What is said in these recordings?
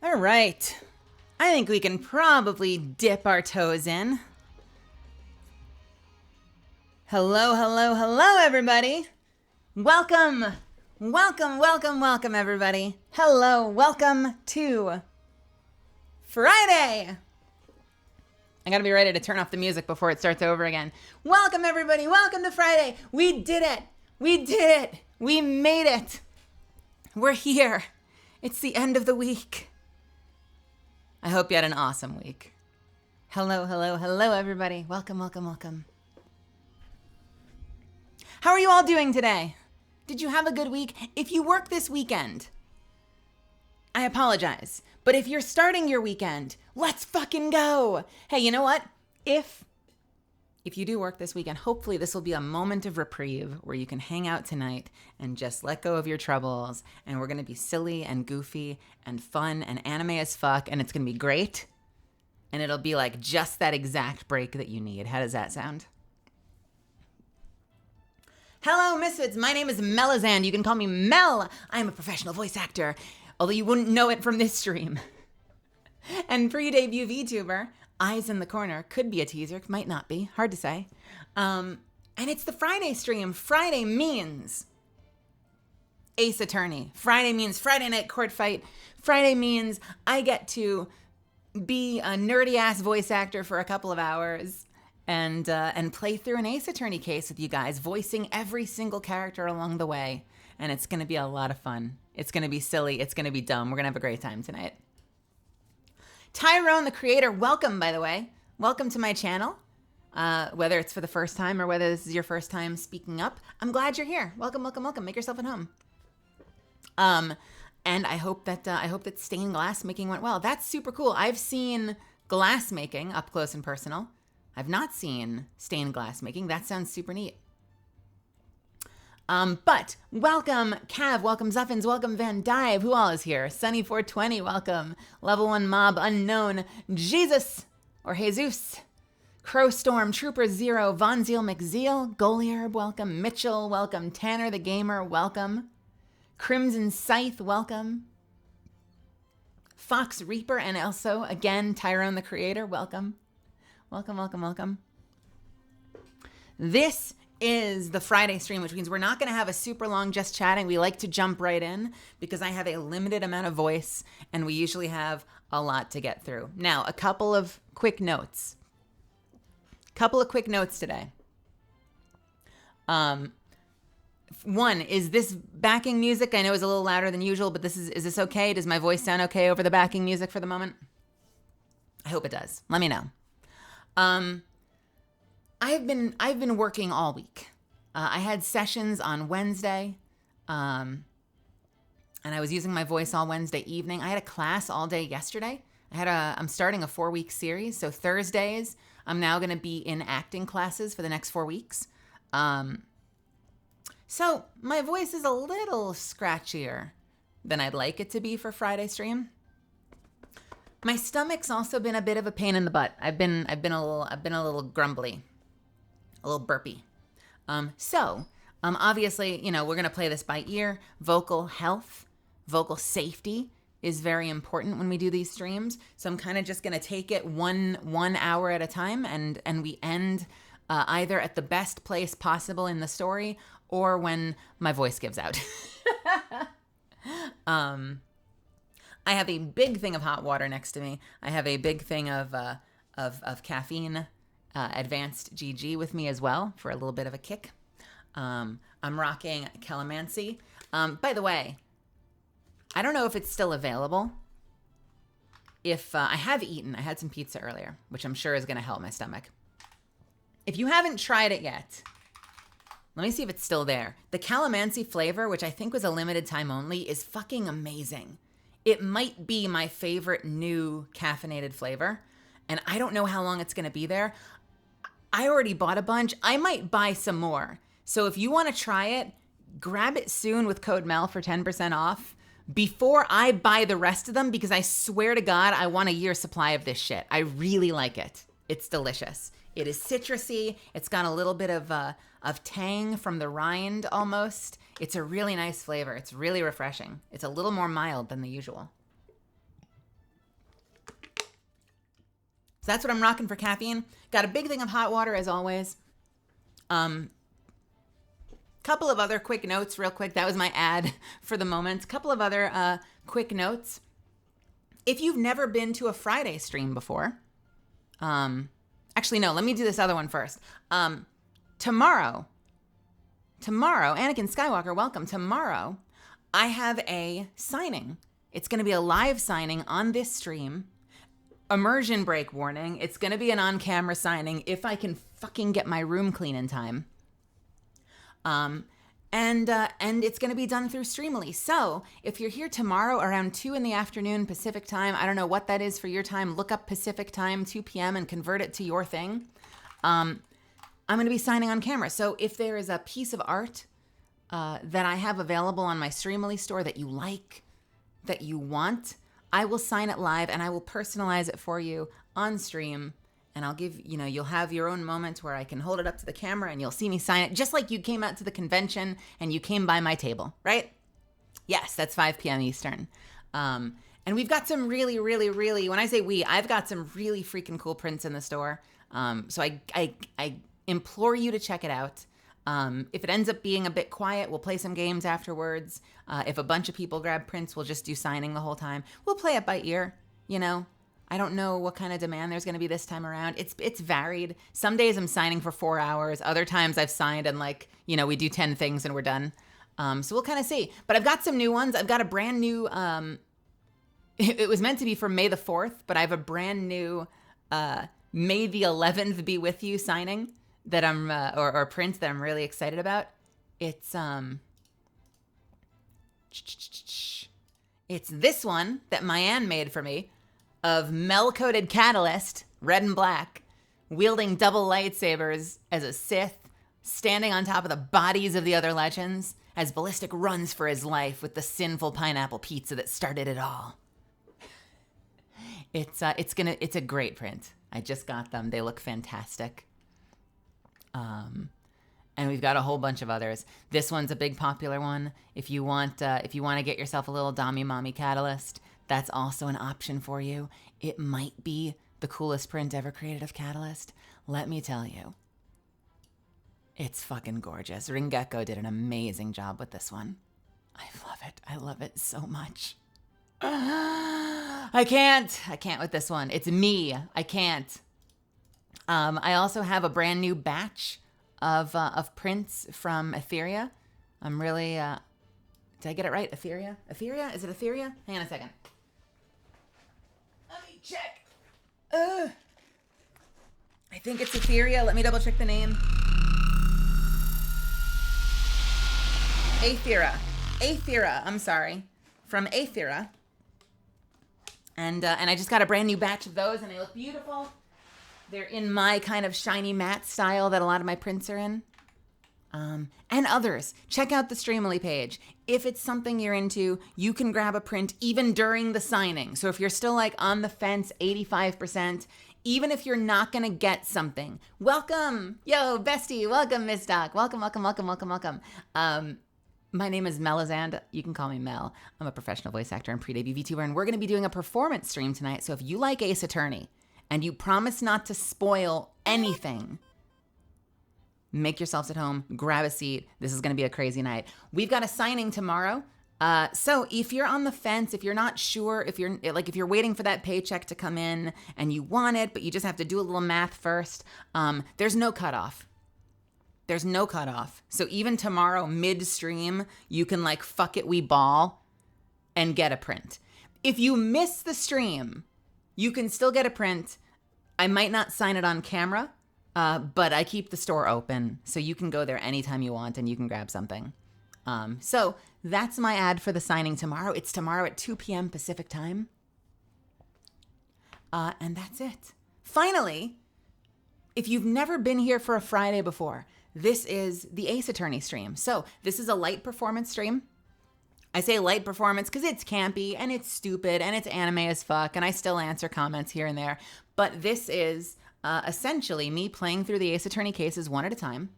All right. I think we can probably dip our toes in. Hello, hello, hello, everybody. Welcome, welcome, everybody. Hello, welcome to Friday. I gotta be ready to turn off the music before it starts over again. Welcome, everybody. Welcome to Friday. We did it. We did it. We made it. We're here. It's the end of the week. I hope you had an awesome week. Hello, hello, hello, everybody. Welcome, welcome, welcome. How are you all doing today? Did you have a good week? If you work this weekend, I apologize. But if you're starting your weekend, let's fucking go. Hey, you know what? If you do work this weekend, hopefully this will be a moment of reprieve where you can hang out tonight and just let go of your troubles. And we're going to be silly and goofy and fun and anime as fuck. And it's going to be great. And it'll be like just that exact break that you need. How does that sound? Hello, Misfits. My name is Melazand. You can call me Mel. I'm a professional voice actor, although you wouldn't know it from this stream. And pre-debut VTuber. Eyes in the corner. Could be a teaser. Might not be. Hard to say. And it's the Friday stream. Friday means Ace Attorney. Friday means Friday Night Court Fight. Friday means I get to be a nerdy-ass voice actor for a couple of hours and play through an Ace Attorney case with you guys, voicing every single character along the way. And it's going to be a lot of fun. It's going to be silly. It's going to be dumb. We're going to have a great time tonight. Tyrone, the creator, welcome, by the way. Welcome to my channel. Whether it's for the first time or whether this is your first time speaking up, I'm glad you're here. Welcome, welcome, welcome. Make yourself at home. And I hope that stained glass making went well. That's super cool. I've seen glass making up close and personal. I've not seen stained glass making. That sounds super neat. But welcome Cav, welcome Zuffins, welcome Van Dive, who all is here? Sunny420, welcome. Level 1 Mob Unknown, Jesus, or Jesus. Crowstorm, Trooper Zero, Von Zeal McZeal, Goliarb, welcome. Mitchell, welcome. Tanner the Gamer, welcome. Crimson Scythe, welcome. Fox Reaper, and also, again, Tyrone the Creator, welcome. Welcome, welcome, welcome. This is the Friday stream, which means we're not going to have a super long just chatting. We like to jump right in because I have a limited amount of voice and we usually have a lot to get through. Now, a couple of quick notes. Today. One, is this backing music? I know it's a little louder than usual, but is this okay? Does my voice sound okay over the backing music for the moment? I hope it does. Let me know. I've been working all week. I had sessions on Wednesday, and I was using my voice all Wednesday evening. I had a class all day yesterday. I'm starting a 4-week series, so Thursdays I'm now going to be in acting classes for the next 4 weeks. So my voice is a little scratchier than I'd like it to be for Friday stream. My stomach's also been a bit of a pain in the butt. I've been a little grumbly. A little burpy. Obviously, we're going to play this by ear. Vocal health, vocal safety is very important when we do these streams. So I'm kind of just going to take it one hour at a time, and we end either at the best place possible in the story or when my voice gives out. I have a big thing of hot water next to me. I have a big thing of caffeine. Advanced GG with me as well for a little bit of a kick. I'm rocking Calamansi. By the way, I don't know if it's still available. If I have eaten, I had some pizza earlier, which I'm sure is going to help my stomach. If you haven't tried it yet, let me see if it's still there. The Calamansi flavor, which I think was a limited time only, is fucking amazing. It might be my favorite new caffeinated flavor, and I don't know how long it's going to be there. I already bought a bunch. I might buy some more. So if you want to try it, grab it soon with code MEL for 10% off before I buy the rest of them, because I swear to God, I want a year's supply of this shit. I really like it. It's delicious. It is citrusy. It's got a little bit of tang from the rind almost. It's a really nice flavor. It's really refreshing. It's a little more mild than the usual. So that's what I'm rocking for caffeine. Got a big thing of hot water as always. Couple of other quick notes real quick. That was my ad for the moment. Couple of other quick notes. If you've never been to a Friday stream before, actually no, let me do this other one first. Tomorrow, Anakin Skywalker, welcome. Tomorrow, I have a signing. It's going to be a live signing on this stream. Immersion break warning. It's going to be an on-camera signing if I can fucking get my room clean in time. And it's going to be done through Streamily. So if you're here tomorrow around 2 p.m. Pacific time, I don't know what that is for your time. Look up Pacific time, 2 p.m. and convert it to your thing. I'm going to be signing on camera. So if there is a piece of art that I have available on my Streamily store that you like, that you want, I will sign it live and I will personalize it for you on stream. And I'll give, you'll have your own moment where I can hold it up to the camera and you'll see me sign it, just like you came out to the convention and you came by my table, right? Yes, that's 5 p.m. Eastern. And we've got some really, really, really, when I say we, I've got some really freaking cool prints in the store. So I implore you to check it out. If it ends up being a bit quiet, we'll play some games afterwards. If a bunch of people grab prints, we'll just do signing the whole time. We'll play it by ear, I don't know what kind of demand there's going to be this time around. It's varied. Some days I'm signing for 4 hours. Other times I've signed and we do 10 things and we're done. So we'll kind of see. But I've got some new ones. I've got a brand new, it was meant to be for May the 4th, but I have a brand new May the 11th be with you signing that I'm, or print that I'm really excited about. It's this one that Mayanne made for me. Of Mel-coated Catalyst, red and black, wielding double lightsabers as a Sith, standing on top of the bodies of the other legends, as Ballistic runs for his life with the sinful pineapple pizza that started it all. It's a great print. I just got them. They look fantastic. And we've got a whole bunch of others. This one's a big popular one. If you want to get yourself a little Dommy Mommy Catalyst, that's also an option for you. It might be the coolest print ever created of Catalyst. Let me tell you. It's fucking gorgeous. Ringekko did an amazing job with this one. I love it. I love it so much. I can't with this one. It's me. I can't. I also have a brand new batch of prints from Etheria. I'm really... did I get it right? Etheria? Etheria? Is it Etheria? Hang on a second. Let me check. I think it's Etheria. Let me double check the name. Aethera. I'm sorry. From Aethera. And I just got a brand new batch of those, and they look beautiful. They're in my kind of shiny matte style that a lot of my prints are in. And others. Check out the Streamily page. If it's something you're into, you can grab a print even during the signing. So if you're still on the fence, 85%, even if you're not going to get something, welcome. Yo, bestie. Welcome, Miss Doc. Welcome. My name is Melizand. You can call me Mel. I'm a professional voice actor and pre-debut VTuber, and we're going to be doing a performance stream tonight. So if you like Ace Attorney and you promise not to spoil anything, make yourselves at home, grab a seat. This is going to be a crazy night. We've got a signing tomorrow. So if you're on the fence, if you're not sure, if you're waiting for that paycheck to come in and you want it, but you just have to do a little math first, there's no cutoff. There's no cutoff. So even tomorrow, mid-stream, you can fuck it, we ball, and get a print. If you miss the stream, you can still get a print. I might not sign it on camera, but I keep the store open, so you can go there anytime you want and you can grab something. So that's my ad for the signing tomorrow. It's tomorrow at 2 p.m. Pacific time. And that's it. Finally, if you've never been here for a Friday before, this is the Ace Attorney stream. So this is a light performance stream. I say light performance because it's campy and it's stupid and it's anime as fuck, and I still answer comments here and there. But this is essentially me playing through the Ace Attorney cases one at a time,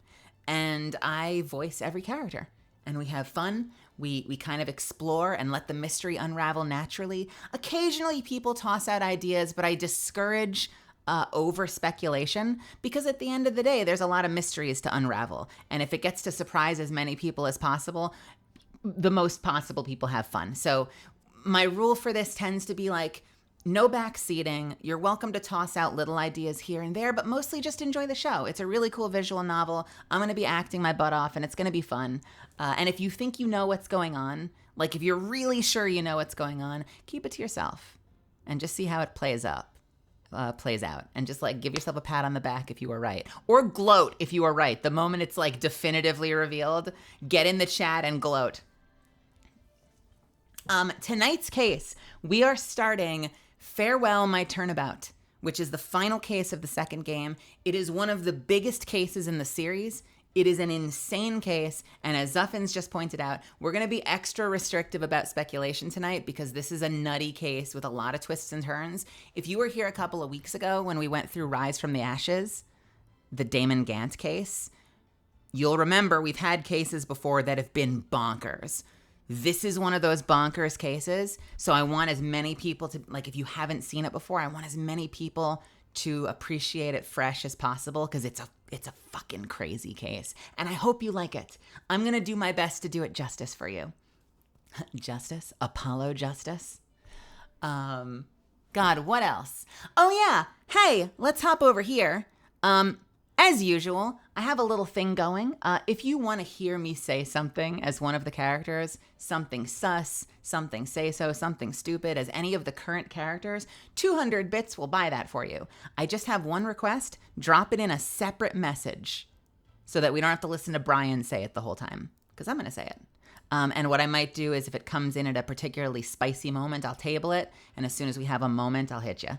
and I voice every character. And we have fun. We kind of explore and let the mystery unravel naturally. Occasionally people toss out ideas, but I discourage over speculation, because at the end of the day, there's a lot of mysteries to unravel. And if it gets to surprise as many people as possible, the most possible people have fun. So my rule for this tends to be like, no backseating. You're welcome to toss out little ideas here and there, but mostly just enjoy the show. It's a really cool visual novel. I'm going to be acting my butt off, and it's going to be fun. And if you think you know what's going on, like if you're really sure you know what's going on, keep it to yourself and just see how it plays out. And just like give yourself a pat on the back if you were right, or gloat if you were right. The moment it's like definitively revealed, get in the chat and gloat. Tonight's case, we are starting Farewell, My Turnabout, which is the final case of the second game. It is one of the biggest cases in the series. It is an insane case, and as Zuffins just pointed out, we're going to be extra restrictive about speculation tonight because this is a nutty case with a lot of twists and turns. If you were here a couple of weeks ago when we went through Rise from the Ashes, the Damon Gant case, you'll remember we've had cases before that have been bonkers. This is one of those bonkers cases, so I want as many people to, like, if you haven't seen it before, I want as many people to appreciate it fresh as possible because it's a fucking crazy case, and I hope you like it. I'm gonna do my best to do it justice for you. Justice? Apollo justice? God, what else? Oh yeah, hey, let's hop over here. As usual, I have a little thing going. If you want to hear me say something as one of the characters, something sus, something say-so, something stupid, as any of the current characters, 200 bits will buy that for you. I just have one request. Drop it in a separate message so that we don't have to listen to Brian say it the whole time, because I'm going to say it. And what I might do is if it comes in at a particularly spicy moment, I'll table it, and as soon as we have a moment, I'll hit you.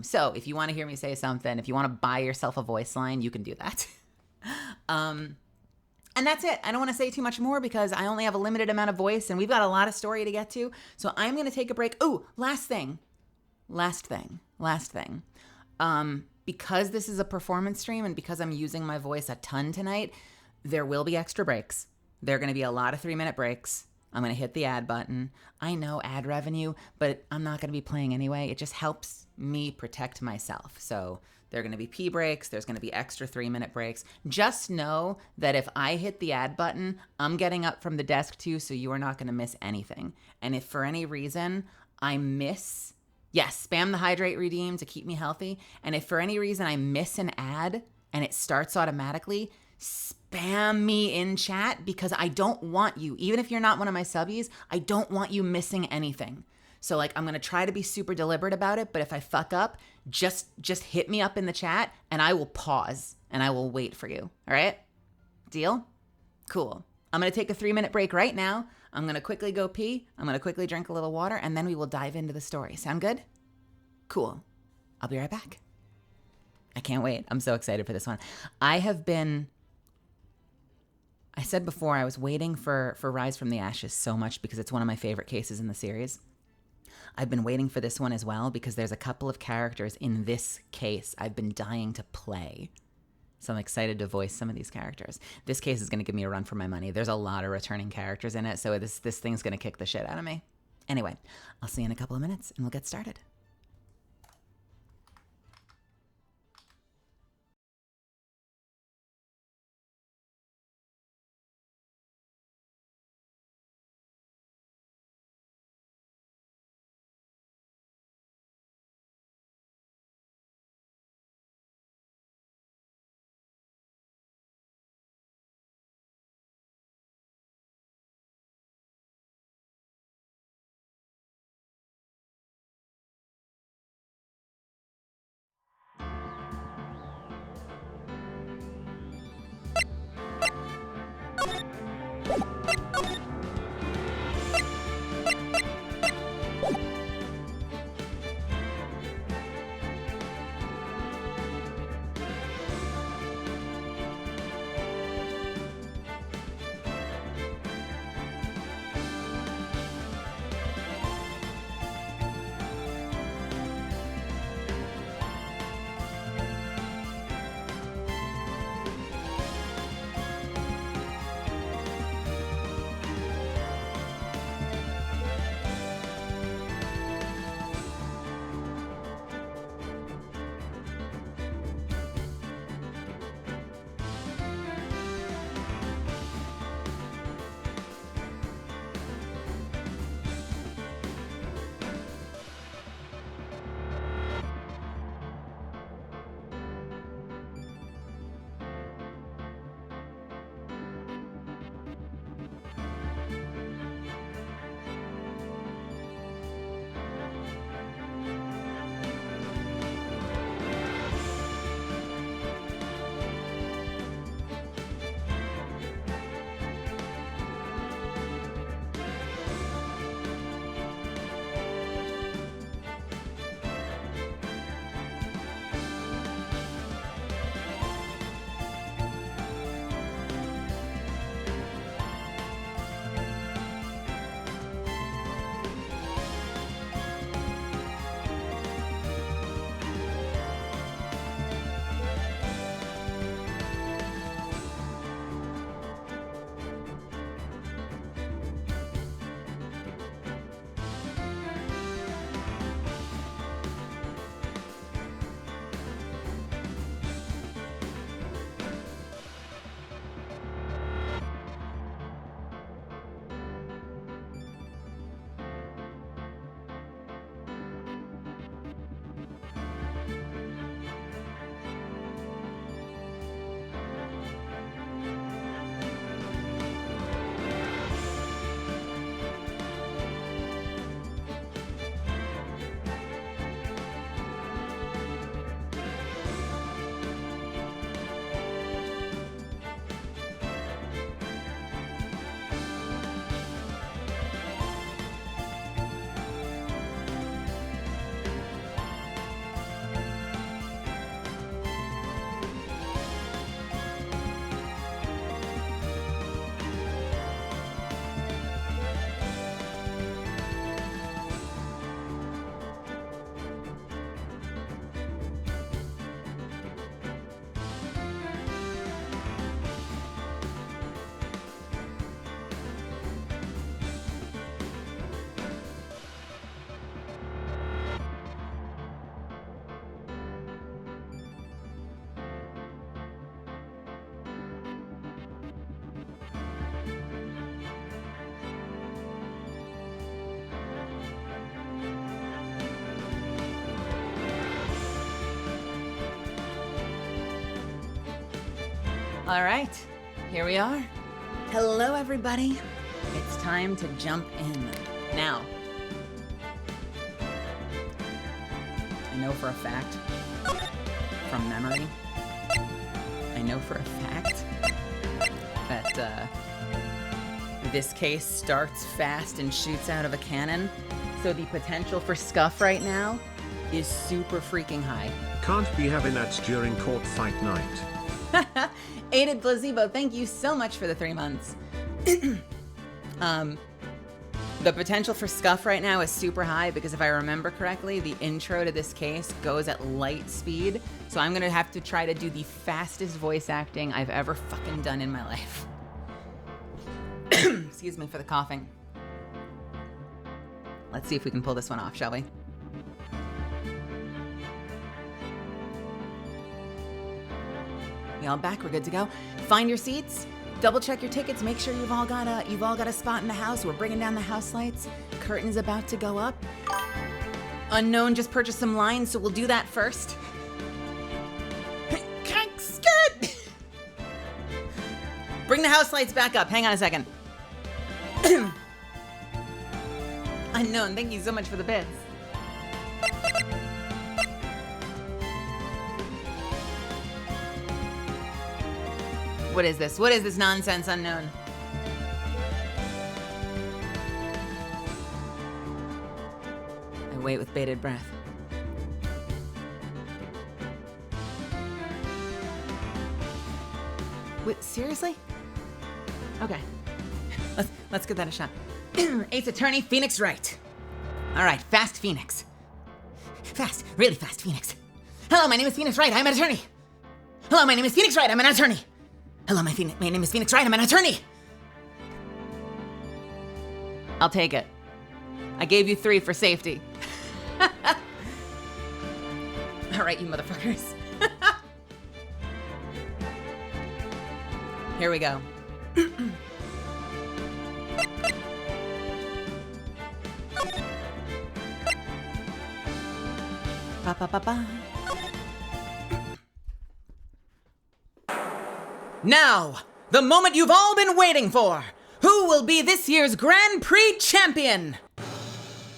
So if you want to hear me say something, if you want to buy yourself a voice line, you can do that. And that's it. I don't want to say too much more because I only have a limited amount of voice and we've got a lot of story to get to. So I'm going to take a break. Oh, last thing. Because this is a performance stream and because I'm using my voice a ton tonight, there will be extra breaks. There are going to be a lot of 3-minute breaks. I'm going to hit the ad button. I know ad revenue, but I'm not going to be playing anyway. It just helps me protect myself. So there are going to be pee breaks. There's going to be extra 3-minute breaks. Just know that if I hit the ad button, I'm getting up from the desk too, so you are not going to miss anything. And if for any reason I miss, yes, spam the hydrate redeem to keep me healthy. And if for any reason I miss an ad and it starts automatically, spam me in chat because I don't want you, even if you're not one of my subbies, I don't want you missing anything. So like, I'm going to try to be super deliberate about it, but if I fuck up, just hit me up in the chat and I will pause and I will wait for you. All right? Deal? Cool. I'm going to take a 3-minute break right now. I'm going to quickly go pee. I'm going to quickly drink a little water and then we will dive into the story. Sound good? Cool. I'll be right back. I can't wait. I'm so excited for this one. I said before I was waiting for Rise from the Ashes so much because it's one of my favorite cases in the series. I've been waiting for this one as well because there's a couple of characters in this case I've been dying to play. So I'm excited to voice some of these characters. This case is going to give me a run for my money. There's a lot of returning characters in it, so this thing's going to kick the shit out of me. Anyway, I'll see you in a couple of minutes and we'll get started. All right, here we are. Hello, everybody. It's time to jump in. Now, I know for a fact, from memory, that this case starts fast and shoots out of a cannon, so the potential for scuff right now is super freaking high. Can't be having that during court fight night. Aided Placebo, thank you so much for the 3 months. The potential for scuff right now is super high because if I remember correctly, the intro to this case goes at light speed. So I'm gonna have to try to do the fastest voice acting I've ever fucking done in my life. Excuse me for the coughing. Let's see if we can pull this one off, shall we? We all back, we're good to go. Find your seats. Double check your tickets. Make sure you've all got a spot in the house. We're bringing down the house lights. Curtain's about to go up. Unknown just purchased some lines, so we'll do that first. Skirt! Bring the house lights back up. Hang on a second. Unknown, thank you so much for the bits. What is this? What is this nonsense, Unknown? I wait with bated breath. Wait, seriously? Okay. Let's give that a shot. Ace Attorney, Phoenix Wright. All right, fast Phoenix. Fast, really fast Phoenix. Hello, my name is Phoenix Wright. I'm an attorney. Hello, my name is Phoenix Wright. I'm an attorney. Hello, my name is Phoenix Wright. I'm an attorney. I'll take it. I gave you 3 for safety. All right, you motherfuckers. Here we go. Ba ba ba ba. Now, the moment you've all been waiting for. Who will be this year's Grand Prix champion?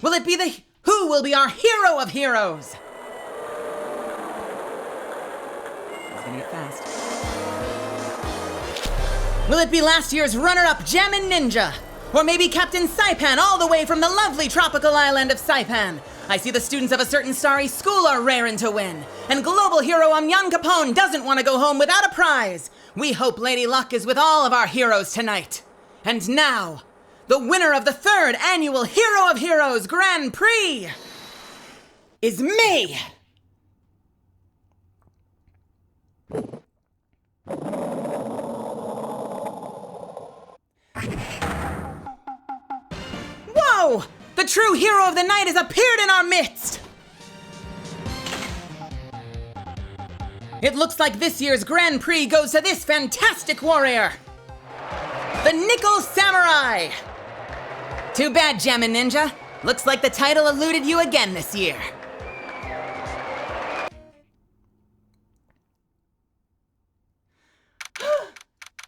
Will it be who will be our hero of heroes? It's gonna get fast. Will it be last year's runner-up Jammin' Ninja? Or maybe Captain Saipan all the way from the lovely tropical island of Saipan? I see the students of a certain starry school are raring to win. And global hero Young Capone doesn't want to go home without a prize. We hope Lady Luck is with all of our heroes tonight. And now, the winner of the 3rd annual Hero of Heroes Grand Prix is me! Whoa! The true hero of the night has appeared in our midst! It looks like this year's Grand Prix goes to this fantastic warrior! The Nickel Samurai! Too bad, Jammin' Ninja. Looks like the title eluded you again this year.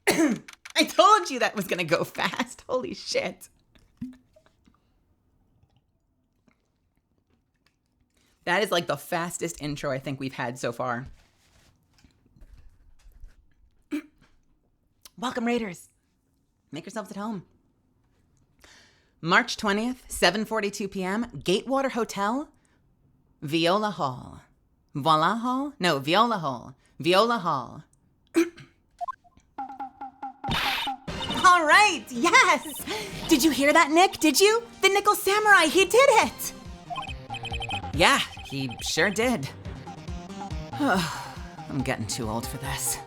I told you that was gonna go fast. Holy shit. That is like the fastest intro I think we've had so far. Welcome, Raiders. Make yourselves at home. March 20th, 7:42 p.m., Gatewater Hotel, Viola Hall. Voila Hall? No, Viola Hall. Viola Hall. All right, yes! Did you hear that, Nick? Did you? The Nickel Samurai, he did it! Yeah, he sure did. I'm getting too old for this.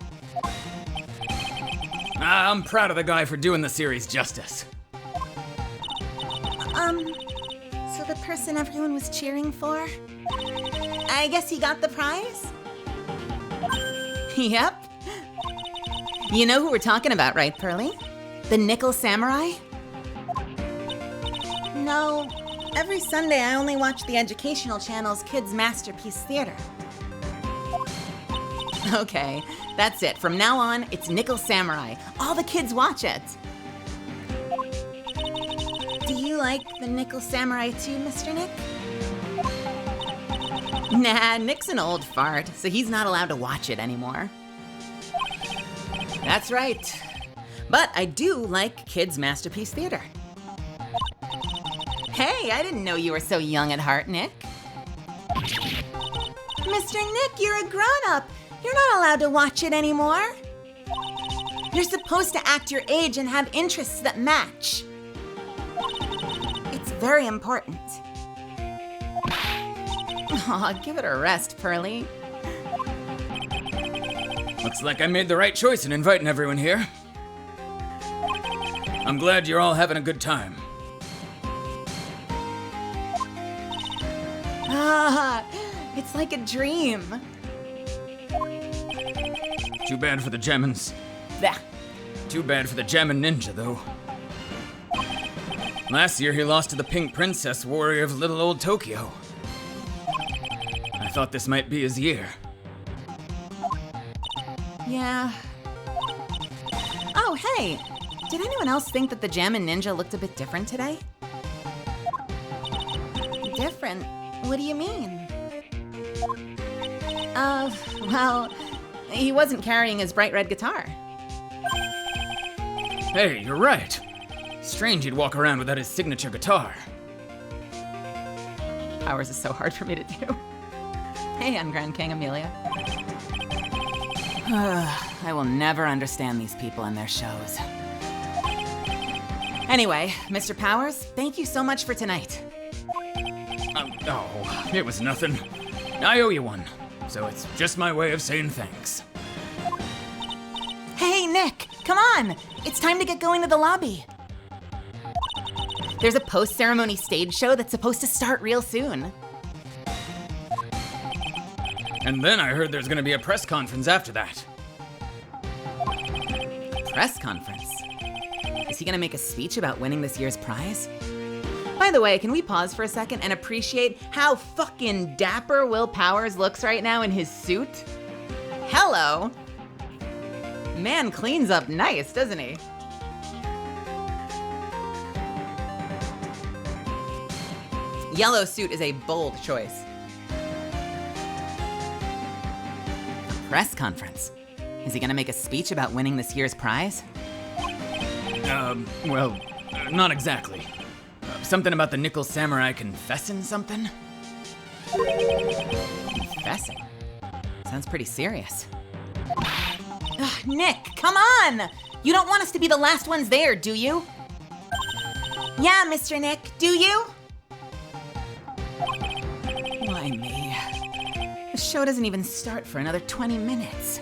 I'm proud of the guy for doing the series justice. So the person everyone was cheering for? I guess he got the prize? Yep. You know who we're talking about, right, Pearly? The Nickel Samurai? No. Every Sunday I only watch the educational channel's Kids Masterpiece Theater. Okay, that's it. From now on, it's Nickel Samurai. All the kids watch it. Do you like the Nickel Samurai too, Mr. Nick? Nah, Nick's an old fart, so he's not allowed to watch it anymore. That's right. But I do like Kids Masterpiece Theater. Hey, I didn't know you were so young at heart, Nick. Mr. Nick, you're a grown-up. You're not allowed to watch it anymore. You're supposed to act your age and have interests that match. It's very important. Aw, give it a rest, Pearly. Looks like I made the right choice in inviting everyone here. I'm glad you're all having a good time. Ah, it's like a dream. Too bad for the Gemins. Bah. Too bad for the Gemin Ninja, though. Last year he lost to the Pink Princess warrior of little old Tokyo. I thought this might be his year. Yeah. Oh, hey. Did anyone else think that the Jammin' Ninja looked a bit different today? Different? What do you mean? Well, he wasn't carrying his bright red guitar. Hey, you're right. Strange he'd walk around without his signature guitar. Powers is so hard for me to do. Hey, I'm Grand King Amelia. I will never understand these people and their shows. Anyway, Mr. Powers, thank you so much for tonight. Oh, it was nothing. I owe you one, so it's just my way of saying thanks. Hey, Nick, come on! It's time to get going to the lobby. There's a post-ceremony stage show that's supposed to start real soon. And then I heard there's gonna be a press conference after that. Press conference? Is he gonna make a speech about winning this year's prize? By the way, can we pause for a second and appreciate how fucking dapper Will Powers looks right now in his suit? Hello! Man cleans up nice, doesn't he? Yellow suit is a bold choice. A press conference. Is he gonna make a speech about winning this year's prize? Well, not exactly. Something about the Nickel Samurai confessing something? Confessing? Sounds pretty serious. Ugh, Nick, come on! You don't want us to be the last ones there, do you? Yeah, Mr. Nick, do you? Why me? The show doesn't even start for another 20 minutes.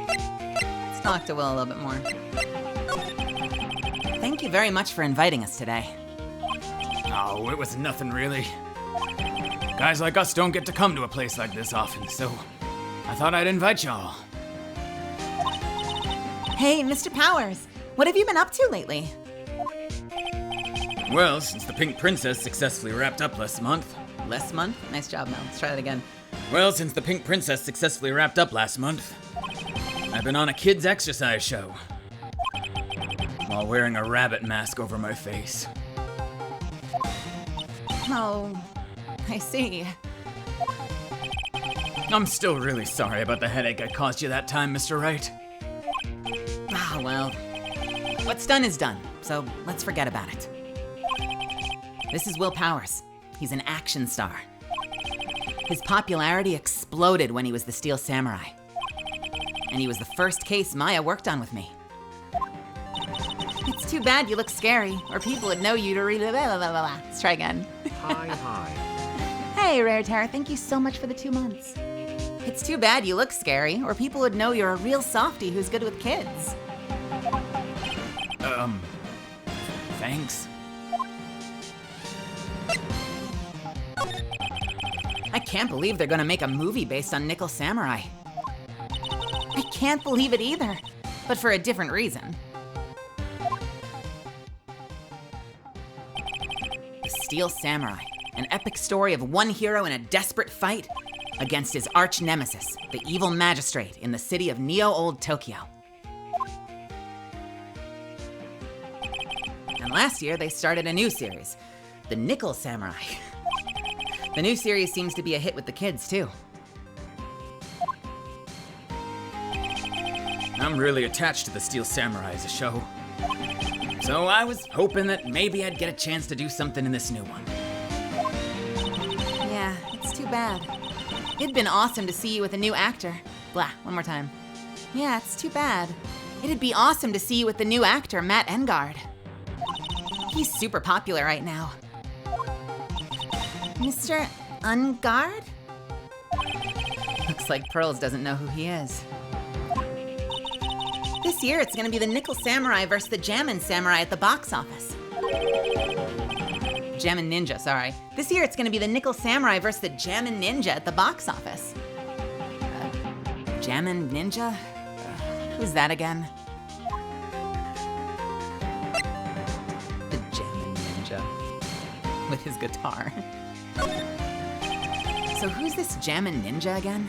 Let's talk to Will a little bit more. Thank you very much for inviting us today. Oh, it was nothing really. Guys like us don't get to come to a place like this often, so I thought I'd invite y'all. Hey, Mr. Powers, what have you been up to lately? Well, since the Pink Princess successfully wrapped up last month. Last month? Nice job, Mel. Let's try that again. Well, since the Pink Princess successfully wrapped up last month, I've been on a kids' exercise show while wearing a rabbit mask over my face. Oh, I see. I'm still really sorry about the headache I caused you that time, Mr. Wright. Ah, well, what's done is done, so let's forget about it. This is Will Powers. He's an action star. His popularity exploded when he was the Steel Samurai. And he was the first case Maya worked on with me. It's too bad you look scary, or people would know you to read blah, blah, blah, blah. Let's try again. Hi. Hey, Rare Tara, thank you so much for the 2 months. It's too bad you look scary, or people would know you're a real softie who's good with kids. Thanks. I can't believe they're gonna make a movie based on Nickel Samurai. I can't believe it either, but for a different reason. The Steel Samurai. an epic story of one hero in a desperate fight against his arch nemesis, the evil magistrate in the city of Neo-Old Tokyo. And last year, they started a new series, The Nickel Samurai. The new series seems to be a hit with the kids, too. I'm really attached to the Steel Samurai as a show. So I was hoping that maybe I'd get a chance to do something in this new one. Yeah, it's too bad. It'd been awesome to see you with a new actor. Blah, one more time. Yeah, it's too bad. It'd be awesome to see you with the new actor, Matt Engard. He's super popular right now. Mr. Engard? Looks like Pearls doesn't know who he is. This year, it's gonna be the Nickel Samurai versus the Jammin' Samurai at the box office. Jammin' Ninja, sorry. This year, it's gonna be the Nickel Samurai versus the Jammin' Ninja at the box office. Jammin' Ninja? Who's that again? The Jammin' Ninja. With his guitar. So who's this Jammin' Ninja again?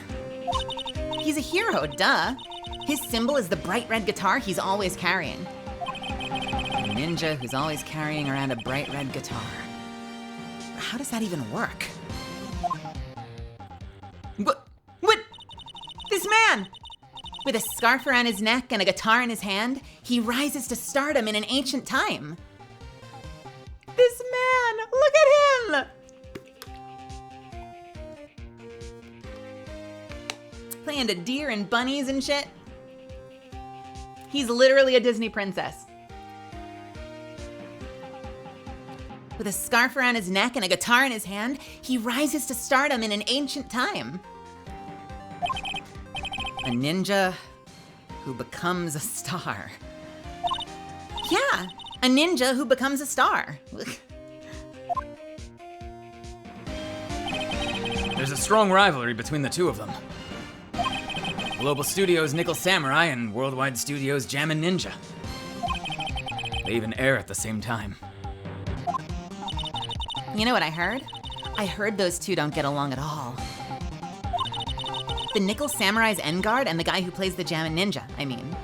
He's a hero, duh. His symbol is the bright red guitar he's always carrying. A ninja who's always carrying around a bright red guitar. How does that even work? What? This man! With a scarf around his neck and a guitar in his hand, he rises to stardom in an ancient time. This man! Look at him! Playing to deer and bunnies and shit. He's literally a Disney princess. With a scarf around his neck and a guitar in his hand, he rises to stardom in an ancient time. A ninja who becomes a star. Yeah, a ninja who becomes a star. There's a strong rivalry between the two of them. Global Studios' Nickel Samurai and Worldwide Studios' Jammin' Ninja. They even air at the same time. You know what I heard? I heard those two don't get along at all. The Nickel Samurai's Engard and the guy who plays the Jammin' Ninja, I mean.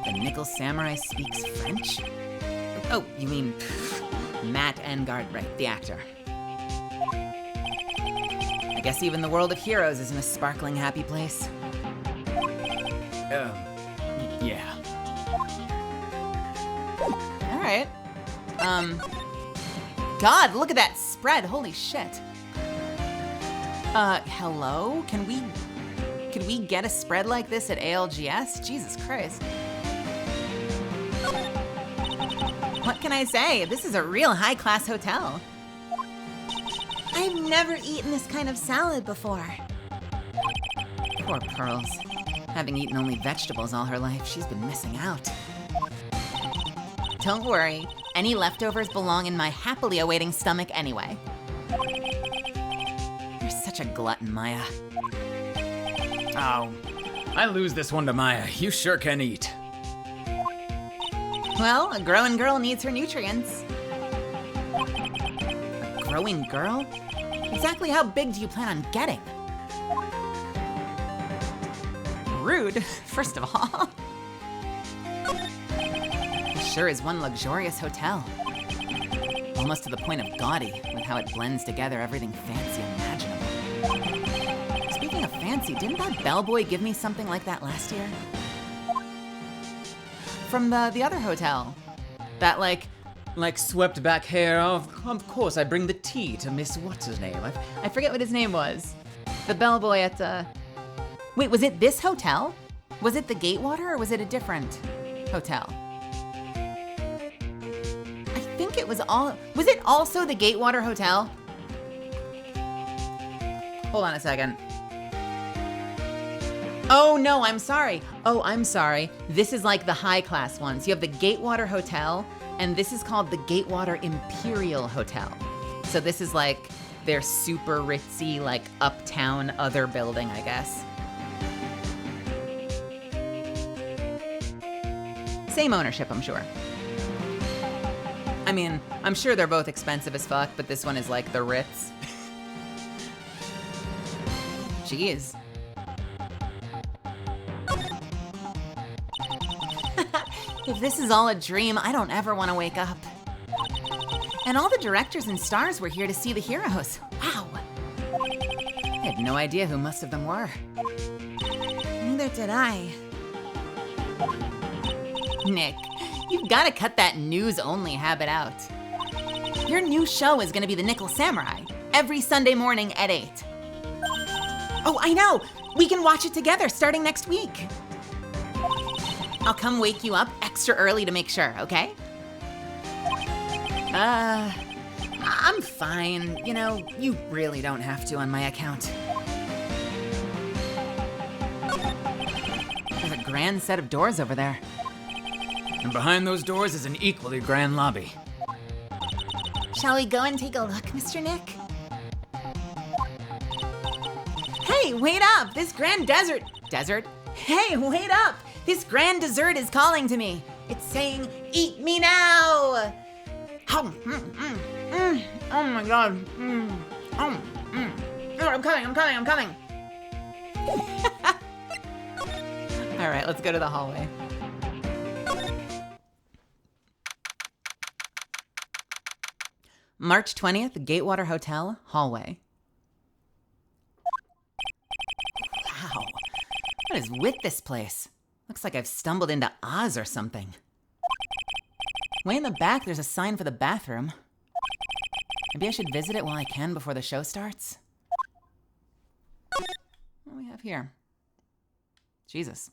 The Nickel Samurai speaks French? Oh, you mean Matt Engard, right, the actor. I guess even the world of heroes isn't a sparkling, happy place. Yeah. All right. God, look at that spread. Holy shit. Hello? Could we get a spread like this at ALGS? Jesus Christ. What can I say? This is a real high-class hotel. I've never eaten this kind of salad before. Poor Pearls. Having eaten only vegetables all her life, she's been missing out. Don't worry, any leftovers belong in my happily awaiting stomach anyway. You're such a glutton, Maya. Oh, I lose this one to Maya. You sure can eat. Well, a growing girl needs her nutrients. A growing girl? Exactly how big do you plan on getting? Rude, first of all. It sure is one luxurious hotel. Almost to the point of gaudy, with how it blends together everything fancy imaginable. Speaking of fancy, didn't that bellboy give me something like that last year? From the other hotel. That like swept back hair. Of course, I bring the tea to Miss What's-His-Name. I forget what his name was. The bellboy at, Wait, was it this hotel? Was it the Gatewater or was it a different hotel? I think it was was it also the Gatewater Hotel? Hold on a second. Oh no, I'm sorry. Oh, I'm sorry. This is like the high class ones. You have the Gatewater Hotel, and this is called the Gatewater Imperial Hotel. So this is like their super ritzy, like uptown other building, I guess. Same ownership, I'm sure. I mean, I'm sure they're both expensive as fuck, but this one is like the Ritz. Jeez. If this is all a dream, I don't ever want to wake up. And all the directors and stars were here to see the heroes. Wow. I had no idea who most of them were. Neither did I. Nick, you've got to cut that news-only habit out. Your new show is going to be The Nickel Samurai, every Sunday morning at 8. Oh, I know! We can watch it together starting next week. I'll come wake you up extra early to make sure, okay? I'm fine. You know, you really don't have to on my account. There's a grand set of doors over there. And behind those doors is an equally grand lobby. Shall we go and take a look, Mr. Nick? Hey, wait up! This grand desert... Desert? Hey, wait up! This grand dessert is calling to me. It's saying, eat me now! Oh my god. Oh, I'm coming. All right, let's go to the hallway. March 20th, Gatewater Hotel, hallway. Wow, what is with this place? Looks like I've stumbled into Oz or something. Way in the back, there's a sign for the bathroom. Maybe I should visit it while I can before the show starts. What do we have here? Jesus.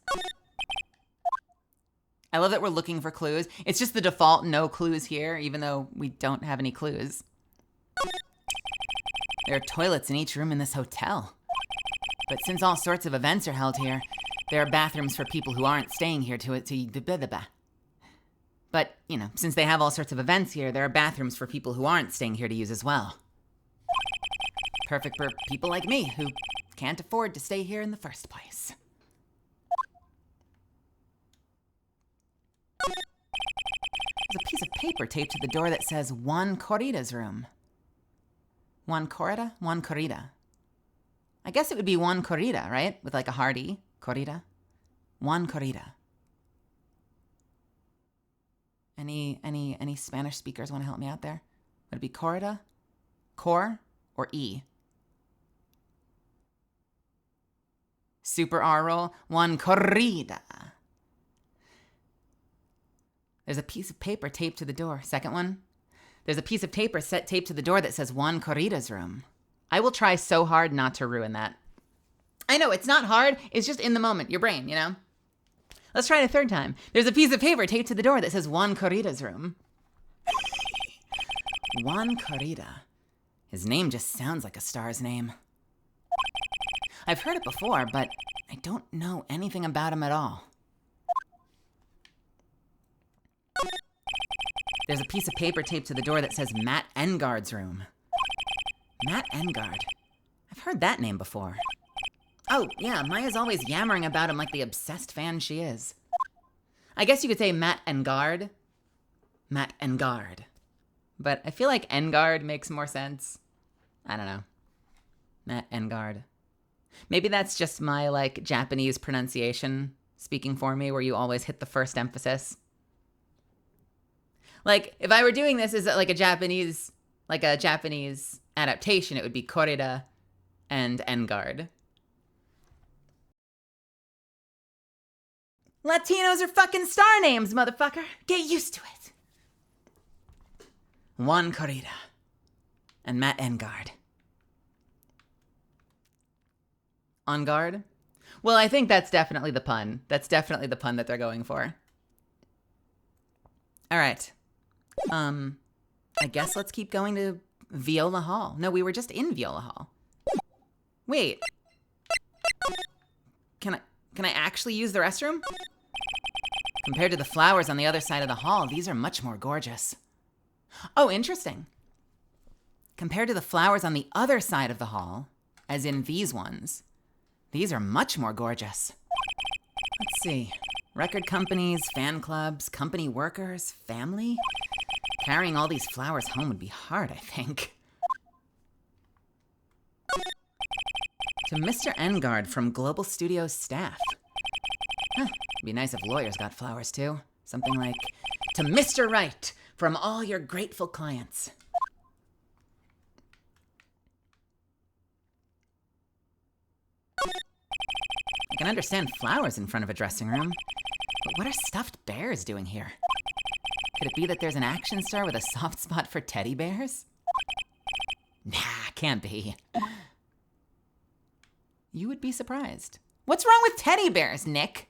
I love that we're looking for clues. It's just the default no clues here, even though we don't have any clues. There are toilets in each room in this hotel. But since all sorts of events are held here, there are bathrooms for people who aren't staying here But, you know, since they have all sorts of events here, there are bathrooms for people who aren't staying here to use as well. Perfect for people like me who can't afford to stay here in the first place. There's a piece of paper taped to the door that says Juan Corrida's room. Juan Corrida? Juan Corrida. I guess it would be Juan Corrida, right? With like a hard E. Corrida. Juan Corrida. Any Spanish speakers want to help me out there? Would it be Corrida, Cor, or E? Super R roll. Juan Corrida. There's a piece of paper taped to the door. Second one. There's a piece of paper taped to the door that says Juan Corrida's room. I will try so hard not to ruin that. I know, it's not hard. It's just in the moment. Your brain, you know? Let's try it a third time. There's a piece of paper taped to the door that says Juan Corrida's room. Juan Corrida. His name just sounds like a star's name. I've heard it before, but I don't know anything about him at all. There's a piece of paper taped to the door that says Matt Engard's room. Matt Engard. I've heard that name before. Oh, yeah, Maya's always yammering about him like the obsessed fan she is. I guess you could say Matt Engard. Matt Engard. But I feel like Engard makes more sense. I don't know. Matt Engard. Maybe that's just my, like, Japanese pronunciation speaking for me, where you always hit the first emphasis. Like, if I were doing this as like a Japanese adaptation, it would be Korida and Engard. Latinos are fucking star names, motherfucker. Get used to it. Juan Corrida and Matt Engard. On guard? Well, I think that's definitely the pun. That's definitely the pun that they're going for. All right. I guess let's keep going to Viola Hall. No, we were just in Viola Hall. Wait. Can I actually use the restroom? Compared to the flowers on the other side of the hall, these are much more gorgeous. Oh, interesting. Compared to the flowers on the other side of the hall, as in these ones, these are much more gorgeous. Let's see. Record companies, fan clubs, company workers, family? Carrying all these flowers home would be hard, I think. To Mr. Engard from Global Studios staff. Huh, it'd be nice if lawyers got flowers too. Something like, to Mr. Wright from all your grateful clients. I can understand flowers in front of a dressing room, but what are stuffed bears doing here? Could it be that there's an action star with a soft spot for teddy bears? Nah, can't be. You would be surprised. What's wrong with teddy bears, Nick?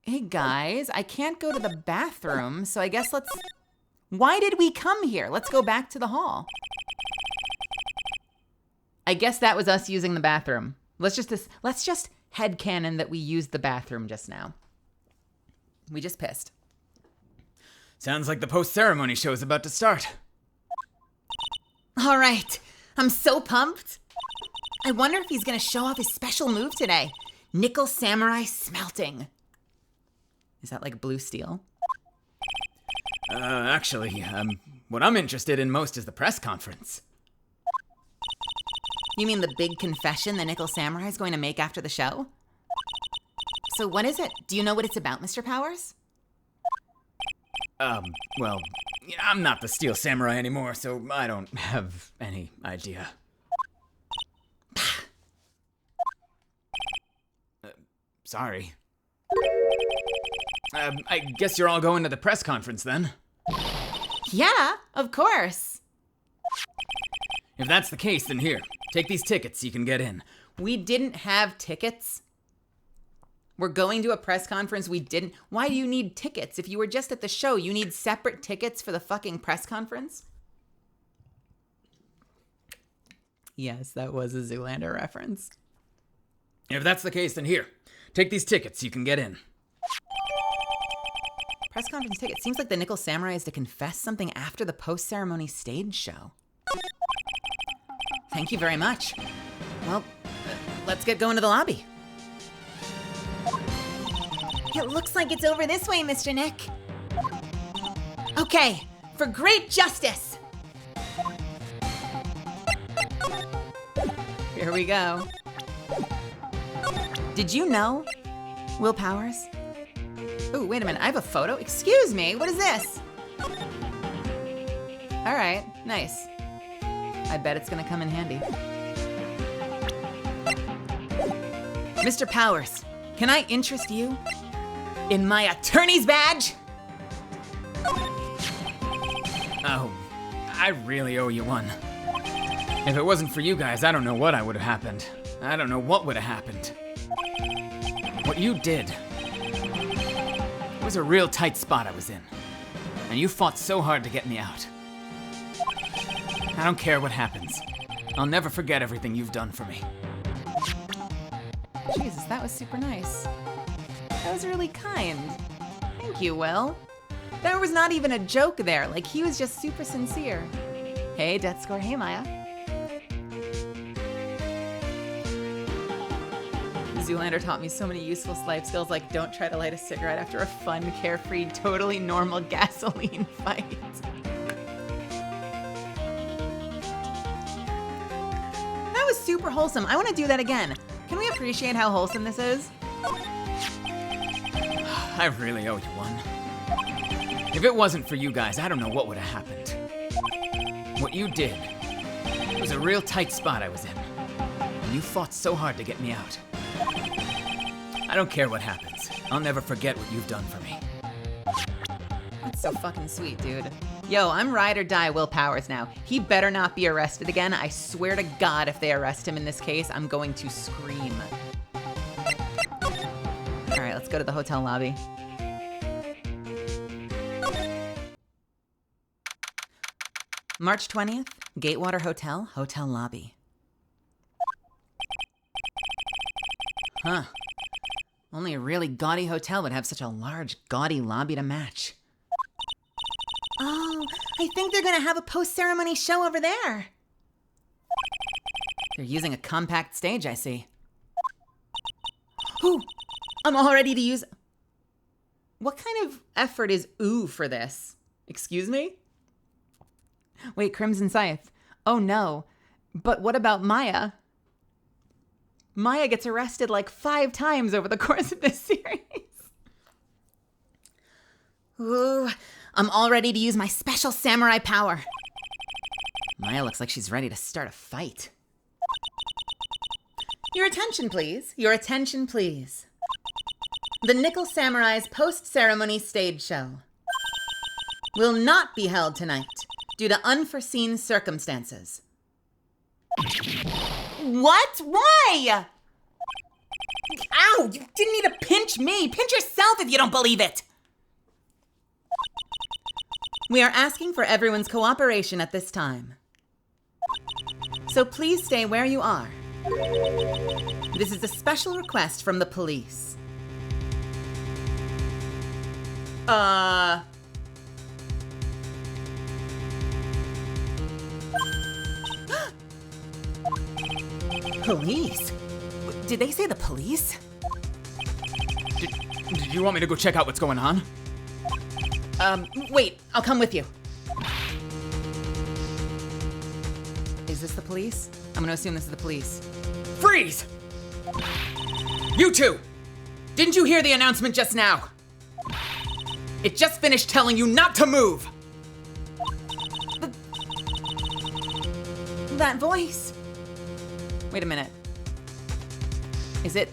Hey guys, I can't go to the bathroom, so I guess let's... Why did we come here? Let's go back to the hall. I guess that was us using the bathroom. Let's just headcanon that we used the bathroom just now. We just pissed. Sounds like the post-ceremony show is about to start. All right, I'm so pumped. I wonder if he's gonna show off his special move today. Nickel Samurai Smelting. Is that like blue steel? Actually, what I'm interested in most is the press conference. You mean the big confession the Nickel Samurai is going to make after the show? So what is it? Do you know what it's about, Mr. Powers? Well, I'm not the Steel Samurai anymore, so I don't have any idea. Sorry. I guess you're all going to the press conference then? Yeah, of course. If that's the case, then here, take these tickets so you can get in. We didn't have tickets. We're going to a press conference. We didn't. Why do you need tickets? If you were just at the show, you need separate tickets for the fucking press conference? Yes, that was a Zoolander reference. If that's the case, then here, take these tickets so you can get in. Press conference ticket. Seems like the Nickel Samurai is to confess something after the post-ceremony stage show. Thank you very much. Well, let's get going to the lobby. It looks like it's over this way, Mr. Nick. Okay, for great justice. Here we go. Did you know, Will Powers? Ooh, wait a minute, I have a photo? Excuse me, what is this? All right, nice. I bet it's gonna come in handy. Mr. Powers, can I interest you in my attorney's badge? Oh, I really owe you one. If it wasn't for you guys, I don't know what would have happened. I don't know what would have happened. What you did, it was a real tight spot I was in. And you fought so hard to get me out. I don't care what happens. I'll never forget everything you've done for me. Jesus, that was super nice. That was really kind. Thank you, Will. There was not even a joke there. Like, he was just super sincere. Hey, Death Score. Hey, Maya. Zoolander taught me so many useful life skills, like don't try to light a cigarette after a fun, carefree, totally normal gasoline fight. That was super wholesome. I want to do that again. Can we appreciate how wholesome this is? I really owe you one. If it wasn't for you guys, I don't know what would have happened. What you did, it was a real tight spot I was in. And you fought so hard to get me out. I don't care what happens. I'll never forget what you've done for me. That's so fucking sweet, dude. Yo, I'm ride or die Will Powers now. He better not be arrested again. I swear to God, if they arrest him in this case, I'm going to scream. All right, let's go to the hotel lobby. March 20th, Gatewater Hotel, hotel lobby. Huh. Only a really gaudy hotel would have such a large, gaudy lobby to match. Oh, I think they're gonna have a post-ceremony show over there. They're using a compact stage, I see. Ooh, I'm all ready to use... What kind of effort is ooh for this? Excuse me? Wait, Crimson Scythe. Oh no. But what about Maya? Maya gets arrested like 5 times over the course of this series. Ooh, I'm all ready to use my special samurai power. Maya looks like she's ready to start a fight. Your attention, please. Your attention, please. The Nickel Samurai's post-ceremony stage show will not be held tonight due to unforeseen circumstances. What? Why? Ow! You didn't need to pinch me. Pinch yourself if you don't believe it. We are asking for everyone's cooperation at this time. So please stay where you are. This is a special request from the police. Police? Did they say the police? Did you want me to go check out what's going on? Wait, I'll come with you. Is this the police? I'm gonna assume this is the police. Freeze! You two! Didn't you hear the announcement just now? It just finished telling you not to move! That voice. Wait a minute. Is it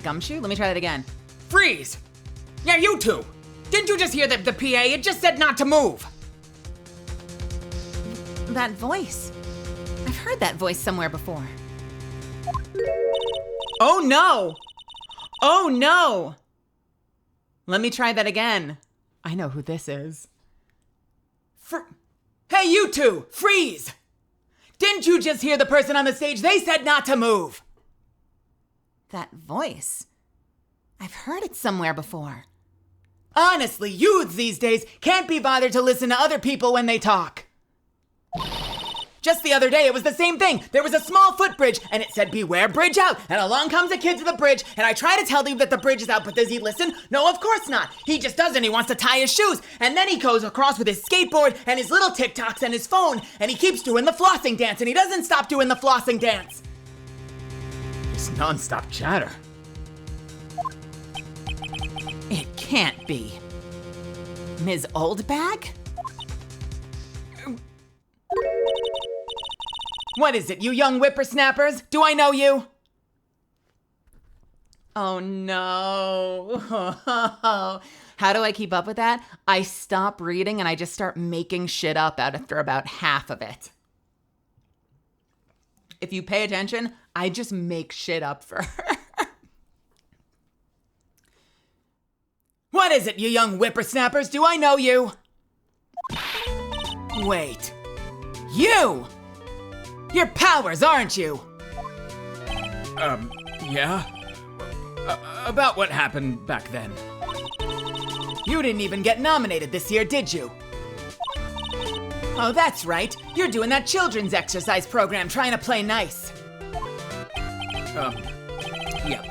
Gumshoe? Let me try that again. Freeze! Yeah, you two! Didn't you just hear the PA? It just said not to move! That voice. I've heard that voice somewhere before. Oh no! Oh no! Let me try that again. I know who this is. Hey, you two! Freeze! Didn't you just hear the person on the stage? They said not to move! That voice. I've heard it somewhere before. Honestly, youths these days can't be bothered to listen to other people when they talk. Just the other day, it was the same thing. There was a small footbridge, and it said, beware, bridge out. And along comes a kid to the bridge, and I try to tell him that the bridge is out, but does he listen? No, of course not. He just doesn't. He wants to tie his shoes. And then he goes across with his skateboard and his little TikToks and his phone, and he keeps doing the flossing dance, and he doesn't stop doing the flossing dance. Just non-stop chatter. It can't be. Ms. Oldbag? What is it, you young whippersnappers? Do I know you? Oh no. How do I keep up with that? I stop reading and I just start making shit up after about half of it. If you pay attention, I just make shit up for her. What is it, you young whippersnappers? Do I know you? Wait. You! You're Powers, aren't you? Yeah? About what happened back then. You didn't even get nominated this year, did you? Oh, that's right. You're doing that children's exercise program trying to play nice. Yeah,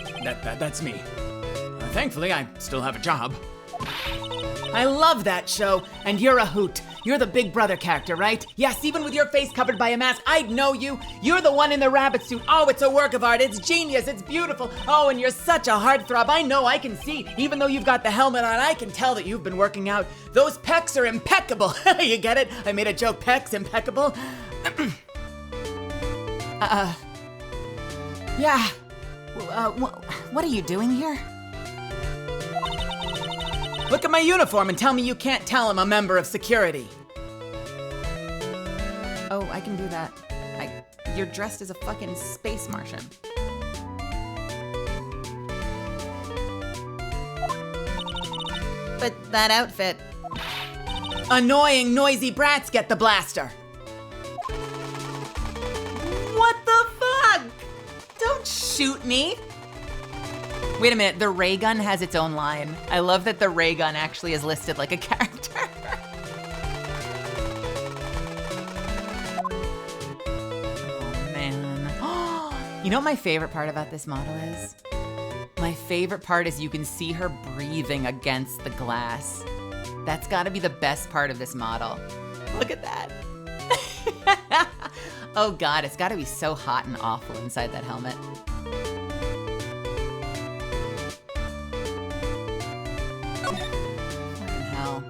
that's me. Thankfully, I still have a job. I love that show, and you're a hoot. You're the Big Brother character, right? Yes, even with your face covered by a mask, I'd know you. You're the one in the rabbit suit. Oh, it's a work of art. It's genius. It's beautiful. Oh, and you're such a heartthrob. I know, I can see. Even though you've got the helmet on, I can tell that you've been working out. Those pecs are impeccable. You get it? I made a joke. Pecs impeccable. Yeah. What are you doing here? Look at my uniform and tell me you can't tell I'm a member of security. Oh, I can do that. You're dressed as a fucking space Martian. But that outfit. Annoying, noisy brats get the blaster. What the fuck? Don't shoot me. Wait a minute, the ray gun has its own line. I love that the ray gun actually is listed like a character. Oh man. You know what my favorite part about this model is? My favorite part is you can see her breathing against the glass. That's gotta be the best part of this model. Look at that. Oh God, it's gotta be so hot and awful inside that helmet. Fucking hell.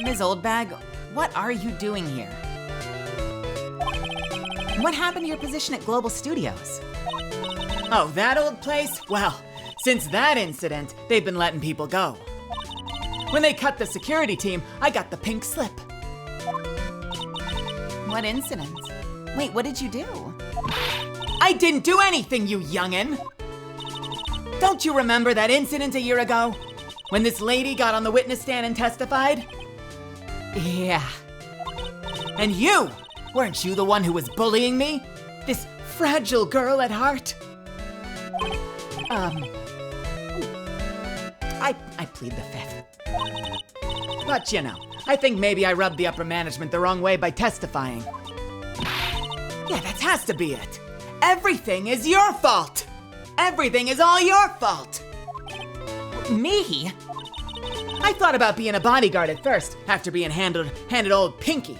Ms. Oldbag, what are you doing here? What happened to your position at Global Studios? Oh, that old place? Well, since that incident, they've been letting people go. When they cut the security team, I got the pink slip. What incident? Wait, what did you do? I didn't do anything, you youngin'! Don't you remember that incident a year ago? When this lady got on the witness stand and testified? Yeah. And you! Weren't you the one who was bullying me? This fragile girl at heart? I plead the fifth. But you know, I think maybe I rubbed the upper management the wrong way by testifying. Yeah, that has to be it. Everything is your fault! Everything is all your fault! Me? I thought about being a bodyguard at first, after being handed old Pinky.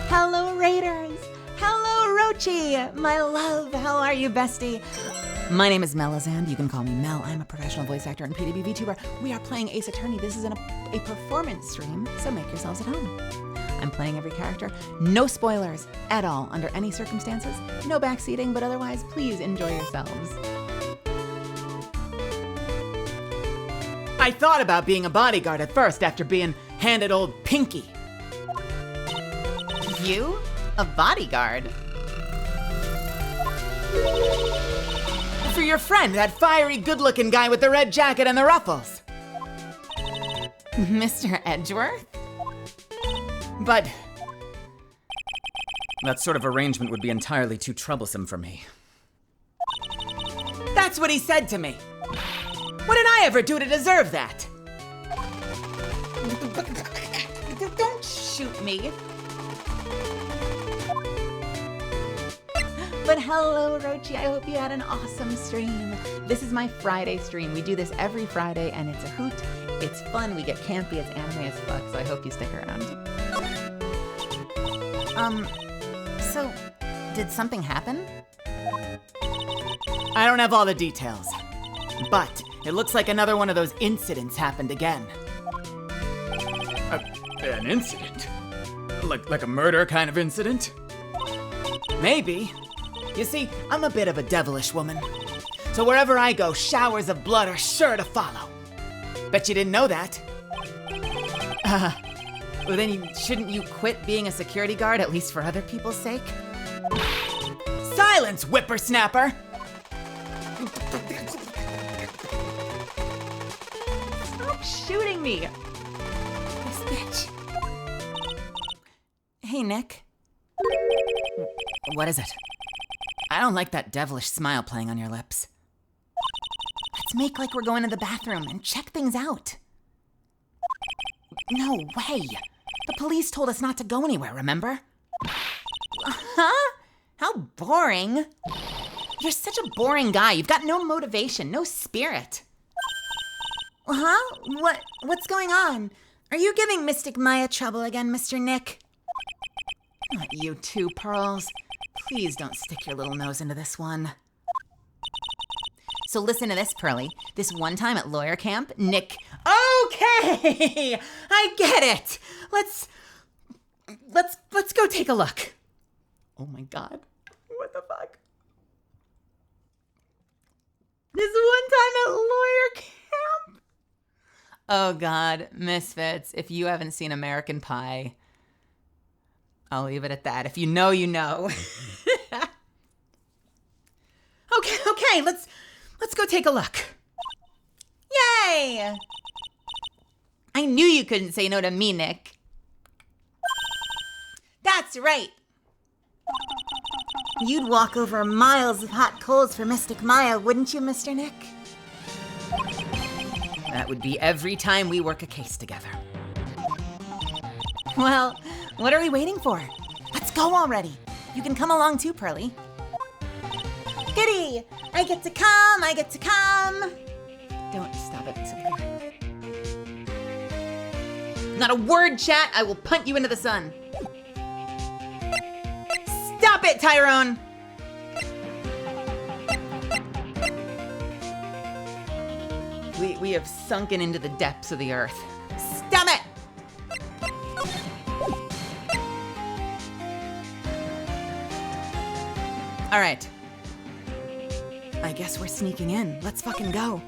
Hello, Raiders! Hello, Rochi! My love, how are you, bestie? My name is Melizand. You can call me Mel. I'm a professional voice actor and PWB VTuber. We are playing Ace Attorney. This is a performance stream, so make yourselves at home. I'm playing every character. No spoilers at all under any circumstances. No backseating, but otherwise, please enjoy yourselves. I thought about being a bodyguard at first after being handed old Pinky. You? A bodyguard? For your friend, that fiery, good-looking guy with the red jacket and the ruffles. Mr. Edgeworth? But that sort of arrangement would be entirely too troublesome for me. That's what he said to me. What did I ever do to deserve that? Don't shoot me. But hello, Rochi. I hope you had an awesome stream. This is my Friday stream. We do this every Friday, and it's a hoot. It's fun. We get campy. It's anime as fuck, so I hope you stick around. So, did something happen? I don't have all the details, but it looks like another one of those incidents happened again. An incident? Like a murder kind of incident? Maybe. You see, I'm a bit of a devilish woman. So wherever I go, showers of blood are sure to follow. Bet you didn't know that. Well, then shouldn't you quit being a security guard, at least for other people's sake? Silence, whippersnapper! Stop shooting me! This bitch. Hey, Nick. What is it? I don't like that devilish smile playing on your lips. Let's make like we're going to the bathroom and check things out. No way! The police told us not to go anywhere, remember? Huh? How boring. You're such a boring guy. You've got no motivation, no spirit. Huh? What's going on? Are you giving Mystic Maya trouble again, Mr. Nick? Not you too, Pearls. Please don't stick your little nose into this one. So listen to this, Pearly. This one time at lawyer camp, Nick... Okay! I get it! Let's go take a look. Oh my god. What the fuck? This one time at lawyer camp? Oh god, Misfits, if you haven't seen American Pie... I'll leave it at that. If you know, you know. Okay, let's go take a look. Yay! I knew you couldn't say no to me, Nick. That's right. You'd walk over miles of hot coals for Mystic Maya, wouldn't you, Mr. Nick? That would be every time we work a case together. Well, What are we waiting for? Let's go already. You can come along too, Pearly. Goody! I get to come! Don't stop it. Not a word, chat. I will punt you into the sun. Stop it, Tyrone! We have sunken into the depths of the earth. Stop it! All right. I guess we're sneaking in. Let's fucking go.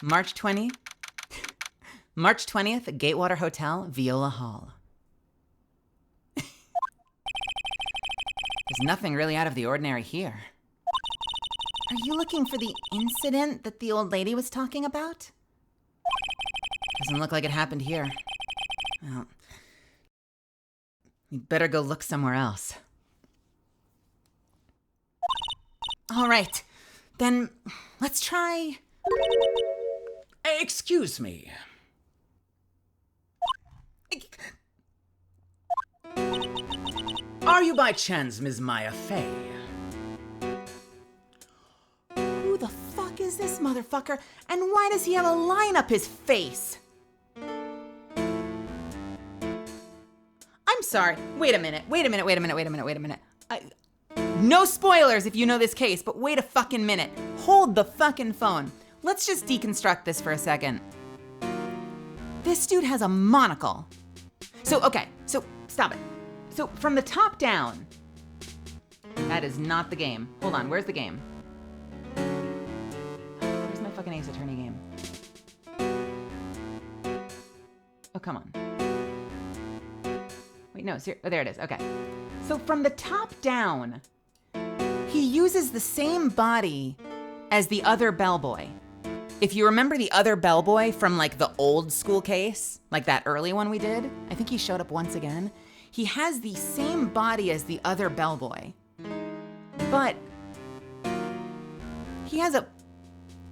March 20th, at Gatewater Hotel, Viola Hall. There's nothing really out of the ordinary here. Are you looking for the incident that the old lady was talking about? Doesn't look like it happened here. Well, you better go look somewhere else. All right, then let's try... Excuse me. Are you by chance Ms. Maya Fey? Who the fuck is this motherfucker? And why does he have a line up his face? I'm sorry. Wait a minute. No spoilers if you know this case, but wait a fucking minute. Hold the fucking phone. Let's just deconstruct this for a second. This dude has a monocle. So stop it. So from the top down, that is not the game. Hold on, where's the game? Where's my fucking Ace Attorney game? Oh, come on. Wait, no, oh, there it is, okay. So from the top down, he uses the same body as the other bellboy. If you remember the other bellboy from like the old school case, like that early one we did, I think he showed up once again. He has the same body as the other bellboy, but he has a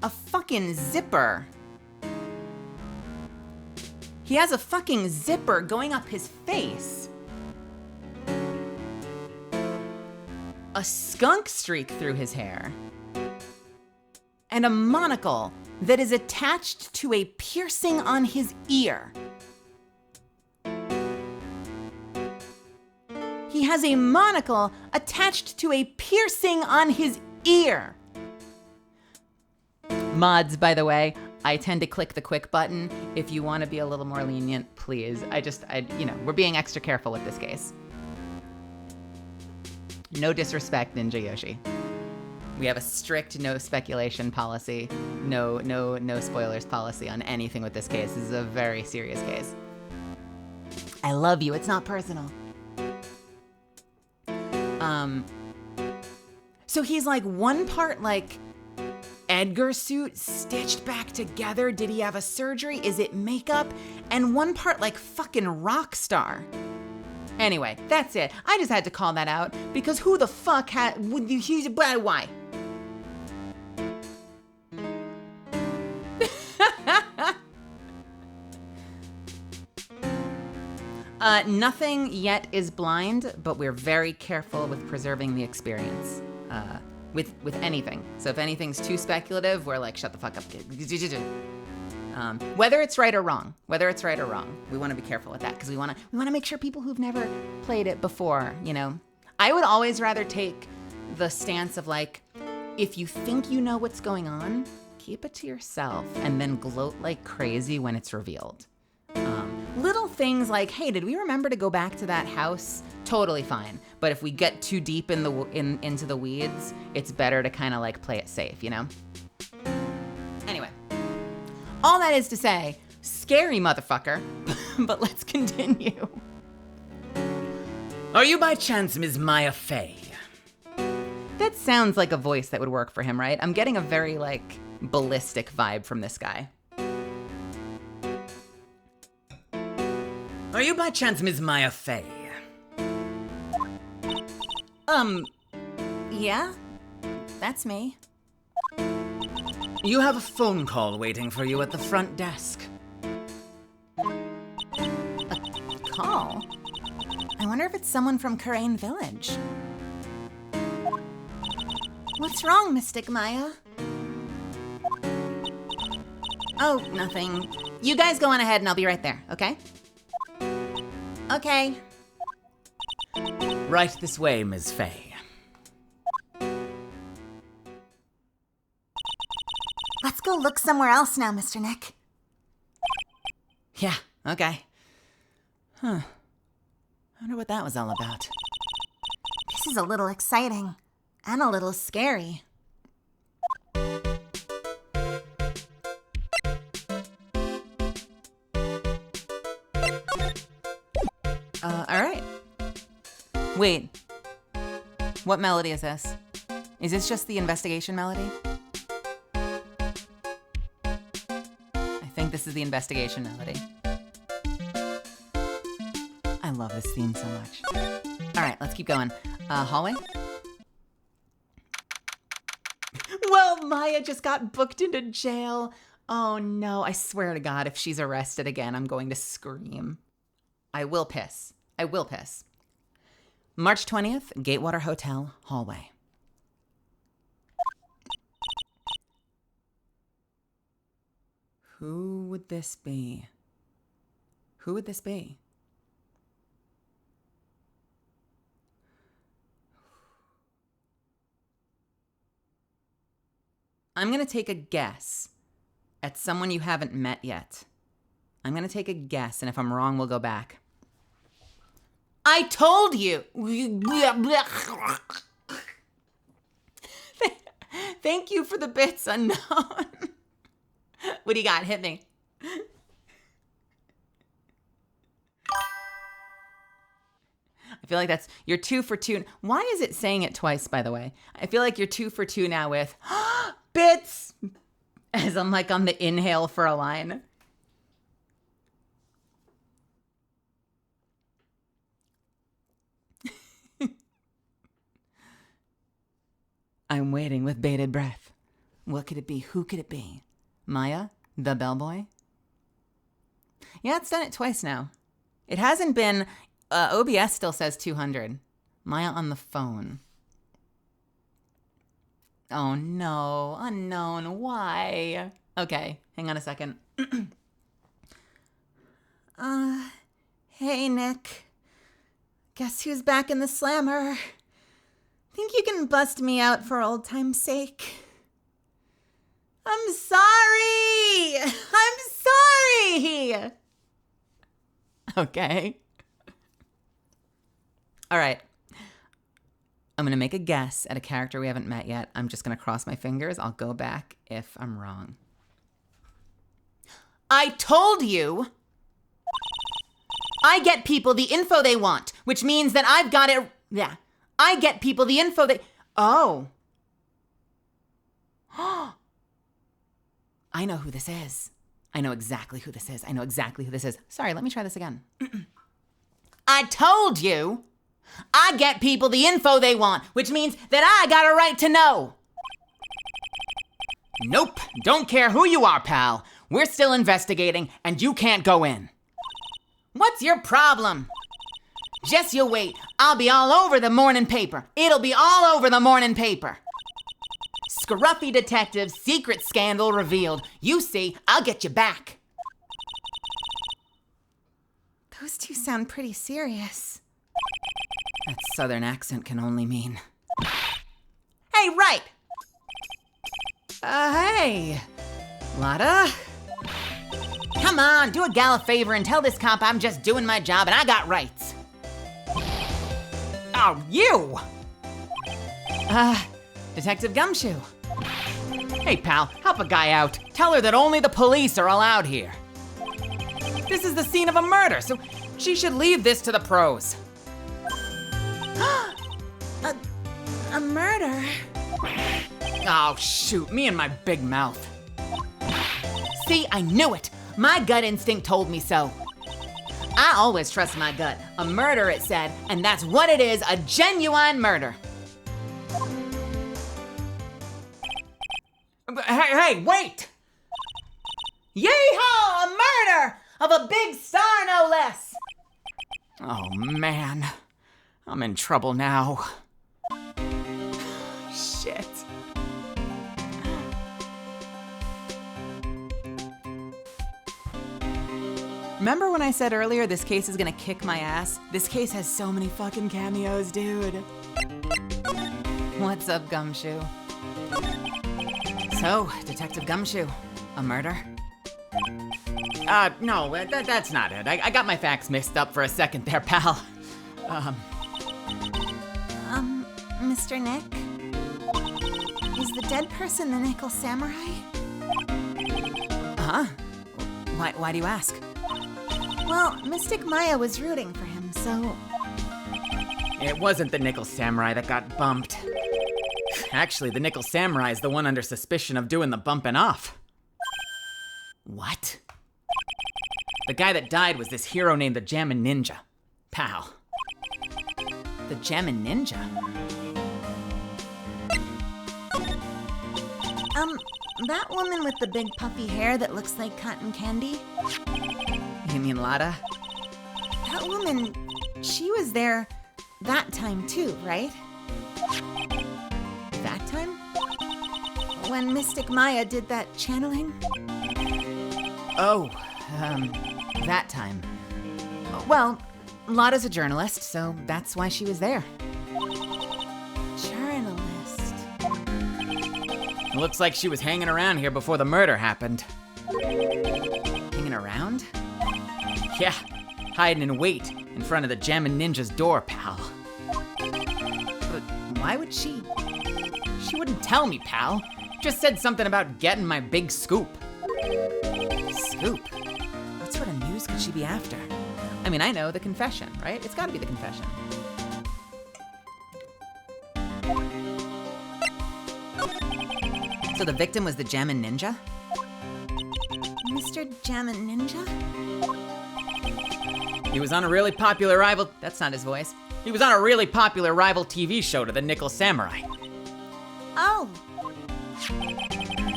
fucking zipper. He has a fucking zipper going up his face. A skunk streak through his hair. And a monocle that is attached to a piercing on his ear. He has a monocle attached to a piercing on his ear. Mods, by the way, I tend to click the quick button. If you want to be a little more lenient, please. We're being extra careful with this case. No disrespect, Ninja Yoshi. We have a strict no speculation policy, no spoilers policy on anything with this case. This is a very serious case. I love you. It's not personal. So he's like one part like Edgar suit stitched back together. Did he have a surgery? Is it makeup? And one part like fucking rock star. Anyway, that's it. I just had to call that out because who the fuck why? Nothing yet is blind, but we're very careful with preserving the experience with anything. So if anything's too speculative, we're like, shut the fuck up. Whether it's right or wrong, we want to be careful with that because we want to make sure people who've never played it before, I would always rather take the stance of like, if you think you know what's going on, keep it to yourself and then gloat like crazy when it's revealed. Little things like, hey, did we remember to go back to that house? Totally fine. But if we get too deep into the weeds, it's better to kind of like play it safe, Anyway, all that is to say, scary motherfucker, but let's continue. Are you by chance Ms. Maya Fey? That sounds like a voice that would work for him, right? I'm getting a very like ballistic vibe from this guy. Are you by chance Ms. Maya Fey? Yeah, that's me. You have a phone call waiting for you at the front desk. call. I wonder if it's someone from Karain Village. What's wrong, Mystic Maya? Oh, nothing. You guys go on ahead and I'll be right there, okay? Okay. Right this way, Ms. Faye. Let's go look somewhere else now, Mr. Nick. Yeah, okay. I wonder what that was all about. This is a little exciting and a little scary. All right. Wait. What melody is this? Is this just the investigation melody? I think this is the investigation melody. I love this theme so much. All right, let's keep going. Hallway? Well, Maya just got booked into jail. Oh no, I swear to God, if she's arrested again, I'm going to scream. I will piss. I will piss. March 20th, Gatewater Hotel, hallway. Who would this be? Who would this be? I'm going to take a guess at someone you haven't met yet. I'm going to take a guess, and if I'm wrong, we'll go back. I told you! Thank you for the bits, unknown. What do you got? Hit me. I feel like that's, you're 2 for 2. Why is it saying it twice, by the way? I feel like you're 2 for 2 now with bits, as I'm like on the inhale for a line. I'm waiting with bated breath. What could it be? Who could it be? Maya? The bellboy? Yeah, it's done it twice now. It hasn't been... OBS still says 200. Maya on the phone. Oh no, unknown, why? Okay, hang on a second. Hey Nick. Guess who's back in the slammer? Think you can bust me out for old time's sake? I'm sorry! I'm sorry! Okay. All right. I'm going to make a guess at a character we haven't met yet. I'm just going to cross my fingers. I'll go back if I'm wrong. I told you! I get people the info they want, which means that I've got it... Yeah. I get people the info they... Oh. I know who this is. I know exactly who this is. I know exactly who this is. Sorry, let me try this again. I told you! I get people the info they want, which means that I got a right to know. Nope, don't care who you are, pal. We're still investigating, and you can't go in. What's your problem? Just you wait. I'll be all over the morning paper. It'll be all over the morning paper. Scruffy detective, secret scandal revealed. You see, I'll get you back. Those two sound pretty serious. That southern accent can only mean... Hey, right! Hey, Lotta. Come on, do a gal a favor and tell this cop I'm just doing my job and I got rights. Oh, you! Detective Gumshoe. Hey, pal, help a guy out. Tell her that only the police are allowed here. This is the scene of a murder, so she should leave this to the pros. A murder? Oh, shoot, me and my big mouth. See, I knew it. My gut instinct told me so. I always trust my gut. A murder, it said, and that's what it is, a genuine murder. Hey, wait! Yeehaw! A murder! Of a big star, no less! Oh man, I'm in trouble now. Shit. Remember when I said earlier this case is gonna kick my ass? This case has so many fucking cameos, dude. What's up, Gumshoe? So, Detective Gumshoe, a murder? No, that's not it. I got my facts mixed up for a second there, pal. Mr. Nick? Is the dead person the Nickel Samurai? Huh? Why do you ask? Well, Mystic Maya was rooting for him, so... It wasn't the Nickel Samurai that got bumped. Actually, the Nickel Samurai is the one under suspicion of doing the bumping off. What? The guy that died was this hero named the Jammin' Ninja. Pal. The Jammin' Ninja? That woman with the big puffy hair that looks like cotton candy? You mean Lada? That woman, she was there that time too, right? That time? When Mystic Maya did that channeling? Oh, that time. Well, Lada's a journalist, so that's why she was there. Journalist. It looks like she was hanging around here before the murder happened. Hanging around? Yeah, hiding in wait in front of the Jammin' Ninja's door, pal. But why would she? She wouldn't tell me, pal. Just said something about getting my big scoop. Scoop? What sort of news could she be after? I mean, I know, the confession, right? It's gotta be the confession. So the victim was the Jammin' Ninja? Mr. Jammin' Ninja? He was on a really popular rival... That's not his voice. He was on a really popular rival TV show to the Nickel Samurai. Oh,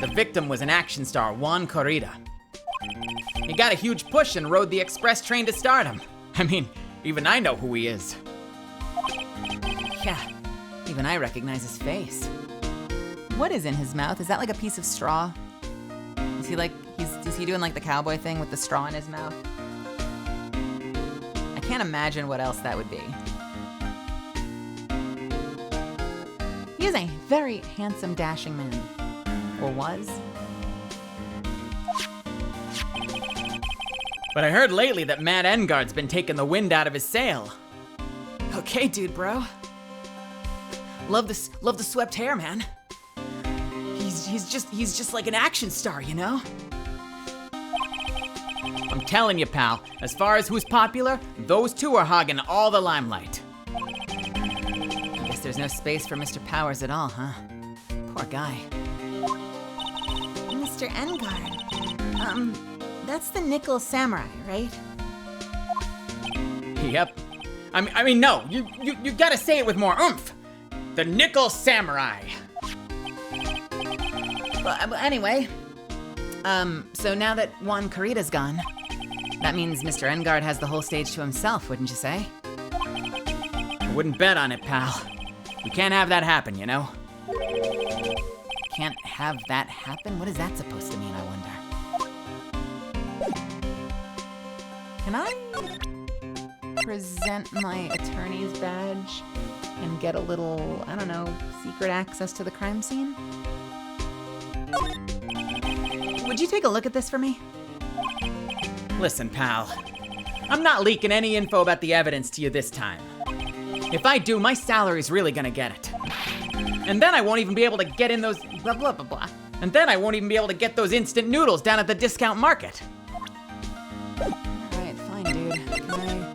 The victim was an action star, Juan Corrida. He got a huge push and rode the express train to stardom. I mean, even I know who he is. Yeah, even I recognize his face. What is in his mouth? Is that like a piece of straw? Is he like, is he doing like the cowboy thing with the straw in his mouth? I can't imagine what else that would be. He is a very handsome, dashing man. Or was. But I heard lately that Matt Engard's been taking the wind out of his sail. Okay, dude, bro. Love the swept hair, man. He's just like an action star, you know? I'm telling you, pal, as far as who's popular, those two are hogging all the limelight. I guess there's no space for Mr. Powers at all, huh? Poor guy. Mr. Engard. That's the Nickel Samurai, right? Yep. I mean, no, you gotta say it with more oomph. The Nickel Samurai. Well, anyway, so now that Juan Corrida's gone, that means Mr. Engard has the whole stage to himself, wouldn't you say? I wouldn't bet on it, pal. We can't have that happen, you know? Can't have that happen? What is that supposed to mean, I wonder? Can I present my attorney's badge and get a little, I don't know, secret access to the crime scene? Would you take a look at this for me? Listen, pal. I'm not leaking any info about the evidence to you this time. If I do, my salary's really gonna get it. And then I won't even be able to get in those blah blah blah blah. And then I won't even be able to get those instant noodles down at the discount market. Alright, fine, dude. Can I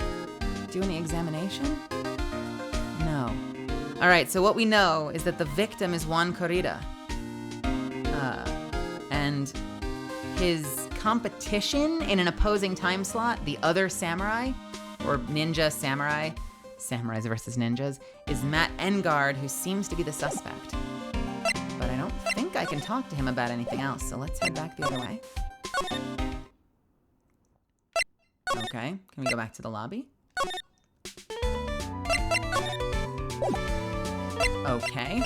do any examination? No. Alright, so what we know is that the victim is Juan Corrida. And his competition in an opposing time slot, the other samurai, or ninja samurai, samurais versus ninjas, is Matt Engard, who seems to be the suspect. But I don't think I can talk to him about anything else, so let's head back the other way. Okay, can we go back to the lobby? Okay.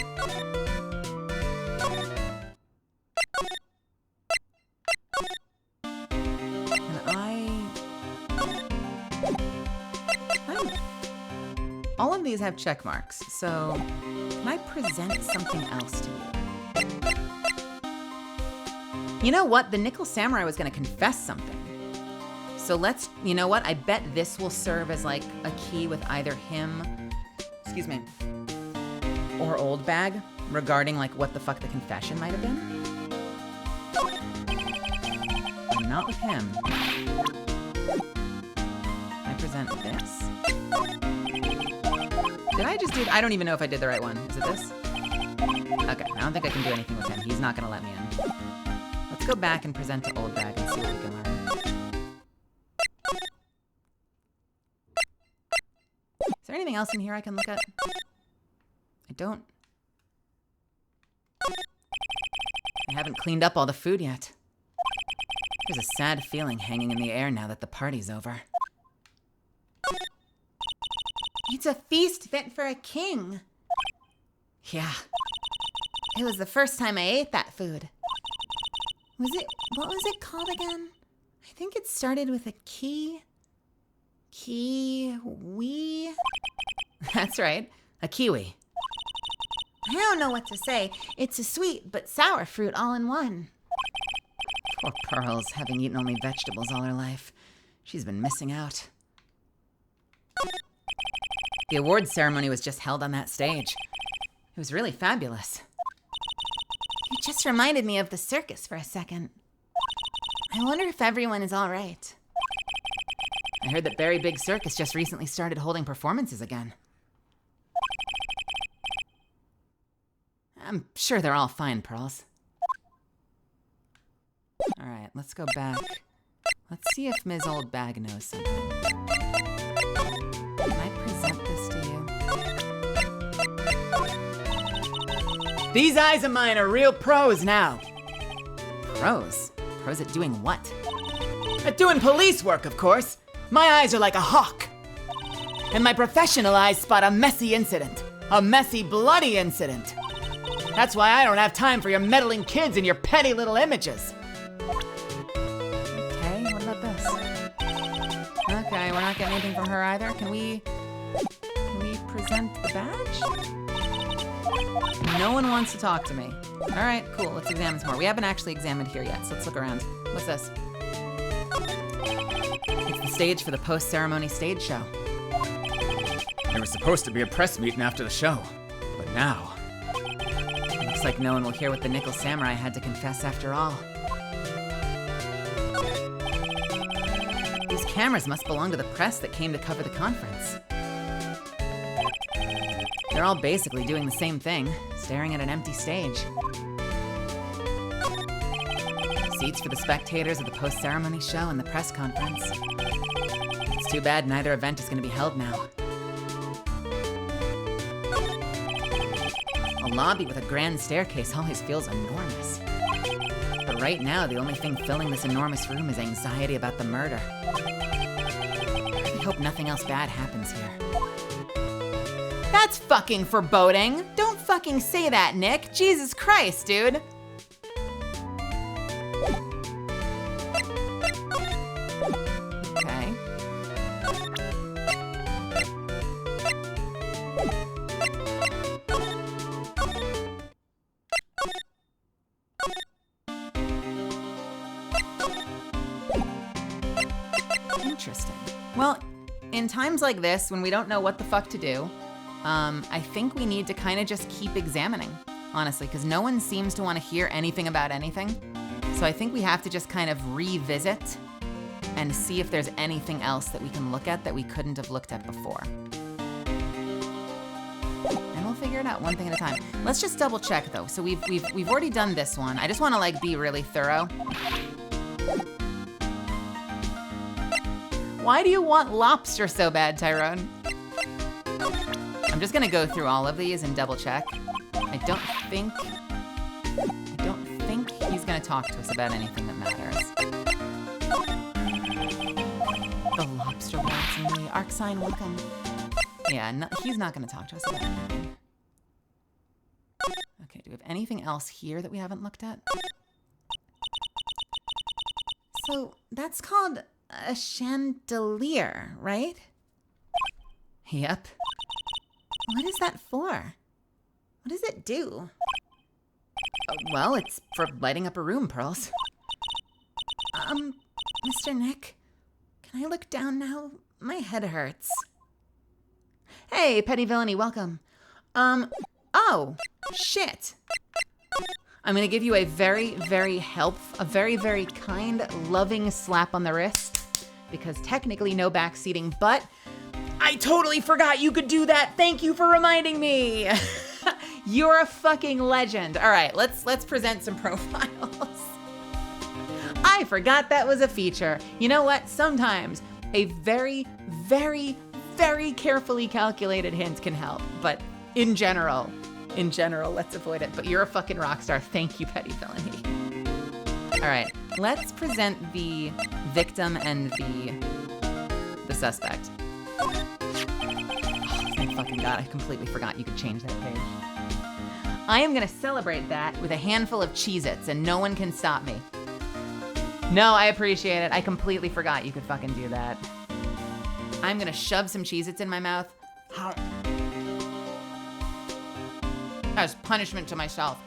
All of these have check marks, so can I present something else to you? You know what? The Nickel Samurai was going to confess something. So let's, you know what? I bet this will serve as like a key with either him, excuse me, or Old Bag regarding like what the fuck the confession might have been. But not with him. I present this. Did I just do, I don't even know if I did the right one. Is it this? Okay, I don't think I can do anything with him. He's not gonna let me in. Let's go back and present to Old Bag and see what we can learn. Is there anything else in here I can look at? I don't. I haven't cleaned up all the food yet. There's a sad feeling hanging in the air now that the party's over. It's a feast fit for a king. Yeah. It was the first time I ate that food. What was it called again? I think it started with a kiwi. That's right. A kiwi. I don't know what to say. It's a sweet but sour fruit all in one. Poor Pearls, having eaten only vegetables all her life. She's been missing out. The awards ceremony was just held on that stage. It was really fabulous. It just reminded me of the circus for a second. I wonder if everyone is all right. I heard that Berry Big Circus just recently started holding performances again. I'm sure they're all fine, Pearls. All right, let's go back. Let's see if Ms. Old Bag knows something. Can I present this to you? These eyes of mine are real pros now. Pros? Pros at doing what? At doing police work, of course. My eyes are like a hawk. And my professional eyes spot a messy incident. A messy, bloody incident. That's why I don't have time for your meddling kids and your petty little images. Okay, what about this? Okay, we're not getting anything from her either. Can we present the badge? No one wants to talk to me. All right, cool. Let's examine some more. We haven't actually examined here yet, so let's look around. What's this? It's the stage for the post-ceremony stage show. There was supposed to be a press meeting after the show, but now... Looks like no one will hear what the Nickel Samurai had to confess after all. These cameras must belong to the press that came to cover the conference. They're all basically doing the same thing, staring at an empty stage. Seats for the spectators of the post-ceremony show and the press conference. It's too bad neither event is going to be held now. A lobby with a grand staircase always feels enormous. But right now, the only thing filling this enormous room is anxiety about the murder. I hope nothing else bad happens here. That's fucking foreboding! Don't fucking say that, Nick! Jesus Christ, dude! Okay. Interesting. Well, in times like this, when we don't know what the fuck to do, I think we need to kind of just keep examining, honestly, because no one seems to want to hear anything about anything. So I think we have to just kind of revisit and see if there's anything else that we can look at that we couldn't have looked at before. And we'll figure it out one thing at a time. Let's just double check though. So we've already done this one. I just want to like be really thorough. Why do you want lobster so bad, Tyrone? I'm just gonna go through all of these and double check. I don't think he's gonna talk to us about anything that matters. The lobster rats and the arc sign, welcome. Yeah, no, he's not gonna talk to us about anything. we have anything else here that we haven't looked at? So that's called a chandelier, right? Yep. What is that for? What does it do? Well, it's for lighting up a room, Pearls. Mr. Nick, can I look down now? My head hurts. Hey, Petty Villainy, welcome. Oh, shit. I'm gonna give you a very, very very kind, loving slap on the wrist, because technically no backseating, but I totally forgot you could do that. Thank you for reminding me. You're a fucking legend. All right, let's present some profiles. I forgot that was a feature. You know what? Sometimes a very, very, very carefully calculated hint can help, but in general, let's avoid it. But you're a fucking rock star. Thank you, Petty Villainy. All right, let's present the victim and the suspect. Oh, thank fucking God, I completely forgot you could change that page. I am gonna celebrate that with a handful of Cheez-Its, and no one can stop me. No, I appreciate it. I completely forgot you could fucking do that. I'm gonna shove some Cheez-Its in my mouth as punishment to myself.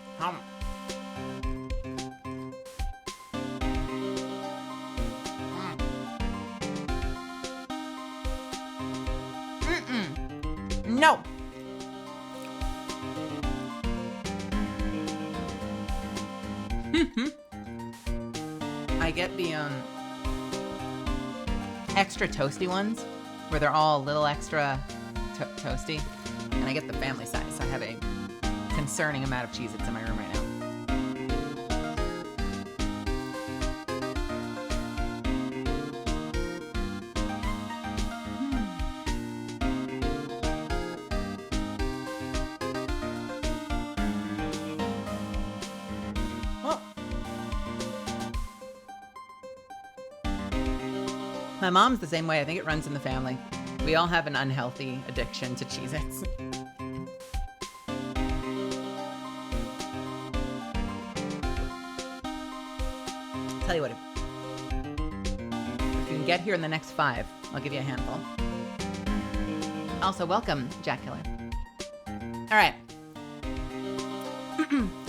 No. I get the extra toasty ones where they're all a little extra toasty, and I get the family size, so I have a concerning amount of Cheez-Its in my room right now. My mom's the same way. I think it runs in the family. We all have an unhealthy addiction to Cheez-Its. Tell you what, if you can get here in the next 5, I'll give you a handful. Also, welcome, Jack Killer. All right.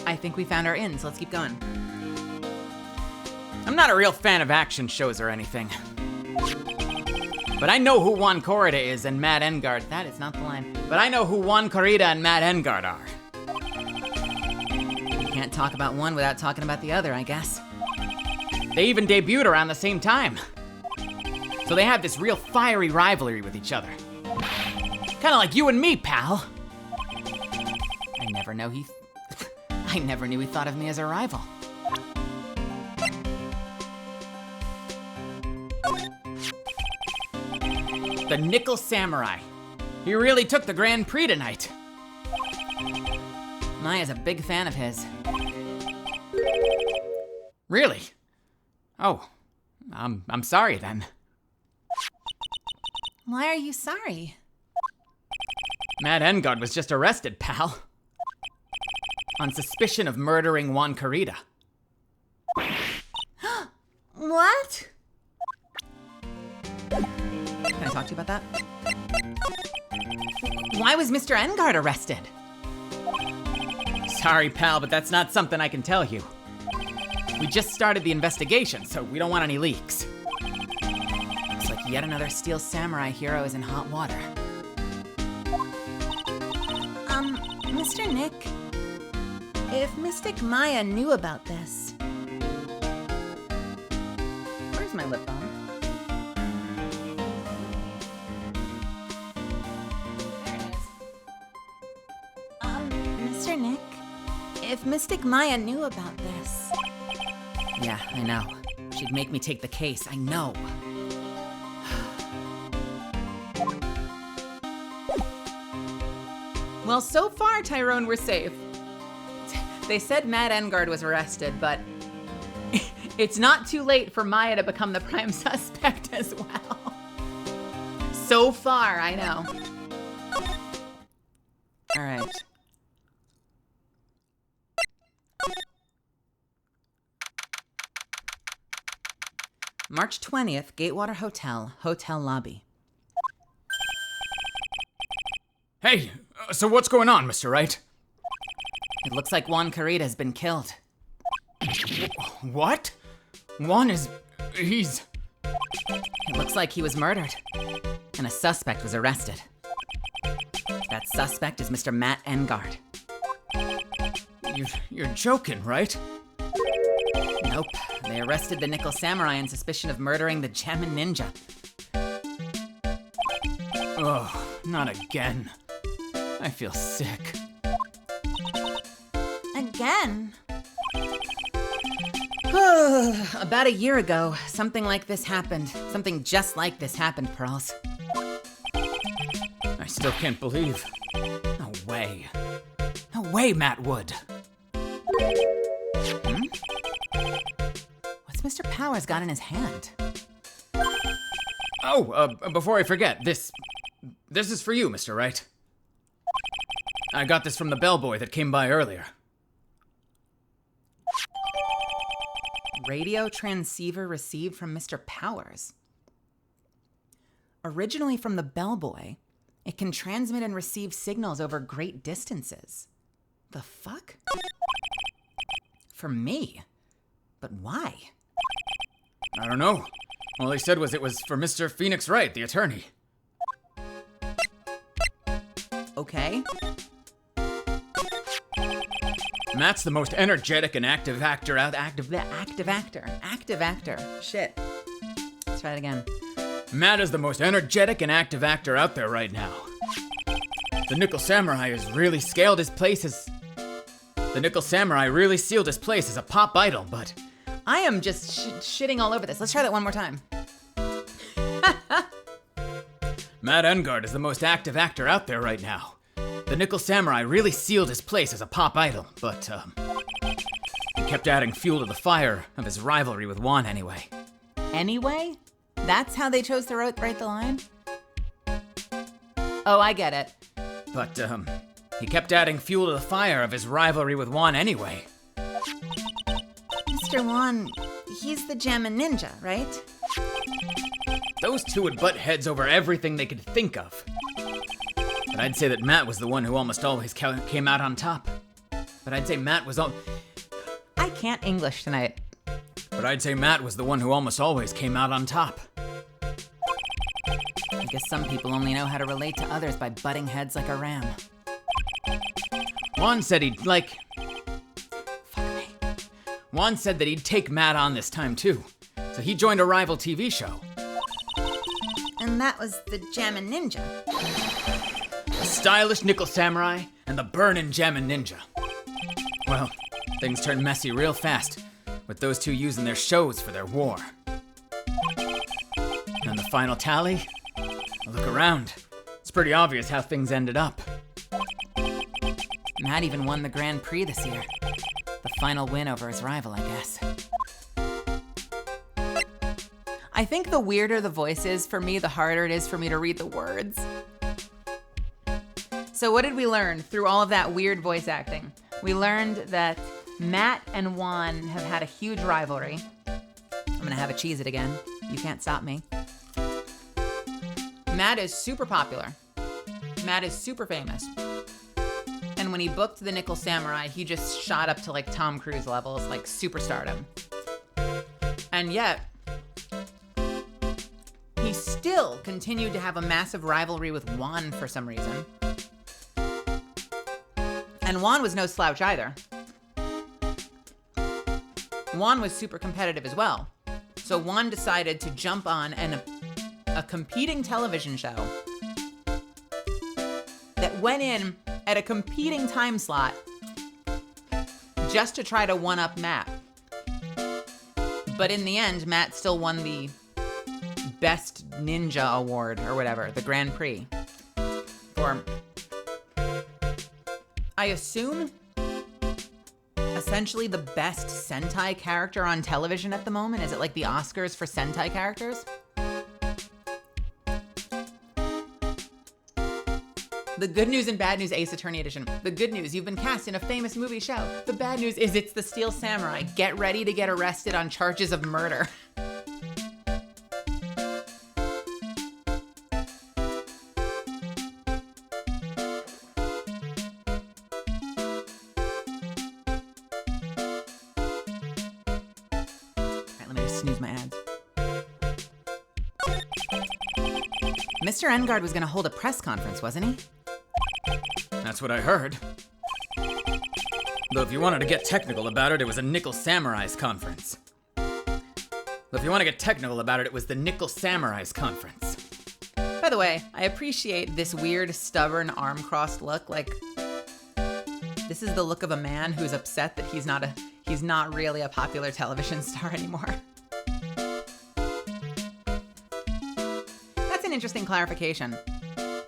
I think we found our inn, so let's keep going. I'm not a real fan of action shows or anything. But I know who Juan Corrida is and Matt Engard. That is not the line. But I know who Juan Corrida and Matt Engard are. You can't talk about one without talking about the other, I guess. They even debuted around the same time. So they have this real fiery rivalry with each other. Kinda like you and me, pal. I never knew he thought of me as a rival. The Nickel Samurai. He really took the Grand Prix tonight. Maya's a big fan of his. Really? Oh, I'm sorry then. Why are you sorry? Matt Engard was just arrested, pal. On suspicion of murdering Juan Corrida. What? Can I talk to you about that? Why was Mr. Engard arrested? Sorry, pal, but that's not something I can tell you. We just started the investigation, so we don't want any leaks. Looks like yet another Steel Samurai hero is in hot water. Mr. Nick, if Mystic Maya knew about this... Where's my lip balm? Mr. Nick, if Mystic Maya knew about this... Yeah, I know. She'd make me take the case, I know. Well, so far, Tyrone, we're safe. They said Matt Engard was arrested, but it's not too late for Maya to become the prime suspect as well. So far, I know. All right. March 20th, Gatewater Hotel, hotel lobby. Hey, so what's going on, Mr. Wright? It looks like Juan Carita has been killed. What? He's... It looks like he was murdered, and a suspect was arrested. That suspect is Mr. Matt Engard. You're joking, right? Nope, they arrested the Nickel Samurai on suspicion of murdering the Gem and Ninja. Oh, not again. I feel sick. Again? About a year ago, something like this happened. Something just like this happened, Pearls. I still can't believe. No way. No way, Matt Wood. What's Mr. Powers got in his hand? Oh, before I forget, this is for you, Mr. Wright. I got this from the bellboy that came by earlier. Radio transceiver received from Mr. Powers. Originally from the bellboy, it can transmit and receive signals over great distances. The fuck? For me? But why? I don't know. All he said was it was for Mr. Phoenix Wright, the attorney. Okay. Matt's the most energetic and active actor out. Active actor. Shit. Let's try it again. Matt is the most energetic and active actor out there right now. The Nickel Samurai has really scaled his place as... The Nickel Samurai really sealed his place as a pop idol, but... I am just shitting all over this. Let's try that one more time. Matt Engard is the most active actor out there right now. The Nickel Samurai really sealed his place as a pop idol, but, he kept adding fuel to the fire of his rivalry with Juan anyway. Anyway? That's how they chose to write the line? Oh, I get it. But, he kept adding fuel to the fire of his rivalry with Juan anyway. Mr. Juan, he's the Gem and Ninja, right? Those two would butt heads over everything they could think of. But I'd say that Matt was the one who almost always came out on top. But I'd say Matt was I can't English tonight. But I'd say Matt was the one who almost always came out on top. I guess some people only know how to relate to others by butting heads like a ram. Juan said he'd, like... Fuck me. Juan said that he'd take Matt on this time too. So he joined a rival TV show. And that was the Gem and Ninja. The stylish Nickel Samurai and the burnin' Gem and Ninja. Well, things turned messy real fast, with those two using their shows for their war. And the final tally? Look around. It's pretty obvious how things ended up. Matt even won the Grand Prix this year. The final win over his rival, I guess. I think the weirder the voice is for me, the harder it is for me to read the words. So what did we learn through all of that weird voice acting? We learned that Matt and Juan have had a huge rivalry. I'm gonna have a Cheez-It again. You can't stop me. Matt is super popular. Matt is super famous. And when he booked the Nickel Samurai, he just shot up to like Tom Cruise levels, like superstardom. And yet, he still continued to have a massive rivalry with Juan for some reason. And Juan was no slouch either. Juan was super competitive as well. So Juan decided to jump on a competing television show that went in at a competing time slot just to try to one-up Matt. But in the end, Matt still won the Best Ninja Award or whatever, the Grand Prix. For, I assume, essentially the best Sentai character on television at the moment. Is it like the Oscars for Sentai characters? The good news and bad news Ace Attorney Edition. The good news, you've been cast in a famous movie show. The bad news is it's the Steel Samurai. Get ready to get arrested on charges of murder. snooze my ads. Mr. Engard was gonna hold a press conference, wasn't he? That's what I heard. Though if you wanted to get technical about it, it was a Nickel Samurai's conference. Though if you want to get technical about it, it was the Nickel Samurai's conference. By the way, I appreciate this weird, stubborn, arm-crossed look. Like, this is the look of a man who's upset that he's not really a popular television star anymore. That's an interesting clarification.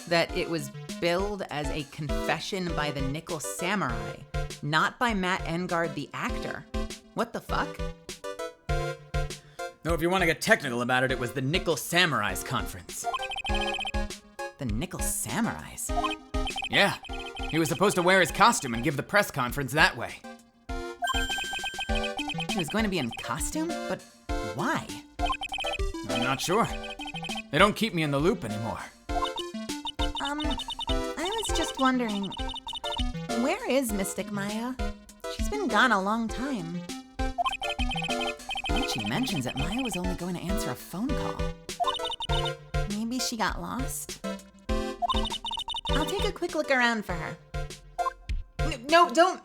That it was billed as a confession by the Nickel Samurai, not by Matt Engard, the actor. What the fuck? No, if you want to get technical about it, it was the Nickel Samurai's conference. The Nickel Samurais? Yeah, he was supposed to wear his costume and give the press conference that way. He was going to be in costume? But why? I'm not sure. They don't keep me in the loop anymore. I was just wondering, where is Mystic Maya? She's been gone a long time. Now she mentions that Maya was only going to answer a phone call. Maybe she got lost? I'll take a quick look around for her. No, don't.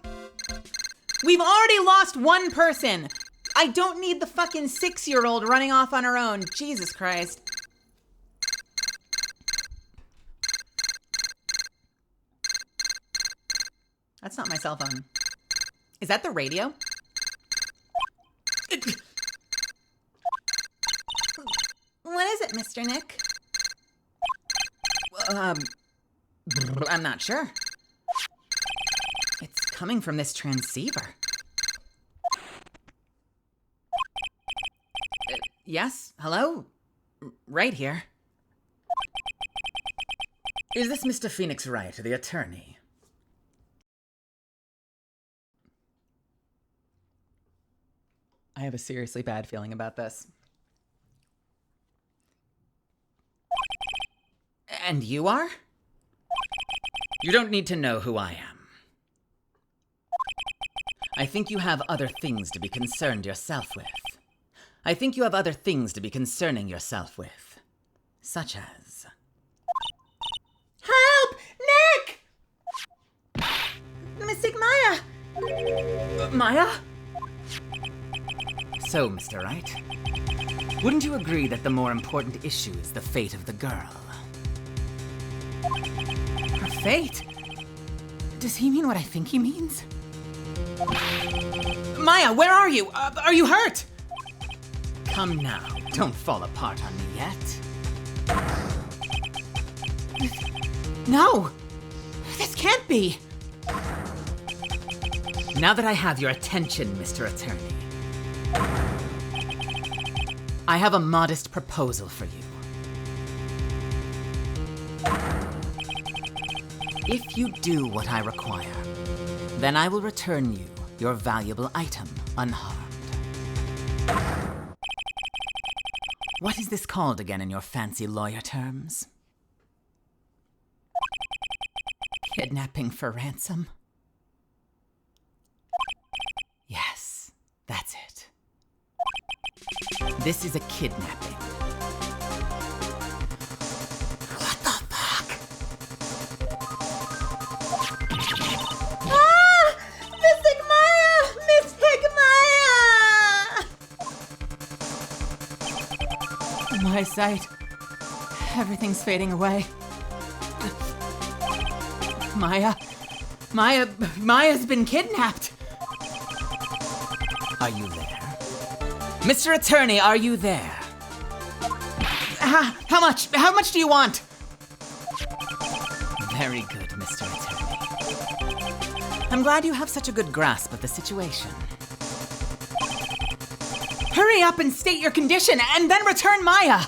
We've already lost one person. I don't need the fucking 6-year-old running off on her own. Jesus Christ. That's not my cell phone. Is that the radio? What is it, Mr. Nick? I'm not sure. It's coming from this transceiver. Yes? Hello? Right here. Is this Mr. Phoenix Wright, the attorney? I have a seriously bad feeling about this. And you are? You don't need to know who I am. I think you have other things to be concerned yourself with. I think you have other things to be concerning yourself with. Such as... Help! Nick! Mystic Maya! Maya? So, Mr. Wright, wouldn't you agree that the more important issue is the fate of the girl? Her fate? Does he mean what I think he means? Maya, where are you? Are you hurt? Come now, don't fall apart on me yet. No! This can't be! Now that I have your attention, Mr. Attorney, I have a modest proposal for you. If you do what I require, then I will return you your valuable item unharmed. What is this called again in your fancy lawyer terms? Kidnapping for ransom? Yes, that's it. This is a kidnapping. What the fuck? Ah! Mystic Maya! Mystic Maya! My sight. Everything's fading away. Maya's been kidnapped. Are you there? Mr. Attorney, are you there? How much? How much do you want? Very good, Mr. Attorney. I'm glad you have such a good grasp of the situation. Hurry up and state your condition, and then return Maya!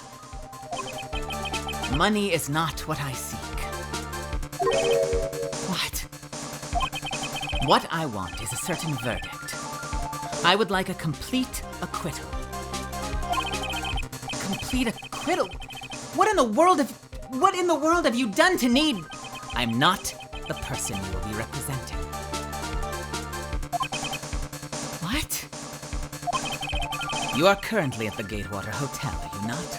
Money is not what I seek. What? What I want is a certain verdict. I would like a complete acquittal. Complete acquittal? What in the world have you done to need? I'm not the person you will be representing. What? You are currently at the Gatewater Hotel, are you not?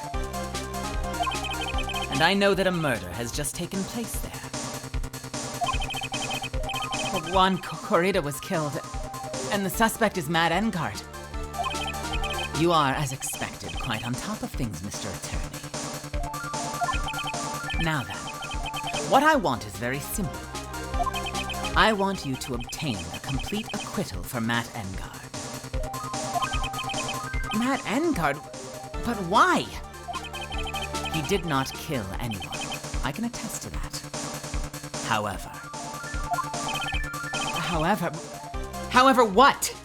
And I know that a murder has just taken place there. Juan Corrida was killed, and the suspect is Matt Engard. You are, as expected, quite on top of things, Mr. Attorney. Now then, what I want is very simple. I want you to obtain a complete acquittal for Matt Engard. Matt Engard? But why? He did not kill anyone. I can attest to that. However, However what?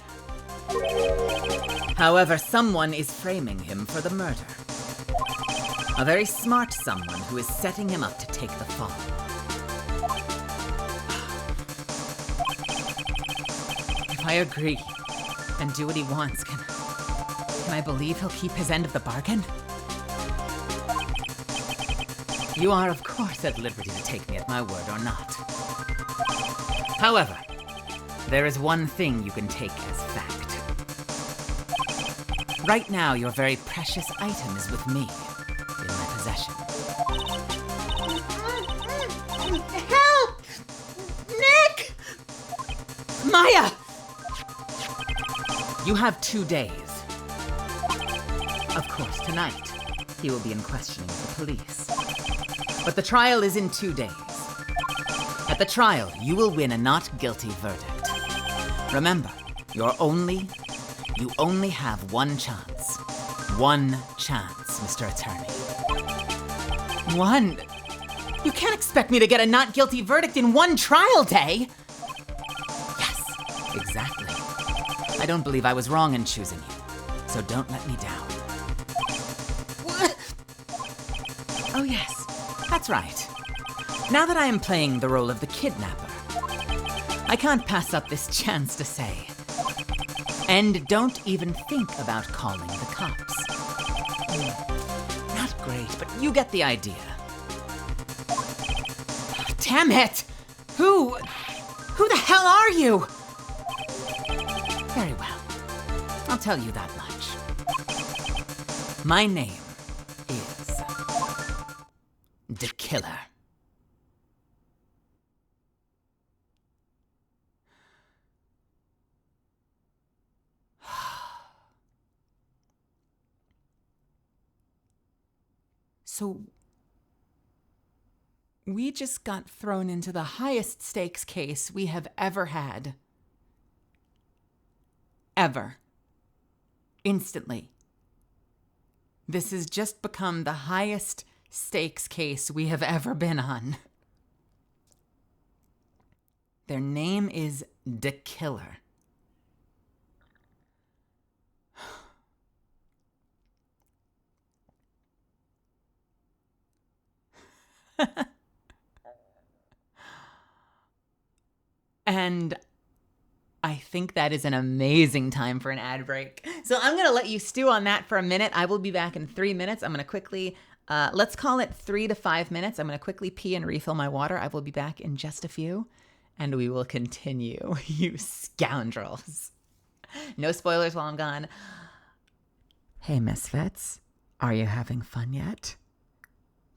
However, someone is framing him for the murder. A very smart someone who is setting him up to take the fall. If I agree and do what he wants, can I believe he'll keep his end of the bargain? You are, of course, at liberty to take me at my word or not. However, there is one thing you can take as fact. Right now, your very precious item is with me, in my possession. Help! Nick! Maya! You have 2 days. Of course, tonight, he will be in questioning with the police. But the trial is in 2 days. At the trial, you will win a not guilty verdict. Remember, you only have one chance. One chance, Mr. Attorney. One? You can't expect me to get a not guilty verdict in one trial day! Yes, exactly. I don't believe I was wrong in choosing you, so don't let me down. What? Oh yes, that's right. Now that I am playing the role of the kidnapper, I can't pass up this chance to say. And don't even think about calling the cops. Not great, but you get the idea. Damn it! Who the hell are you? Very well. I'll tell you that much. My name is The Killer. So, we just got thrown into the highest stakes case we have ever had. Ever. Instantly. This has just become the highest stakes case we have ever been on. Their name is The Killer. And I think that is an amazing time for an ad break. So I'm going to let you stew on that for a minute. I will be back in 3 minutes. I'm going to quickly, let's call it 3 to 5 minutes. I'm going to quickly pee and refill my water. I will be back in just a few, and we will continue, you scoundrels. No spoilers while I'm gone. Hey, Misfits, are you having fun yet?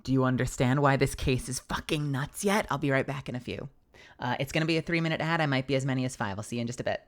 Do you understand why this case is fucking nuts yet? I'll be right back in a few. It's going to be a 3-minute ad. I might be as many as 5. I'll see you in just a bit.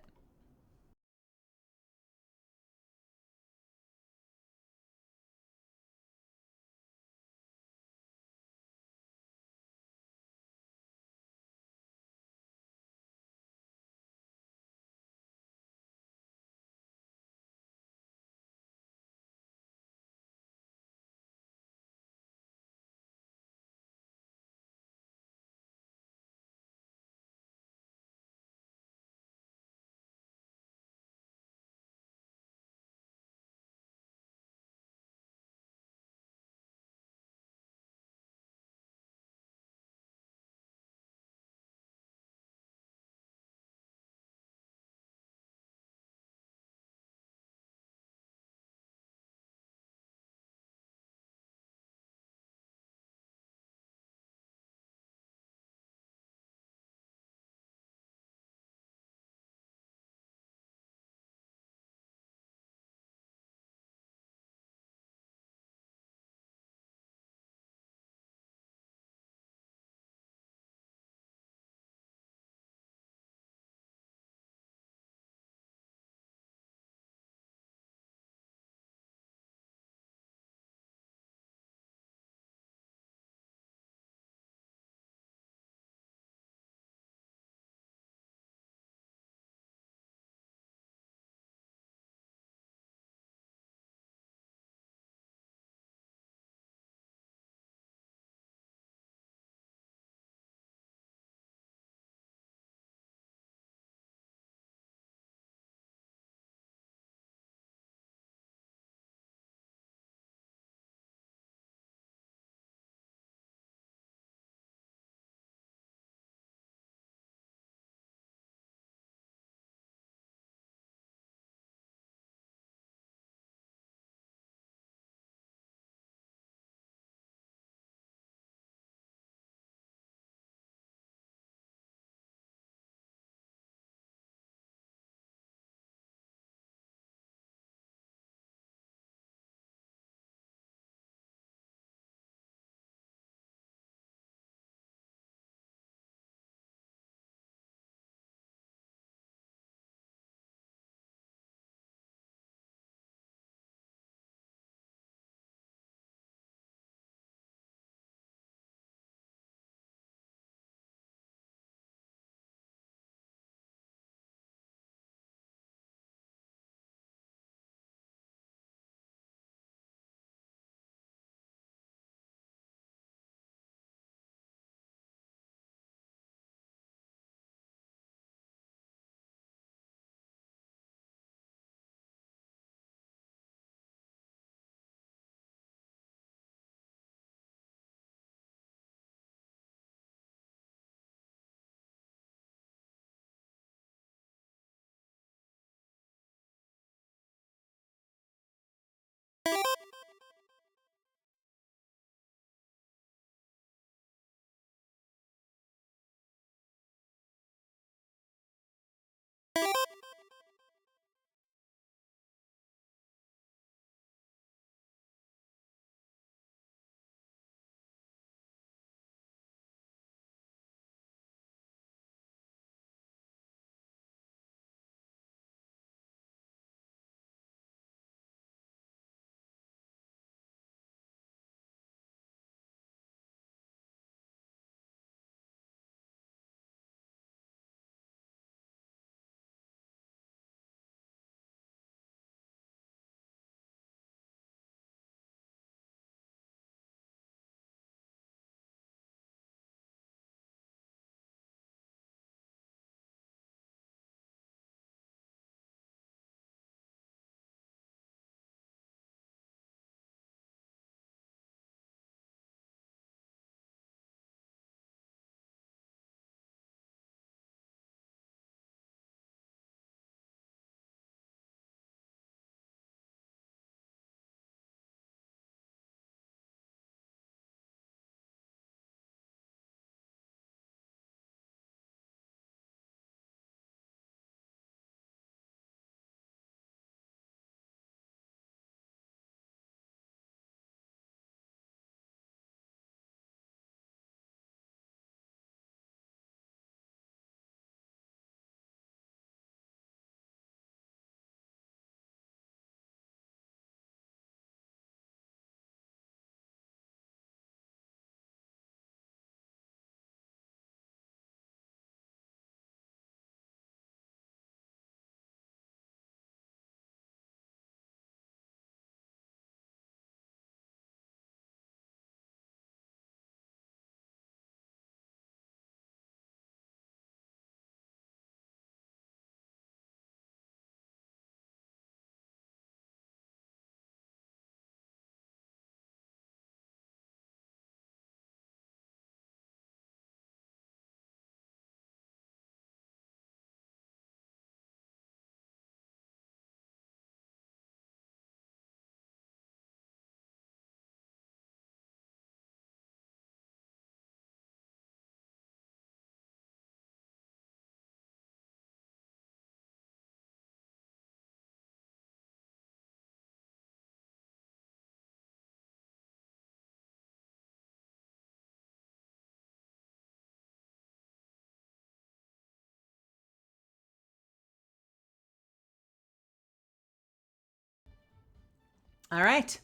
All right.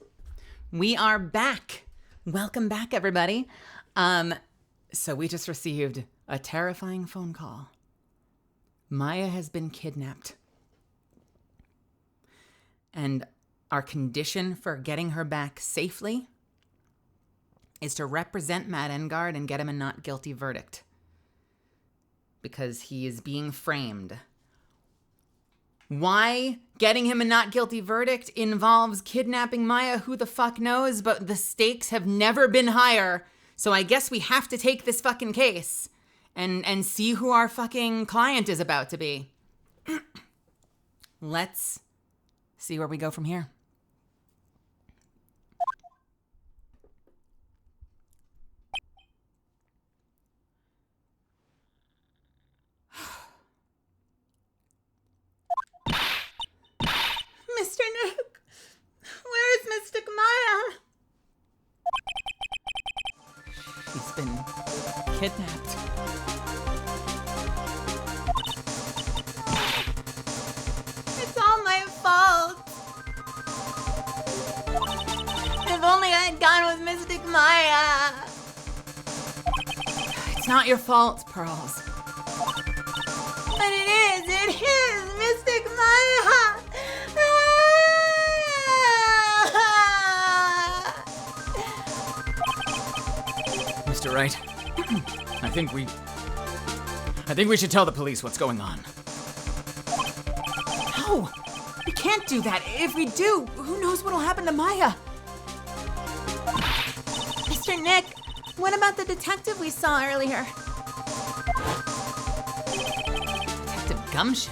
We are back. Welcome back, everybody. So we just received a terrifying phone call. Maya has been kidnapped. And our condition for getting her back safely is to represent Matt Engard and get him a not guilty verdict. Because he is being framed. Why getting him a not guilty verdict involves kidnapping Maya, who the fuck knows, but the stakes have never been higher. So I guess we have to take this fucking case and see who our fucking client is about to be. Let's see where we go from here. Mr. Nick, where is Mystic Maya? She's been kidnapped. It's all my fault. If only I had gone with Mystic Maya. It's not your fault, Pearls. But it is Mystic Maya. Mr. Wright, I think we should tell the police what's going on. No, we can't do that. If we do, who knows what'll happen to Maya? Mr. Nick, what about the detective we saw earlier? Detective Gumshoe?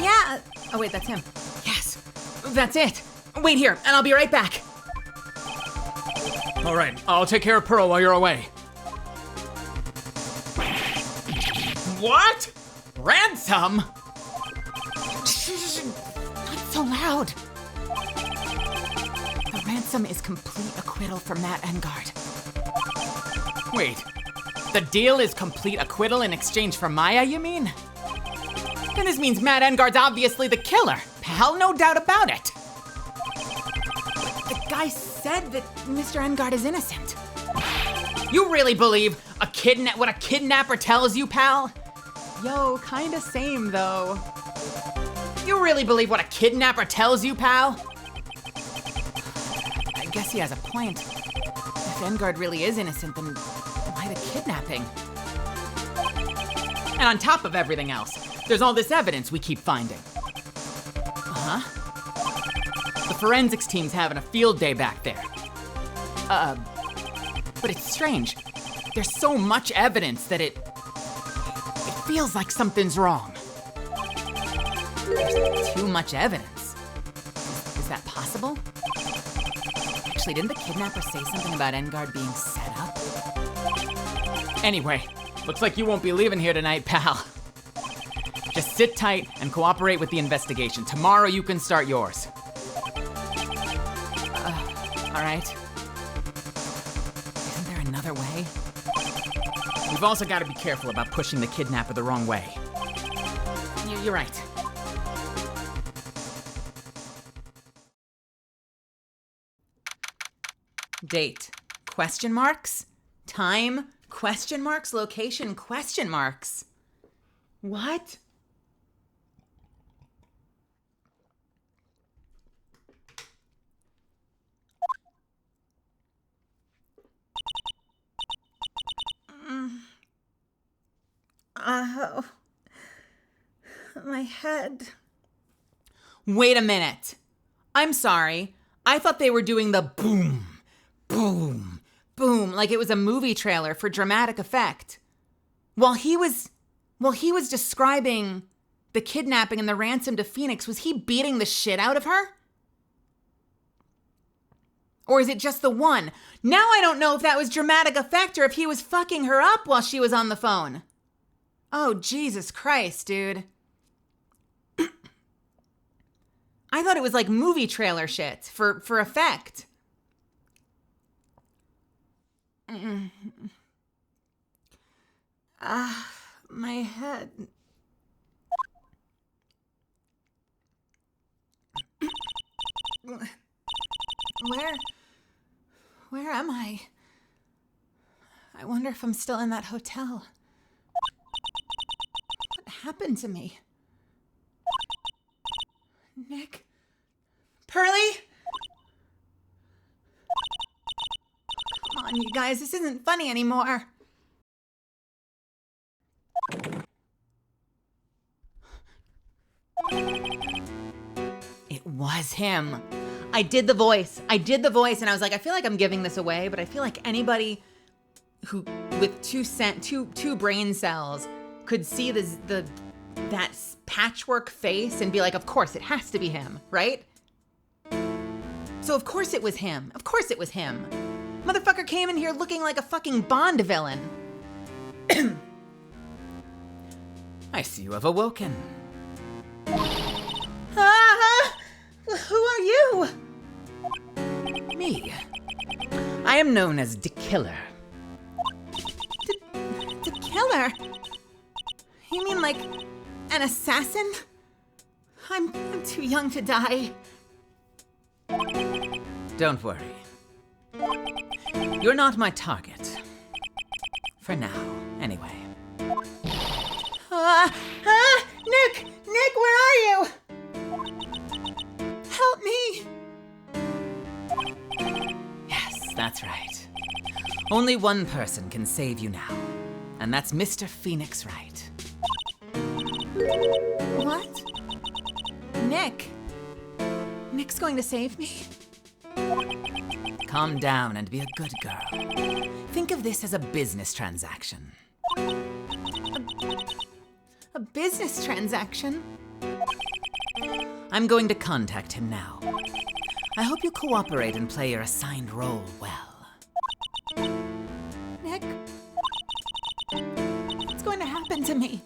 Yeah. Oh, wait, that's him. Yes, that's it. Wait here, and I'll be right back. All right, I'll take care of Pearl while you're away. What? Ransom? Not so loud. The ransom is complete acquittal for Matt Engard. Wait, the deal is complete acquittal in exchange for Maya, you mean? Then this means Matt Engard's obviously the killer. Pal, no doubt about it. The guy said that Mr. Engard is innocent. You really believe what a kidnapper tells you, pal? Yo, kinda same though. You really believe what a kidnapper tells you, pal? I guess he has a point. If Engard really is innocent, then why the kidnapping? And on top of everything else, there's all this evidence we keep finding. Uh-huh. The forensics team's having a field day back there. But it's strange. There's so much evidence that it feels like something's wrong. There's too much evidence. Is that possible? Actually, didn't the kidnapper say something about Engard being set up? Anyway, looks like you won't be leaving here tonight, pal. Just sit tight and cooperate with the investigation. Tomorrow you can start yours. All right. Isn't there another way? We've also got to be careful about pushing the kidnapper the wrong way. You're right. Date? Question marks? Time? Question marks? Location? Question marks? What? Oh, my head. Wait a minute. I'm sorry. I thought they were doing the boom, boom, boom, like it was a movie trailer for dramatic effect. While he was describing the kidnapping and the ransom to Phoenix, was he beating the shit out of her? Or is it just the one? Now I don't know if that was dramatic effect or if he was fucking her up while she was on the phone. Oh, Jesus Christ, dude. I thought it was like movie trailer shit for effect. My head. Where am I? I wonder if I'm still in that hotel. What happened to me? Nick? Pearlie? Come on, you guys, this isn't funny anymore. It was him. I did the voice, and I was like, I feel like I'm giving this away, but I feel like anybody who with two brain cells could see that patchwork face and be like, of course it has to be him, right? So of course it was him. Of course it was him. Motherfucker came in here looking like a fucking Bond villain. I see you have awoken. Who are you? Me. I am known as the Killer. The killer? You mean like an assassin? I'm too young to die. Don't worry. You're not my target. For now, anyway. Nick! Nick, where are you? Help me! Yes, that's right. Only one person can save you now, and that's Mr. Phoenix Wright. What? Nick? Nick's going to save me? Calm down and be a good girl. Think of this as a business transaction. A business transaction? I'm going to contact him now. I hope you cooperate and play your assigned role well. Nick? What's going to happen to me?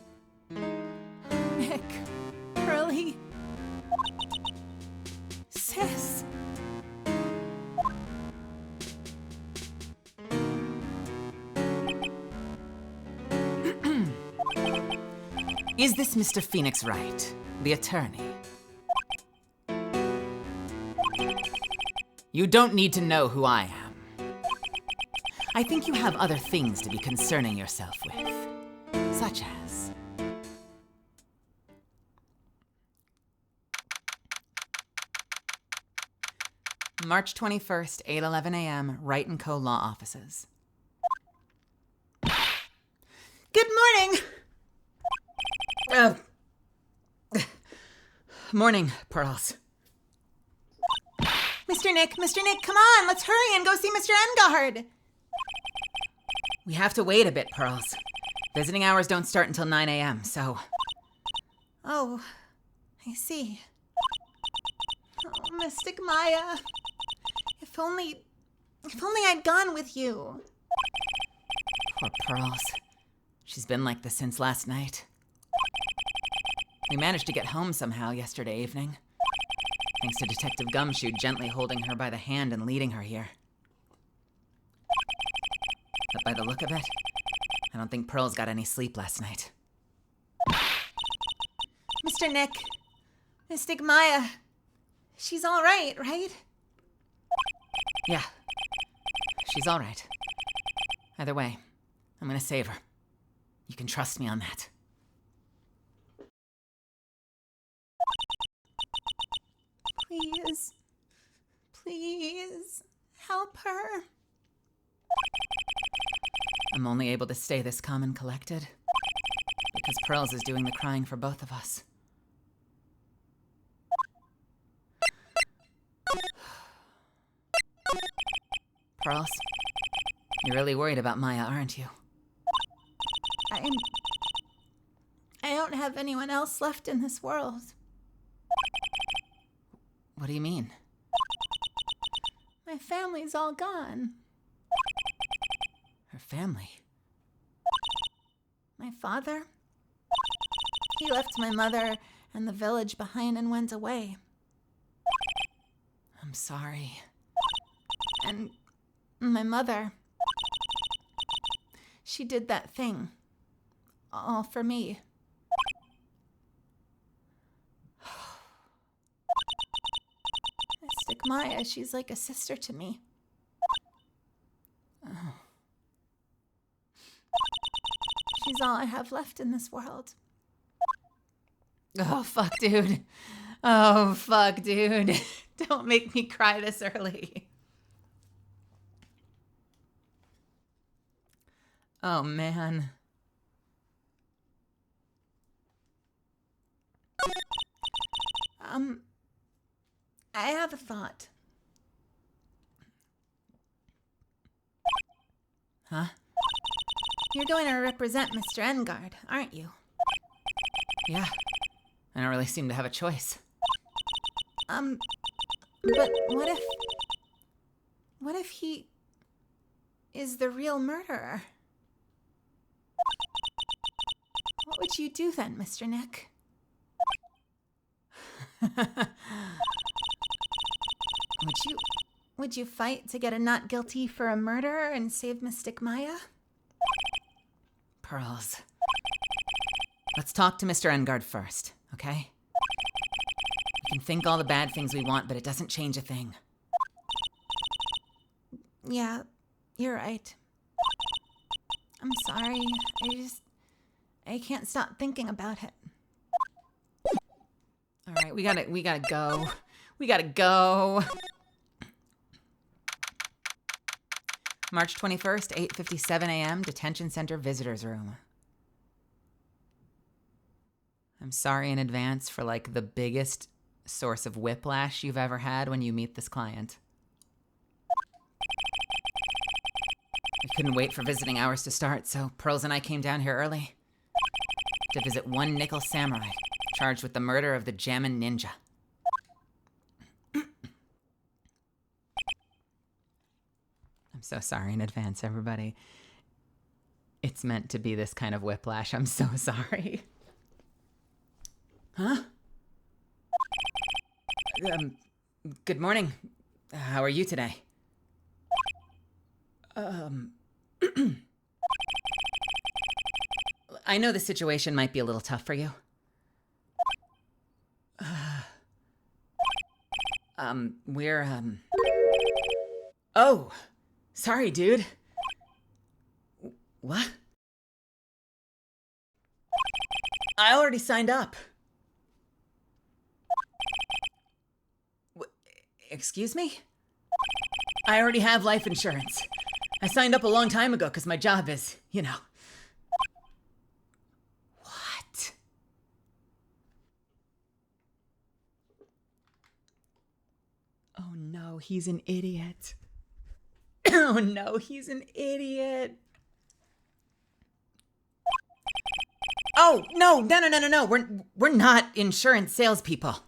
Nick? Pearlie? Sis? Is this Mr. Phoenix Wright, the attorney? You don't need to know who I am. I think you have other things to be concerning yourself with, such as... March 21st, 8:11 a.m., Wright & Co. Law Offices. Good morning! Morning, Pearls. Mr. Nick, come on, let's hurry and go see Mr. Engard. We have to wait a bit, Pearls. Visiting hours don't start until 9 a.m., so... Oh, I see. Oh, Mystic Maya. If only I'd gone with you. Poor Pearls. She's been like this since last night. We managed to get home somehow yesterday evening. Thanks to Detective Gumshoe gently holding her by the hand and leading her here. But by the look of it, I don't think Pearls got any sleep last night. Mr. Nick, Mystic Maya, she's all right? Yeah, she's all right. Either way, I'm gonna save her. You can trust me on that. Please, help her. I'm only able to stay this calm and collected because Pearls is doing the crying for both of us. Pearls, you're really worried about Maya, aren't you? I don't have anyone else left in this world. What do you mean? My family's all gone. Her family? My father, he left my mother and the village behind and went away. I'm sorry. And my mother, she did that thing, all for me. Mystic Maya, she's like a sister to me. He's all I have left in this world. Oh, fuck, dude. Oh, fuck, dude. Don't make me cry this early. Oh, man. I have a thought. Huh? You're going to represent Mr. Engard, aren't you? Yeah. I don't really seem to have a choice. But what if he is the real murderer? What would you do then, Mr. Nick? Would you fight to get a not guilty for a murderer and save Mystic Maya? Pearls. Let's talk to Mr. Engard first, okay? We can think all the bad things we want, but it doesn't change a thing. Yeah, you're right. I'm sorry. I can't stop thinking about it. All right, we gotta go. We gotta go. March 21st, 8:57 a.m., Detention Center Visitors Room. I'm sorry in advance for, like, the biggest source of whiplash you've ever had when you meet this client. We couldn't wait for visiting hours to start, so Pearls and I came down here early to visit one nickel samurai charged with the murder of the Jammin' Ninja. I'm so sorry in advance, everybody. It's meant to be this kind of whiplash. I'm so sorry. Huh? Good morning. How are you today? I know the situation might be a little tough for you. Oh, sorry, dude. What? I already signed up. Excuse me? I already have life insurance. I signed up a long time ago because my job is, you know. What? Oh no, he's an idiot. Oh no, he's an idiot. Oh, no. We're not insurance salespeople.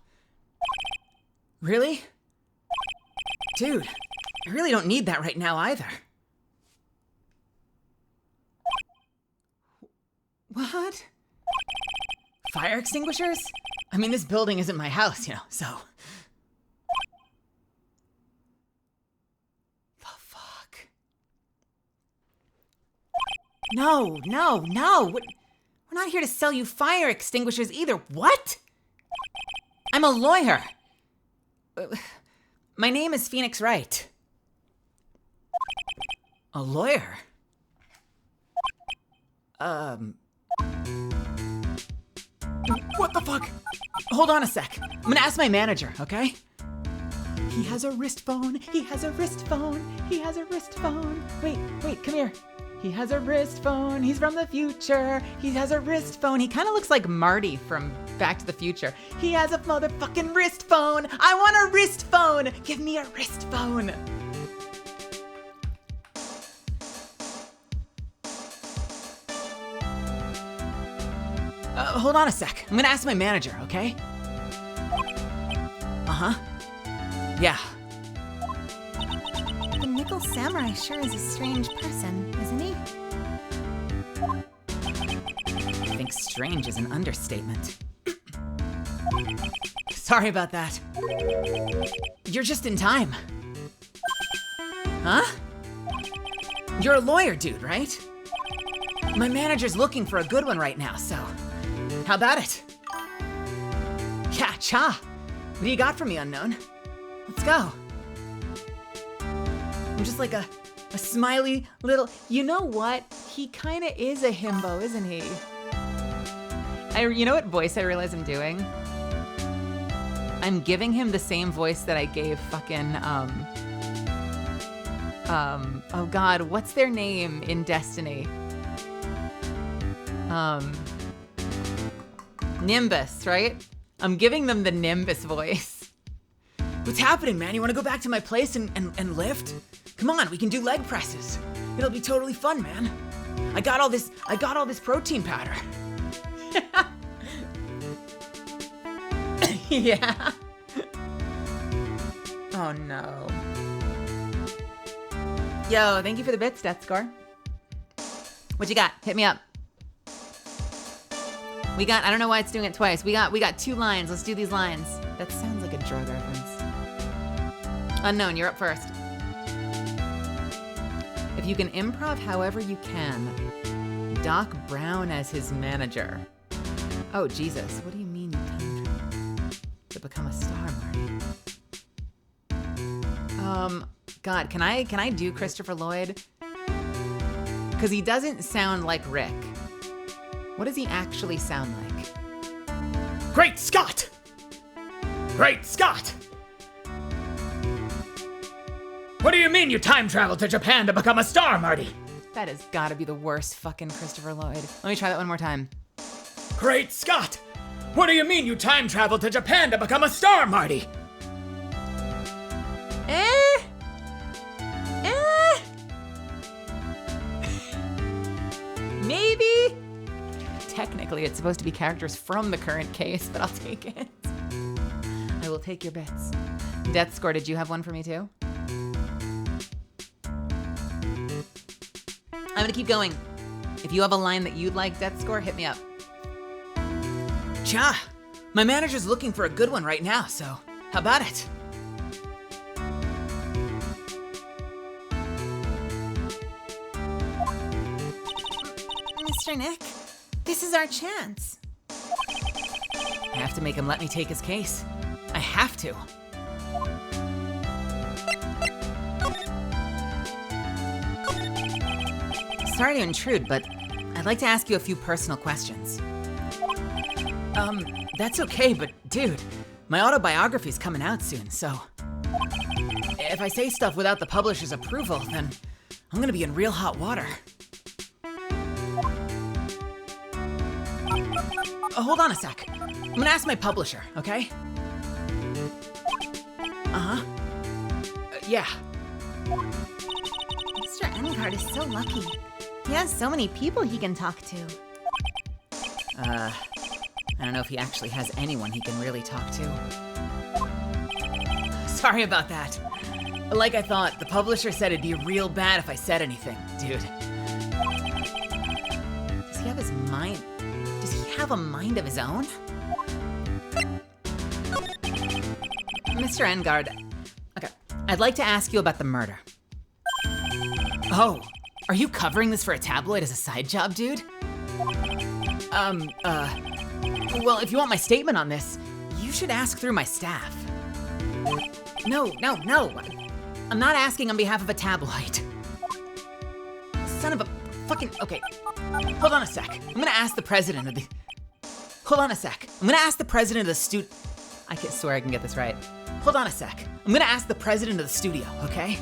Really? Dude, I really don't need that right now either. What? Fire extinguishers? I mean, this building isn't my house, you know, so. The fuck? No. We're not here to sell you fire extinguishers either. What? I'm a lawyer. My name is Phoenix Wright. A lawyer? What the fuck? Hold on a sec. I'm gonna ask my manager, okay? He has a wrist phone. Wait, come here. He has a wrist phone. He's from the future. He has a wrist phone. He kind of looks like Marty from Back to the Future. He has a motherfucking wrist phone. I want a wrist phone. Give me a wrist phone. Hold on a sec. I'm gonna ask my manager, okay? Uh-huh. Yeah. The Nickel Samurai sure is a strange person, isn't he? I think strange is an understatement. Sorry about that. You're just in time. Huh? You're a lawyer, dude, right? My manager's looking for a good one right now, so how about it? Yeah, cha. What do you got for me, unknown? Let's go. I'm just like a A smiley little, you know what? He kind of is a himbo, isn't he? You know what voice I realize I'm doing? I'm giving him the same voice that I gave fucking, oh God, what's their name in Destiny? Nimbus, right? I'm giving them the Nimbus voice. What's happening, man? You want to go back to my place and lift? Come on, we can do leg presses. It'll be totally fun, man. I got all this protein powder. Yeah. Oh no. Yo, thank you for the bits, Death Score. What you got? Hit me up. We got, I don't know why it's doing it twice. We got 2 lines. Let's do these lines. That sounds like a drug reference. Unknown, you're up first. If you can improv however you can, Doc Brown as his manager. Oh, Jesus. What do you mean you time travel to become a star, Marty? God, can I do Christopher Lloyd? Because he doesn't sound like Rick. What does he actually sound like? Great Scott! Great Scott! What do you mean you time traveled to Japan to become a star, Marty? That has got to be the worst fucking Christopher Lloyd. Let me try that one more time. Great Scott! What do you mean you time traveled to Japan to become a star, Marty? Maybe. Technically, it's supposed to be characters from the current case, but I'll take it. I will take your bets. Death Score, did you have one for me too? I'm gonna keep going. If you have a line that you'd like, Death Score, hit me up. Cha, my manager's looking for a good one right now, so how about it? Mr. Nick, this is our chance. I have to make him let me take his case. I have to. Sorry to intrude, but I'd like to ask you a few personal questions. That's okay, but dude, my autobiography's coming out soon, so if I say stuff without the publisher's approval, then I'm gonna be in real hot water. Hold on a sec. I'm gonna ask my publisher, okay? Yeah. Mr. Engard is so lucky. He has so many people he can talk to. I don't know if he actually has anyone he can really talk to. Sorry about that. Like I thought, the publisher said it'd be real bad if I said anything, dude. Does he have his mind? Does he have a mind of his own? Mr. Engard, okay, I'd like to ask you about the murder. Oh, are you covering this for a tabloid as a side job, dude? Well, if you want my statement on this, you should ask through my staff. No. I'm not asking on behalf of a tabloid. Son of a fucking, okay. Hold on a sec. I'm gonna ask the president of the... Hold on a sec. I'm gonna ask the president of the I can swear I can get this right. Hold on a sec. I'm gonna ask the president of the studio, okay?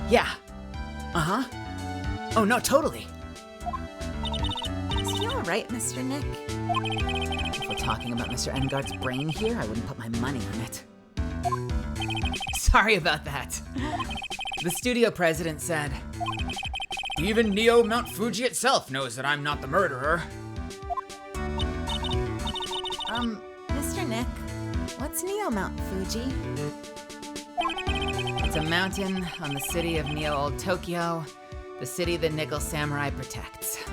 Yeah. Oh, no, totally. Is he all right, Mr. Nick? If we're talking about Mr. Engard's brain here, I wouldn't put my money on it. Sorry about that. The studio president said, even Neo Mount Fuji itself knows that I'm not the murderer. Mr. Nick, what's Neo Mount Fuji? It's a mountain on the city of Neo Old Tokyo, the city the Nickel Samurai protects.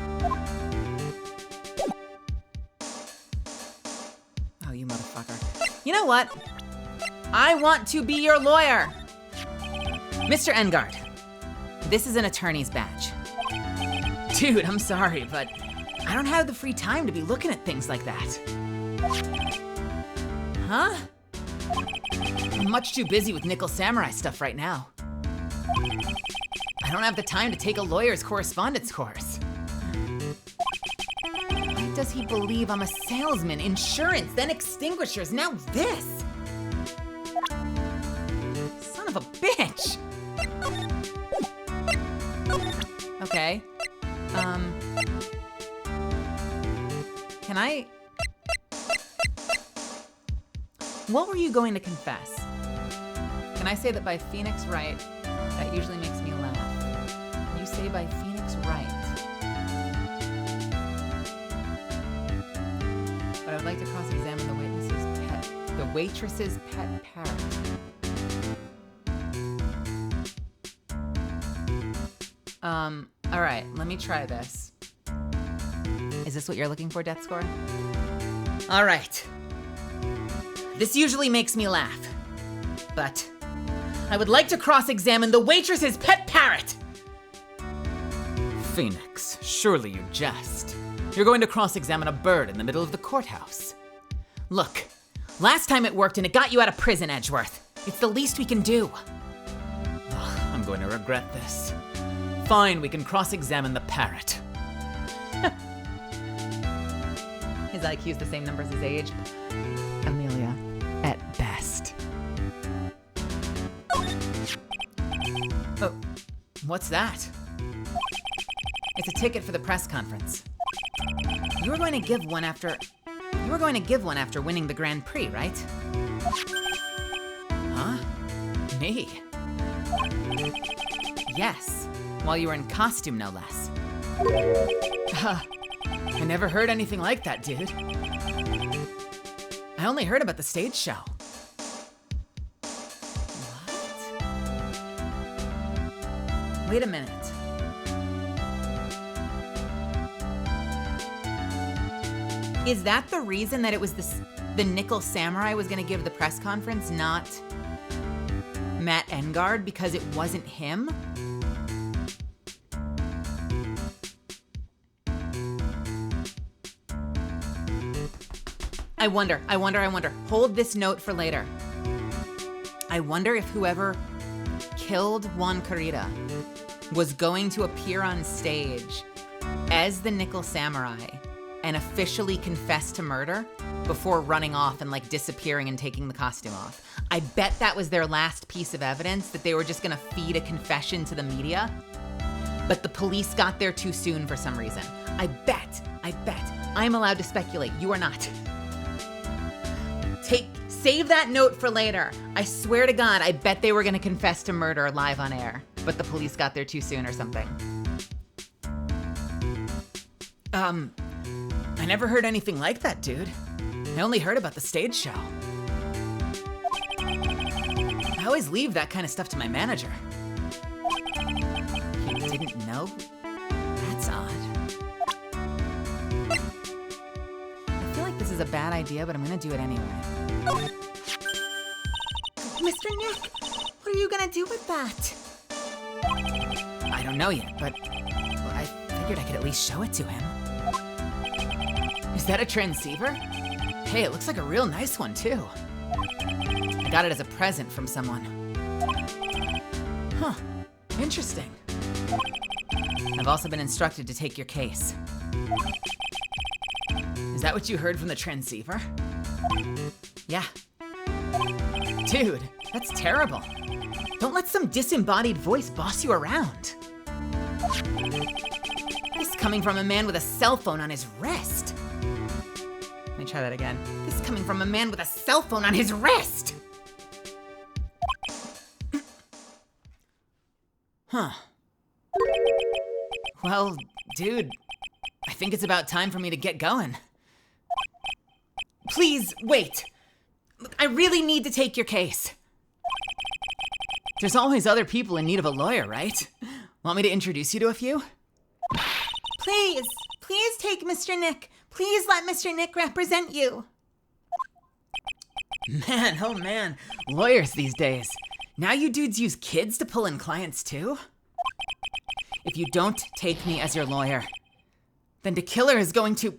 Oh, you motherfucker. You know what? I want to be your lawyer. Mr. Engard, this is an attorney's badge. Dude, I'm sorry, but I don't have the free time to be looking at things like that. Huh? I'm much too busy with Nickel Samurai stuff right now. I don't have the time to take a lawyer's correspondence course. Why does he believe I'm a salesman? Insurance, then extinguishers, now this. Son of a bitch. Okay. Can I... What were you going to confess? Can I say that by Phoenix Wright, that usually makes me laugh. You say by Phoenix Wright. But I would like to cross-examine the waitress's pet parrot. All right, let me try this. Is this what you're looking for, Death Score? All right. This usually makes me laugh, but I would like to cross-examine the waitress's pet parrot. Phoenix, surely you jest. You're going to cross-examine a bird in the middle of the courthouse. Look, last time it worked and it got you out of prison, Edgeworth. It's the least we can do. Ugh, I'm going to regret this. Fine, we can cross-examine the parrot. His IQ's the same numbers as his age. Amelia, at best. Oh, what's that? It's a ticket for the press conference. You were going to give one after winning the Grand Prix, right? Huh? Me? Yes, while you were in costume, no less. I never heard anything like that, dude. I only heard about the stage show. What? Wait a minute. Is that the reason that it was the Nickel Samurai was going to give the press conference, not Matt Engard, because it wasn't him? I wonder. Hold this note for later. I wonder if whoever killed Juan Carita was going to appear on stage as the Nickel Samurai and officially confess to murder before running off and like disappearing and taking the costume off. I bet that was their last piece of evidence, that they were just gonna feed a confession to the media. But the police got there too soon for some reason. I bet. I'm allowed to speculate. You are not. Save that note for later. I swear to God, I bet they were gonna confess to murder live on air, but the police got there too soon or something. I never heard anything like that, dude. I only heard about the stage show. I always leave that kind of stuff to my manager. You didn't know? That's odd. I feel like this is a bad idea, but I'm gonna do it anyway. Mr. Nick, what are you gonna do with that? I don't know yet, but well, I figured I could at least show it to him. Is that a transceiver? Hey, it looks like a real nice one, too. I got it as a present from someone. Huh, interesting. I've also been instructed to take your case. Is that what you heard from the transceiver? Yeah. Dude, that's terrible. Don't let some disembodied voice boss you around. This coming from a man with a cell phone on his wrist. Let me try that again. This coming from a man with a cell phone on his wrist. Huh. Well, dude, I think it's about time for me to get going. Please, wait. I really need to take your case. There's always other people in need of a lawyer, right? Want me to introduce you to a few? Please take Mr. Nick. Please let Mr. Nick represent you. Man, oh man, lawyers these days. Now you dudes use kids to pull in clients too? If you don't take me as your lawyer, then the killer is going to...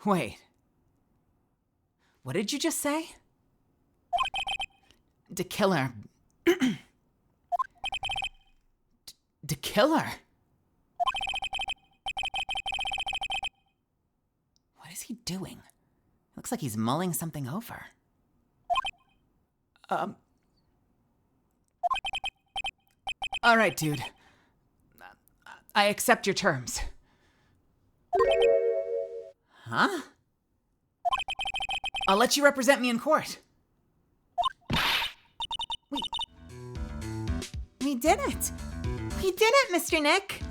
Wait, What did you just say? The killer. The killer. What is he doing? Looks like he's mulling something over. All right, dude. I accept your terms. Huh? I'll let you represent me in court. We did it. We did it, Mr. Nick.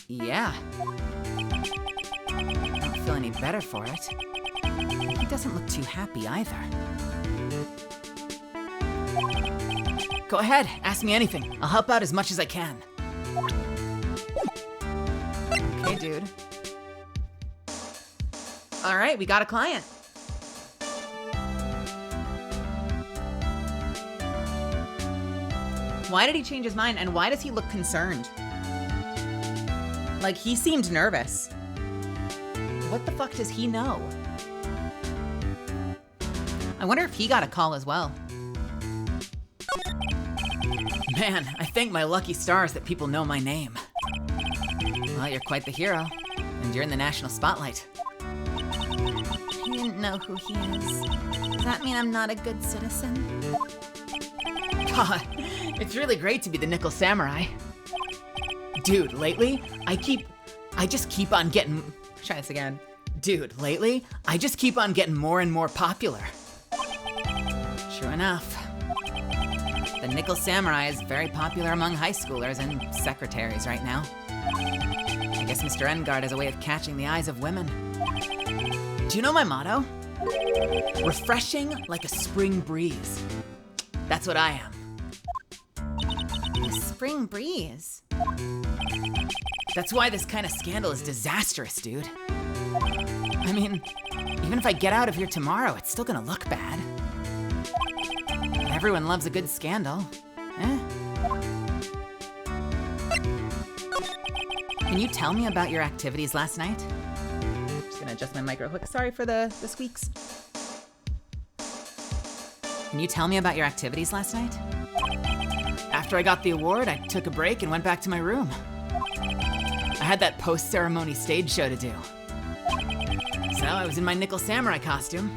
Yeah. I don't feel any better for it. He doesn't look too happy either. Go ahead, ask me anything. I'll help out as much as I can. Okay, dude. All right, we got a client. Why did he change his mind, and why does he look concerned? Like, he seemed nervous. What the fuck does he know? I wonder if he got a call as well. Man, I thank my lucky stars that people know my name. Well, you're quite the hero, and you're in the national spotlight. I didn't know who he is. Does that mean I'm not a good citizen? God, it's really great to be the Nickel Samurai. Dude, lately, I just keep on getting... Try this again. Dude, lately, I just keep on getting more and more popular. True enough. The Nickel Samurai is very popular among high schoolers and secretaries right now. I guess Mr. Engard has a way of catching the eyes of women. Do you know my motto? Refreshing like a spring breeze. That's what I am. A spring breeze. That's why this kind of scandal is disastrous, dude. I mean, even if I get out of here tomorrow, it's still gonna look bad. Everyone loves a good scandal. Eh? Can you tell me about your activities last night? Just gonna adjust my mic real quick. Sorry for the squeaks. Can you tell me about your activities last night? After I got the award, I took a break and went back to my room. I had that post-ceremony stage show to do. So I was in my Nickel Samurai costume.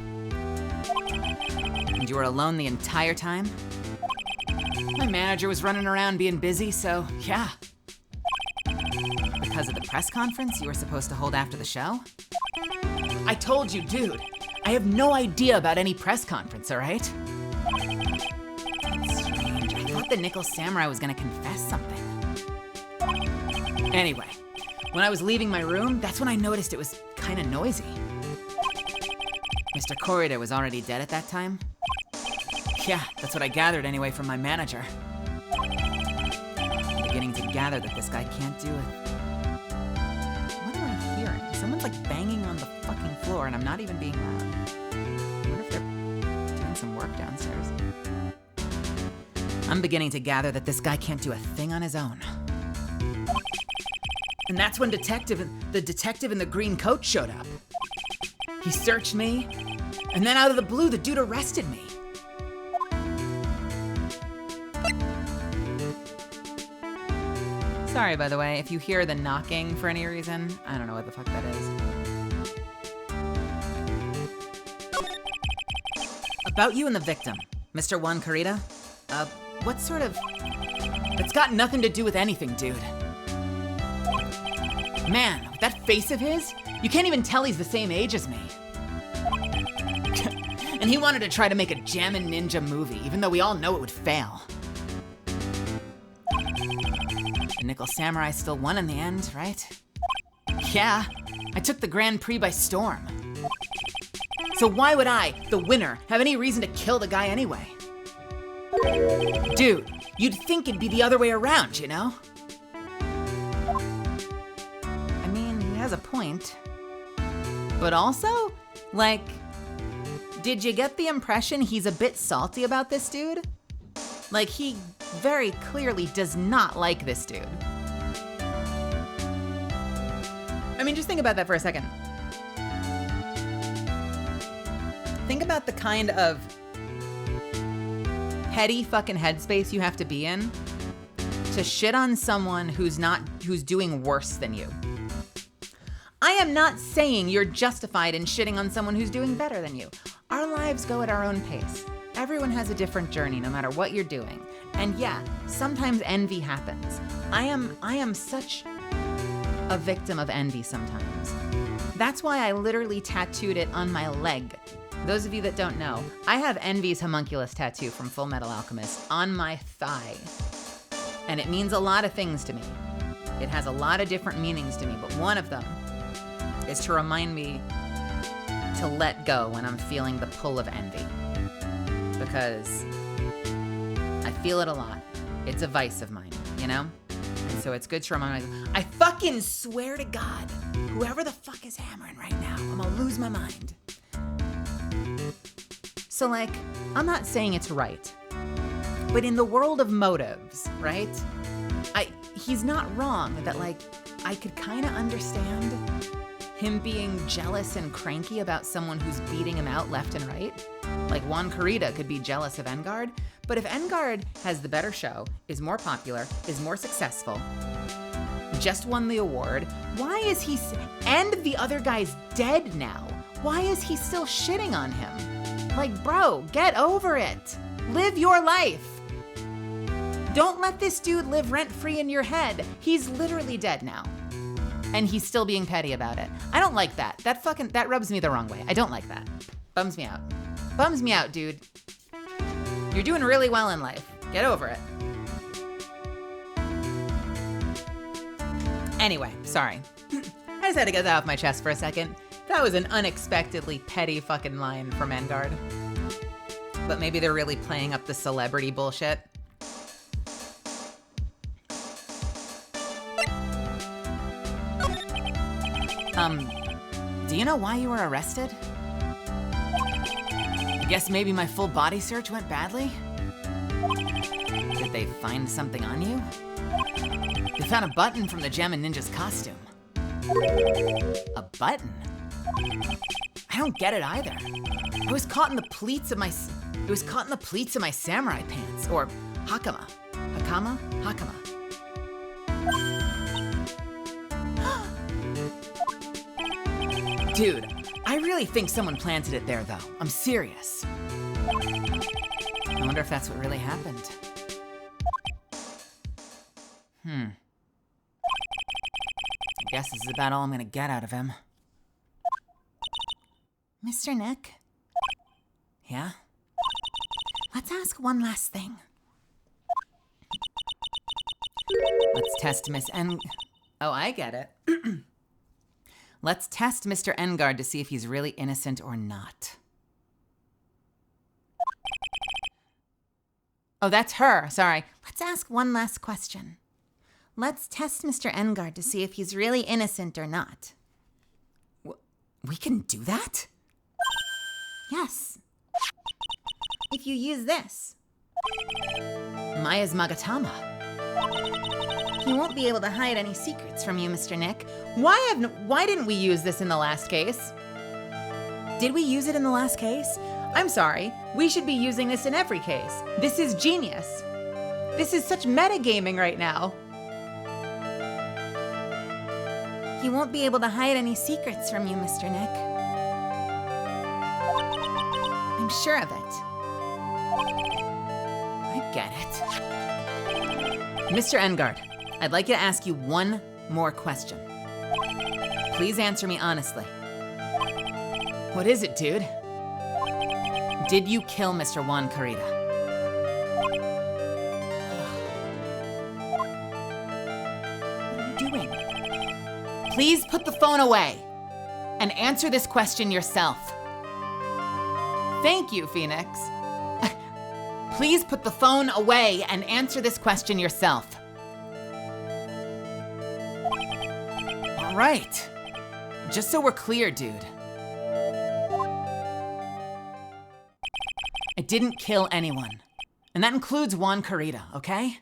And you were alone the entire time? My manager was running around being busy, so yeah. Because of the press conference you were supposed to hold after the show? I told you, dude, I have no idea about any press conference, all right? That's strange. I thought the Nickel Samurai was gonna confess something. Anyway, when I was leaving my room, that's when I noticed it was kind of noisy. Mr. Corridor was already dead at that time. Yeah, that's what I gathered anyway from my manager. I'm beginning to gather that this guy can't do it. What am I hearing? Someone's like banging on the fucking floor and I'm not even being loud. I wonder if they're doing some work downstairs. I'm beginning to gather that this guy can't do a thing on his own. And that's when the detective in the green coat showed up. He searched me, and then out of the blue, the dude arrested me. Sorry, by the way, if you hear the knocking for any reason, I don't know what the fuck that is. About you and the victim, Mr. Juan Carita. What sort of... It's got nothing to do with anything, dude. Man, with that face of his, you can't even tell he's the same age as me. And he wanted to try to make a Jammin' Ninja movie, even though we all know it would fail. The Nickel Samurai still won in the end, right? Yeah, I took the Grand Prix by storm. So why would I, the winner, have any reason to kill the guy anyway? Dude, you'd think it'd be the other way around, you know? I mean, he has a point. But also, like, did you get the impression he's a bit salty about this dude? Like, he very clearly does not like this dude. I mean, just think about that for a second. Think about the kind of petty fucking headspace you have to be in to shit on someone who's doing worse than you. I am not saying you're justified in shitting on someone who's doing better than you. Our lives go at our own pace. Everyone has a different journey no matter what you're doing. And yeah, sometimes envy happens. I am such a victim of envy sometimes. That's why I literally tattooed it on my leg. Those of you that don't know, I have Envy's homunculus tattoo from Full Metal Alchemist on my thigh. And it means a lot of things to me. It has a lot of different meanings to me, but one of them is to remind me to let go when I'm feeling the pull of envy. Because I feel it a lot. It's a vice of mine, you know? And so it's good to remind myself, I fucking swear to God, whoever the fuck is hammering right now, I'm gonna lose my mind. So like, I'm not saying it's right, but in the world of motives, right? He's not wrong that like, I could kind of understand him being jealous and cranky about someone who's beating him out left and right. Like Juan Corrida could be jealous of Engard, but if Engard has the better show, is more popular, is more successful, just won the award, why is he, and the other guy's dead now, why is he still shitting on him? Like, bro, get over it. Live your life. Don't let this dude live rent-free in your head. He's literally dead now. And he's still being petty about it. I don't like that. That rubs me the wrong way. I don't like that. Bums me out. Bums me out, dude. You're doing really well in life. Get over it. Anyway, sorry. I just had to get that off my chest for a second. That was an unexpectedly petty fucking line from Engard. But maybe they're really playing up the celebrity bullshit. Do you know why you were arrested? I guess maybe my full body search went badly? Did they find something on you? They found a button from the Gem and Ninja's costume. A button? I don't get it either. It was caught in the pleats of my samurai pants, or hakama. Hakama? Dude, I really think someone planted it there, though. I'm serious. I wonder if that's what really happened. I guess this is about all I'm gonna get out of him. Mr. Nick? Yeah? Let's ask one last thing. Let's test Miss Oh, I get it. Let's test Mr. Engard to see if he's really innocent or not. Oh, that's her. Sorry. Let's ask one last question. Let's test Mr. Engard to see if he's really innocent or not. We can do that? Yes. If you use this. Maya's Magatama. He won't be able to hide any secrets from you, Mr. Nick. Why didn't we use this in the last case? Did we use it in the last case? I'm sorry. We should be using this in every case. This is genius. This is such metagaming right now. He won't be able to hide any secrets from you, Mr. Nick. I'm sure of it. I get it. Mr. Engard, I'd like to ask you one more question. Please answer me honestly. What is it, dude? Did you kill Mr. Juan Corrida? What are you doing? Please put the phone away and answer this question yourself. Thank you, Phoenix. Please put the phone away and answer this question yourself. All right. Just so we're clear, dude. I didn't kill anyone. And that includes Juan Corrida, okay?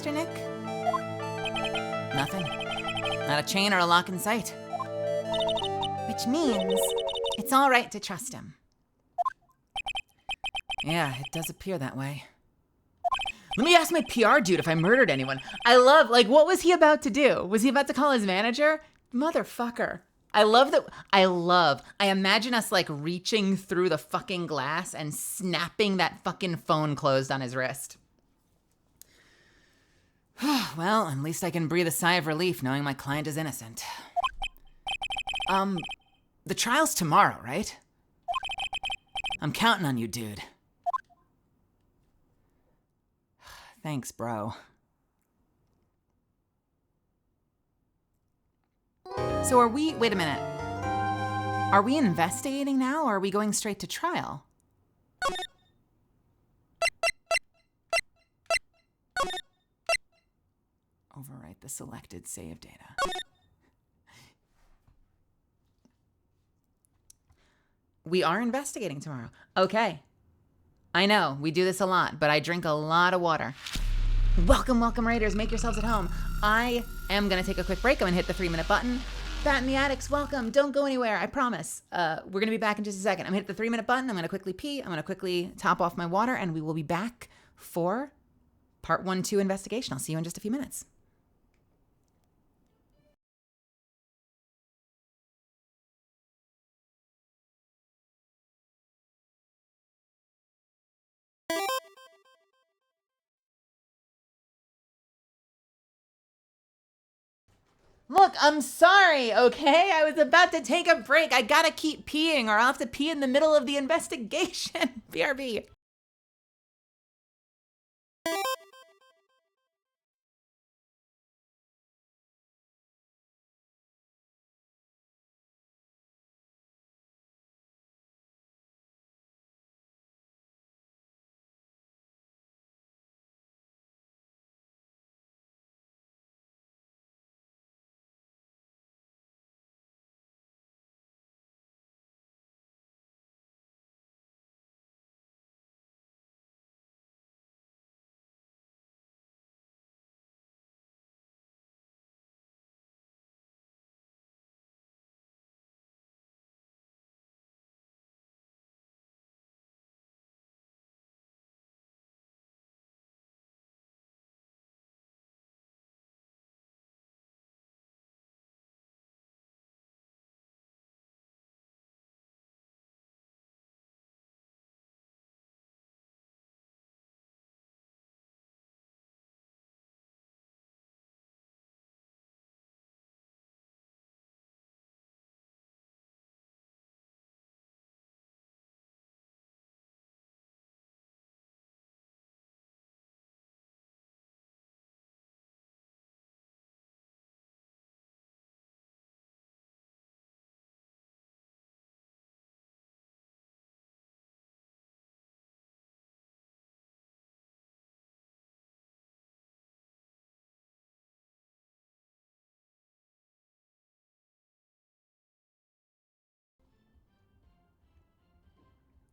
Mr. Nick? Nothing. Not a chain or a lock in sight. Which means it's all right to trust him. Yeah, it does appear that way. Let me ask my PR dude if I murdered anyone. I love, like, what was he about to do? Was he about to call his manager? Motherfucker. I imagine us, like, reaching through the fucking glass and snapping that fucking phone closed on his wrist. Well, at least I can breathe a sigh of relief knowing my client is innocent. The trial's tomorrow, right? I'm counting on you, dude. Thanks, bro. So wait a minute. Are we investigating now, or are we going straight to trial? Overwrite the selected save data. We are investigating tomorrow. Okay. I know, we do this a lot, but I drink a lot of water. Welcome, welcome, Raiders. Make yourselves at home. I am going to take a quick break. I'm going to hit the 3-minute button. Bat and the Addicts, welcome. Don't go anywhere, I promise. We're going to be back in just a second. I'm going to hit the 3-minute button. I'm going to quickly pee. I'm going to quickly top off my water, and we will be back for part 1-2 investigation. I'll see you in just a few minutes. Look, I'm sorry, okay? I was about to take a break. I gotta keep peeing or I'll have to pee in the middle of the investigation. BRB.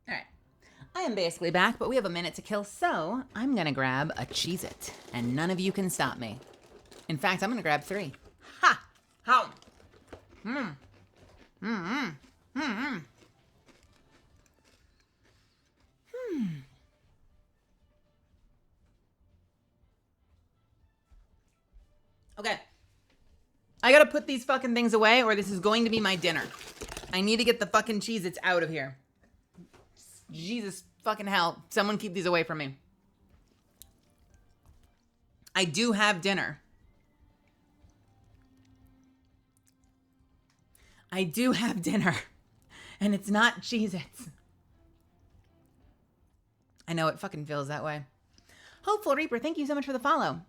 All right. I am basically back, but we have a minute to kill, so I'm gonna grab a Cheez-It, and none of you can stop me. In fact, I'm gonna grab 3. Ha! How? Okay. I gotta put these fucking things away, or this is going to be my dinner. I need to get the fucking Cheez-Its out of here. Jesus fucking hell. Someone keep these away from me. I do have dinner. I do have dinner. And it's not Cheez-Its. I know it fucking feels that way. Hopeful Reaper, thank you so much for the follow.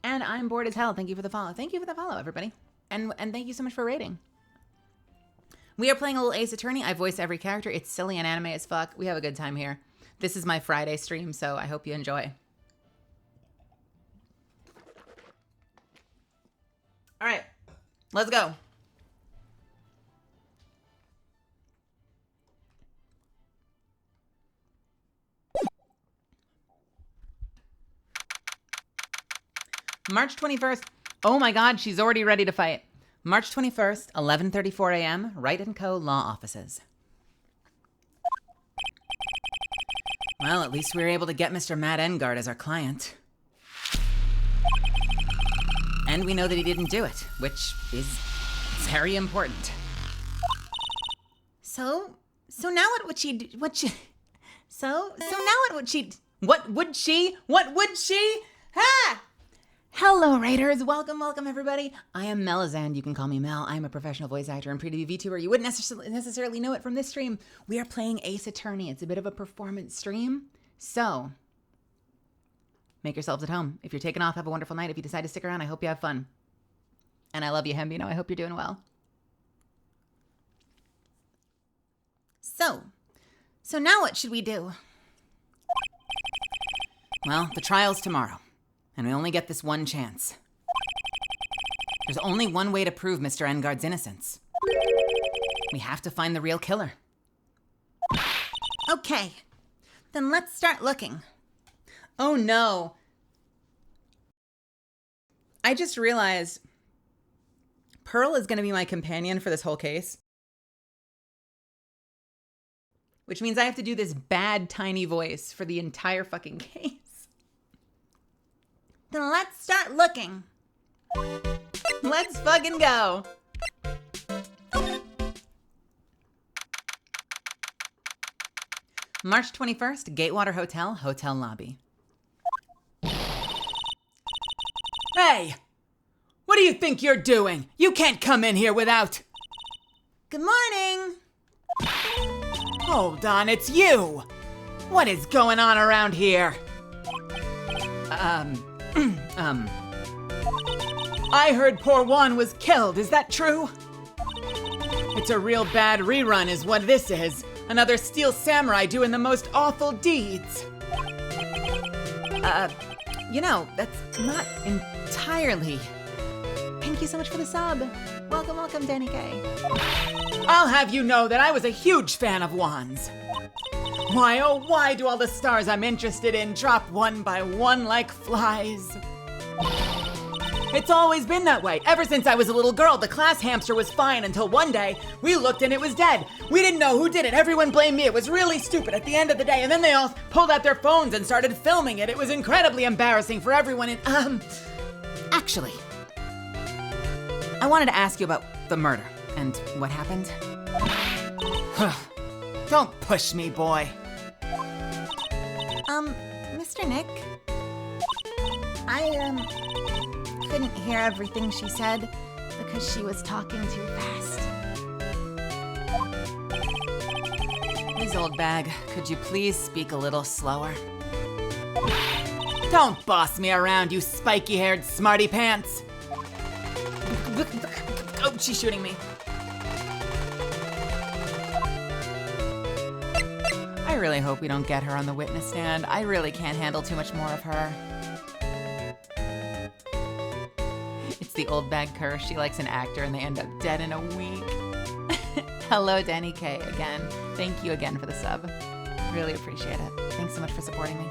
And I'm bored as hell. Thank you for the follow. Thank you for the follow, everybody. And thank you so much for rating. We are playing a little Ace Attorney. I voice every character. It's silly and anime as fuck. We have a good time here. This is my Friday stream, so I hope you enjoy. All right, let's go. March 21st. Oh my God, she's already ready to fight. March 21st, 11:34 a.m., Wright & Co. Law Offices. Well, at least we were able to get Mr. Matt Engard as our client. And we know that he didn't do it, which is very important. So now what would she do? So now what would she? What would she? What would she? Ha! Hello, Raiders. Welcome, everybody. I am Melazand. You can call me Mel. I'm a professional voice actor and pre-TV VTuber. You wouldn't necessarily know it from this stream. We are playing Ace Attorney. It's a bit of a performance stream. So, make yourselves at home. If you're taking off, have a wonderful night. If you decide to stick around, I hope you have fun. And I love you, Hembino. I hope you're doing well. So now what should we do? Well, the trial's tomorrow. And we only get this one chance. There's only one way to prove Mr. Engard's innocence. We have to find the real killer. Okay, then let's start looking. Oh no. I just realized Pearl is going to be my companion for this whole case. Which means I have to do this bad, tiny voice for the entire fucking case. Then let's start looking. Let's fucking go. March 21st, Gatewater Hotel, hotel lobby. Hey! What do you think you're doing? You can't come in here without... Good morning. Hold on, it's you! What is going on around here? I heard poor Juan was killed, is that true? It's a real bad rerun is what this is. Another Steel Samurai doing the most awful deeds. You know, that's not entirely. Thank you so much for the sub. Welcome, Danny K. I'll have you know that I was a huge fan of Juan's. Why, oh why do all the stars I'm interested in drop one by one like flies? It's always been that way. Ever since I was a little girl, the class hamster was fine until one day we looked and it was dead. We didn't know who did it. Everyone blamed me. It was really stupid at the end of the day. And then they all pulled out their phones and started filming it. It was incredibly embarrassing for everyone. And, actually, I wanted to ask you about the murder and what happened. Don't push me, boy. Mr. Nick, I couldn't hear everything she said because she was talking too fast. Please, old bag, could you please speak a little slower? Don't boss me around, you spiky-haired smarty pants. Oh, she's shooting me. I really hope we don't get her on the witness stand. I really can't handle too much more of her. It's the old bag curse. She likes an actor and they end up dead in a week. Hello, Danny K again. Thank you again for the sub. Really appreciate it. Thanks so much for supporting me.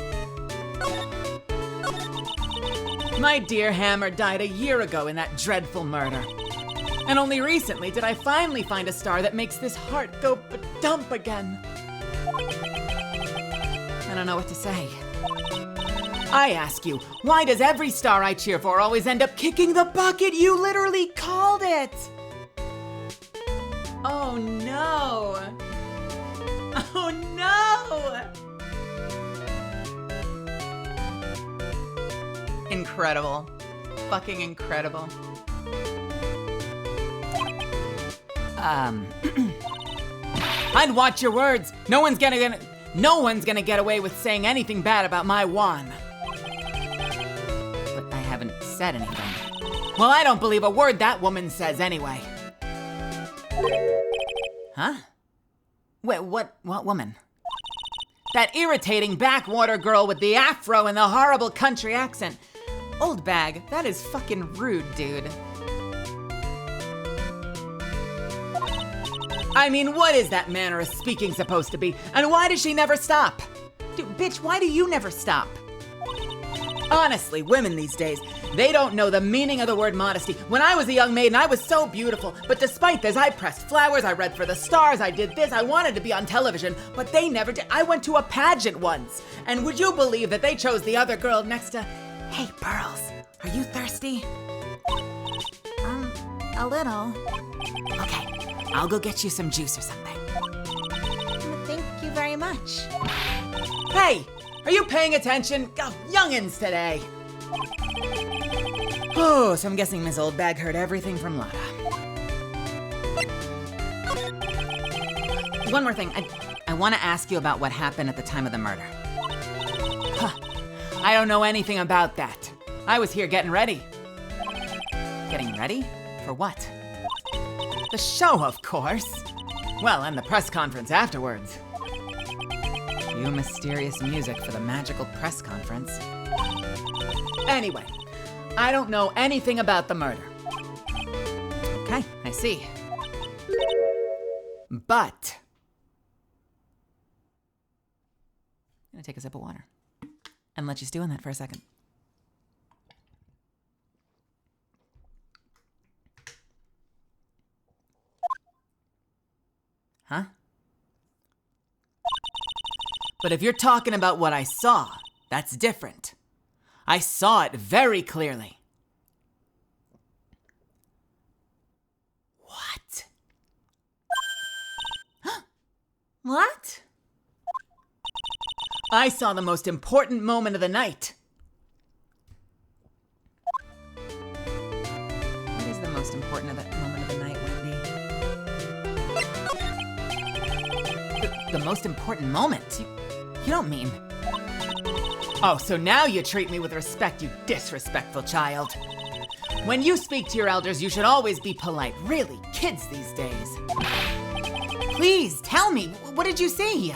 My dear Hammer died a year ago in that dreadful murder. And only recently did I finally find a star that makes this heart go ba-dump again. I don't know what to say. I ask you, why does every star I cheer for always end up kicking the bucket? You literally called it! Oh no! Oh no! Incredible. Fucking incredible. I'd watch your words. No one's gonna get away with saying anything bad about my Juan. But I haven't said anything. Well, I don't believe a word that woman says anyway. Huh? Wait, what woman? That irritating backwater girl with the afro and the horrible country accent. Old bag, that is fucking rude, dude. I mean, what is that manner of speaking supposed to be? And why does she never stop? Dude, bitch, why do you never stop? Honestly, women these days, they don't know the meaning of the word modesty. When I was a young maiden, I was so beautiful. But despite this, I pressed flowers, I read for the stars, I did this, I wanted to be on television, but they never did. I went to a pageant once. And would you believe that they chose the other girl next to... Hey, Pearls, are you thirsty? A little. Okay, I'll go get you some juice or something. Thank you very much. Hey, are you paying attention? Oh, youngins today. Oh, so I'm guessing Miss Oldbag heard everything from Lotta. One more thing. I want to ask you about what happened at the time of the murder. Huh. I don't know anything about that. I was here getting ready. Getting ready? For what? The show, of course. Well, and the press conference afterwards. Cue mysterious music for the magical press conference. Anyway, I don't know anything about the murder. Okay, I see. But... I'm gonna take a sip of water and let you stew on that for a second. Huh? But if you're talking about what I saw, that's different. I saw it very clearly. What? What? I saw the most important moment of the night. What is the most important moment of the night, Wendy? The most important moment? You don't mean... Oh, so now you treat me with respect, you disrespectful child. When you speak to your elders, you should always be polite. Really, kids these days. Please, tell me, what did you see?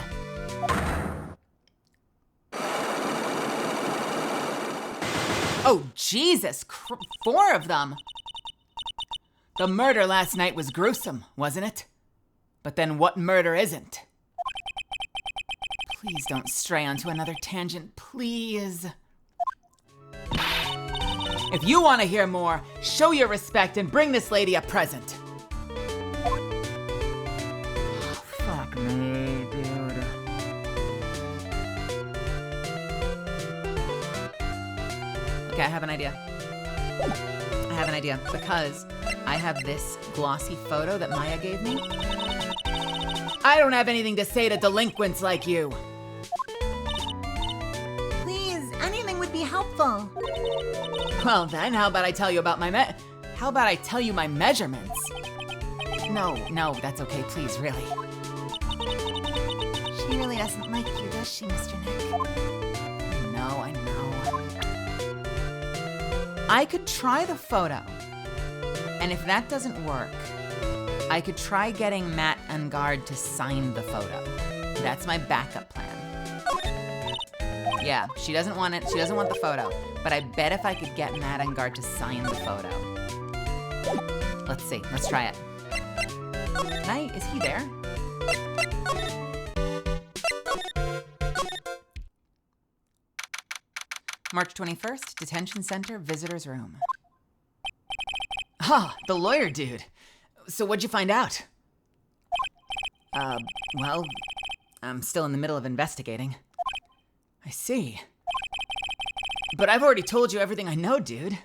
Oh, Jesus, 4 of them. The murder last night was gruesome, wasn't it? But then what murder isn't? Please don't stray onto another tangent, please. If you want to hear more, show your respect and bring this lady a present. Oh, fuck me, dude. Okay, I have an idea. Because I have this glossy photo that Maya gave me. I don't have anything to say to delinquents like you. Please, anything would be helpful. Well then, how about I tell you about my measurements? No, that's okay, please, really. She really doesn't like you, does she, Mr. Nick? I know. I could try the photo. And if that doesn't work, I could try getting Matt Ungard to sign the photo. That's my backup plan. Yeah, she doesn't want it. She doesn't want the photo. But I bet if I could get Matt Ungard to sign the photo. Let's see. Let's try it. Is he there? March 21st, detention center, visitor's room. Ah, the lawyer dude. So what'd you find out? Well, I'm still in the middle of investigating. I see. But I've already told you everything I know, dude.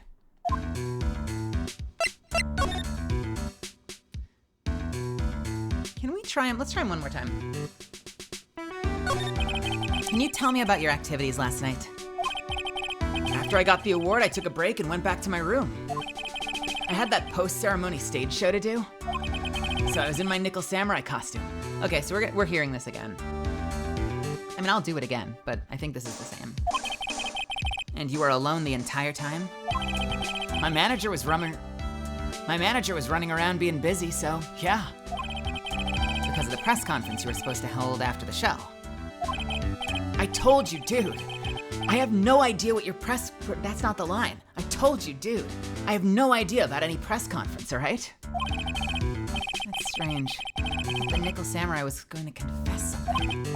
Can we try him? Let's try him one more time. Can you tell me about your activities last night? After I got the award, I took a break and went back to my room. I had that post-ceremony stage show to do, so I was in my nickel samurai costume. Okay, so we're hearing this again. I mean, I'll do it again, but I think this is the same. And you were alone the entire time? My manager was running around being busy, so yeah. Because of the press conference you were supposed to hold after the show. I told you, dude. I have no idea what your that's not the line. I told you, dude. I have no idea about any press conference, all right? That's strange. The Nickel Samurai was going to confess something.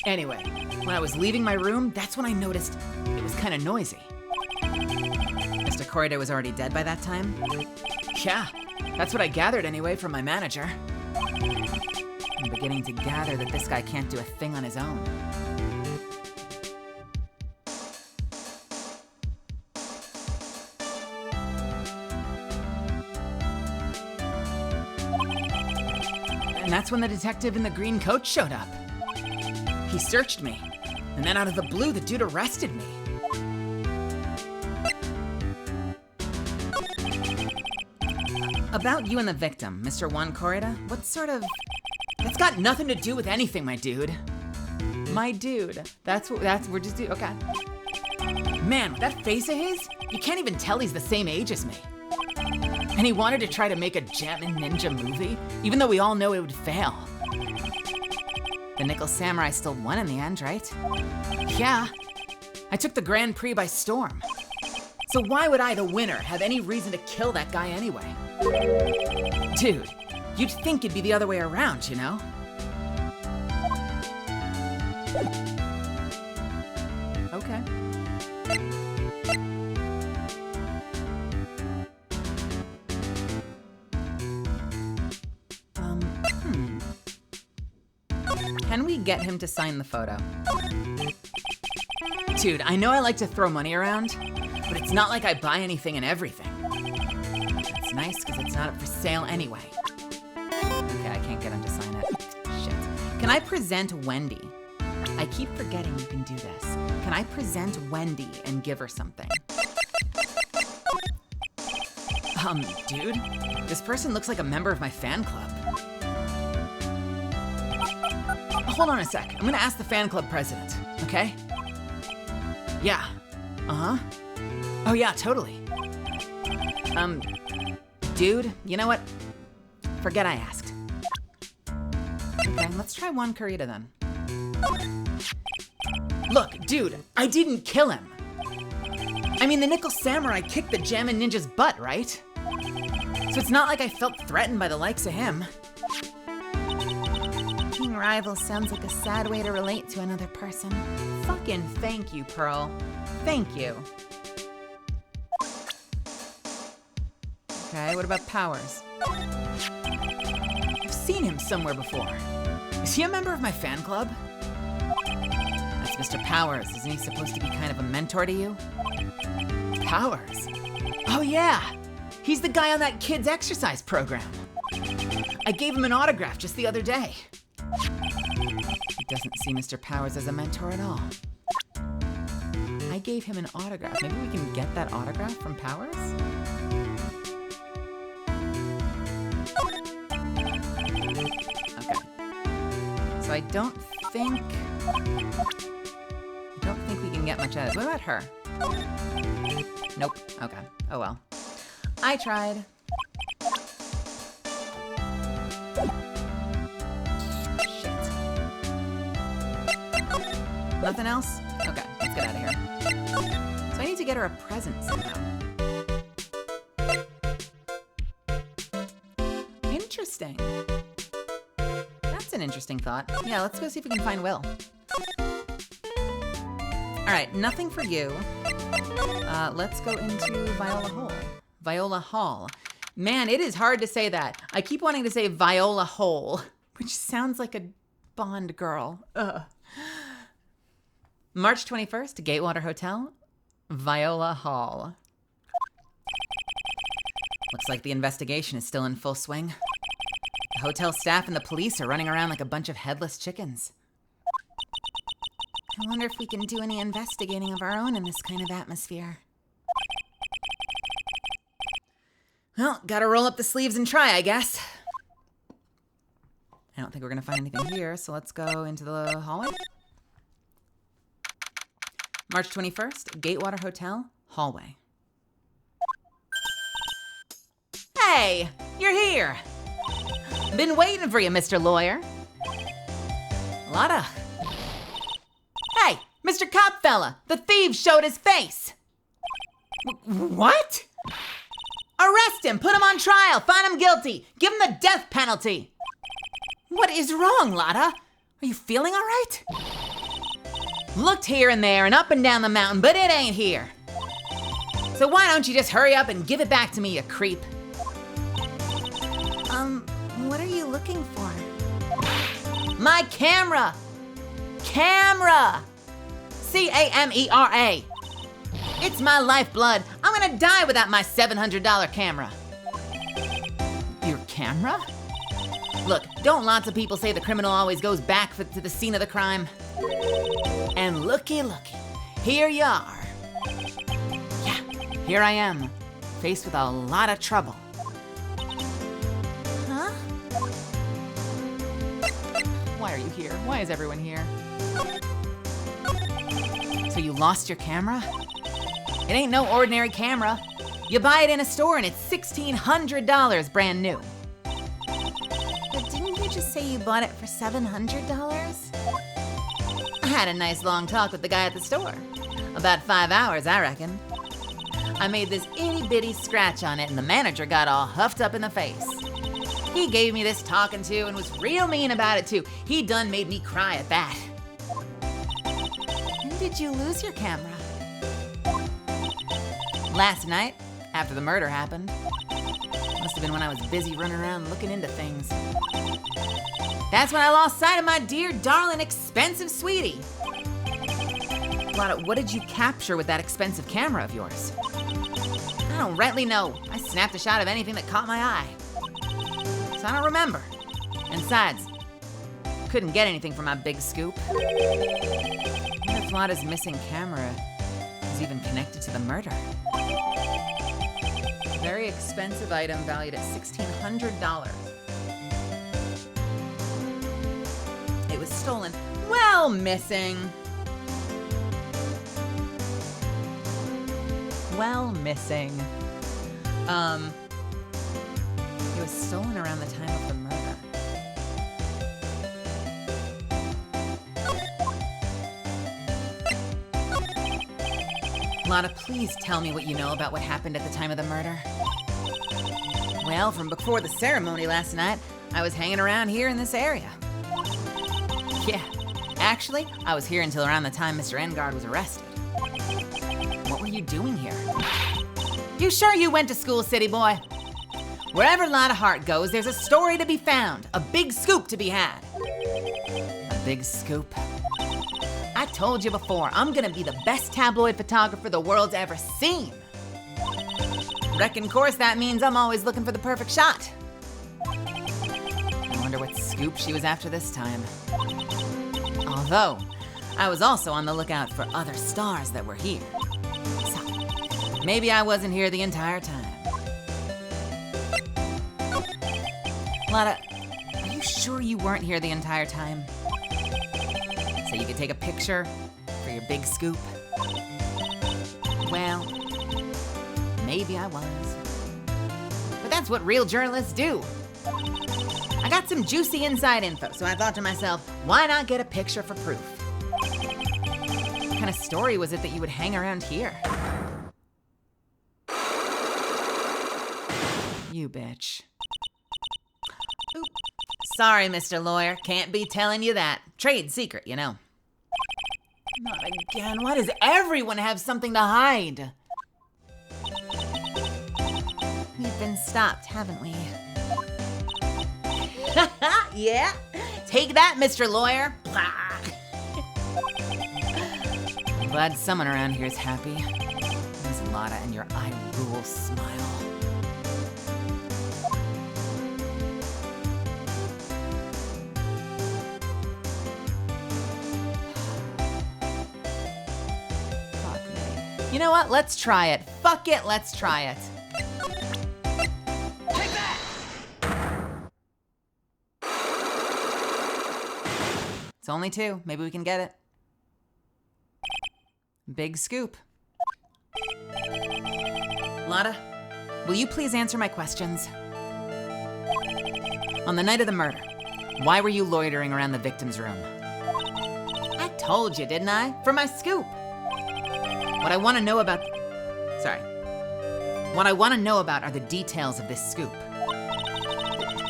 Anyway, when I was leaving my room, that's when I noticed it was kind of noisy. Mr. Corridor was already dead by that time? Yeah, that's what I gathered anyway from my manager. I'm beginning to gather that this guy can't do a thing on his own. And that's when the detective in the green coat showed up. He searched me, and then out of the blue, the dude arrested me. About you and the victim, Mr. Juan Corrida, what sort of... That's got nothing to do with anything, my dude. My dude. We're just okay. Man, with that face of his, you can't even tell he's the same age as me. And he wanted to try to make a Jammin' Ninja movie, even though we all know it would fail. The Nickel Samurai still won in the end, right? Yeah. I took the Grand Prix by storm. So why would I, the winner, have any reason to kill that guy anyway? Dude, you'd think it'd be the other way around, you know? Okay. Can we get him to sign the photo? Dude, I know I like to throw money around, but it's not like I buy anything and everything. It's nice because it's not up for sale anyway. Okay, I can't get him to sign it. Shit. Can I present Wendy? I keep forgetting you can do this. Can I present Wendy and give her something? Dude, this person looks like a member of my fan club. Hold on a sec. I'm gonna ask the fan club president, okay? Yeah. Uh-huh. Oh yeah, totally. Dude, you know what? Forget I asked. Okay, let's try Juan Corrida then. Look, dude, I didn't kill him. I mean, the Nickel Samurai kicked the Jammin' Ninja's butt, right? So it's not like I felt threatened by the likes of him. Being rivals sounds like a sad way to relate to another person. Fucking thank you, Pearl. Thank you. Okay, what about Powers? I've seen him somewhere before. Is he a member of my fan club? That's Mr. Powers. Isn't he supposed to be kind of a mentor to you? Powers? Oh yeah! He's the guy on that kid's exercise program. I gave him an autograph just the other day. He doesn't see Mr. Powers as a mentor at all. I gave him an autograph. Maybe we can get that autograph from Powers? Okay. So I don't think we can get much out of it. What about her? Nope. Okay. Oh well. I tried. Shit. Nothing else? Okay, let's get out of here. So I need to get her a present somehow. Interesting. That's an interesting thought. Yeah, let's go see if we can find Will. All right, nothing for you. Let's go into Viola Hall. Viola Hall. Man, it is hard to say that. I keep wanting to say Viola Hole, which sounds like a Bond girl. Ugh. March 21st, Gatewater Hotel, Viola Hall. Looks like the investigation is still in full swing. The hotel staff and the police are running around like a bunch of headless chickens. I wonder if we can do any investigating of our own in this kind of atmosphere. Well, gotta roll up the sleeves and try, I guess. I don't think we're gonna find anything here, so let's go into the hallway. March 21st, Gatewater Hotel, hallway. Hey, you're here. Been waiting for you, Mr. Lawyer. Lotta. Hey, Mr. Cop fella, the thief showed his face. What? Arrest him, put him on trial, find him guilty, give him the death penalty. What is wrong, Lotta? Are you feeling all right? Looked here and there and up and down the mountain, but it ain't here. So why don't you just hurry up and give it back to me, you creep? What are you looking for? My camera! Camera! C-A-M-E-R-A. It's my lifeblood. I'm gonna die without my $700 camera. Your camera? Look, don't lots of people say the criminal always goes back to the scene of the crime? And looky, here you are. Yeah, here I am, faced with a lot of trouble. Huh? Why are you here? Why is everyone here? So you lost your camera? It ain't no ordinary camera. You buy it in a store and it's $1,600 brand new. But didn't you just say you bought it for $700? I had a nice long talk with the guy at the store. About 5 hours, I reckon. I made this itty bitty scratch on it and the manager got all huffed up in the face. He gave me this talking to and was real mean about it too. He done made me cry at that. When did you lose your camera? Last night, after the murder happened. Must have been when I was busy running around looking into things. That's when I lost sight of my dear, darling, expensive sweetie. Lotta, what did you capture with that expensive camera of yours? I don't rightly know. I snapped a shot of anything that caught my eye. So I don't remember. And besides, couldn't get anything from my big scoop. I wonder if Lotta's missing camera is even connected to the murder. A very expensive item valued at $1,600. It was stolen. Well, missing. Well, missing. It was stolen around the time of the murder. Lotta, please tell me what you know about what happened at the time of the murder. Well, from before the ceremony last night, I was hanging around here in this area. Yeah, actually, I was here until around the time Mr. Engard was arrested. What were you doing here? You sure you went to school, city boy? Wherever Lotta Hart goes, there's a story to be found, a big scoop to be had. A big scoop? I told you before, I'm gonna be the best tabloid photographer the world's ever seen. Reckon, course, that means I'm always looking for the perfect shot. I wonder what scoop she was after this time. Although, I was also on the lookout for other stars that were here. So, maybe I wasn't here the entire time. Lotta, are you sure you weren't here the entire time? So you could take a picture for your big scoop? Well, maybe I was. But that's what real journalists do. I got some juicy inside info, so I thought to myself, why not get a picture for proof? What kind of story was it that you would hang around here? You bitch. Oop. Sorry, Mr. Lawyer, can't be telling you that. Trade secret, you know. Not again. Why does everyone have something to hide? We've been stopped, haven't we? Yeah? Take that, Mr. Lawyer. I'm glad someone around here is happy. There's Lotta and your I rule smile. You know what? Let's try it. Fuck it, let's try it. Take that! It's only 2. Maybe we can get it. Big scoop. Lotta, will you please answer my questions? On the night of the murder, why were you loitering around the victim's room? I told you, didn't I? For my scoop. What I want to know about... What I want to know about are the details of this scoop.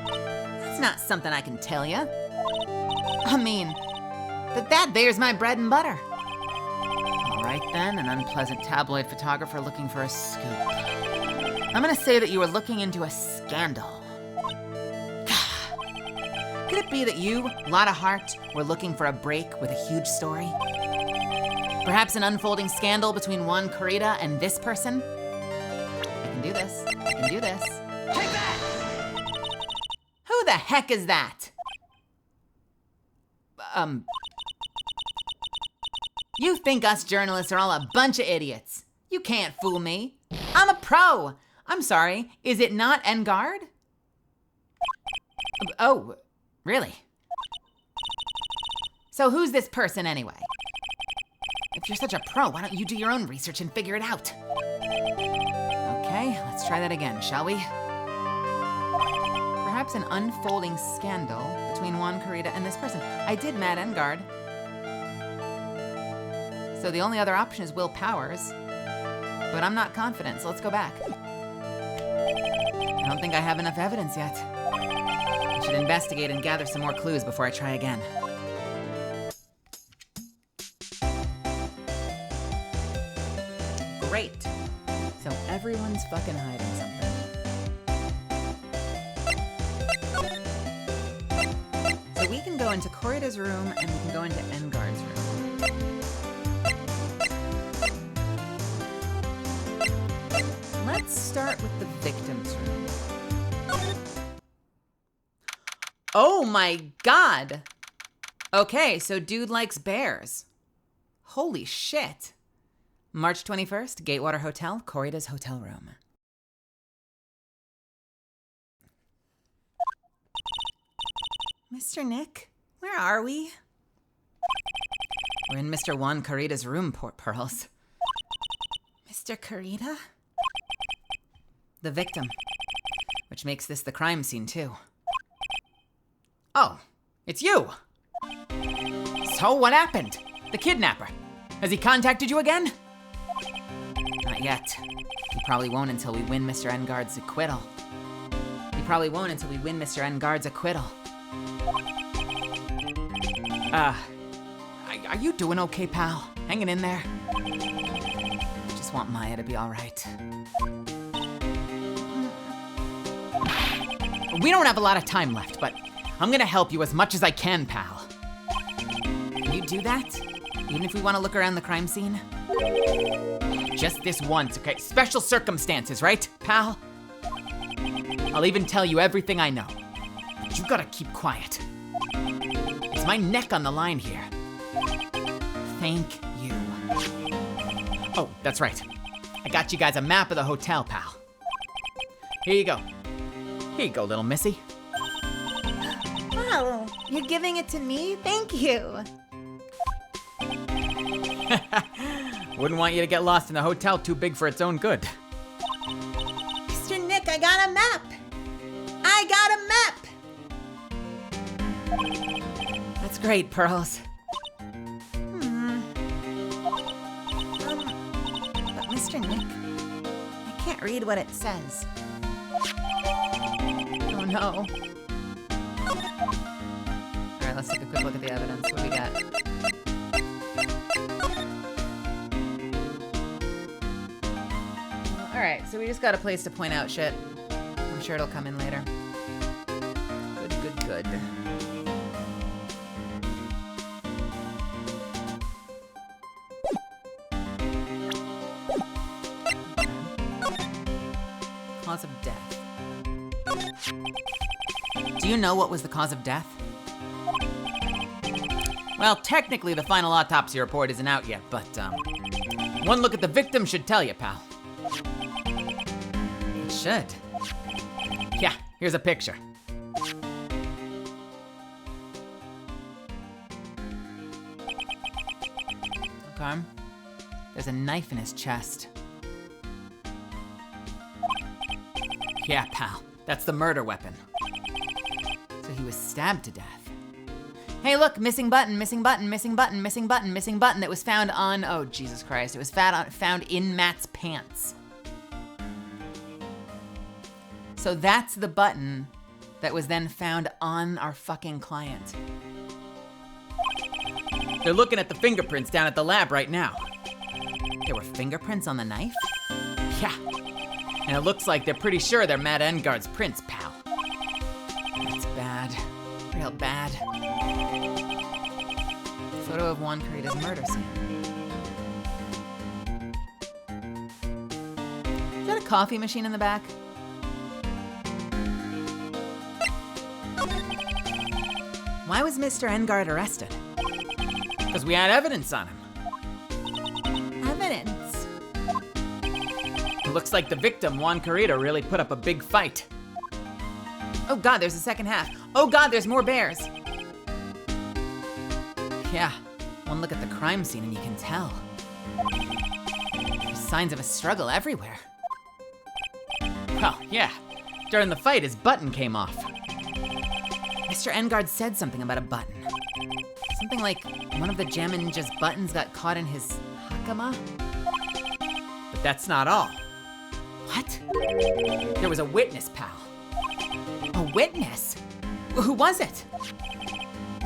That's not something I can tell you. I mean, that there's my bread and butter. All right then, an unpleasant tabloid photographer looking for a scoop. I'm gonna say that you were looking into a scandal. Could it be that you, Lotta Hart, were looking for a break with a huge story? Perhaps an unfolding scandal between Juan Corrida and this person? I can do this. I can do this. Take that! Who the heck is that? You think us journalists are all a bunch of idiots. You can't fool me. I'm a pro. I'm sorry, is it not Engard? Oh, really? So who's this person anyway? If you're such a pro, why don't you do your own research and figure it out? Okay, let's try that again, shall we? Perhaps an unfolding scandal between Juan Corrida and this person. I did Matt Engard. So the only other option is Will Powers. But I'm not confident, so let's go back. I don't think I have enough evidence yet. I should investigate and gather some more clues before I try again. Great. So everyone's fucking hiding something. So we can go into Corrida's room and we can go into Engard's room. Let's start with the victim's room. Oh my god! Okay, so dude likes bears. Holy shit. March 21st, Gatewater Hotel, Corrida's hotel room. Mr. Nick, where are we? We're in Mr. Juan Corrida's room, Pearls. Mr. Corrida? The victim. Which makes this the crime scene, too. Oh, it's you! So what happened? The kidnapper. Has he contacted you again? Not yet. He probably won't until we win Mr. Engard's acquittal. Are you doing okay, pal? Hanging in there? I just want Maya to be all right. We don't have a lot of time left, but I'm gonna help you as much as I can, pal. Can you do that? Even if we want to look around the crime scene? Just this once, okay? Special circumstances, right, pal? I'll even tell you everything I know. But you gotta keep quiet. It's my neck on the line here. Thank you. Oh, that's right. I got you guys a map of the hotel, pal. Here you go. Here you go, little missy. Wow, you're giving it to me? Thank you. Wouldn't want you to get lost in the hotel too big for its own good. Mr. Nick, I got a map. That's great, Pearls. But Mr. Nick, I can't read what it says. Oh no. Alright, let's take a quick look at the evidence. What do we got? Alright, so we just got a place to point out shit. I'm sure it'll come in later. Good. Cause of death. Do you know what was the cause of death? Well, technically the final autopsy report isn't out yet, but one look at the victim should tell you, pal. It should. Yeah, here's a picture. Okay. There's a knife in his chest. Yeah, pal. That's the murder weapon. So he was stabbed to death. Hey, look, missing button that was found on, oh, Jesus Christ. It was found in Matt's pants. So that's the button that was then found on our fucking client. They're looking at the fingerprints down at the lab right now. There were fingerprints on the knife? Yeah. And it looks like they're pretty sure they're Matt Engard's prints, pal. That's bad. Real bad. Photo of Juan Carita's murder scene. Is that a coffee machine in the back? Why was Mr. Engard arrested? Because we had evidence on him. Evidence. It looks like the victim, Juan Carita, really put up a big fight. Oh God, there's a second half. Oh God, there's more bears. Yeah, one look at the crime scene and you can tell. There's signs of a struggle everywhere. Well, yeah. During the fight, his button came off. Mr. Engard said something about a button. Something like one of the Jam Ninja's buttons got caught in his hakama? But that's not all. What? There was a witness, pal. A witness? Who was it?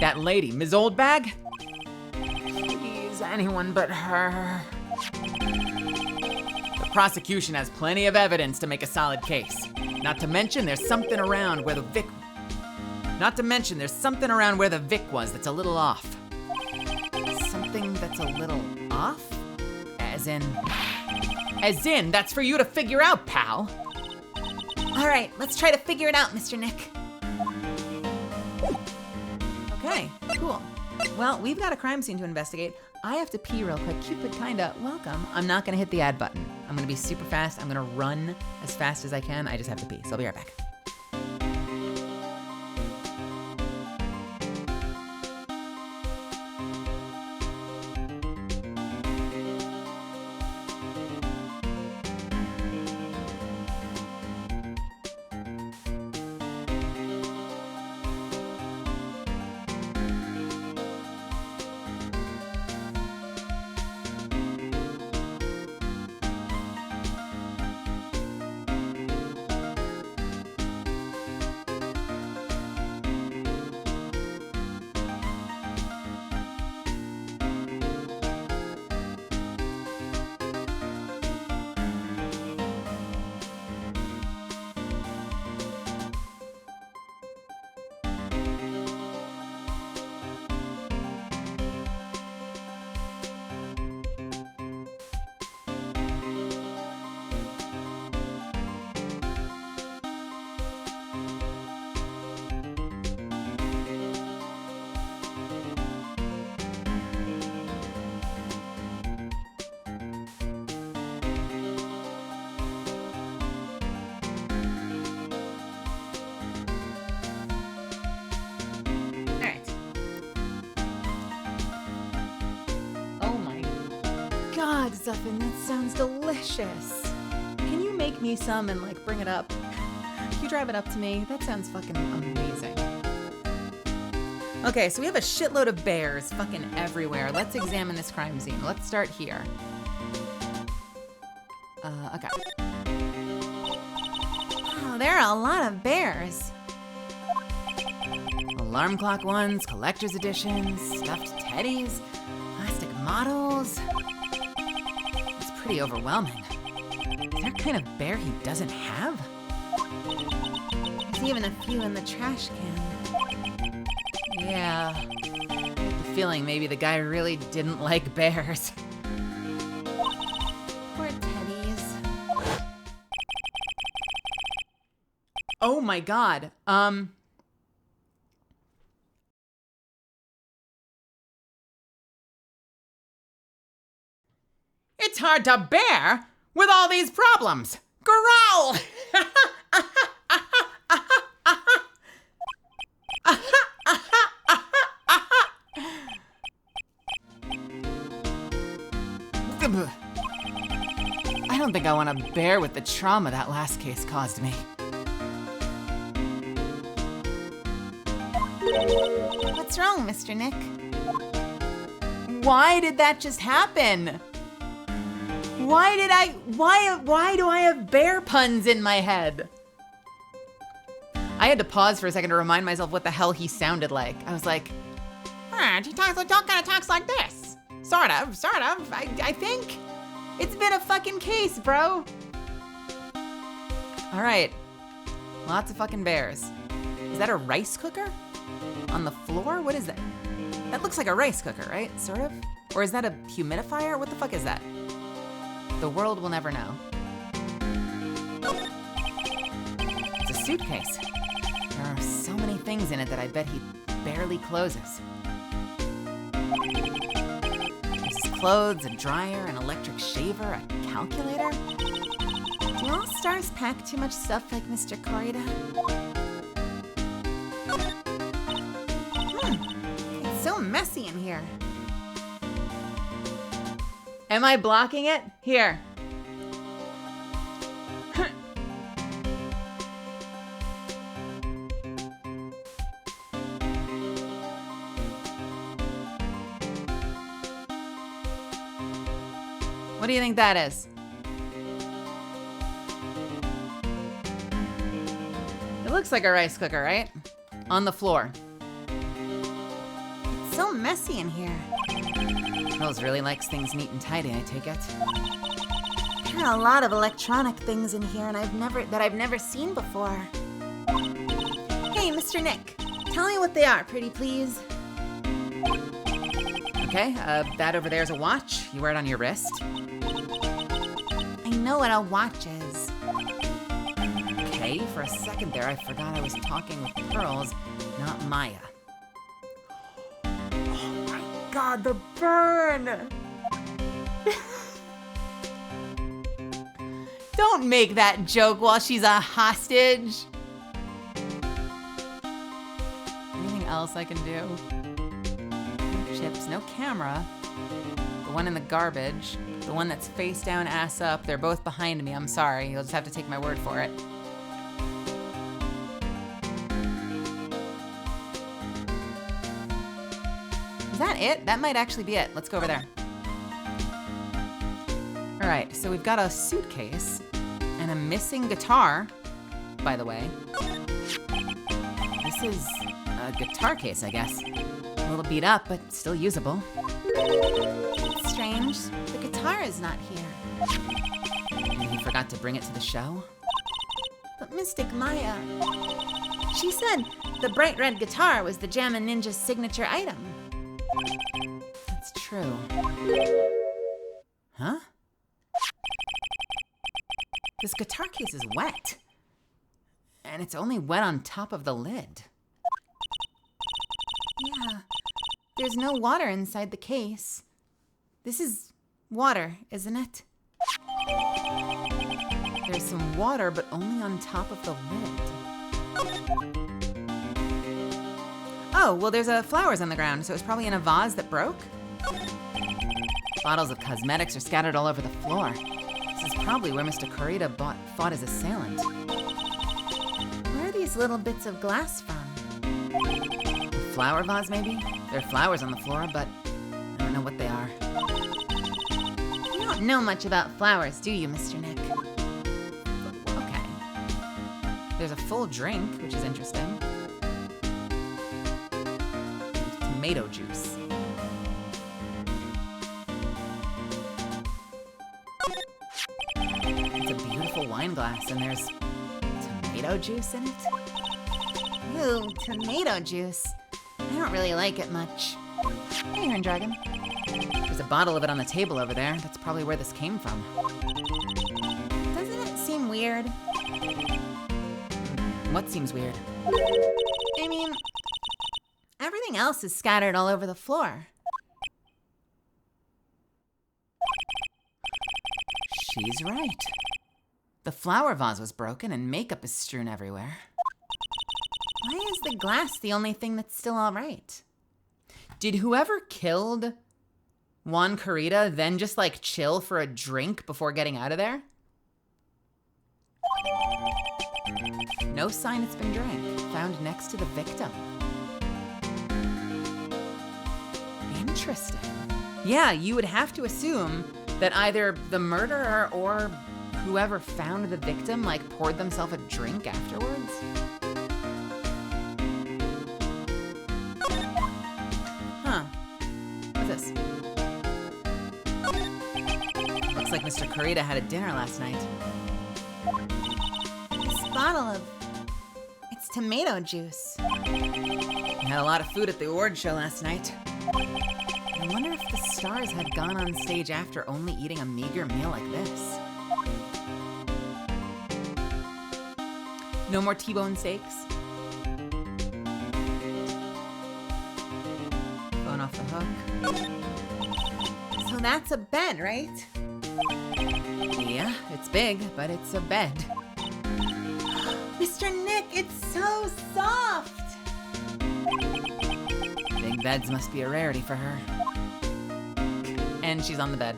That lady, Ms. Oldbag? Please, anyone but her. The prosecution has plenty of evidence to make a solid case. Not to mention there's something around where the Vic was that's a little off. Something that's a little off? As in, That's for you to figure out, pal. All right, let's try to figure it out, Mr. Nick. okay, cool. Well, we've got a crime scene to investigate. I have to pee real quick. Cupid, kinda, welcome. I'm not gonna hit the add button. I'm gonna be super fast. I'm gonna run as fast as I can. I just have to pee, so I'll be right back. God, Zuffin, that sounds delicious. Can you make me some and like bring it up? Can you drive it up to me? That sounds fucking amazing. Okay, so we have a shitload of bears fucking everywhere. Let's examine this crime scene. Let's start here. Okay. Oh, there are a lot of bears. Alarm clock ones, collector's editions, stuffed teddies, plastic models. It's pretty overwhelming. Is there a kind of bear he doesn't have? There's even a few in the trash can. Yeah. I get the feeling maybe the guy really didn't like bears. Poor teddies. Oh my god. It's hard to bear with all these problems. Growl! I don't think I want to bear with the trauma that last case caused me. What's wrong, Mr. Nick? Why did that just happen? Why do I have bear puns in my head? I had to pause for a second to remind myself what the hell he sounded like. I was like, He kind of talks like this. Sort of, I think. It's been a fucking case, bro. All right. Lots of fucking bears. Is that a rice cooker? On the floor? What is that? That looks like a rice cooker, right? Sort of? Or is that a humidifier? What the fuck is that? The world will never know. It's a suitcase. There are so many things in it that I bet he barely closes. There's clothes, a dryer, an electric shaver, a calculator. Do all stars pack too much stuff like Mr. Corrida? It's so messy in here. Am I blocking it? Here. What do you think that is? It looks like a rice cooker, right? On the floor. It's so messy in here. Rose really likes things neat and tidy, I take it. There are a lot of electronic things in here, and I've never seen before. Hey, Mr. Nick, tell me what they are, pretty please. Okay, that over there is a watch. You wear it on your wrist. I know what a watch is. Okay, for a second there, I forgot I was talking with Pearls, not Maya. God, the burn! Don't make that joke while she's a hostage. Anything else I can do? No chips, no camera. The one in the garbage. The one that's face down, ass up. They're both behind me. I'm sorry. You'll just have to take my word for it. Is that it? That might actually be it. Let's go over there. All right, so we've got a suitcase and a missing guitar, by the way. This is a guitar case, I guess. A little beat up, but still usable. It's strange. The guitar is not here. Maybe he forgot to bring it to the show? But Mystic Maya, she said the bright red guitar was the Jammin' Ninja's signature item. That's true. Huh? This guitar case is wet. And it's only wet on top of the lid. Yeah, there's no water inside the case. This is water, isn't it? There's some water, but only on top of the lid. Oh, well, there's flowers on the ground, so it's probably in a vase that broke. Bottles of cosmetics are scattered all over the floor. This is probably where Mr. Corrida fought his assailant. Where are these little bits of glass from? A flower vase, maybe? There are flowers on the floor, but I don't know what they are. You don't know much about flowers, do you, Mr. Nick? Okay. There's a full drink, which is interesting. Tomato juice. It's a beautiful wine glass, and there's tomato juice in it. Ooh, tomato juice. I don't really like it much. Hey, Iron Dragon. There's a bottle of it on the table over there. That's probably where this came from. Doesn't it seem weird? What seems weird? I mean, everything else is scattered all over the floor. She's right. The flower vase was broken and makeup is strewn everywhere. Why is the glass the only thing that's still all right? Did whoever killed Juan Corrida then just like chill for a drink before getting out of there? No sign it's been drank. Found next to the victim. Interesting. Yeah, you would have to assume that either the murderer or whoever found the victim like poured themselves a drink afterwards. Huh. What's this? Looks like Mr. Kurita had a dinner last night. This bottle of... It's tomato juice. He had a lot of food at the award show last night. I wonder if the stars had gone on stage after only eating a meager meal like this. No more T-bone steaks. Phone off the hook. So that's a bed, right? Yeah, it's big, but it's a bed. Mr. Nick, it's so soft! Big beds must be a rarity for her. And she's on the bed.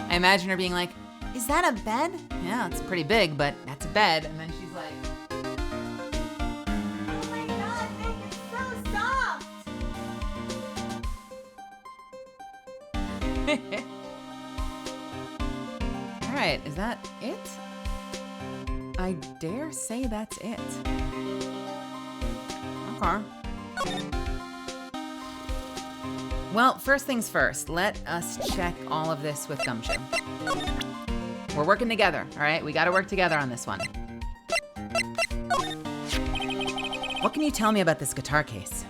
I imagine her being like, Is that a bed? yeah, it's pretty big, but that's a bed. And then she's like, Oh my god, Nick, it's so soft! all right, is that it? I dare say that's it. Okay. Well, first things first, let us check all of this with Gumshoe. We're working together, all right? We gotta work together on this one. What can you tell me about this guitar case?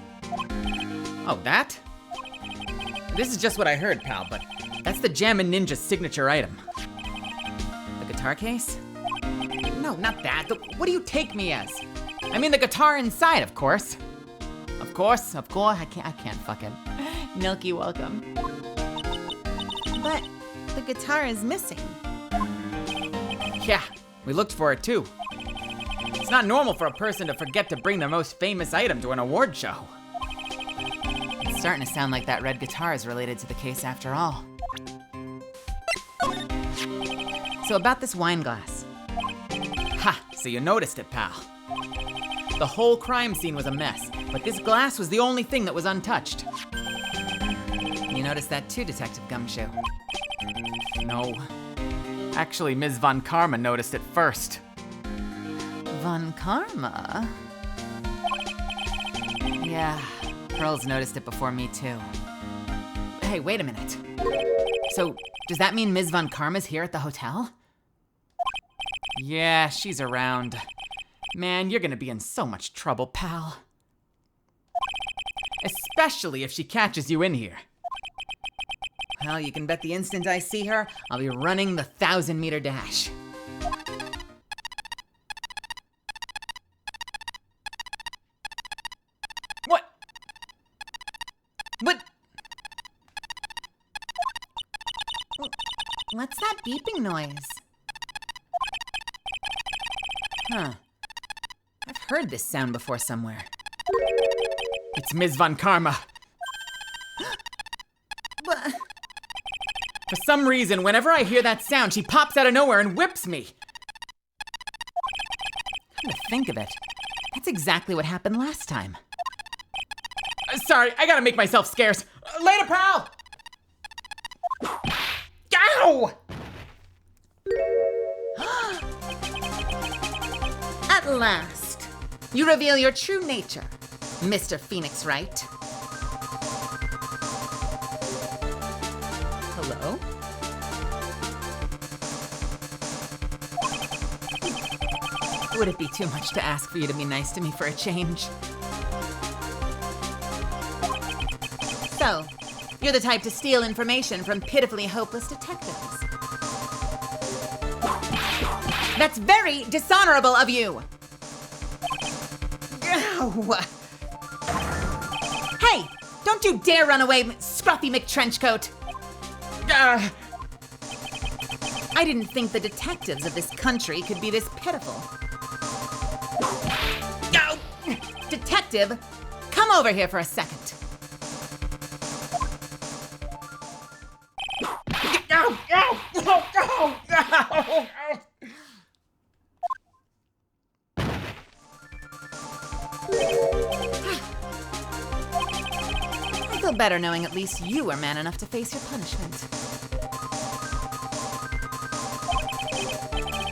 Oh, that? This is just what I heard, pal, but that's the Jammin' Ninja signature item. The guitar case? No, not that. What do you take me as? I mean the guitar inside, of course. Of course, I can't fucking. Milky, welcome. But the guitar is missing. Yeah, we looked for it too. It's not normal for a person to forget to bring their most famous item to an award show. It's starting to sound like that red guitar is related to the case after all. So about this wine glass. Ha, so you noticed it, pal. The whole crime scene was a mess, but this glass was the only thing that was untouched. You noticed that too, Detective Gumshoe. No. Actually, Ms. Von Karma noticed it first. Von Karma? Yeah, Pearl's noticed it before me too. Hey, wait a minute. So, does that mean Ms. Von Karma's here at the hotel? Yeah, she's around. Man, you're gonna be in so much trouble, pal. Especially if she catches you in here. Well, you can bet the instant I see her, I'll be running the 1,000-meter dash. What? What? What's that beeping noise? Huh. I've heard this sound before somewhere. It's Ms. Von Karma. But For some reason, whenever I hear that sound, she pops out of nowhere and whips me. Come to think of it, that's exactly what happened last time. Sorry, I gotta make myself scarce. Later, pal! Ow! at last, you reveal your true nature, Mr. Phoenix Wright. Hello? Would it be too much to ask for you to be nice to me for a change? So, you're the type to steal information from pitifully hopeless detectives. That's very dishonorable of you! Ow. Hey, don't you dare run away, Scruffy McTrenchcoat! I didn't think the detectives of this country could be this pitiful. No! Detective, come over here for a second. I feel better knowing at least you are man enough to face your punishment.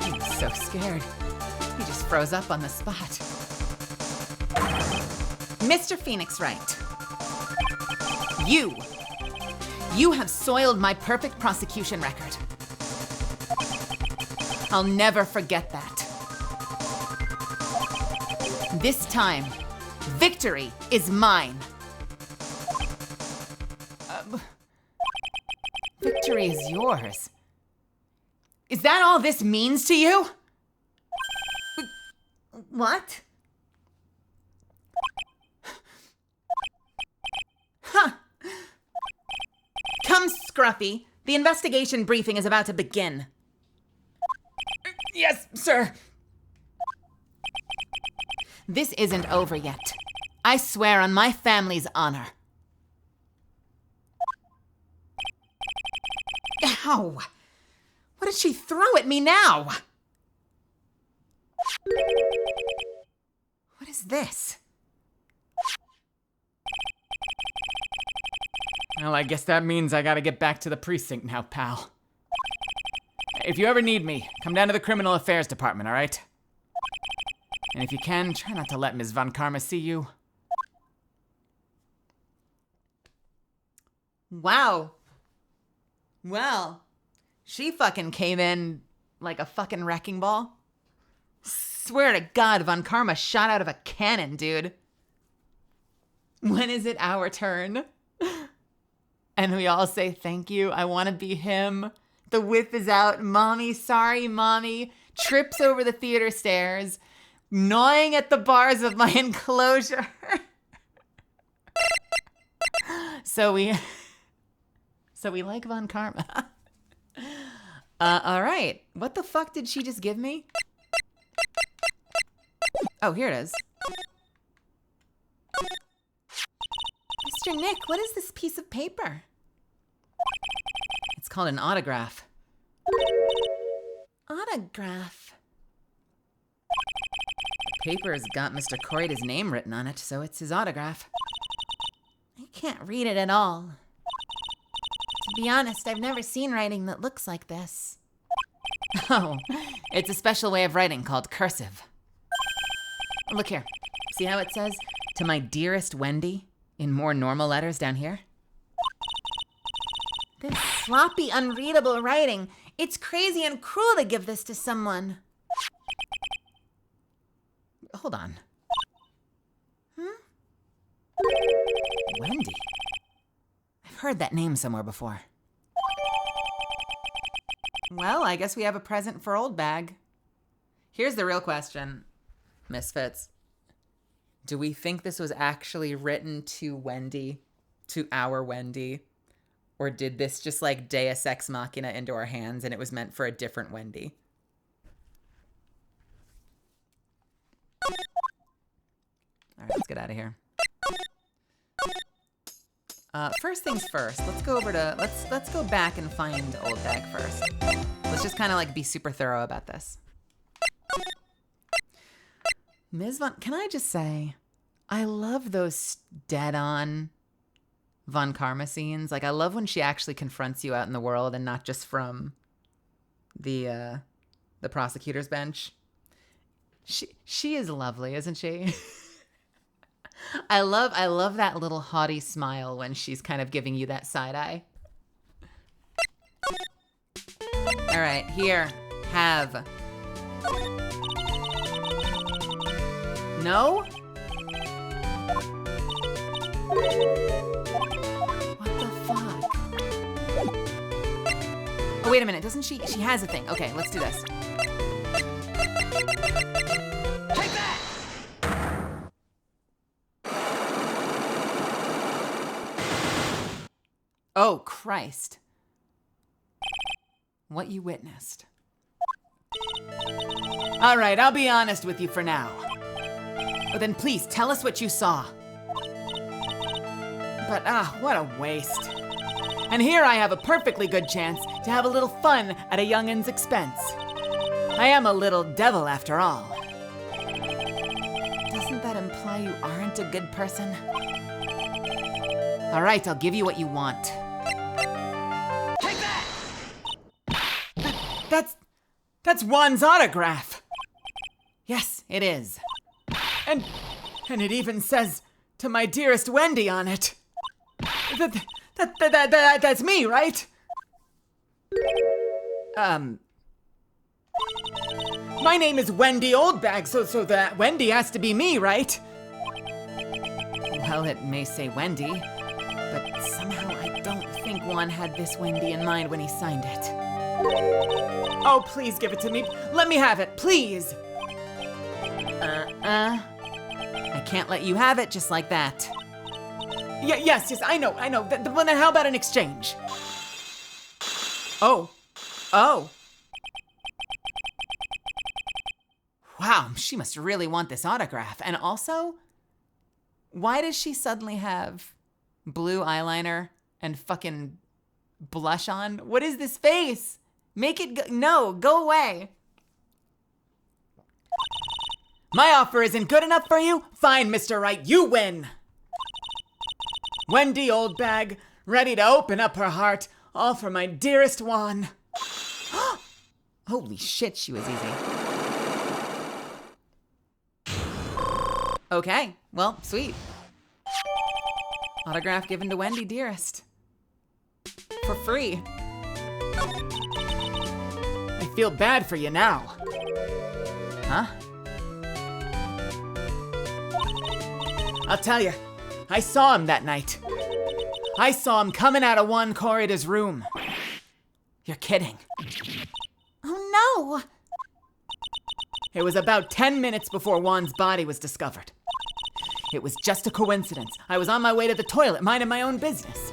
He was so scared. He just froze up on the spot. Mr. Phoenix Wright, you You have soiled my perfect prosecution record. I'll never forget that. This time, victory is mine. Victory is yours. Is that all this means to you? What? Huh. Come, Scruffy. The investigation briefing is about to begin. Yes, sir. This isn't over yet. I swear on my family's honor. Ow! What did she throw at me now? What is this? Well, I guess that means I gotta get back to the precinct now, pal. If you ever need me, come down to the Criminal Affairs Department, all right? And if you can, try not to let Ms. Von Karma see you. Wow. Well, she fucking came in like a fucking wrecking ball. Swear to God, Von Karma shot out of a cannon, dude. When is it our turn? And we all say, thank you, I want to be him. The whip is out. Mommy, sorry, mommy. Trips over the theater stairs, gnawing at the bars of my enclosure. So we like Von Karma. All right. What the fuck did she just give me? Oh, here it is. Mr. Nick, what is this piece of paper? It's called an autograph. Autograph. The paper's got Mr. Corrida's name written on it, so it's his autograph. I can't read it at all. To be honest, I've never seen writing that looks like this. Oh, it's a special way of writing called cursive. Look here. See how it says, "To my dearest Wendy," in more normal letters down here? This sloppy, unreadable writing. It's crazy and cruel to give this to someone. Hold on. Wendy. I've heard that name somewhere before. Well, I guess we have a present for Old Bag. Here's the real question, Misfits. Do we think this was actually written to Wendy, to our Wendy? Or did this just like Deus Ex Machina into our hands and it was meant for a different Wendy? All right, let's get out of here. First things first, let's go back and find Old Bag first. Let's just kind of like be super thorough about this. Can I just say, I love those dead-on Von Karma scenes. Like, I love when she actually confronts you out in the world and not just from the prosecutor's bench. She is lovely, isn't she? I love that little haughty smile when she's kind of giving you that side eye. All right, here, have. No? What the fuck? Oh, wait a minute, doesn't she has a thing. Okay, let's do this. Take that! Oh, Christ. What you witnessed. All right, I'll be honest with you for now. But then please tell us what you saw. But what a waste. And here I have a perfectly good chance to have a little fun at a youngin's expense. I am a little devil after all. Doesn't that imply you aren't a good person? All right, I'll give you what you want. Take that! That's Juan's autograph. Yes, it is. And it even says, "To my dearest Wendy" on it. That's me, right? My name is Wendy Oldbag, so that Wendy has to be me, right? Well, it may say Wendy, but somehow I don't think Juan had this Wendy in mind when he signed it. Oh, please give it to me. Let me have it, please. I can't let you have it just like that. Yes, I know. Well, then how about an exchange? Oh. Wow, she must really want this autograph. And also, why does she suddenly have blue eyeliner and fucking blush on? What is this face? Make it go. No, go away. My offer isn't good enough for you? Fine, Mr. Right, you win. Wendy Oldbag, ready to open up her heart, all for my dearest Juan. Holy shit, she was easy. Okay, well, sweet. Autograph given to Wendy, dearest. For free. I feel bad for you now. Huh? I'll tell you, I saw him that night. I saw him coming out of Juan Corrida's room. You're kidding. Oh no! It was about 10 minutes before Juan's body was discovered. It was just a coincidence. I was on my way to the toilet, minding my own business.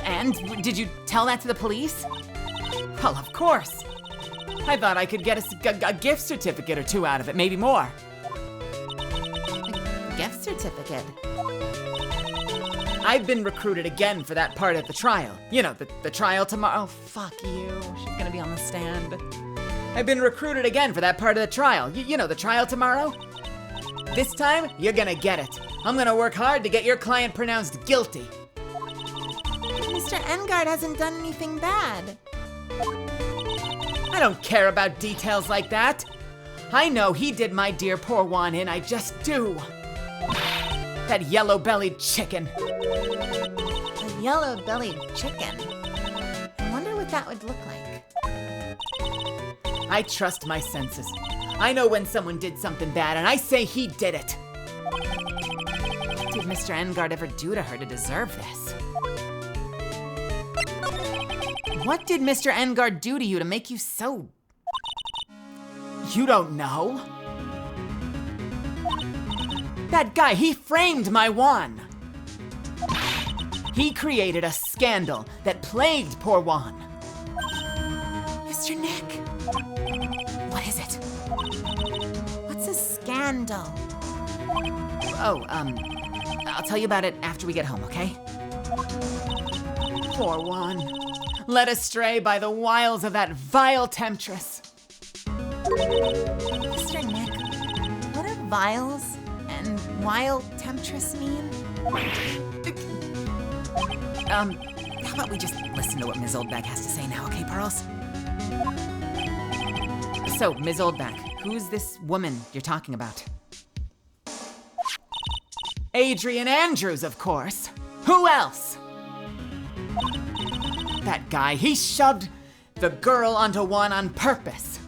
And did you tell that to the police? Well, of course. I thought I could get a gift certificate or two out of it, maybe more. A gift certificate? I've been recruited again for that part of the trial. You know, the trial tomorrow. Oh, fuck you. She's gonna be on the stand. I've been recruited again for that part of the trial. You know, the trial tomorrow? This time, you're gonna get it. I'm gonna work hard to get your client pronounced guilty. Mr. Engard hasn't done anything bad. I don't care about details like that. I know he did my dear poor Juan in, I just do. That yellow-bellied chicken. A yellow-bellied chicken. I wonder what that would look like. I trust my senses. I know when someone did something bad, and I say he did it. What did Mr. Engard ever do to her to deserve this? What did Mr. Engard do to you to make you so... You don't know? That guy, he framed my Juan. He created a scandal that plagued poor Juan. Mr. Nick, what is it? What's a scandal? Oh, I'll tell you about it after we get home, okay? Poor Juan, led astray by the wiles of that vile temptress. Mr. Nick, what do vials and wild temptress mean? How about we just listen to what Ms. Oldbag has to say now, okay, Pearls? So, Ms. Oldbag, who's this woman you're talking about? Adrian Andrews, of course. Who else? That guy, he shoved the girl onto Juan on purpose.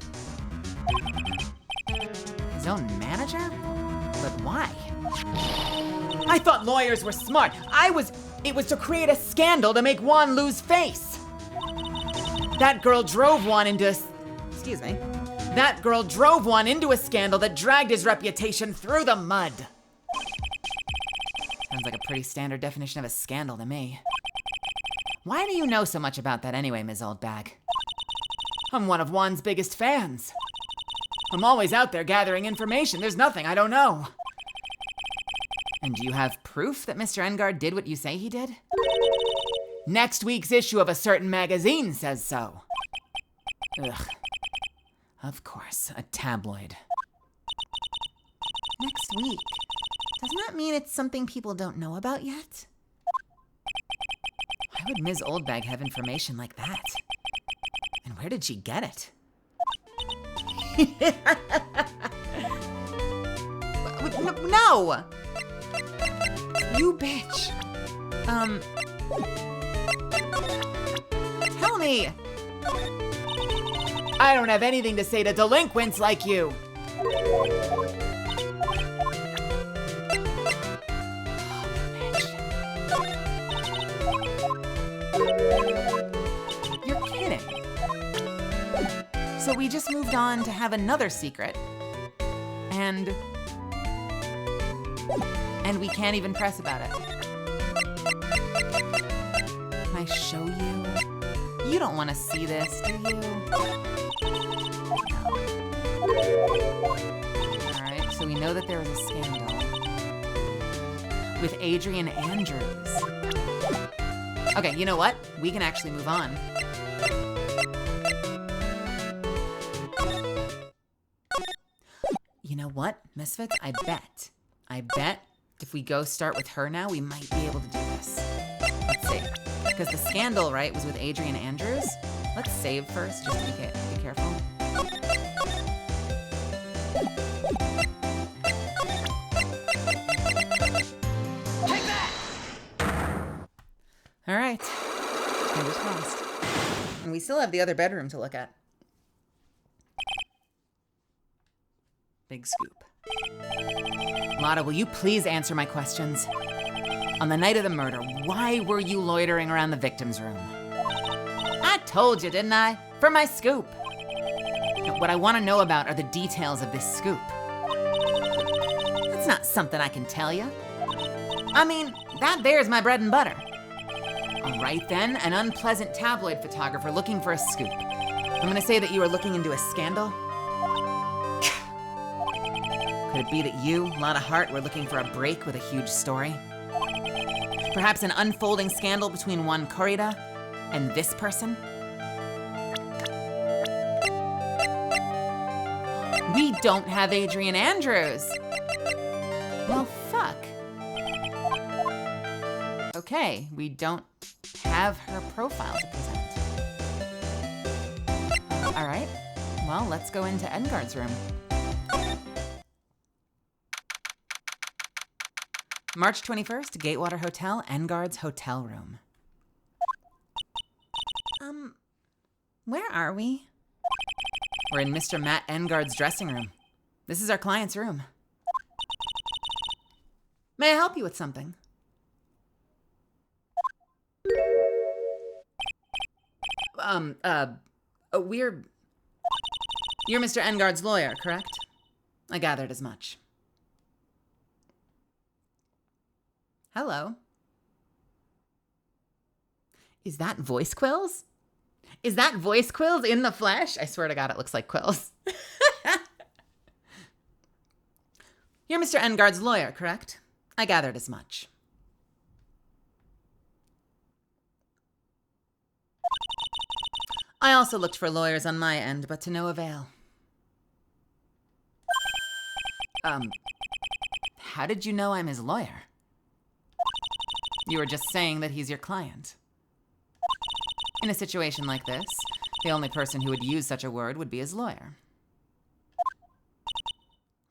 His own manager? But why? I thought lawyers were smart. It was to create a scandal to make Juan lose face. That girl drove Juan into Excuse me. That girl drove Juan into a scandal that dragged his reputation through the mud. Sounds like a pretty standard definition of a scandal to me. Why do you know so much about that anyway, Ms. Oldbag? I'm one of Juan's biggest fans. I'm always out there gathering information. There's nothing I don't know. And do you have proof that Mr. Engard did what you say he did? Next week's issue of a certain magazine says so. Ugh. Of course, a tabloid. Next week. Doesn't that mean it's something people don't know about yet? Why would Ms. Oldbag have information like that? And where did she get it? No! You bitch. Tell me! I don't have anything to say to delinquents like you! You're kidding. So we just moved on to have another secret. And we can't even press about it. Can I show you? You don't want to see this, do you? No. Alright, so we know that there was a scandal with Adrian Andrews. Okay, you know what? We can actually move on. You know what, Misfits? I bet if we go start with her now, we might be able to do this. Let's see. Because the scandal, right, was with Adrian Andrews. Let's save first, just to be careful. Take that! All right. Fingers crossed. And we still have the other bedroom to look at. Big scoop. Lotta, will you please answer my questions? On the night of the murder, why were you loitering around the victim's room? I told you, didn't I? For my scoop. Now, what I want to know about are the details of this scoop. That's not something I can tell you. I mean, that there's my bread and butter. All right then, an unpleasant tabloid photographer looking for a scoop. I'm gonna say that you were looking into a scandal. Could it be that you, Lotta Hart, were looking for a break with a huge story? Perhaps an unfolding scandal between one Corrida and this person? We don't have Adrian Andrews. Well, fuck. Okay, we don't have her profile to present. All right, well, let's go into Engard's room. March 21st, Gatewater Hotel, Engard's hotel room. Where are we? We're in Mr. Matt Engard's dressing room. This is our client's room. May I help you with something? You're Mr. Engard's lawyer, correct? I gathered as much. Hello. Is that voice quills? Is that voice quills in the flesh? I swear to God, it looks like quills. You're Mr. Engard's lawyer, correct? I gathered as much. I also looked for lawyers on my end, but to no avail. How did you know I'm his lawyer? You were just saying that he's your client. In a situation like this, the only person who would use such a word would be his lawyer.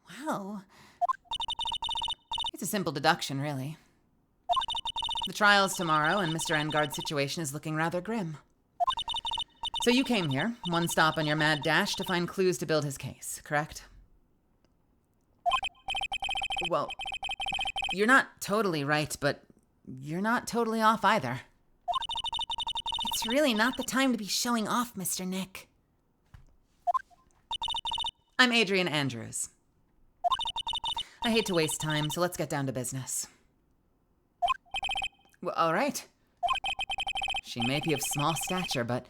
Wow. It's a simple deduction, really. The trial's tomorrow, and Mr. Engard's situation is looking rather grim. So you came here, one stop on your mad dash, to find clues to build his case, correct? Well, you're not totally right, but you're not totally off either. It's really not the time to be showing off, Mr. Nick. I'm Adrian Andrews. I hate to waste time, so let's get down to business. Well, all right. She may be of small stature, but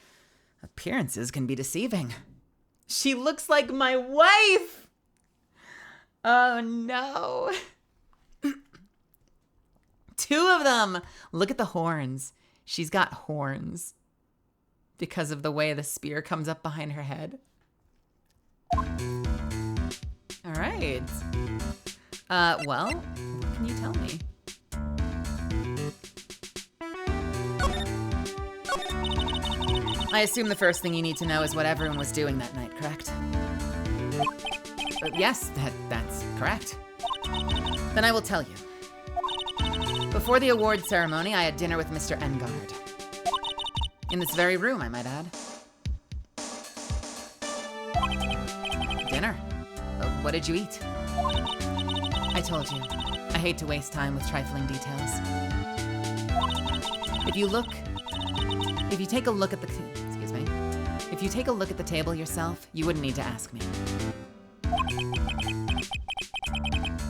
appearances can be deceiving. She looks like my wife! Oh, no. Two of them! Look at the horns. She's got horns because of the way the spear comes up behind her head. All right. Well, what can you tell me? I assume the first thing you need to know is what everyone was doing that night, correct? Yes, that's correct. Then I will tell you. Before the award ceremony, I had dinner with Mr. Engard. In this very room, I might add. Dinner? What did you eat? I told you, I hate to waste time with trifling details. If you take a look at the table yourself, you wouldn't need to ask me.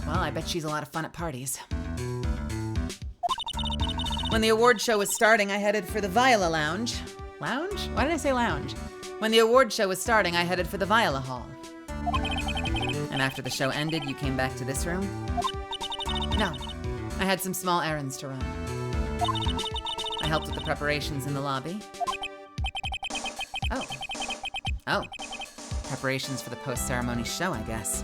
Well, I bet she's a lot of fun at parties. When the award show was starting, I headed for the Viola Lounge. Lounge? Why did I say lounge? When the award show was starting, I headed for the Viola Hall. And after the show ended, you came back to this room? No. I had some small errands to run. I helped with the preparations in the lobby. Oh. Preparations for the post-ceremony show, I guess.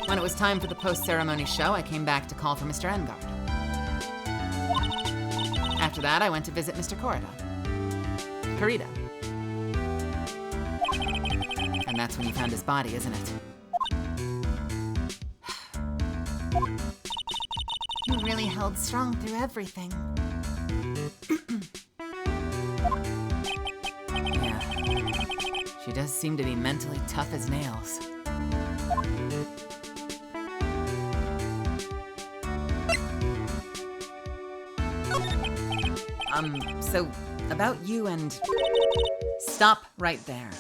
When it was time for the post-ceremony show, I came back to call for Mr. Engard. After that, I went to visit Mr. Kurita. And that's when you found his body, isn't it? You really held strong through everything. Yeah. She does seem to be mentally tough as nails. So, about you and... Stop right there.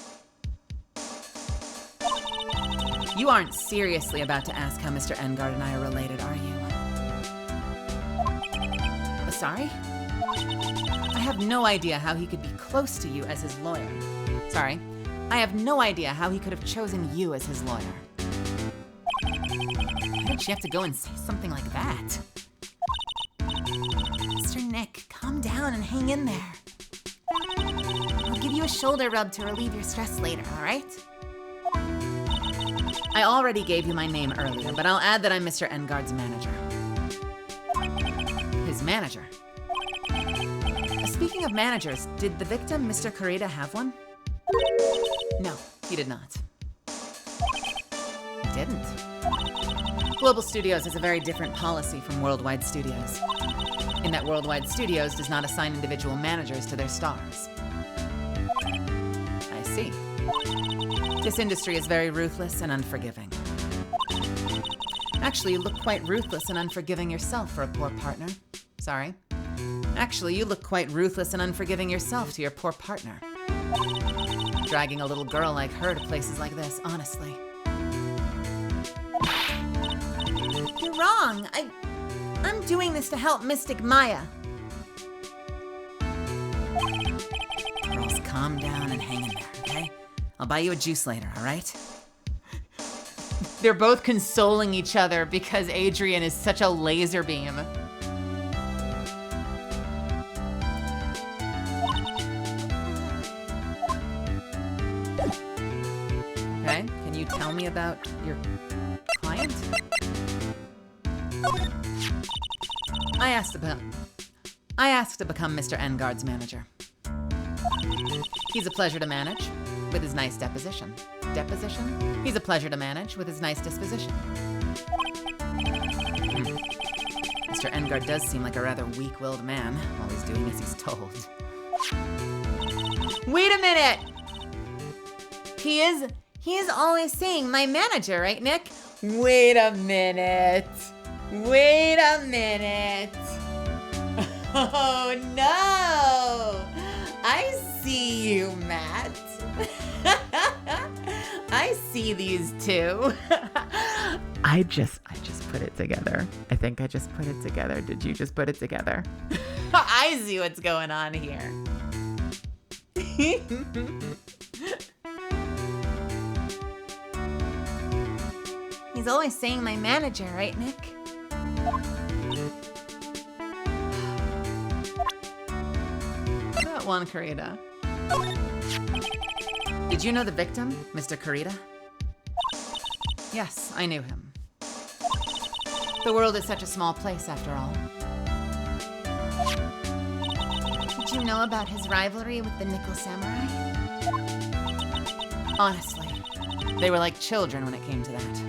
You aren't seriously about to ask how Mr. Engard and I are related, are you? Sorry? I have no idea how he could be close to you as his lawyer. Sorry. I have no idea how he could have chosen you as his lawyer. Why did she have to go and say something like that? Mr. Nick, calm down and hang in there. I'll give you a shoulder rub to relieve your stress later, all right? I already gave you my name earlier, but I'll add that I'm Mr. Engard's manager. His manager? Speaking of managers, did the victim, Mr. Kurita, have one? No, he did not. He didn't. Global Studios has a very different policy from Worldwide Studios, in that Worldwide Studios does not assign individual managers to their stars. I see. This industry is very ruthless and unforgiving. Actually, you look quite ruthless and unforgiving yourself for a poor partner. Sorry. Actually, you look quite ruthless and unforgiving yourself to your poor partner. Dragging a little girl like her to places like this, honestly. You're wrong. I'm doing this to help Mystic Maya. Girls, calm down and hang in there, okay? I'll buy you a juice later, all right? They're both consoling each other because Adrian is such a laser beam. Okay, can you tell me about your client? I asked to become Mr. Engard's manager. He's a pleasure to manage, with his nice deposition. Deposition? He's a pleasure to manage, with his nice disposition. Mr. Engard does seem like a rather weak-willed man, always doing as he's told. Wait a minute! He is always saying my manager, right, Nick? Wait a minute. Wait a minute. Oh no! I see you, Matt. I see these two. I just put it together. I think I just put it together. Did you just put it together? I see what's going on here. He's always saying my manager, right, Nick? That one, Kurita. Did you know the victim, Mr. Kurita? Yes, I knew him. The world is such a small place, after all. Did you know about his rivalry with the Nickel Samurai? Honestly, they were like children when it came to that.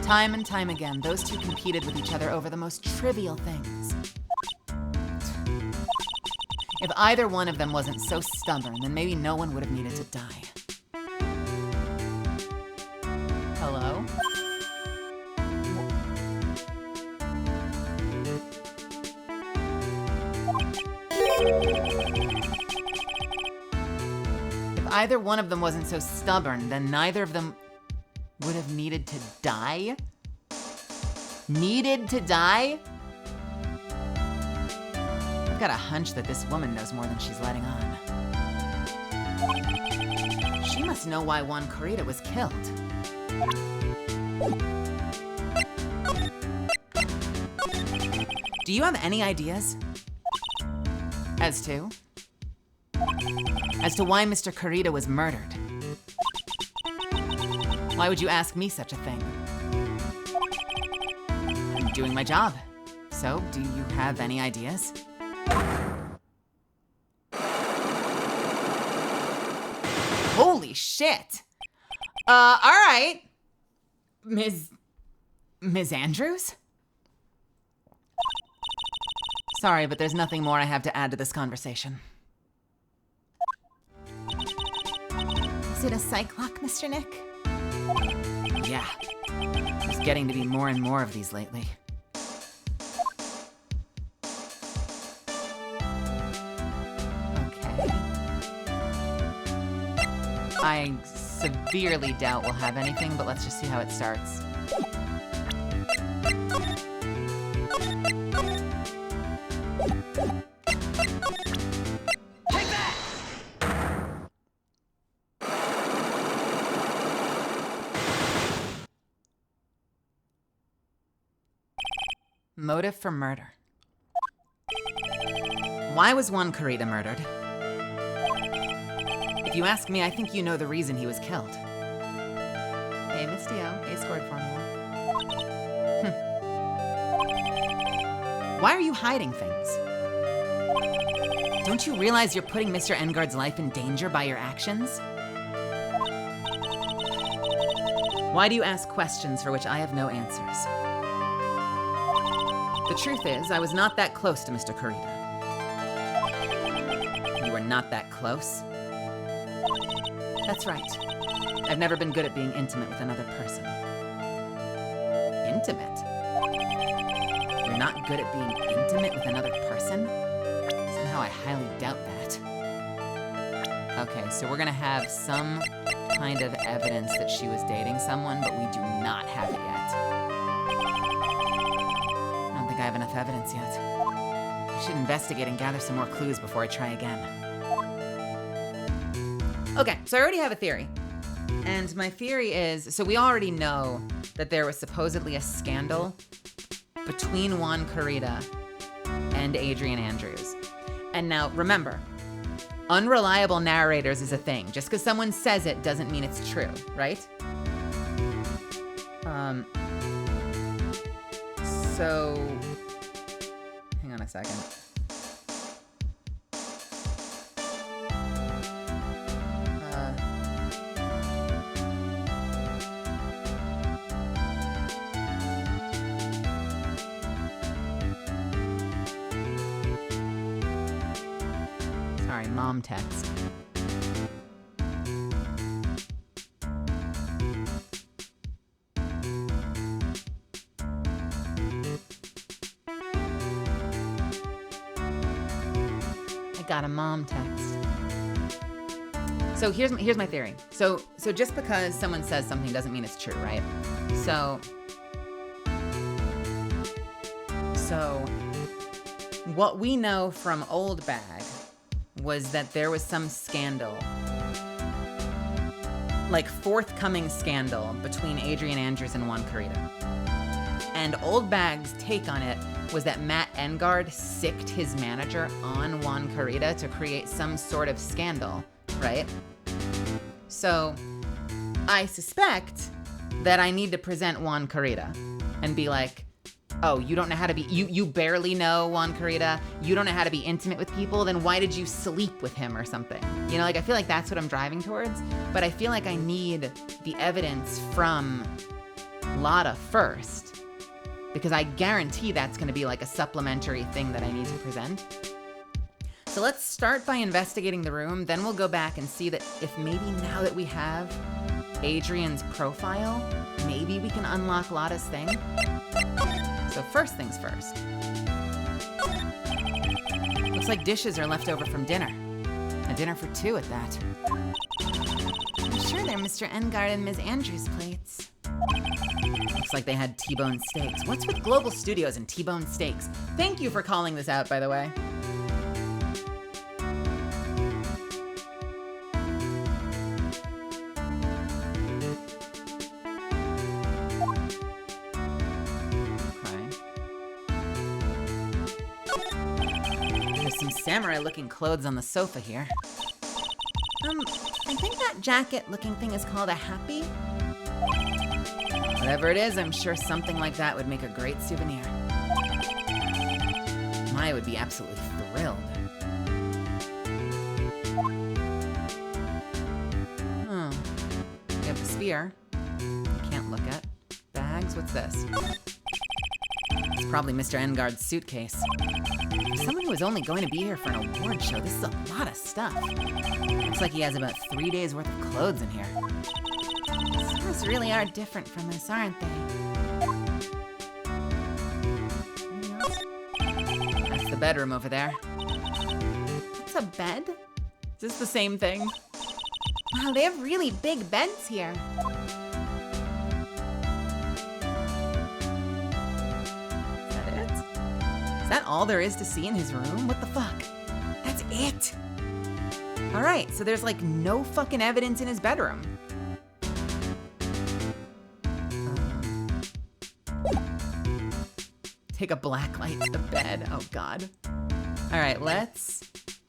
Time and time again, those two competed with each other over the most trivial things. If either one of them wasn't so stubborn, then maybe no one would have needed to die. Hello? If either one of them wasn't so stubborn, then neither of them would have needed to die? Needed to die? I've got a hunch that this woman knows more than she's letting on. She must know why Juan Corrida was killed. Do you have any ideas? As to why Mr. Corrida was murdered? Why would you ask me such a thing? I'm doing my job. So, do you have any ideas? Holy shit! Alright. Ms. Andrews? Sorry, but there's nothing more I have to add to this conversation. Is it a psych lock, Mr. Nick? Yeah. There's getting to be more and more of these lately. Okay. I severely doubt we'll have anything, but let's just see how it starts. Motive for murder. Why was Juan Corrida murdered? If you ask me, I think you know the reason he was killed. Hey, Miss Dio. A scored formula. Why are you hiding things? Don't you realize you're putting Mr. Engard's life in danger by your actions? Why do you ask questions for which I have no answers? The truth is, I was not that close to Mr. Corrida. You were not that close? That's right. I've never been good at being intimate with another person. Intimate? You're not good at being intimate with another person? Somehow I highly doubt that. Okay, so we're gonna have some kind of evidence that she was dating someone, but we do not have it yet. I have enough evidence yet. I should investigate and gather some more clues before I try again. Okay, so I already have a theory. And my theory is, so we already know that there was supposedly a scandal between Juan Corrida and Adrian Andrews. And now, remember, unreliable narrators is a thing. Just because someone says it doesn't mean it's true, right? So, hang on a second. Sorry, mom text. Got a mom text. So here's my theory. So just because someone says something doesn't mean it's true, right? So what we know from Old Bag was that there was some scandal, like forthcoming scandal between Adrian Andrews and Juan Corrida. And Old Bag's take on it was that Matt Engard sicked his manager on Juan Corrida to create some sort of scandal, right? So I suspect that I need to present Juan Corrida and be like, oh, you don't know how to be, you barely know Juan Corrida, you don't know how to be intimate with people, then why did you sleep with him or something? You know, like I feel like that's what I'm driving towards, but I feel like I need the evidence from Lotta first, because I guarantee that's going to be like a supplementary thing that I need to present. So let's start by investigating the room, then we'll go back and see that if maybe now that we have Adrian's profile, maybe we can unlock Lotta's thing. So first things first. Looks like dishes are left over from dinner. A dinner for two at that. I'm sure they're Mr. Engard and Ms. Andrews' plates. Looks like they had T-bone steaks. What's with Global Studios and T-bone steaks? Thank you for calling this out, by the way. Some samurai-looking clothes on the sofa here. I think that jacket-looking thing is called a happy. Whatever it is, I'm sure something like that would make a great souvenir. Maya would be absolutely thrilled. Oh, we have the spear. I can't look at. Bags, what's this? It's probably Mr. Engard's suitcase. For someone who is only going to be here for an award show, this is a lot of stuff. Looks like he has about 3 days worth of clothes in here. Stores really are different from us, aren't they? That's the bedroom over there. It's a bed? Is this the same thing? Wow, they have really big beds here. Is that all there is to see in his room? What the fuck? That's it? Alright, so there's like no fucking evidence in his bedroom. Take a black light to the bed. Oh god. Alright, let's...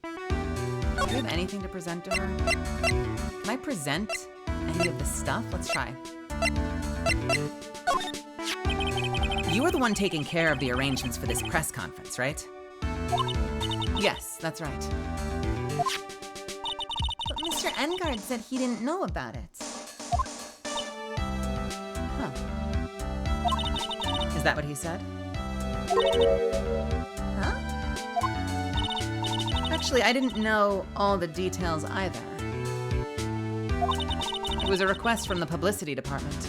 Do we have anything to present to her? Can I present any of the stuff? Let's try. You were the one taking care of the arrangements for this press conference, right? Yes, that's right. But Mr. Engard said he didn't know about it. Huh. Is that what he said? Huh? Actually, I didn't know all the details either. It was a request from the publicity department.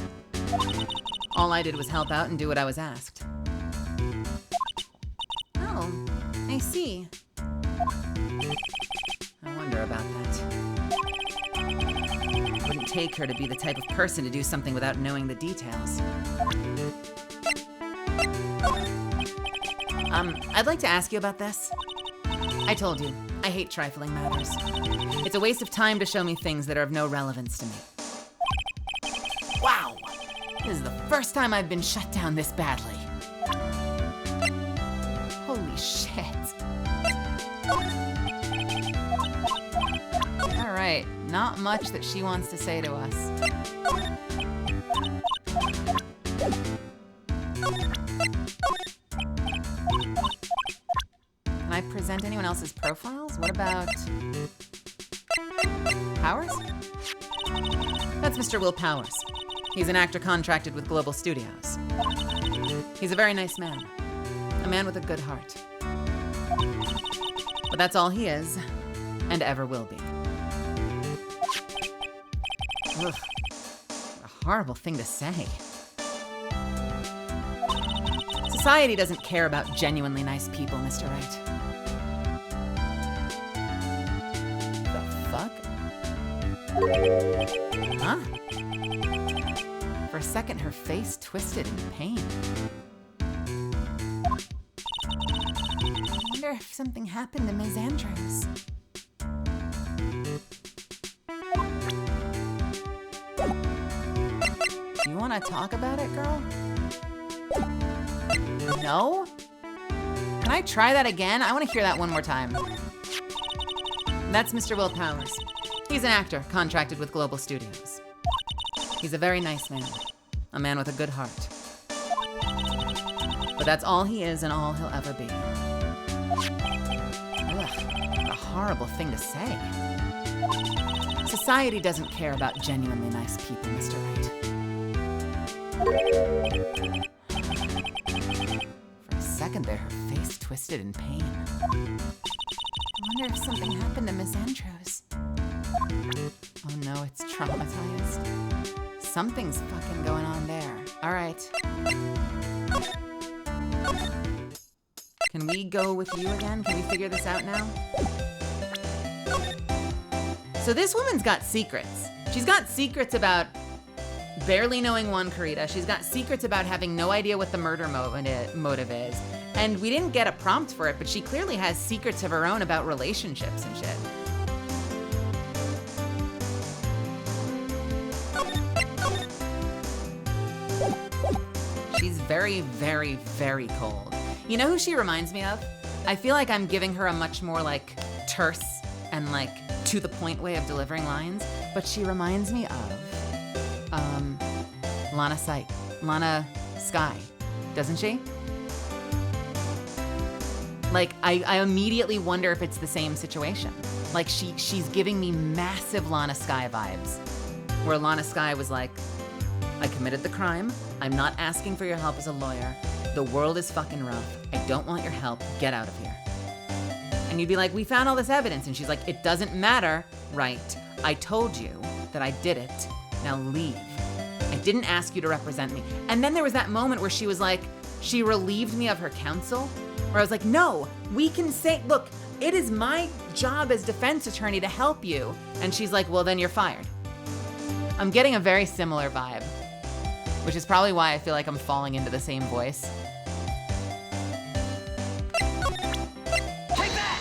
All I did was help out and do what I was asked. Oh, I see. I wonder about that. It wouldn't take her to be the type of person to do something without knowing the details. I'd like to ask you about this. I told you, I hate trifling matters. It's a waste of time to show me things that are of no relevance to me. Wow! This is the first time I've been shut down this badly. Holy shit. All right, not much that she wants to say to us. Can I present anyone else's profiles? What about... Powers? That's Mr. Will Powers. He's an actor contracted with Global Studios. He's a very nice man. A man with a good heart. But that's all he is, and ever will be. Ugh. What a horrible thing to say. Society doesn't care about genuinely nice people, Mr. Wright. The fuck? Huh? For a second, her face twisted in pain. I wonder if something happened to Ms. Andrews. Do you want to talk about it, girl? No? Can I try that again? I want to hear that one more time. That's Mr. Will Powers. He's an actor contracted with Global Studios. He's a very nice man. A man with a good heart. But that's all he is and all he'll ever be. Ugh, what a horrible thing to say. Society doesn't care about genuinely nice people, Mr. Wright. For a second there, her face twisted in pain. I wonder if something happened to Miss Andrews. Oh no, it's traumatized. Something's fucking going on there. All right. Can we go with you again? Can we figure this out now? So this woman's got secrets. She's got secrets about barely knowing Juan Carita. She's got secrets about having no idea what the murder motive is. And we didn't get a prompt for it, but she clearly has secrets of her own about relationships and shit. She's very, very, very cold. You know who she reminds me of? I feel like I'm giving her a much more like terse and like to the point way of delivering lines, but she reminds me of Lana Sky, doesn't she? Like I immediately wonder if it's the same situation. Like she's giving me massive Lana Sky vibes, where Lana Sky was like, I committed the crime. I'm not asking for your help as a lawyer. The world is fucking rough. I don't want your help. Get out of here. And you'd be like, we found all this evidence. And she's like, it doesn't matter, right? I told you that I did it. Now leave. I didn't ask you to represent me. And then there was that moment where she was like, she relieved me of her counsel, where I was like, no, we can say, look, it is my job as defense attorney to help you. And she's like, well, then you're fired. I'm getting a very similar vibe, which is probably why I feel like I'm falling into the same voice. Take that!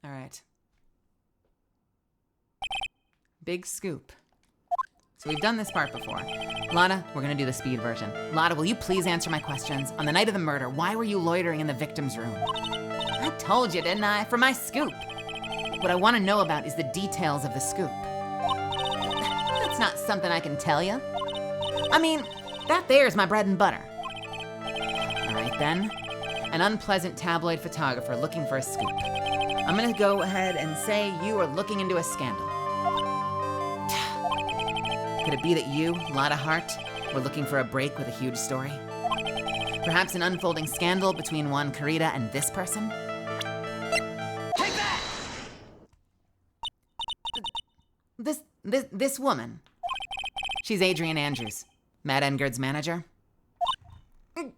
All right. Big scoop. So we've done this part before. Lana, we're gonna do the speed version. Lana, will you please answer my questions? On the night of the murder, why were you loitering in the victim's room? I told you, didn't I? For my scoop. What I wanna know about is the details of the scoop. That's not something I can tell you. I mean, that there's my bread and butter. All right then. An unpleasant tabloid photographer looking for a scoop. I'm gonna go ahead and say you are looking into a scandal. Could it be that you, Lotta Hart, were looking for a break with a huge story? Perhaps an unfolding scandal between Juan Carita and this person? Take that! This woman. She's Adrian Andrews, Matt Engard's manager. The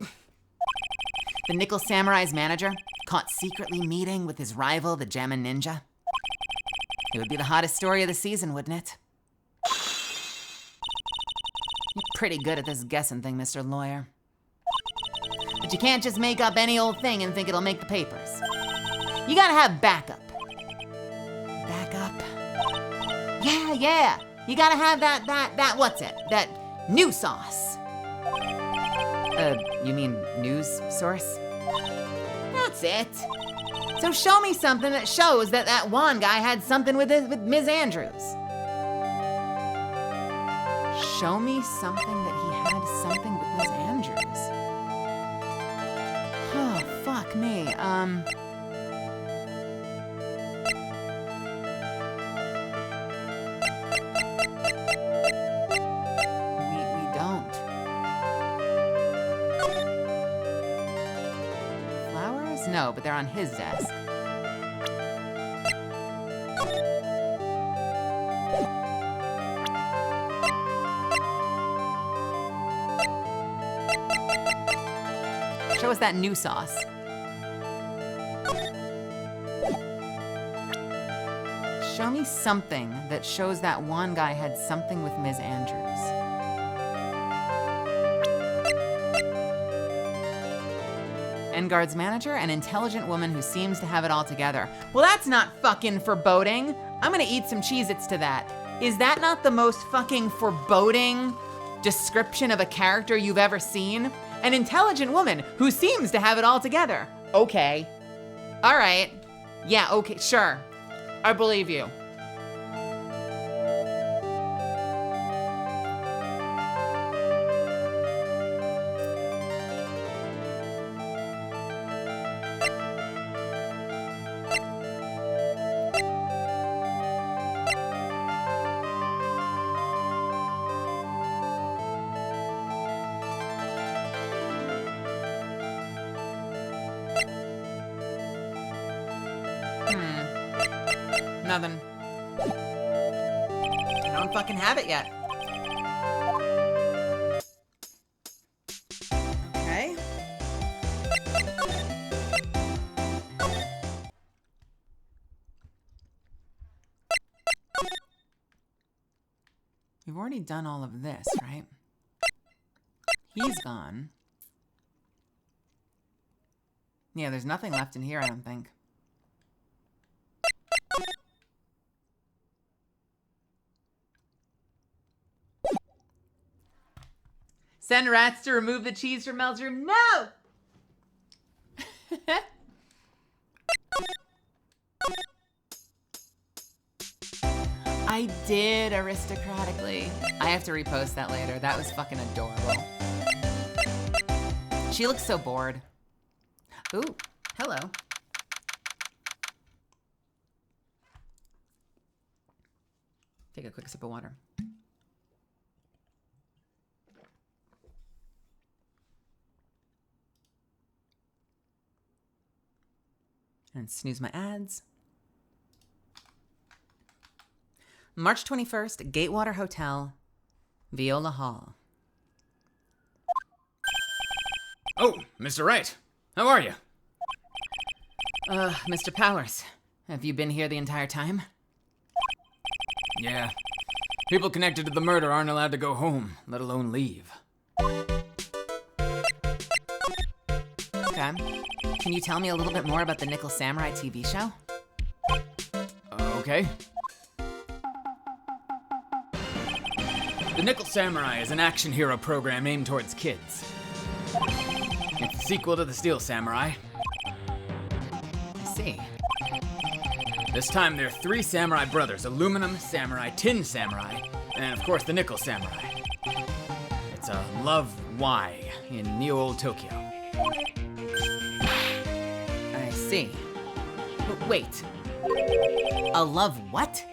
Nickel Samurai's manager, caught secretly meeting with his rival, the Jammin' Ninja. It would be the hottest story of the season, wouldn't it? You're pretty good at this guessing thing, Mr. Lawyer. But you can't just make up any old thing and think it'll make the papers. You gotta have backup. Backup? Yeah. You gotta have that, what's it? That new sauce. You mean news source? That's it. So show me something that shows that Juan guy had something with Ms. Andrews. Show me something that he had something with Ms. Andrews. Oh, fuck me. We don't. Flowers? No, but they're on his desk. Show us that new sauce. Show me something that shows that one guy had something with Ms. Andrews. Engard's manager, an intelligent woman who seems to have it all together. Well, that's not fucking foreboding. I'm gonna eat some Cheez-Its to that. Is that not the most fucking foreboding description of a character you've ever seen? An intelligent woman who seems to have it all together. Okay. All right. Yeah, okay, sure. I believe you. nothing. I don't fucking have it yet. Okay. We've already done all of this, right? He's gone. Yeah, there's nothing left in here, I don't think. Send rats to remove the cheese from Mel's room. No! I did aristocratically. I have to repost that later. That was fucking adorable. She looks so bored. Ooh, hello. Take a quick sip of water. And snooze my ads. March 21st, Gatewater Hotel, Viola Hall. Oh, Mr. Wright. How are you? Mr. Powers, have you been here the entire time? Yeah. People connected to the murder aren't allowed to go home, let alone leave. Okay. Can you tell me a little bit more about the Nickel Samurai TV show? Okay. The Nickel Samurai is an action hero program aimed towards kids. It's the sequel to the Steel Samurai. I see. This time there are 3 samurai brothers: Aluminum Samurai, Tin Samurai, and of course the Nickel Samurai. It's a Love Y in Neo-Old Tokyo. I see. But wait. A love what?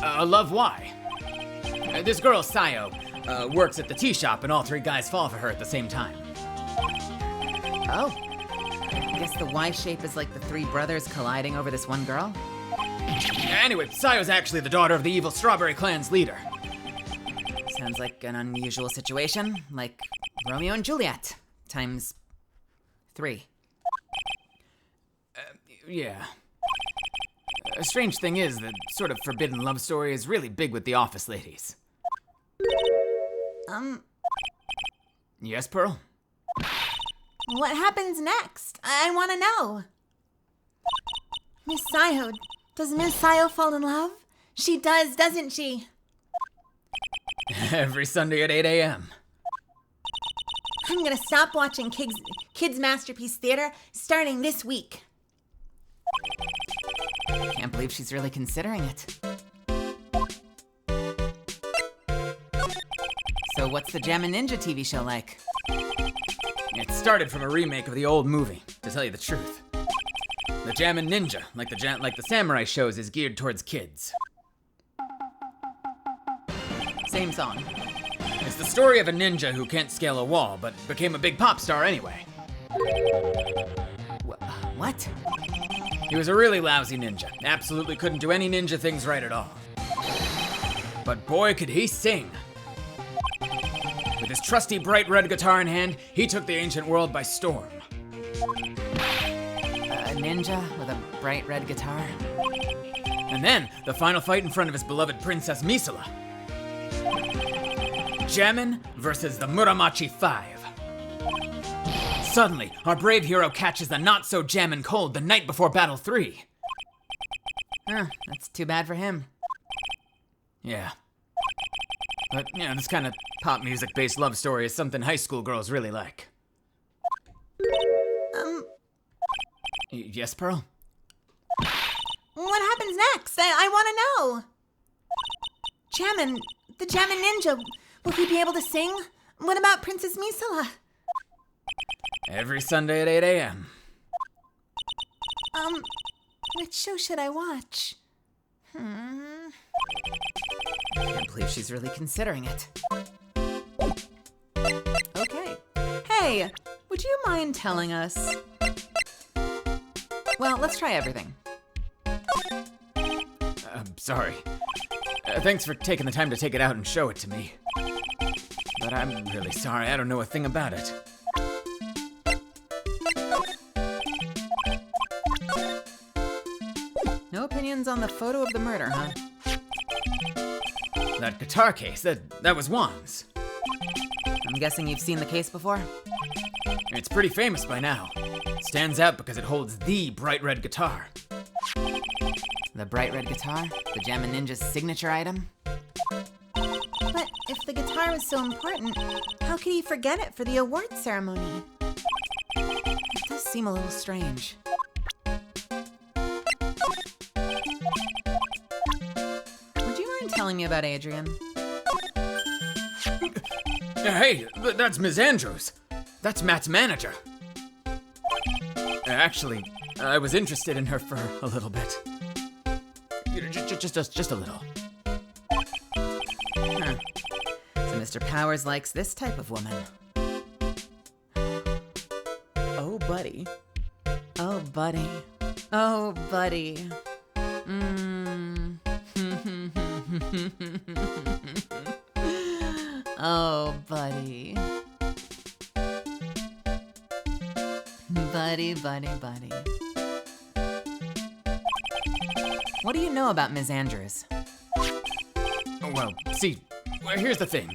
A Love Y. This girl, Sayo, works at the tea shop, and all 3 guys fall for her at the same time. Oh. I guess the Y shape is like the 3 brothers colliding over this one girl? Anyway, Sayo's actually the daughter of the evil Strawberry Clan's leader. Sounds like an unusual situation, like Romeo and Juliet times 3. Yeah. A strange thing is, the sort of forbidden love story is really big with the office ladies. Yes, Pearl? What happens next? I want to know. Miss Sayo, does Miss Sayo fall in love? She does, doesn't she? Every Sunday at 8 a.m. I'm gonna stop watching Kids Masterpiece Theater starting this week. Can't believe she's really considering it. So what's the Gem and Ninja TV show like? It started from a remake of the old movie, to tell you the truth. The Jammin' Ninja, like the samurai shows, is geared towards kids. Same song. It's the story of a ninja who can't scale a wall, but became a big pop star anyway. What? He was a really lousy ninja. Absolutely couldn't do any ninja things right at all. But boy, could he sing. With his trusty bright red guitar in hand, he took the ancient world by storm. A ninja with a bright red guitar? And then, the final fight in front of his beloved Princess Misala. Jammin' versus the Muramachi 5. Suddenly, our brave hero catches the not-so-jammin' cold the night before Battle 3. Huh, that's too bad for him. Yeah. But, you know, this kind of pop music-based love story is something high school girls really like. Yes, Pearl? What happens next? I want to know. The Jammin' Ninja, will he be able to sing? What about Princess Misala? Every Sunday at 8 a.m. Which show should I watch? Can't believe she's really considering it. Okay. Hey, would you mind telling us? Well, let's try everything. sorry. Thanks for taking the time to take it out and show it to me. But I'm really sorry, I don't know a thing about it. No opinions on the photo of the murder, huh? That guitar case, that was Juan's. I'm guessing you've seen the case before? It's pretty famous by now. It stands out because it holds the bright red guitar. The bright red guitar? The Jammin' Ninja's signature item? But if the guitar was so important, how could he forget it for the awards ceremony? It does seem a little strange. Would you mind telling me about Adrian? Hey, that's Ms. Andrews. That's Matt's manager. Actually, I was interested in her for a little bit. Just a little. Huh. So Mr. Powers likes this type of woman. Oh, buddy. Oh, buddy. Oh, buddy. Oh, buddy. Buddy, buddy, buddy. What do you know about Ms. Andrews? Well, see, here's the thing.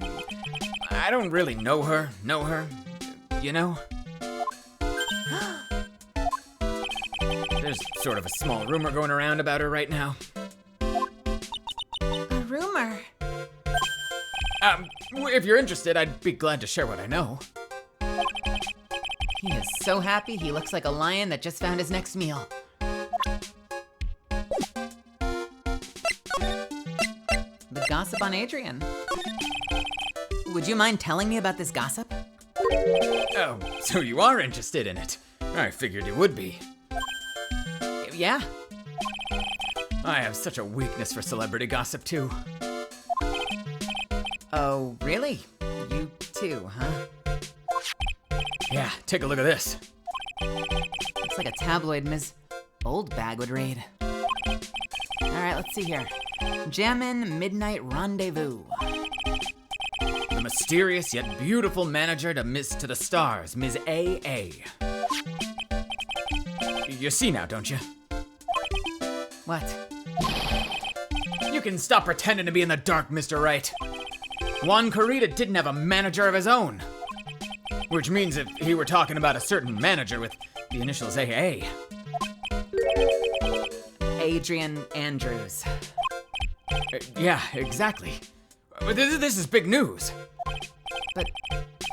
I don't really know her, you know? There's sort of a small rumor going around about her right now. A rumor. If you're interested, I'd be glad to share what I know. He is so happy he looks like a lion that just found his next meal. The gossip on Adrian. Would you mind telling me about this gossip? Oh, so you are interested in it. I figured you would be. Yeah. I have such a weakness for celebrity gossip, too. Oh, really? You too, huh? Yeah, take a look at this. Looks like a tabloid Ms. Oldbag would read. All right, let's see here. Jammin' Midnight Rendezvous. The mysterious yet beautiful manager to the stars, Ms. A.A. You see now, don't you? What? You can stop pretending to be in the dark, Mr. Right. Juan Corrida didn't have a manager of his own. Which means if he were talking about a certain manager with the initials AA. Adrian Andrews. Yeah, exactly. This is big news. But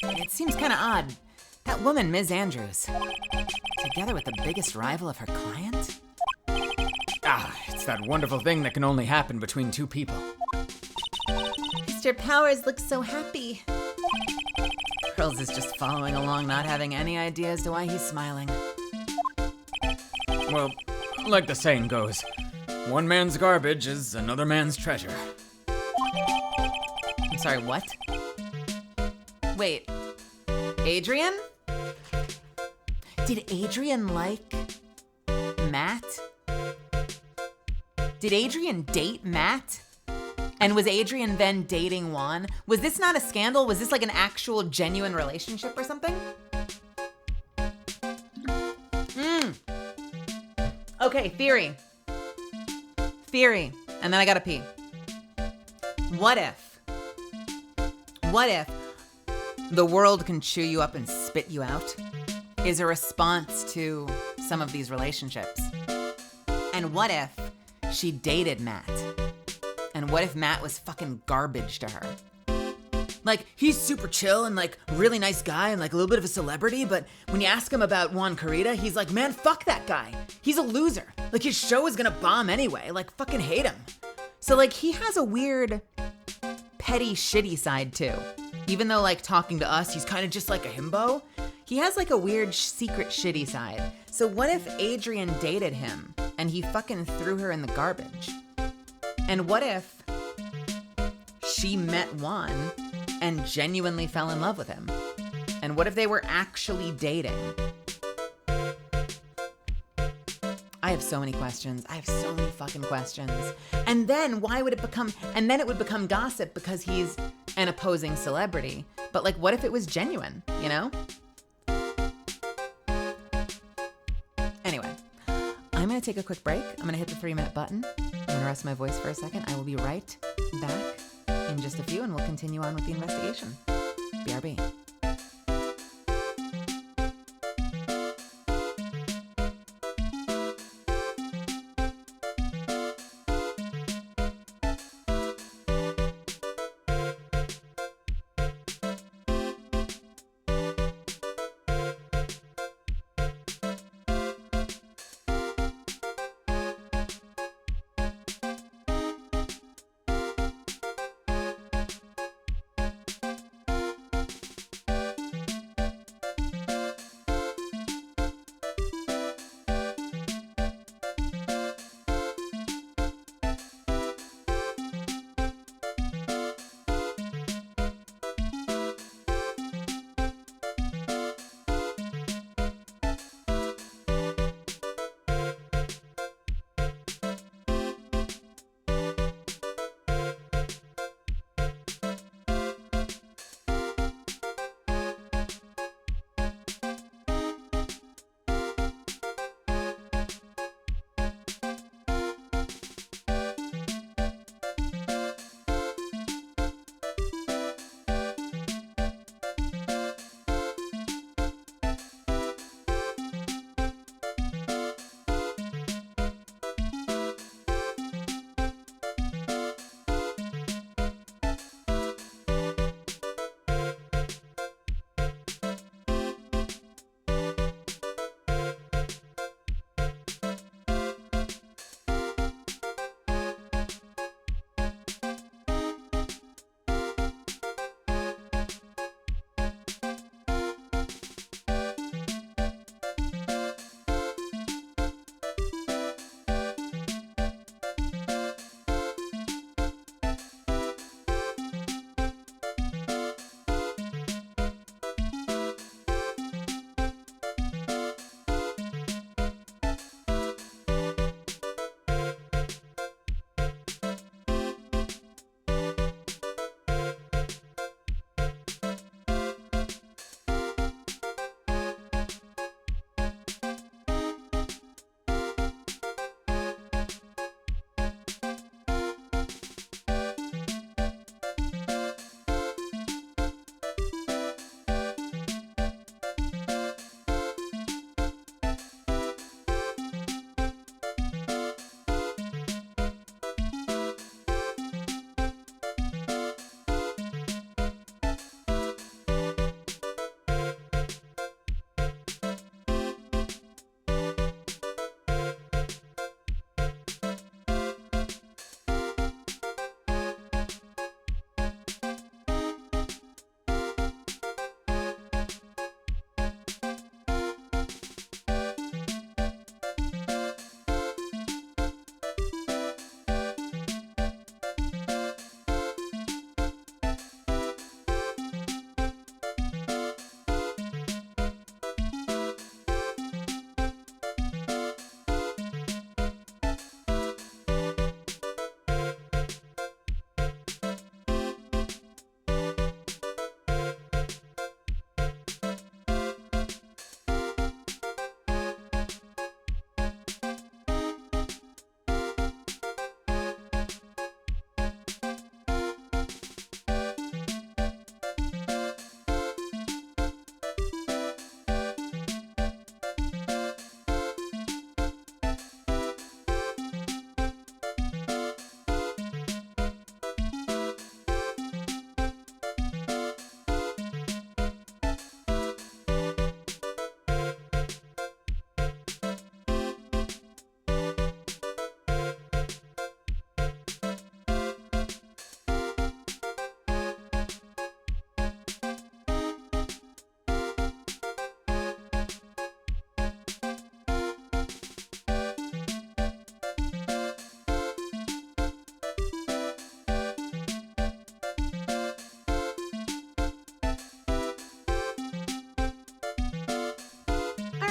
it seems kind of odd. That woman, Ms. Andrews, together with the biggest rival of her client? It's that wonderful thing that can only happen between two people. Mr. Powers looks so happy. Pearls is just following along, not having any idea as to why he's smiling. Well, like the saying goes, one man's garbage is another man's treasure. I'm sorry, what? Wait, Adrian? Did Adrian like Matt? Did Adrian date Matt? And was Adrian then dating Juan? Was this not a scandal? Was this like an actual genuine relationship or something? Okay, theory. And then I gotta pee. What if the world can chew you up and spit you out is a response to some of these relationships? And what if she dated Matt? And what if Matt was fucking garbage to her? Like, he's super chill and like really nice guy and like a little bit of a celebrity, but when you ask him about Juan Corrida, he's like, man, fuck that guy. He's a loser. Like, his show is gonna bomb anyway. Like, fucking hate him. So like, he has a weird, petty, shitty side too. Even though like talking to us, he's kind of just like a himbo, he has like a weird, secret, shitty side. So what if Adrian dated him and he fucking threw her in the garbage? And what if she met Juan and genuinely fell in love with him? And what if they were actually dating? I have so many questions. I have so many fucking questions. And then why would it become, and then it would become gossip because he's an opposing celebrity. But like, what if it was genuine, you know? Anyway, I'm gonna take a quick break. I'm gonna hit the 3-minute button. I'm gonna rest my voice for a second. I will be right back in just a few and we'll continue on with the investigation. BRB.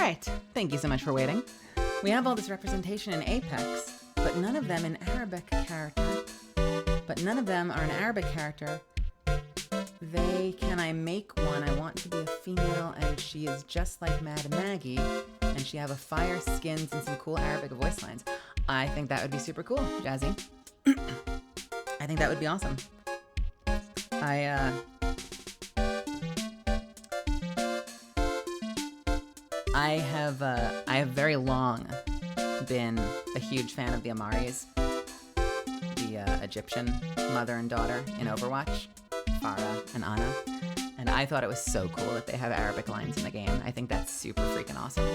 right. Thank you so much for waiting. We have all this representation in Apex, but none of them in Arabic character. But none of them are an Arabic character. Can I make one? I want to be a female, and she is just like Mad Maggie, and she have a fire skins and some cool Arabic voice lines. I think that would be super cool, Jazzy. I think that would be awesome. I have very long been a huge fan of the Amaris, the Egyptian mother and daughter in Overwatch, Farah and Ana, and I thought it was so cool that they have Arabic lines in the game. I think that's super freaking awesome.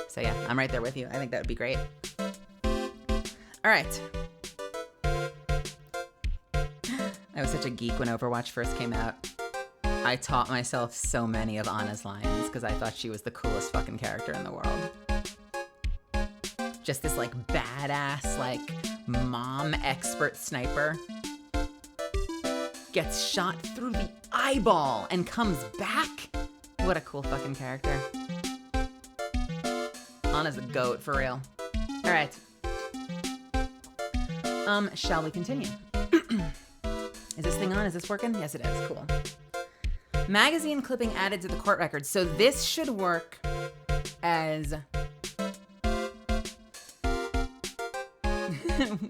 So yeah, I'm right there with you. I think that would be great. All right. I was such a geek when Overwatch first came out. I taught myself so many of Ana's lines because I thought she was the coolest fucking character in the world. Just this like badass, like mom expert sniper gets shot through the eyeball and comes back. What a cool fucking character. Ana's a goat for real. All right. Shall we continue? Is this thing on? Is this working? Yes, it is. Cool. Magazine clipping added to the court record. So this should work as...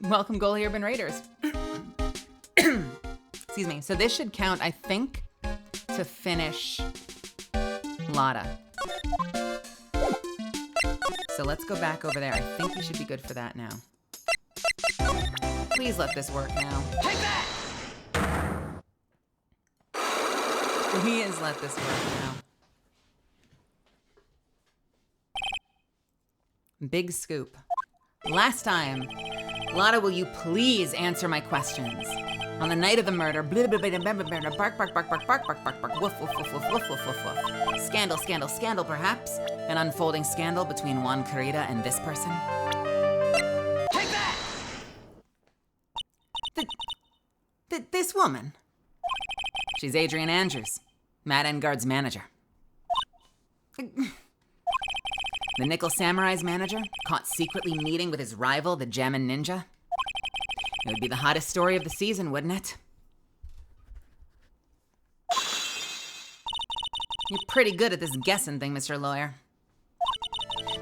Welcome, goalie Urban Raiders. Excuse me. So this should count, I think, to finish Lotta. So let's go back over there. I think we should be good for that now. Please let this work now. Take that! Please let this work now. Big scoop. Last time, Lotta, will you please answer my questions? On the night of the murder, bark, bark, bark, bark, bark, bark, bark, bark, woof, woof, woof, woof, woof, woof, woof, woof. Scandal, scandal, scandal, perhaps? An unfolding scandal between Juan Carita and this person? Take that! This woman. She's Adrian Andrews, Matt Engard's manager. The Nickel Samurai's manager, caught secretly meeting with his rival, the Jammin' Ninja. It would be the hottest story of the season, wouldn't it? You're pretty good at this guessing thing, Mr. Lawyer.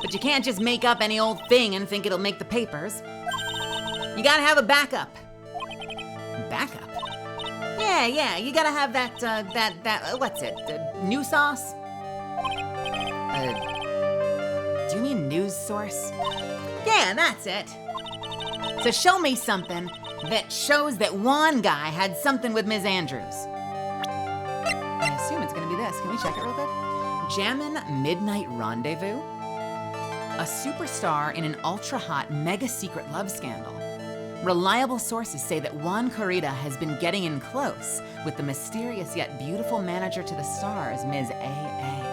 But you can't just make up any old thing and think it'll make the papers. You gotta have a backup. Backup? Yeah, you gotta have that, what's it? New sauce? Do you mean news source? Yeah, that's it. So show me something that shows that one guy had something with Ms. Andrews. I assume it's gonna be this. Can we check it real quick? Jammin' Midnight Rendezvous? A superstar in an ultra-hot, mega-secret love scandal. Reliable sources say that Juan Carita has been getting in close with the mysterious yet beautiful manager to the stars, Ms. A.A.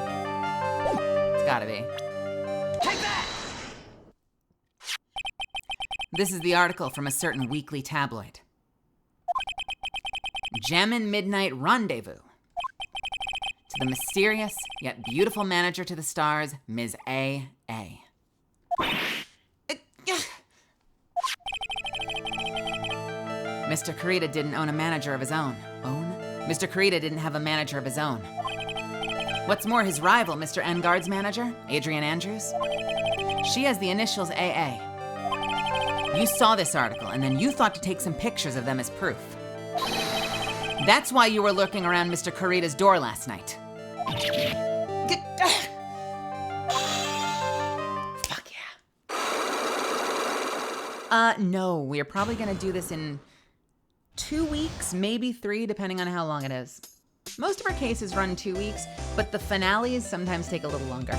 It's gotta be. Take that! This is the article from a certain weekly tabloid. Jammin' Midnight Rendezvous. To the mysterious yet beautiful manager to the stars, Ms. A.A. Mr. Carita didn't own a manager of his own. Mr. Carita didn't have a manager of his own. What's more, his rival, Mr. Engard's manager, Adrian Andrews, she has the initials AA. You saw this article, and then you thought to take some pictures of them as proof. That's why you were lurking around Mr. Carita's door last night. Fuck yeah. No, we're probably gonna do this in 2 weeks, maybe 3, depending on how long it is. Most of our cases run 2 weeks, but the finales sometimes take a little longer.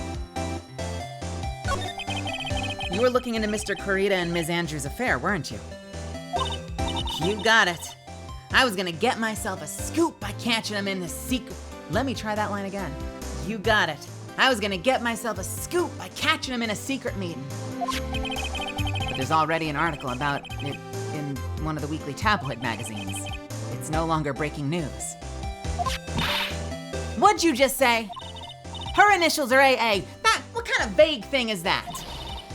You were looking into Mr. Carita and Ms. Andrews' affair, weren't you? You got it. I was gonna get myself a scoop by catching him in the secret. Let me try that line again. You got it. I was gonna get myself a scoop by catching him in a secret meeting. But there's already an article about it in one of the weekly tabloid magazines. It's no longer breaking news. What'd you just say? Her initials are AA. What kind of vague thing is that?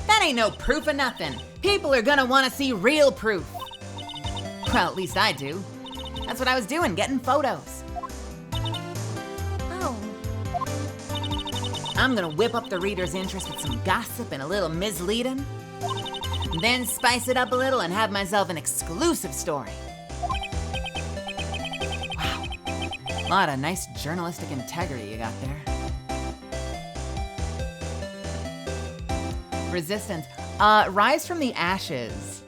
That That ain't no proof of nothing. People are gonna wanna see real proof. Well, at least I do. That's what I was doing, getting photos. Oh, I'm gonna whip up the reader's interest with some gossip and a little misleading. Then spice it up a little and have myself an exclusive story. Wow, a lot of nice journalistic integrity you got there. Resistance. Rise from the Ashes.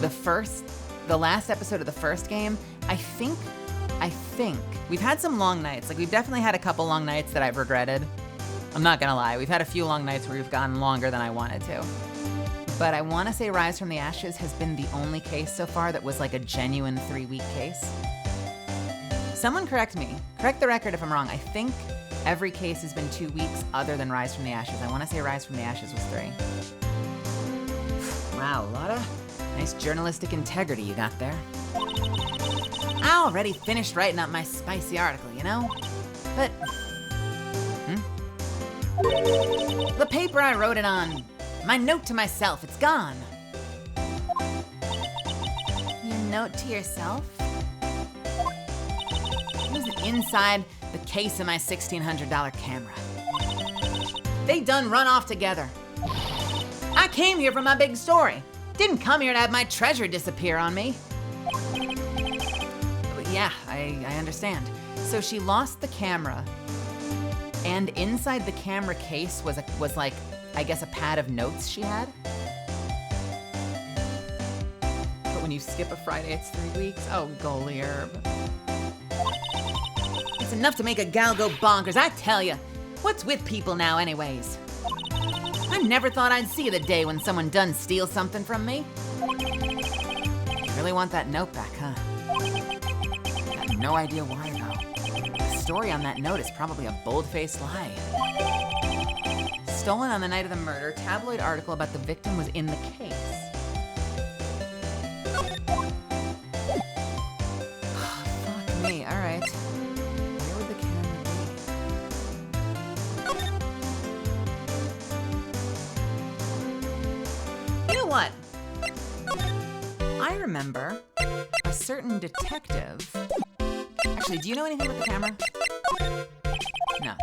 The last episode of the first game, I think, we've had some long nights. Like, we've definitely had a couple long nights that I've regretted. I'm not gonna lie, we've had a few long nights where we've gone longer than I wanted to. But I wanna say Rise from the Ashes has been the only case so far that was like a genuine 3-week case. Someone correct me. Correct the record if I'm wrong. I think every case has been 2 weeks other than Rise from the Ashes. I wanna say Rise from the Ashes was 3. Wow, a lot of nice journalistic integrity you got there. I already finished writing up my spicy article, you know? But, the paper I wrote it on, my note to myself, it's gone. your note to yourself? It was inside the case of my $1,600 camera. They done run off together. I came here for my big story. Didn't come here to have my treasure disappear on me. But yeah, I understand. So she lost the camera, and inside the camera case was like, I guess, a pad of notes she had. But when you skip a Friday, it's 3 weeks. Oh, golly herb. It's enough to make a gal go bonkers, I tell ya. What's with people now anyways? I never thought I'd see the day when someone done steal something from me. You really want that note back, huh? Got no idea why, though. The story on that note is probably a bold-faced lie. Stolen on the night of the murder, tabloid article about the victim was in the case. Fuck me, all right. Where would the camera be? You know what? I remember a certain detective. Actually, do you know anything about the camera? No.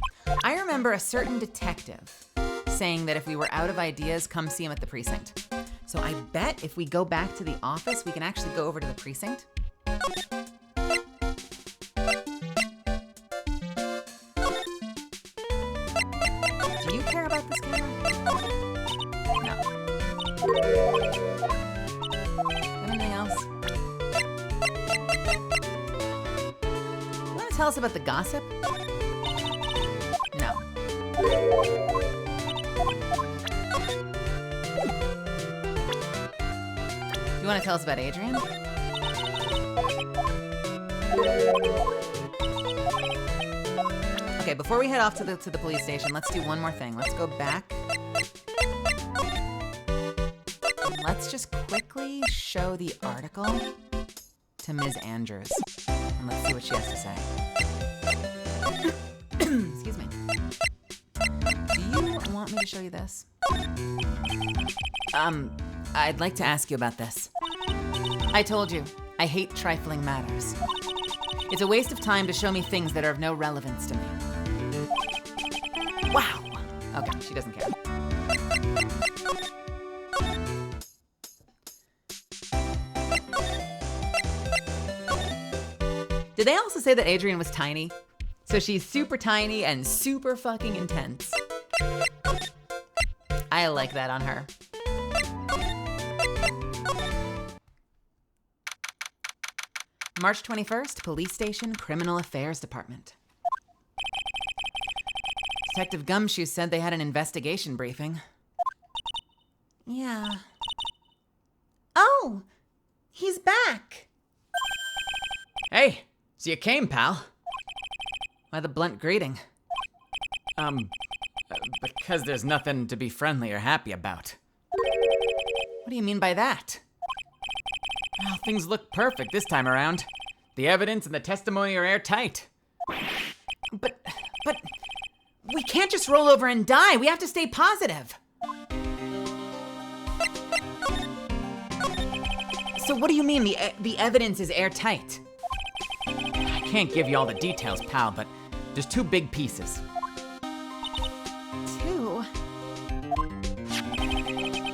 I remember a certain detective saying that if we were out of ideas, come see him at the precinct. So I bet if we go back to the office, we can actually go over to the precinct. Do you care about this camera? No. Anything else? You want to tell us about the gossip? No. You want to tell us about Adrian? Okay, before we head off to the police station, let's do one more thing. Let's go back. And let's just quickly show the article to Ms. Andrews. And let's see what she has to say. Excuse me. Do you want me to show you this? I'd like to ask you about this. I told you, I hate trifling matters. It's a waste of time to show me things that are of no relevance to me. Wow. Okay, she doesn't care. Did they also say that Adrian was tiny? So she's super tiny and super fucking intense. I like that on her. March 21st, Police Station, Criminal Affairs Department. Detective Gumshoe said they had an investigation briefing. Yeah. Oh, he's back. Hey, so you came, pal. Why the blunt greeting? Because there's nothing to be friendly or happy about. What do you mean by that? Well, things look perfect this time around. The evidence and the testimony are airtight. But, we can't just roll over and die. We have to stay positive. So what do you mean the evidence is airtight? I can't give you all the details, pal, but there's two big pieces. Two.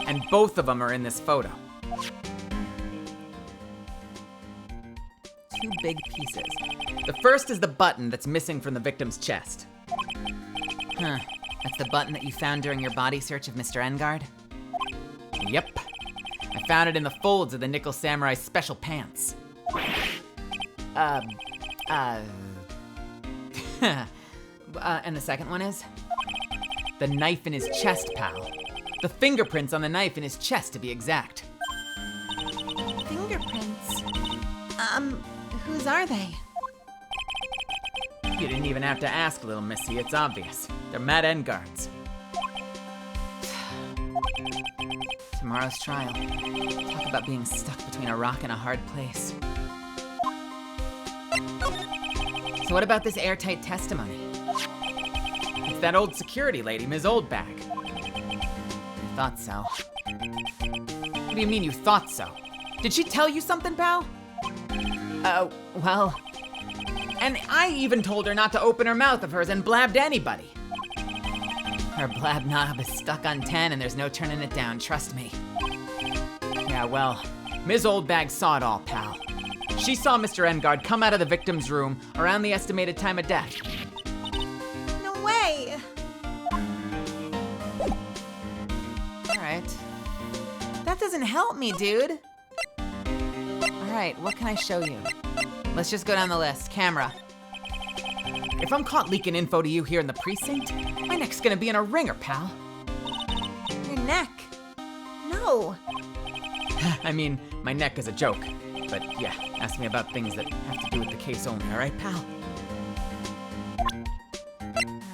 And both of them are in this photo. Two big pieces. The first is the button that's missing from the victim's chest. Huh. That's the button that you found during your body search of Mr. Engard? Yep. I found it in the folds of the Nickel Samurai's special pants. And the second one is? The knife in his chest, pal. The fingerprints on the knife in his chest, to be exact. Fingerprints. Whose are they? You didn't even have to ask, little missy. It's obvious. They're Matt Engard's. Tomorrow's trial. Talk about being stuck between a rock and a hard place. So what about this airtight testimony? It's that old security lady, Ms. Oldbag. I thought so. What do you mean you thought so? Did she tell you something, pal? Well, And I even told her not to open her mouth of hers and blab to anybody. her blab knob is stuck on 10 and there's no turning it down, trust me. Yeah, well, Ms. Oldbag saw it all, pal. She saw Mr. Engard come out of the victim's room around the estimated time of death. No way. Alright. That doesn't help me, dude. Alright, what can I show you? Let's just go down the list. Camera. If I'm caught leaking info to you here in the precinct, my neck's gonna be in a ringer, pal. Your neck. No. I mean, my neck is a joke. But yeah, ask me about things that have to do with the case only, alright, pal?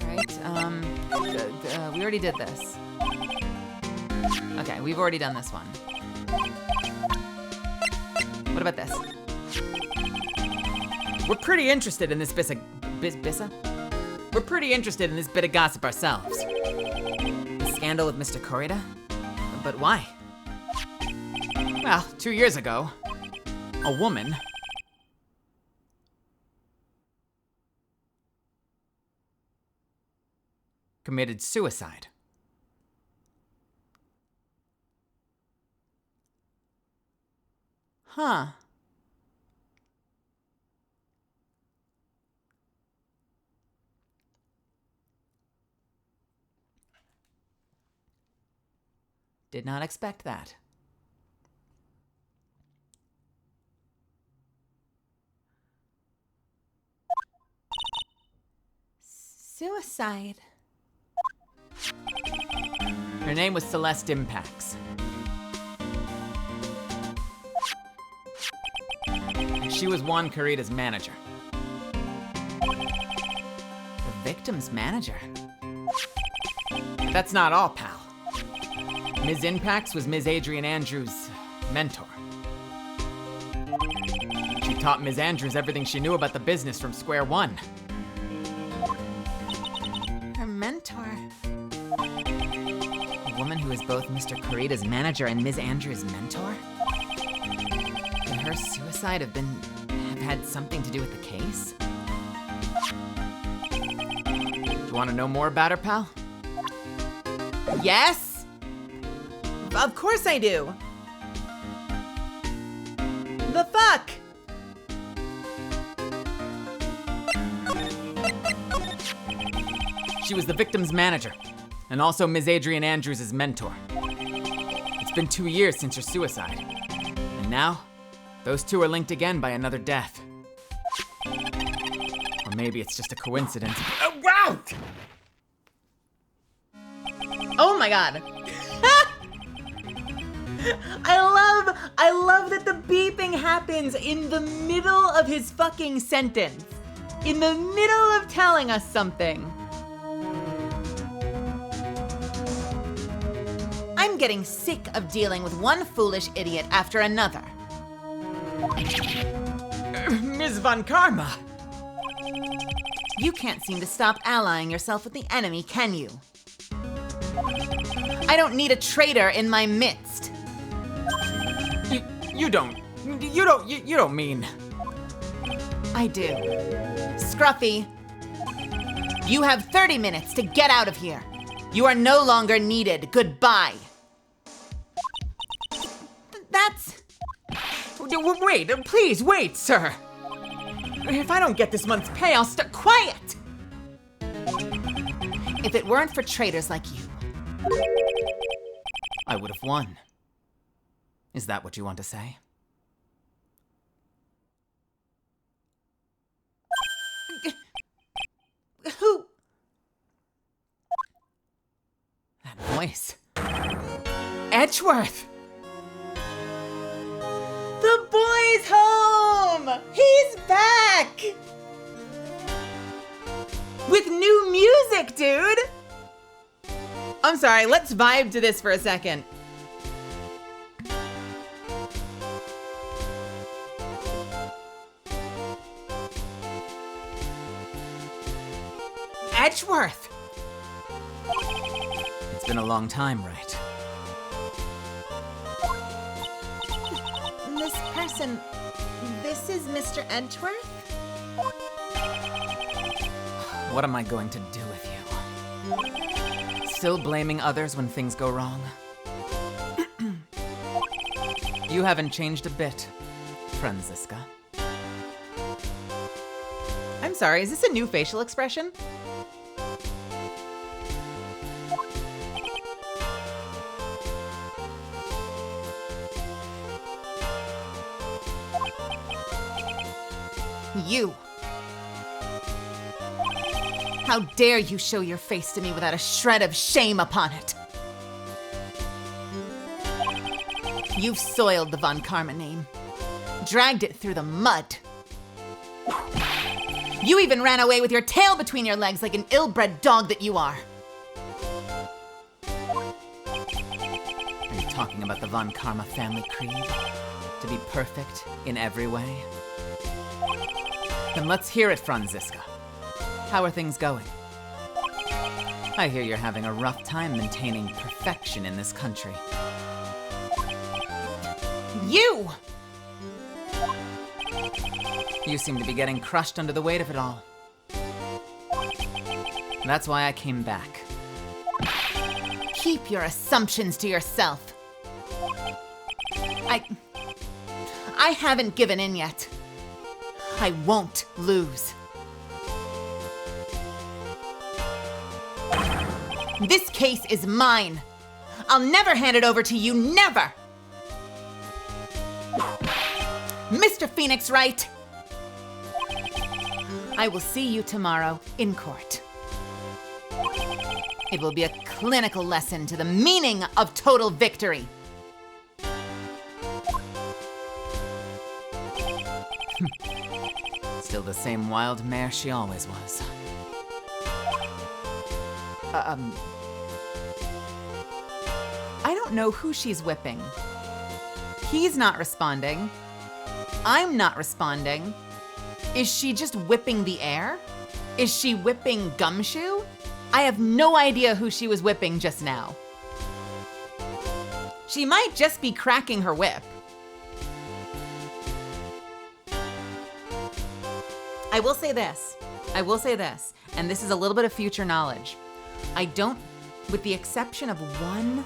Alright, we already did this. Okay, we've already done this one. What about this? We're pretty interested in this We're pretty interested in this bit of gossip ourselves. The scandal with Mr. Corrida? But why? Well, 2 years ago, a woman committed suicide. Huh. Did not expect that. Suicide. Her name was Celeste Impax. She was Juan Corrida's manager. The victim's manager. But that's not all, pal. Ms. Impax was Ms. Adrian Andrews' mentor. She taught Ms. Andrews everything she knew about the business from square one. Her mentor. A woman who is both Mr. Corrida's manager and Ms. Andrews' mentor? Could her suicide have had something to do with the case? Do you want to know more about her, pal? Yes! Of course I do! The fuck? She was the victim's manager, and also Ms. Adrian Andrews' mentor. It's been 2 years since her suicide, and now, those two are linked again by another death. Or maybe it's just a coincidence. Oh, wow! Oh my god! I love that the beeping happens in the middle of his fucking sentence. In the middle of telling us something. I'm getting sick of dealing with one foolish idiot after another. Ms. Von Karma! You can't seem to stop allying yourself with the enemy, can you? I don't need a traitor in my midst. You don't You don't mean... I do. Scruffy, you have 30 minutes to get out of here. You are no longer needed. Goodbye. That's... Wait, please wait, sir. If I don't get this month's pay, I'll start... Quiet! If it weren't for traitors like you, I would have won. Is that what you want to say? who... That voice. Edgeworth! The boy's home! He's back! With new music, dude! I'm sorry, let's vibe to this for a second. Edgeworth! It's been a long time, right? This person, this is Mr. Edgeworth? What am I going to do with you? Still blaming others when things go wrong? You haven't changed a bit, Franziska. I'm sorry, is this a new facial expression? You. How dare you show your face to me without a shred of shame upon it? You've soiled the Von Karma name, dragged it through the mud. You even ran away with your tail between your legs like an ill-bred dog that you are. Are you talking about the Von Karma family creed? To be perfect in every way? Then let's hear it, Franziska. How are things going? I hear you're having a rough time maintaining perfection in this country. You! You seem to be getting crushed under the weight of it all. That's why I came back. Keep your assumptions to yourself. I haven't given in yet. I won't lose. This case is mine. I'll never hand it over to you, never! Mr. Phoenix Wright, I will see you tomorrow in court. It will be a clinical lesson to the meaning of total victory. Still the same wild mare she always was. I don't know who she's whipping. He's not responding. I'm not responding. Is she just whipping the air? Is she whipping Gumshoe? I have no idea who she was whipping just now. She might just be cracking her whip. I will say this, and this is a little bit of future knowledge. I don't, with the exception of one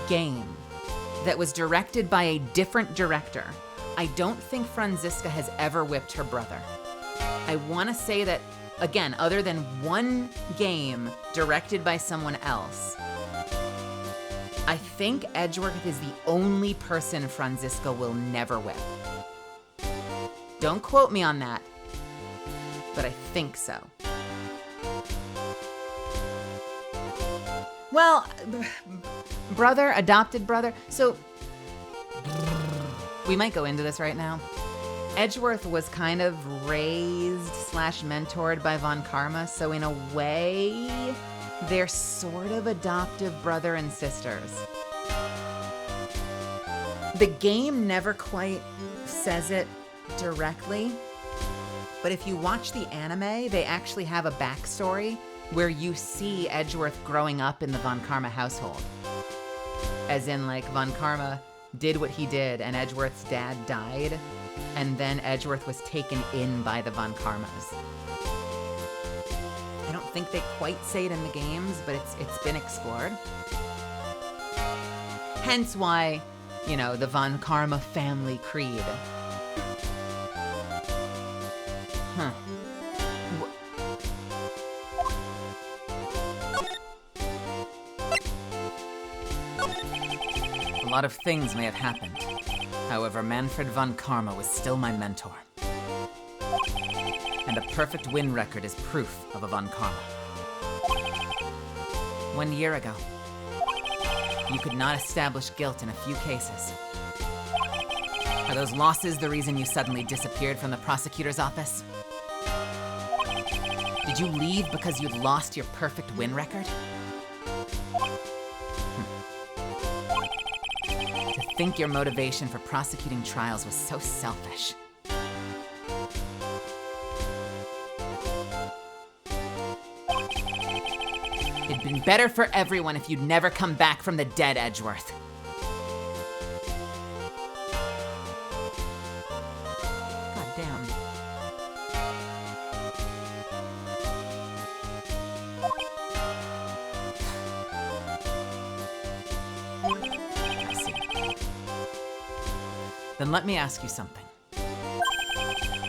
game that was directed by a different director, I don't think Franziska has ever whipped her brother. I want to say that, again, other than one game directed by someone else, I think Edgeworth is the only person Franziska will never whip. Don't quote me on that, but I think so. Well, brother, adopted brother. So we might go into this right now. Edgeworth was kind of raised / mentored by Von Karma, so in a way, they're sort of adoptive brother and sisters. The game never quite says it directly, but if you watch the anime, they actually have a backstory where you see Edgeworth growing up in the Von Karma household. As in, like, Von Karma did what he did and Edgeworth's dad died, and then Edgeworth was taken in by the Von Karmas. I don't think they quite say it in the games, but it's been explored. Hence why, you know, the Von Karma family creed. Huh. A lot of things may have happened. However, Manfred von Karma was still my mentor. And a perfect win record is proof of a von Karma. 1 year ago, you could not establish guilt in a few cases. Are those losses the reason you suddenly disappeared from the prosecutor's office? Did you leave because you'd lost your perfect win record? To think your motivation for prosecuting trials was so selfish. It'd been better for everyone if you'd never come back from the dead, Edgeworth. God damn. I see. Then let me ask you something.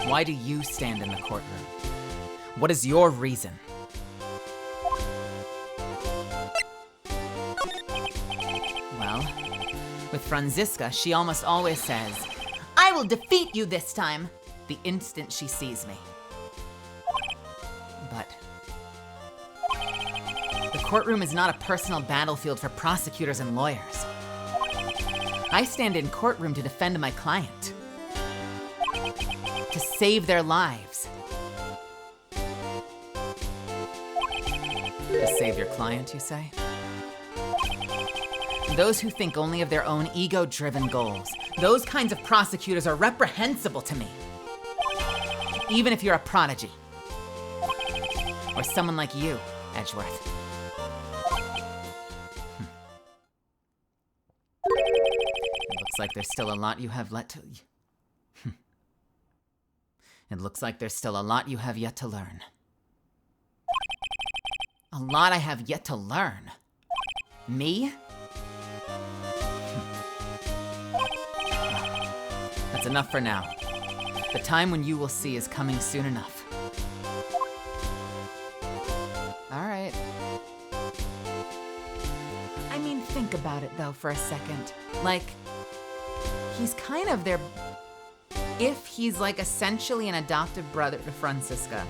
Why do you stand in the courtroom? What is your reason? Well, with Franziska, she almost always says, "I will defeat you this time," the instant she sees me. But the courtroom is not a personal battlefield for prosecutors and lawyers. I stand in courtroom to defend my client, to save their lives. To save your client, you say? Those who think only of their own ego-driven goals, those kinds of prosecutors are reprehensible to me. Even if you're a prodigy. Or someone like you, Edgeworth. It looks like there's still a lot you have yet to... It looks like there's still a lot you have yet to learn. A lot I have yet to learn. Me? That's enough for now. The time when you will see is coming soon enough. All right. I mean, think about it though for a second. Like, he's kind of their... If he's like essentially an adoptive brother to Franziska,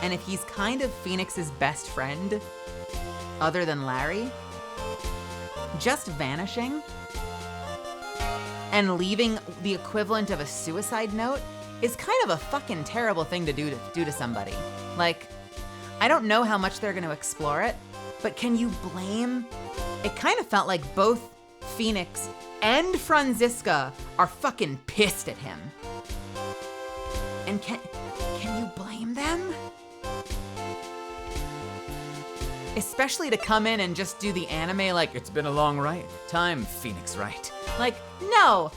and if he's kind of Phoenix's best friend, other than Larry, just vanishing and leaving the equivalent of a suicide note is kind of a fucking terrible thing to do to somebody. Like, I don't know how much they're going to explore it, but can you blame? It kind of felt like both Phoenix and Franziska are fucking pissed at him. And can you blame them? Especially to come in and just do the anime like, "It's been a long time, Phoenix, right?" Like, no,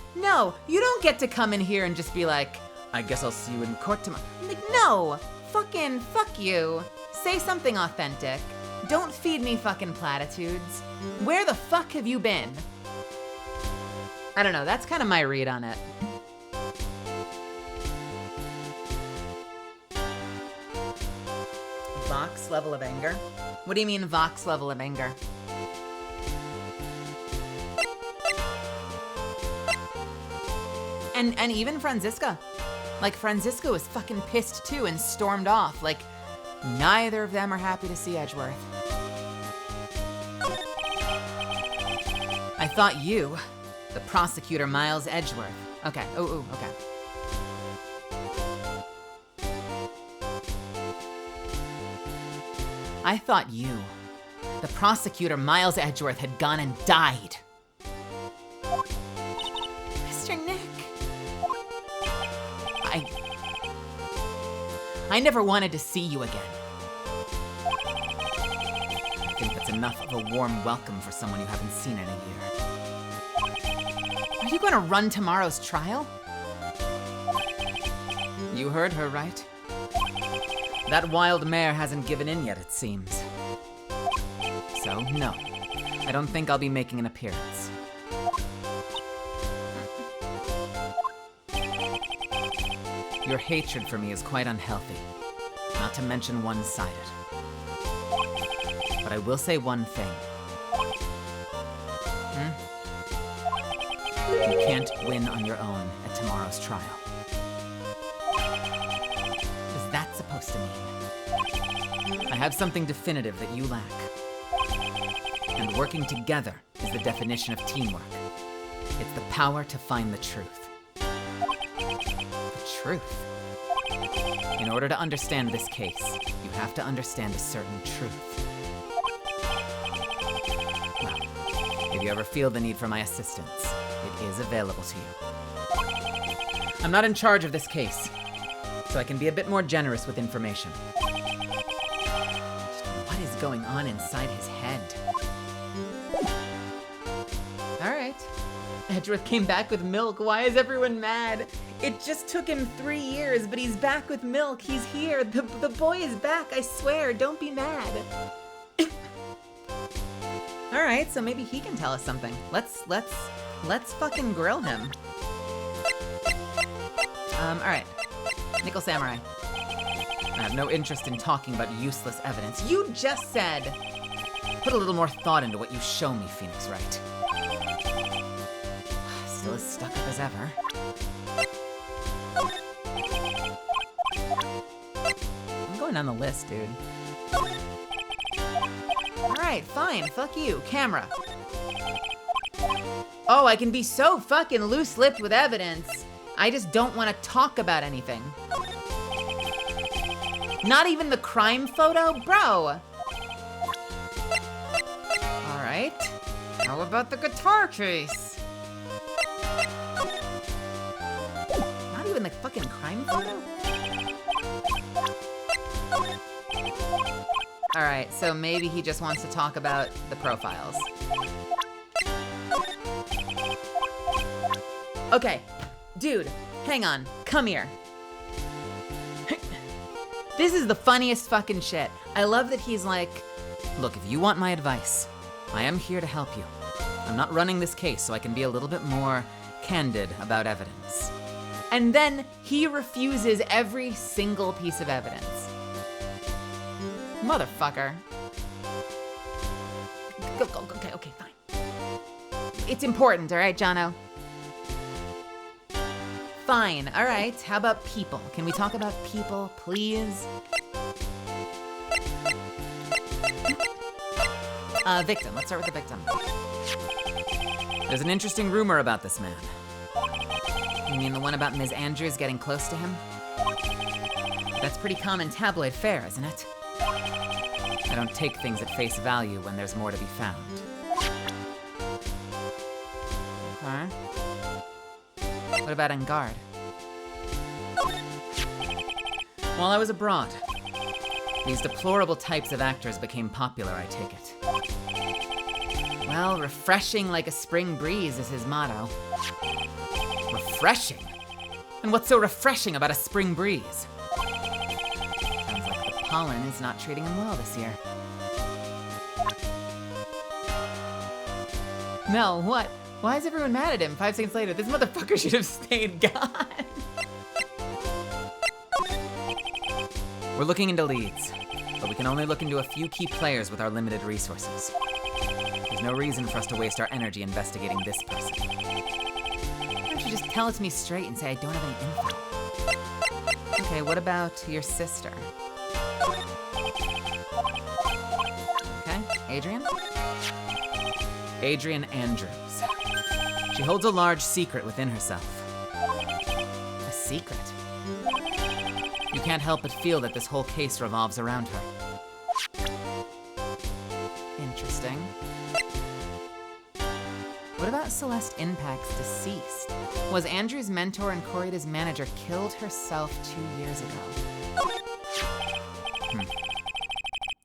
you don't get to come in here and just be like, "I guess I'll see you in court tomorrow." Like, no, fucking fuck you. Say something authentic. Don't feed me fucking platitudes. Where the fuck have you been? I don't know, that's kind of my read on it. Vox level of anger? What do you mean Vox level of anger? And even Franziska. Like, Franziska was fucking pissed too and stormed off. Like, neither of them are happy to see Edgeworth. I thought you, the prosecutor Miles Edgeworth. Okay, okay. I thought you, the prosecutor Miles Edgeworth, had gone and died. Mr. Nick. I never wanted to see you again. I think that's enough of a warm welcome for someone you haven't seen in a year. Are you going to run tomorrow's trial? You heard her, right? That wild mare hasn't given in yet, it seems. So, no. I don't think I'll be making an appearance. Your hatred for me is quite unhealthy, not to mention one-sided. But I will say one thing. You can't win on your own at tomorrow's trial. What is that supposed to mean? I have something definitive that you lack. And working together is the definition of teamwork. It's the power to find the truth. The truth? In order to understand this case, you have to understand a certain truth. Well, if you ever feel the need for my assistance, it is available to you. I'm not in charge of this case, so I can be a bit more generous with information. Just what is going on inside his head? All right. Edgeworth came back with milk. Why is everyone mad? It just took him 3 years, but he's back with milk. He's here. The boy is back, I swear. Don't be mad. All right, so maybe he can tell us something. Let's fucking grill him. All right. Nickel Samurai. I have no interest in talking about useless evidence. You just said. Put a little more thought into what you show me, Phoenix Wright. Still as stuck up as ever. I'm going down the list, dude. All right, fine. Fuck you. Camera. Oh, I can be so fucking loose-lipped with evidence. I just don't want to talk about anything. Not even the crime photo? Bro! Alright. How about the guitar case? Not even the fucking crime photo? Alright, so maybe he just wants to talk about the profiles. Okay, dude, hang on. Come here. This is the funniest fucking shit. I love that he's like, Look, if you want my advice, I am here to help you. I'm not running this case, so I can be a little bit more candid about evidence. and then he refuses every single piece of evidence. Motherfucker. Okay, fine. It's important, all right, Jono? Fine, all right. How about people? Can we talk about people, please? Victim. Let's start with the victim. There's an interesting rumor about this man. You mean the one about Ms. Andrews getting close to him? That's pretty common tabloid fare, isn't it? I don't take things at face value when there's more to be found. Huh? What about En Garde? While I was abroad, these deplorable types of actors became popular, I take it. Well, refreshing like a spring breeze is his motto. Refreshing? And what's so refreshing about a spring breeze? Sounds like the pollen is not treating him well this year. Mel, what? Why is everyone mad at him 5 seconds later? This motherfucker should have stayed gone. We're looking into leads, but we can only look into a few key players with our limited resources. There's no reason for us to waste our energy investigating this person. Why don't you just tell it to me straight and say I don't have any info? Okay, what about your sister? Okay, Adrian? Adrian Andrews. She holds a large secret within herself. A secret? You can't help but feel that this whole case revolves around her. Interesting. What about Celeste Impact's deceased? Was Andrew's mentor and Corrida's manager killed herself 2 years ago?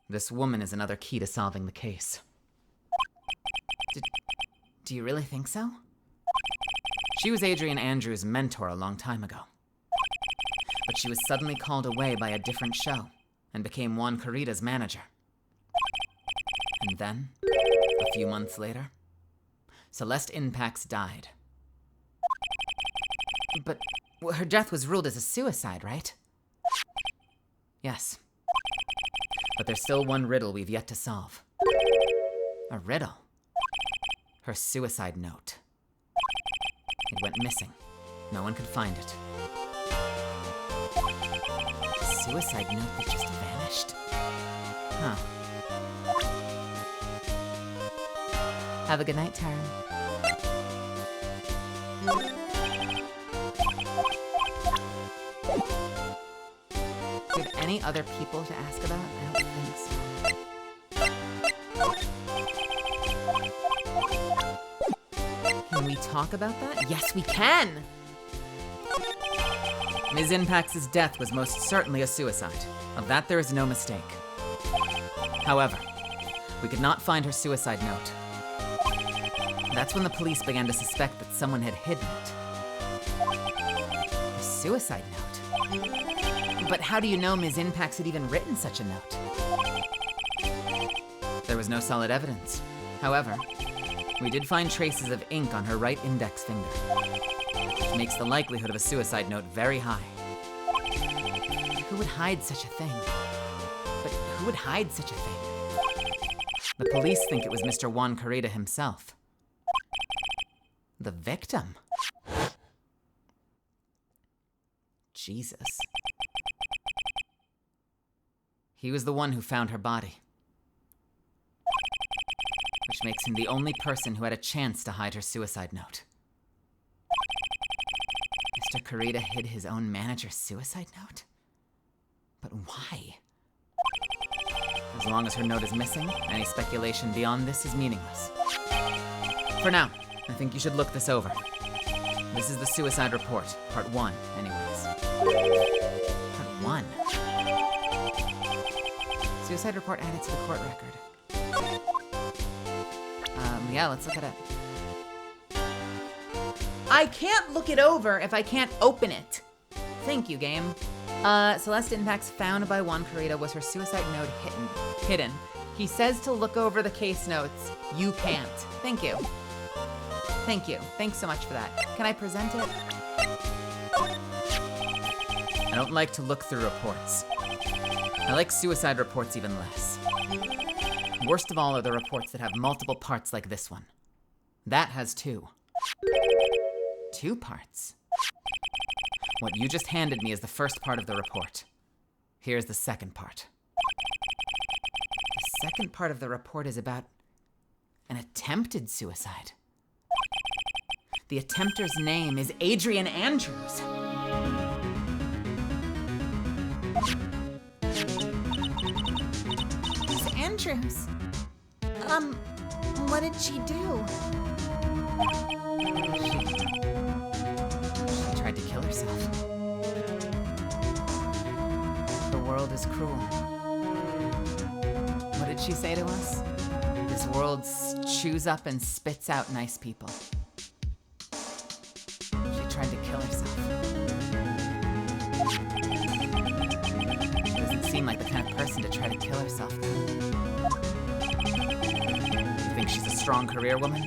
This woman is another key to solving the case. Do you really think so? She was Adrian Andrews' mentor a long time ago. But she was suddenly called away by a different show and became Juan Corrida's manager. And then, a few months later, Celeste Inpax died. But her death was ruled as a suicide, right? Yes. But there's still one riddle we've yet to solve. A riddle. Her suicide note. It went missing. No one could find it. A suicide note that just vanished? Huh. Have a good night, Taryn. Do you have any other people to ask about? I don't think so. Can we talk about that? Yes, we can! Ms. Inpax's death was most certainly a suicide. Of that there is no mistake. However, we could not find her suicide note. That's when the police began to suspect that someone had hidden it. A suicide note? But how do you know Ms. Inpax had even written such a note? There was no solid evidence. However, we did find traces of ink on her right index finger, which makes the likelihood of a suicide note very high. Who would hide such a thing? But who would hide such a thing? The police think it was Mr. Juan Corrida himself. The victim? Jesus. He was the one who found her body, which makes him the only person who had a chance to hide her suicide note. Mr. Corrida hid his own manager's suicide note? But why? As long as her note is missing, any speculation beyond this is meaningless. For now, I think you should look this over. This is the suicide report, part 1, anyways. Part 1? Suicide report added to the court record. Yeah, let's look at it. I can't look it over if I can't open it. Thank you, game. Celeste Inpax found by Juan Corrida was her suicide note hidden. He says to look over the case notes. You can't. Thank you. Thank you. Thanks so much for that. Can I present it? I don't like to look through reports. I like suicide reports even less. Worst of all are the reports that have multiple parts like this one. That has 2. 2 parts? What you just handed me is the first part of the report. Here's the second part. The second part of the report is about an attempted suicide. The attempter's name is Adrian Andrews. Miss Andrews. What did she do? She tried to kill herself. The world is cruel. What did she say to us? This world chews up and spits out nice people. She tried to kill herself. She doesn't seem like the kind of person to try to kill herself, though. You think she's a strong career woman?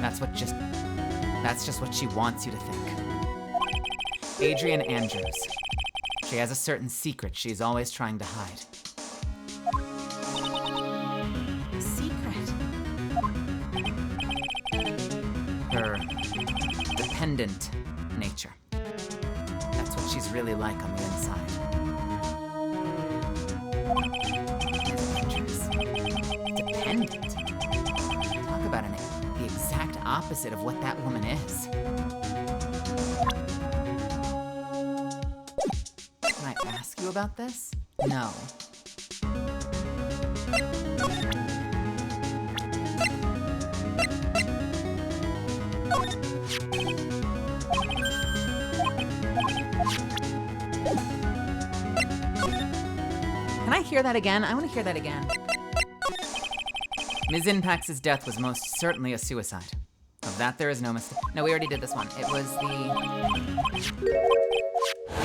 That's just what she wants you to think. Adrian Andrews. She has a certain secret she's always trying to hide. Secret. Her dependent nature. That's what she's really like on the inside. Andrews. Dependent. Talk about the exact opposite of what that woman is. Can I ask you about this? No. Can I hear that again? I want to hear that again. Ms. Inpax's death was most certainly a suicide. Of that there is no mistake. No, we already did this one. It was the...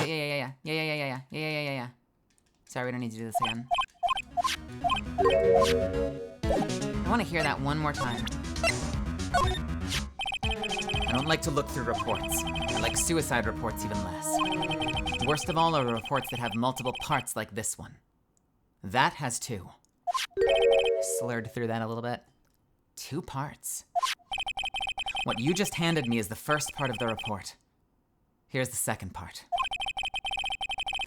Yeah. Sorry, we don't need to do this again. I want to hear that one more time. I don't like to look through reports. I like suicide reports even less. Worst of all are reports that have multiple parts like this one. That has 2. Slurred through that a little bit. 2 parts. What you just handed me is the first part of the report. Here's the second part.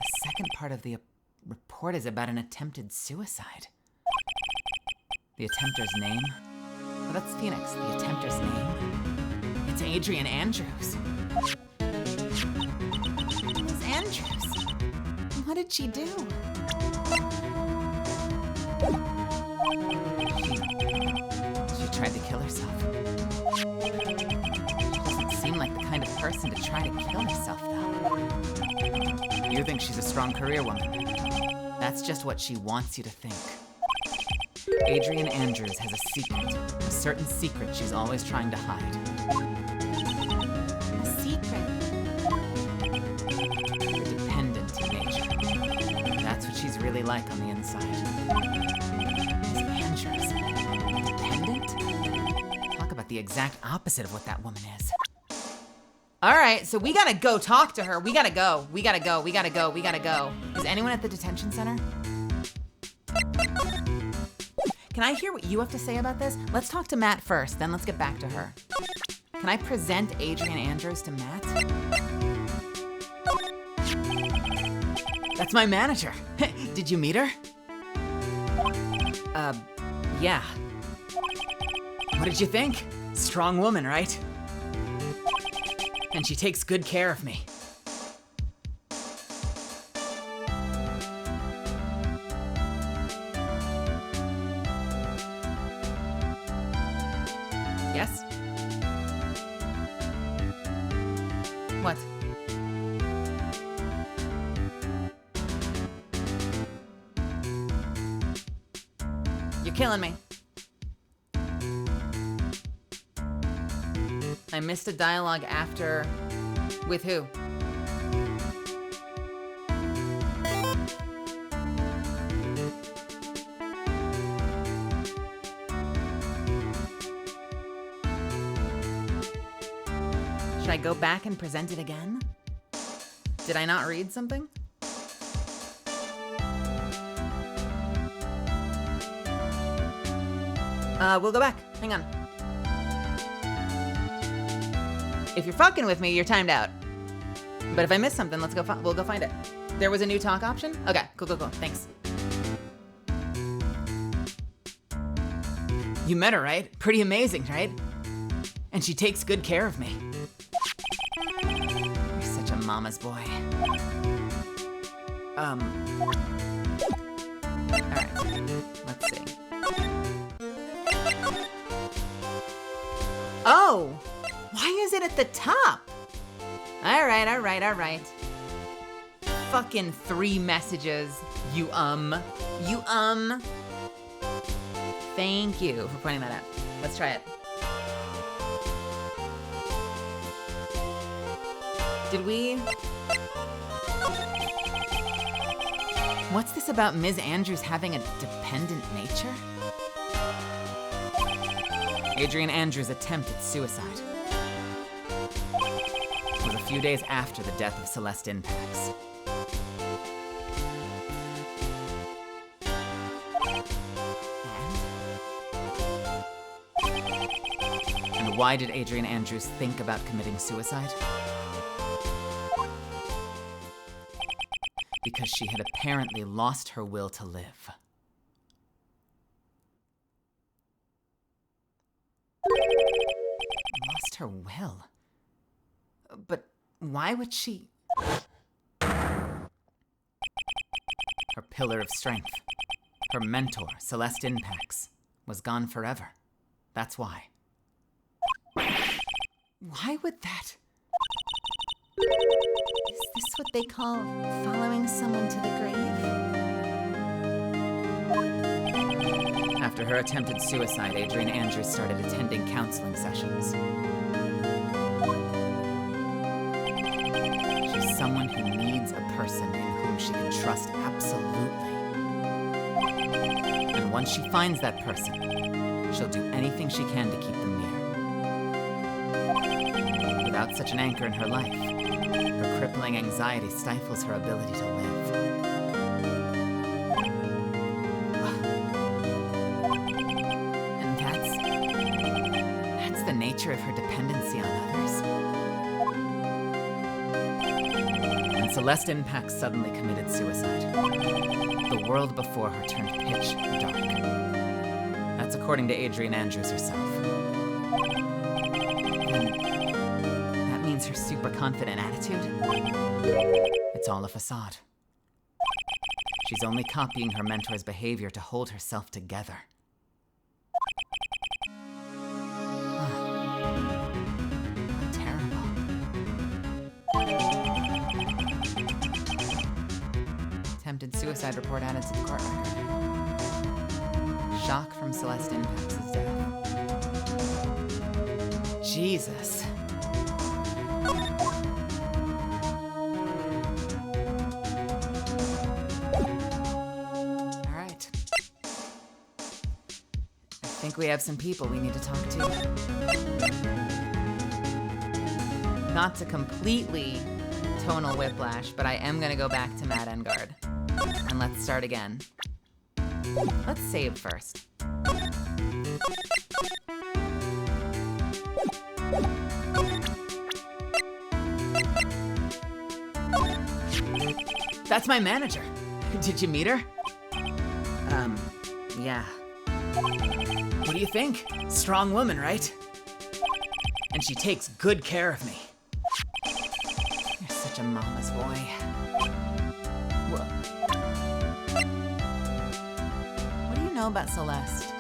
The second part of the report is about an attempted suicide. The attempter's name? Well, that's Phoenix. The attempter's name? It's Adrian Andrews. Miss Andrews. What did she do? She tried to kill herself. She doesn't seem like the kind of person to try to kill herself, though. You think she's a strong career woman. That's just what she wants you to think. Adrian Andrews has a secret. A certain secret she's always trying to hide. A secret. Her dependent nature. That's what she's really like on the inside. Miss Andrews. Dependent? Talk about the exact opposite of what that woman is. All right, so we gotta go talk to her. We gotta go. Is anyone at the detention center? Can I hear what you have to say about this? Let's talk to Matt first, then let's get back to her. Can I present Adrian Andrews to Matt? That's my manager. Did you meet her? Yeah. What did you think? Strong woman, right? And she takes good care of me. Yes? What? You're killing me. I missed a dialogue after... With who? Should I go back and present it again? Did I not read something? We'll go back. Hang on. If you're fucking with me, you're timed out. But if I miss something, we'll go find it. There was a new talk option? Okay, cool. Thanks. You met her, right? Pretty amazing, right? And she takes good care of me. You're such a mama's boy. Alright, let's see. Oh! Why is it at the top? All right. Fucking 3 messages, you. Thank you for pointing that out. Let's try it. Did we? What's this about Ms. Andrews having a dependent nature? Adrian Andrews' attempted suicide. It was a few days after the death of Celeste Impax. And why did Adrian Andrews think about committing suicide? Because she had apparently lost her will to live. Lost her will? But why would she? Her pillar of strength, her mentor, Celeste Impax, was gone forever. That's why. Why would that? Is this what they call following someone to the grave? After her attempted suicide, Adrian Andrews started attending counseling sessions. She's someone who needs a person in whom she can trust absolutely. And once she finds that person, she'll do anything she can to keep them near. Without such an anchor in her life, her crippling anxiety stifles her ability to live. And that's the nature of her dependency on others. When Celeste Impact suddenly committed suicide, the world before her turned pitch dark. That's according to Adrian Andrews herself. And that means her super confident attitude? It's all a facade. She's only copying her mentor's behavior to hold herself together. Terrible. Attempted suicide report added to the court record. Shock from Celeste Impact's death. Jesus. All right. I think we have some people we need to talk to. Not to completely tonal whiplash, but I am gonna go back to Matt Engard. And let's start again. Let's save first. That's my manager. Did you meet her? Yeah. What do you think? Strong woman, right? And she takes good care of me. You're such a mama's boy. Whoa. What do you know about Celeste?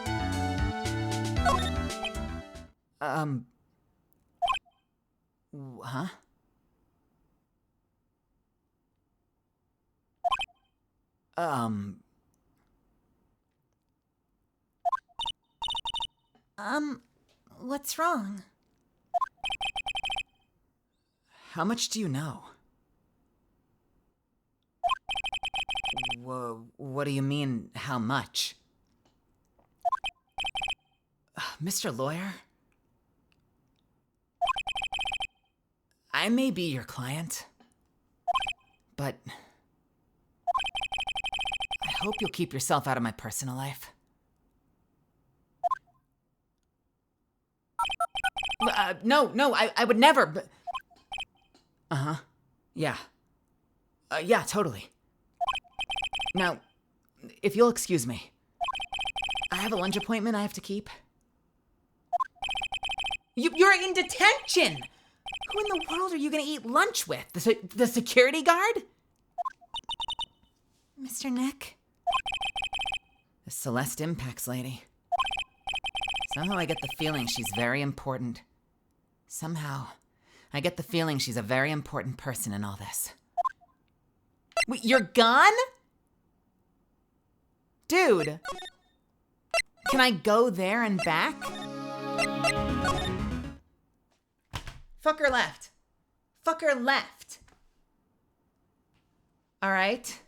Huh? What's wrong? How much do you know? Whoa, what do you mean, how much? Mr. Lawyer? I may be your client, but I hope you'll keep yourself out of my personal life. No, I would never, but... Uh-huh. Yeah. Yeah, totally. Now, if you'll excuse me, I have a lunch appointment I have to keep. You're in detention! Who in the world are you gonna eat lunch with? The security guard? Mr. Nick? The Celeste Impacts lady. Somehow I get the feeling she's very important. Somehow, I get the feeling she's a very important person in all this. Wait, you're gone? Dude, can I go there and back? Fucker left. Fucker left. All right.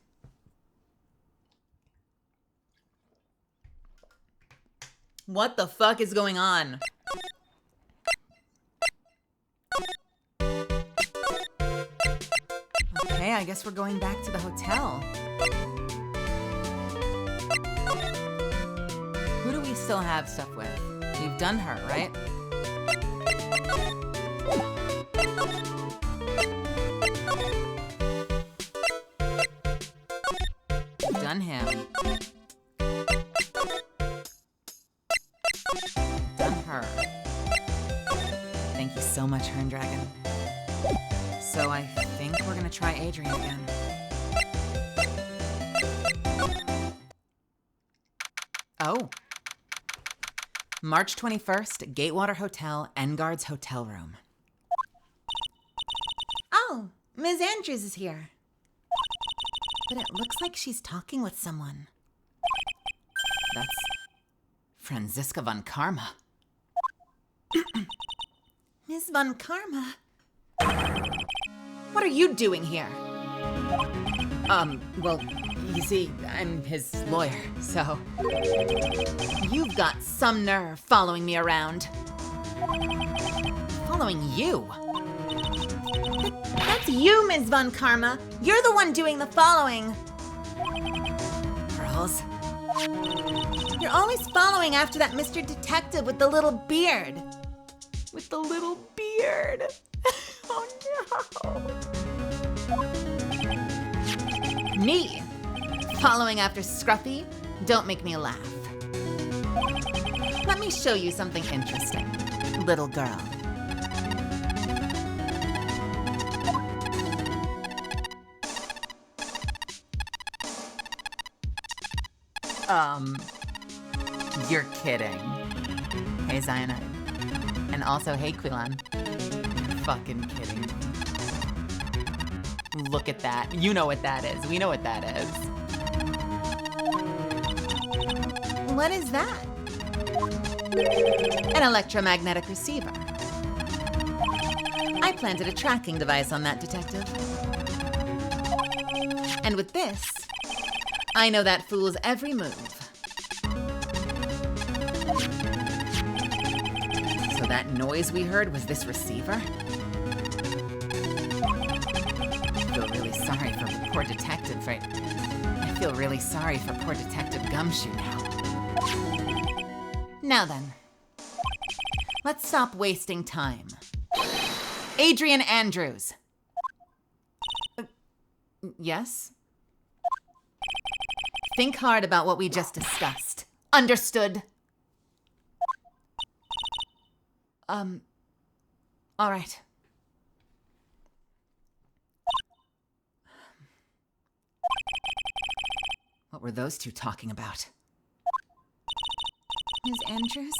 What the fuck is going on? Okay, I guess we're going back to the hotel. Who do we still have stuff with? We've done her, right? We've done him. Done her. Thank you so much, Hern Dragon. So I think we're gonna try Adrian again. Oh. March 21st, Gatewater Hotel, Engard's hotel room. Oh, Ms. Andrews is here. But it looks like she's talking with someone. Franziska von Karma. Miss Von Karma. What are you doing here? Well, you see, I'm his lawyer, so... You've got some nerve following me around. Following you? That's you, Ms. Von Karma. You're the one doing the following. Pearls? You're always following after that Mr. Detective with the little beard. With the little beard. Oh no. Me? Following after Scruffy? Don't make me laugh. Let me show you something interesting, little girl. You're kidding. Hey, Cyanide. And also, hey, Quilan. Fucking kidding. Look at that. You know what that is. We know what that is. What is that? An electromagnetic receiver. I planted a tracking device on that detective. And with this, I know that fool's every move. So that noise we heard was this receiver? I feel really sorry for poor Detective, right? I feel really sorry for poor Detective Gumshoe now. Now then, let's stop wasting time. Adrian Andrews. Yes? Think hard about what we just discussed. Understood? All right. What were those two talking about? Ms. Andrews?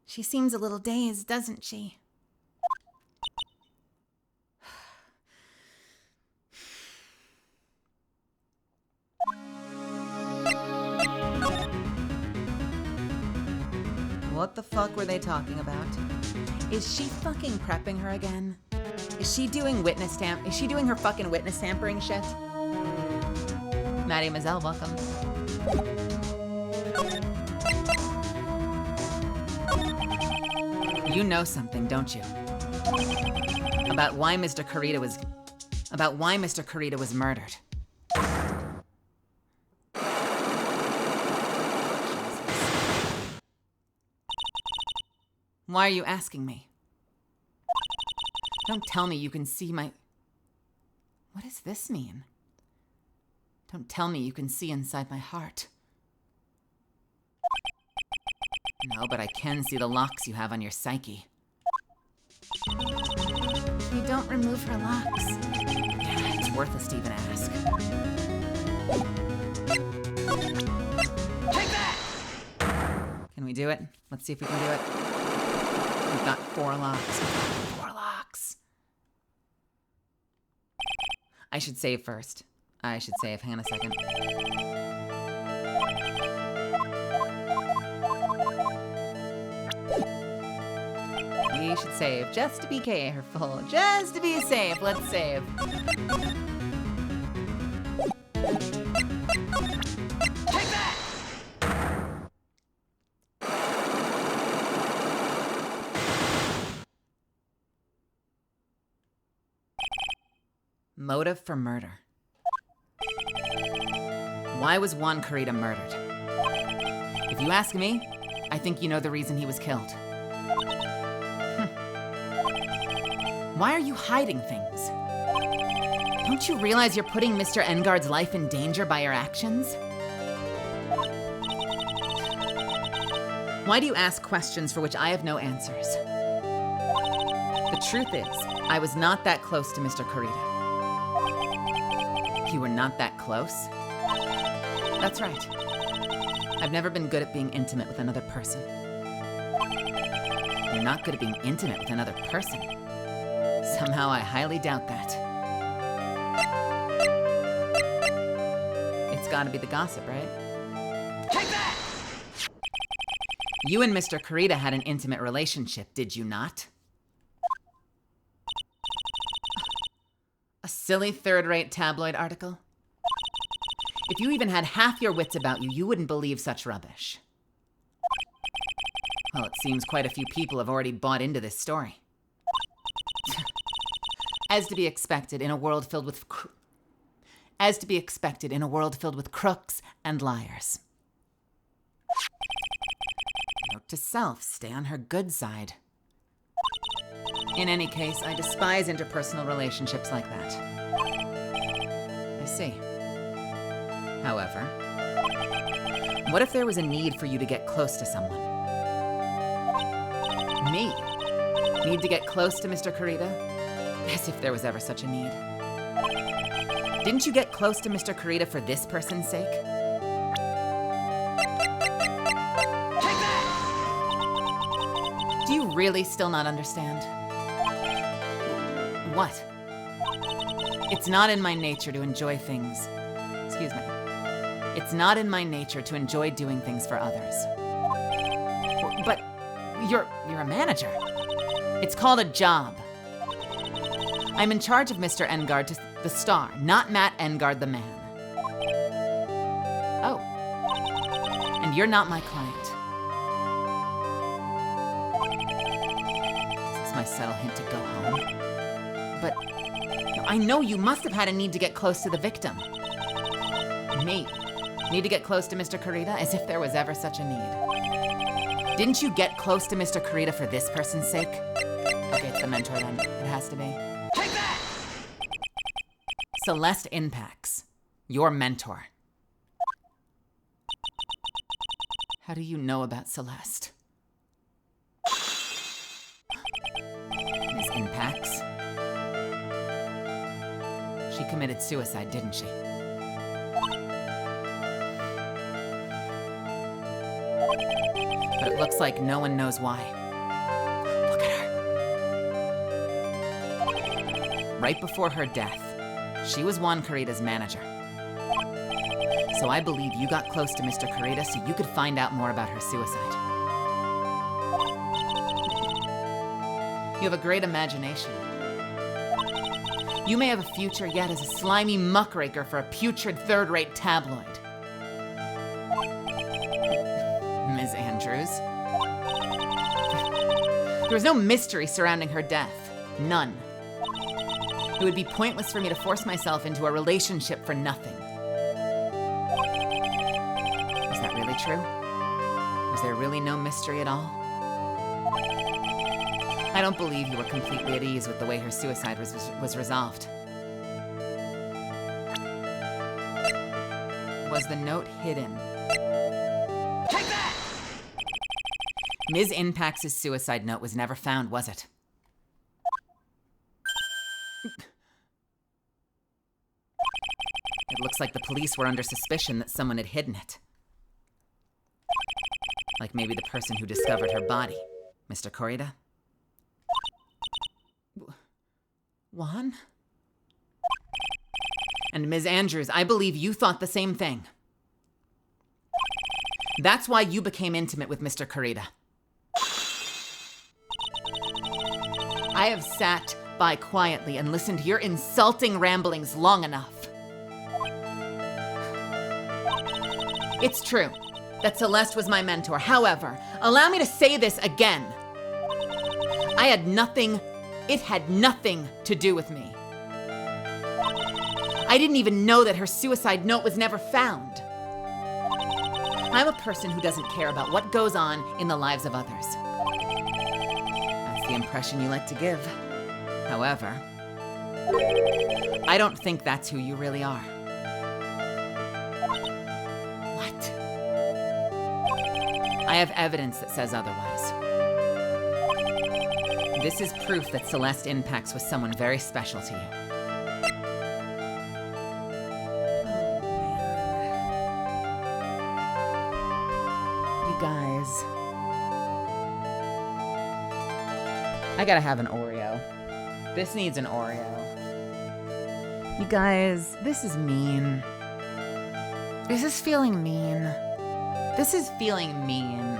She seems a little dazed, doesn't she? What the fuck were they talking about? Is she fucking prepping her again? Is she doing Is she doing her fucking witness tampering shit? Mademoiselle, welcome. You know something, don't you? About why Mr. Carita was murdered. Why are you asking me? Don't tell me you can see my... What does this mean? Don't tell me you can see inside my heart. No, but I can see the locks you have on your psyche. You don't remove her locks. Yeah, it's worthless to even ask. Take that! Can we do it? Let's see if we can do it. We've got 4 locks. 4 locks. I should save first. I should save. Hang on a second. We should save just to be careful. Just to be safe. Let's save. Take that! Motive for murder. Why was Juan Carita murdered? If you ask me, I think you know the reason he was killed. Why are you hiding things? Don't you realize you're putting Mr. Engard's life in danger by your actions? Why do you ask questions for which I have no answers? The truth is, I was not that close to Mr. Carita. You were not that close? That's right. I've never been good at being intimate with another person. You're not good at being intimate with another person? Somehow I highly doubt that. It's gotta be the gossip, right? Take that! You and Mr. Kurita had an intimate relationship, did you not? A silly third-rate tabloid article? If you even had half your wits about you, you wouldn't believe such rubbish. Well, it seems quite a few people have already bought into this story. As to be expected in a world filled with crooks and liars. Note to self, stay on her good side. In any case, I despise interpersonal relationships like that. I see. However, what if there was a need for you to get close to someone? Me? Need to get close to Mr. Kurita? As if there was ever such a need. Didn't you get close to Mr. Kurita for this person's sake? Take that! Do you really still not understand? What? It's not in my nature to enjoy things. Excuse me. It's not in my nature to enjoy doing things for others. But you're a manager. It's called a job. I'm in charge of Mr. Engard, the star, not Matt Engard, the man. Oh. And you're not my client. Is this my subtle hint to go home? But I know you must have had a need to get close to the victim. Me? Need to get close to Mr. Kurita, as if there was ever such a need. Didn't you get close to Mr. Kurita for this person's sake? Okay, it's the mentor then. It has to be. Take that! Celeste Inpax, your mentor. How do you know about Celeste? Miss Inpax? She committed suicide, didn't she? But it looks like no one knows why. Look at her. Right before her death, she was Juan Kurita's manager. So I believe you got close to Mr. Kurita so you could find out more about her suicide. You have a great imagination. You may have a future yet as a slimy muckraker for a putrid third-rate tabloid. Ms. Andrews. There was no mystery surrounding her death. None. It would be pointless for me to force myself into a relationship for nothing. Was that really true? Was there really no mystery at all? I don't believe you were completely at ease with the way her suicide was resolved. Was the note hidden? Take that! Ms. Inpax's suicide note was never found, was it? It looks like the police were under suspicion that someone had hidden it. Like maybe the person who discovered her body, Mr. Kurita. Juan? And Ms. Andrews, I believe you thought the same thing. That's why you became intimate with Mr. Kurita. I have sat by quietly and listened to your insulting ramblings long enough. It's true that Celeste was my mentor. However, allow me to say this again. It had nothing to do with me. I didn't even know that her suicide note was never found. I'm a person who doesn't care about what goes on in the lives of others. That's the impression you like to give. However, I don't think that's who you really are. What? I have evidence that says otherwise. This is proof that Celeste Inpax was someone very special to you. You guys. I gotta have an Oreo. This needs an Oreo. You guys, this is mean. This is feeling mean. This is feeling mean.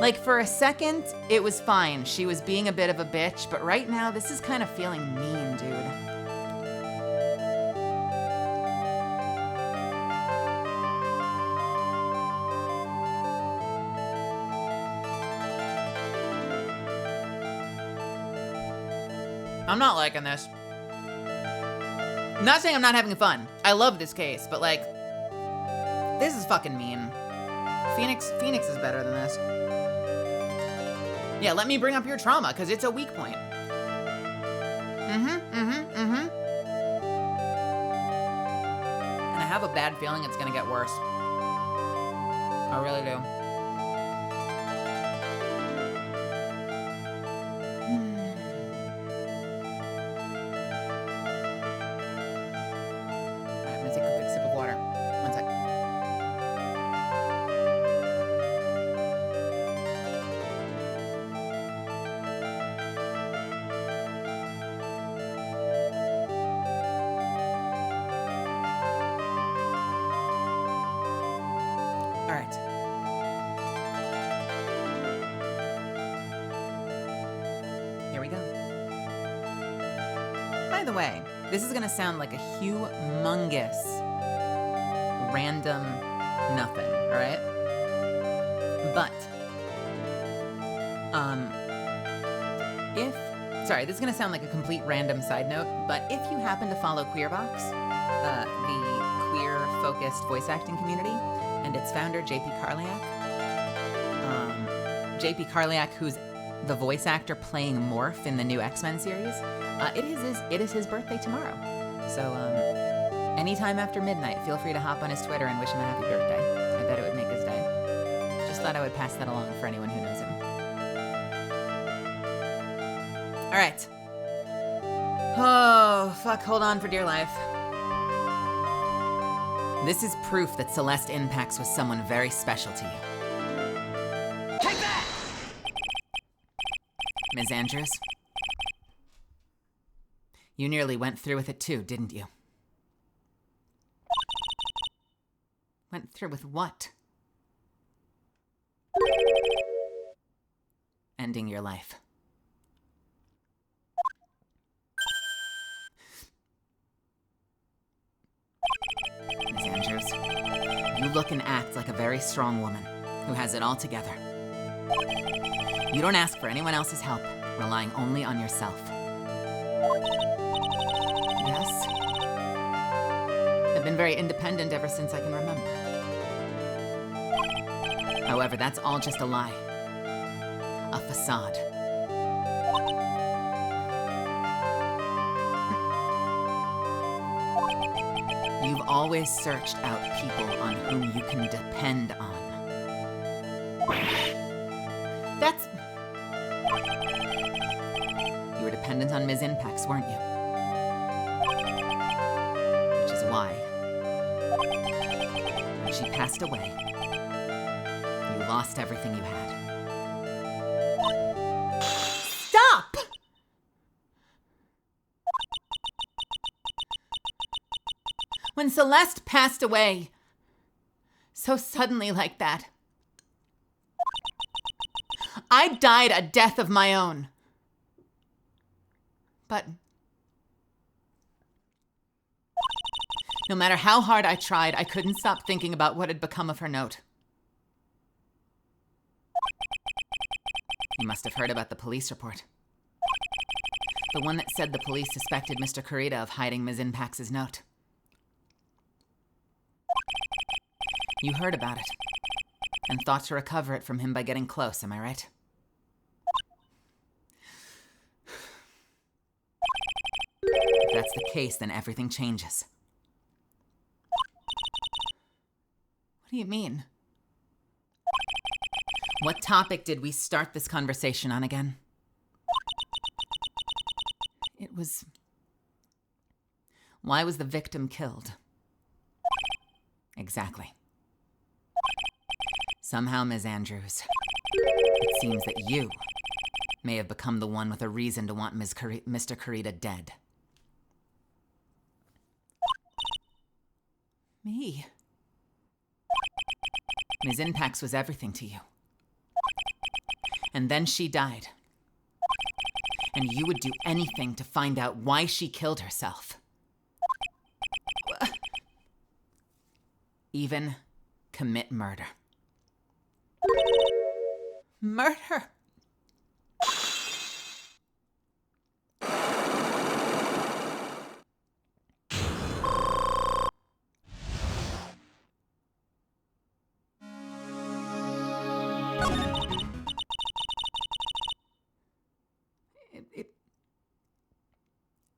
Like, for a second, it was fine. She was being a bit of a bitch, but right now, this is kind of feeling mean, dude. I'm not liking this. I'm not saying I'm not having fun. I love this case, but like, this is fucking mean. Phoenix is better than this. Yeah, let me bring up your trauma, because it's a weak point. And I have a bad feeling it's gonna get worse. I really do. Alright, I'm gonna take a quick sip of water. One sec. All right. Here we go. By the way, this is going to sound like a humongous random nothing, all right? But this is going to sound like a complete random side note, but if you happen to follow Queerbox, the queer-focused voice acting community, and its founder, JP Karliak. JP Karliak, who's the voice actor playing Morph in the new X-Men series, it is his birthday tomorrow. So anytime after midnight, feel free to hop on his Twitter and wish him a happy birthday. I bet it would make his day. Just thought I would pass that along for anyone who knows him. All right. Oh, fuck, hold on for dear life. This is proof that Celeste Inpax was someone very special to you. Take that! Ms. Andrews? You nearly went through with it too, didn't you? Went through with what? Ending your life. Ms. Andrews, you look and act like a very strong woman who has it all together. You don't ask for anyone else's help, relying only on yourself. Yes? I've been very independent ever since I can remember. However, that's all just a lie. A facade. You've always searched out people on whom you can depend on. That's... You were dependent on Ms. Inpax, weren't you? Which is why, when she passed away, you lost everything you had. Stop! When Celeste passed away, so suddenly like that, I died a death of my own. But no matter how hard I tried, I couldn't stop thinking about what had become of her note. You must have heard about the police report. The one that said the police suspected Mr. Kurita of hiding Ms. Inpax's note. You heard about it, and thought to recover it from him by getting close, am I right? If that's the case, then everything changes. What do you mean? What topic did we start this conversation on again? It was... Why was the victim killed? Exactly. Somehow, Ms. Andrews, it seems that you may have become the one with a reason to want Mr. Kurita dead. Me? Ms. Inpax was everything to you. And then she died. And you would do anything to find out why she killed herself. Even commit murder. Murder?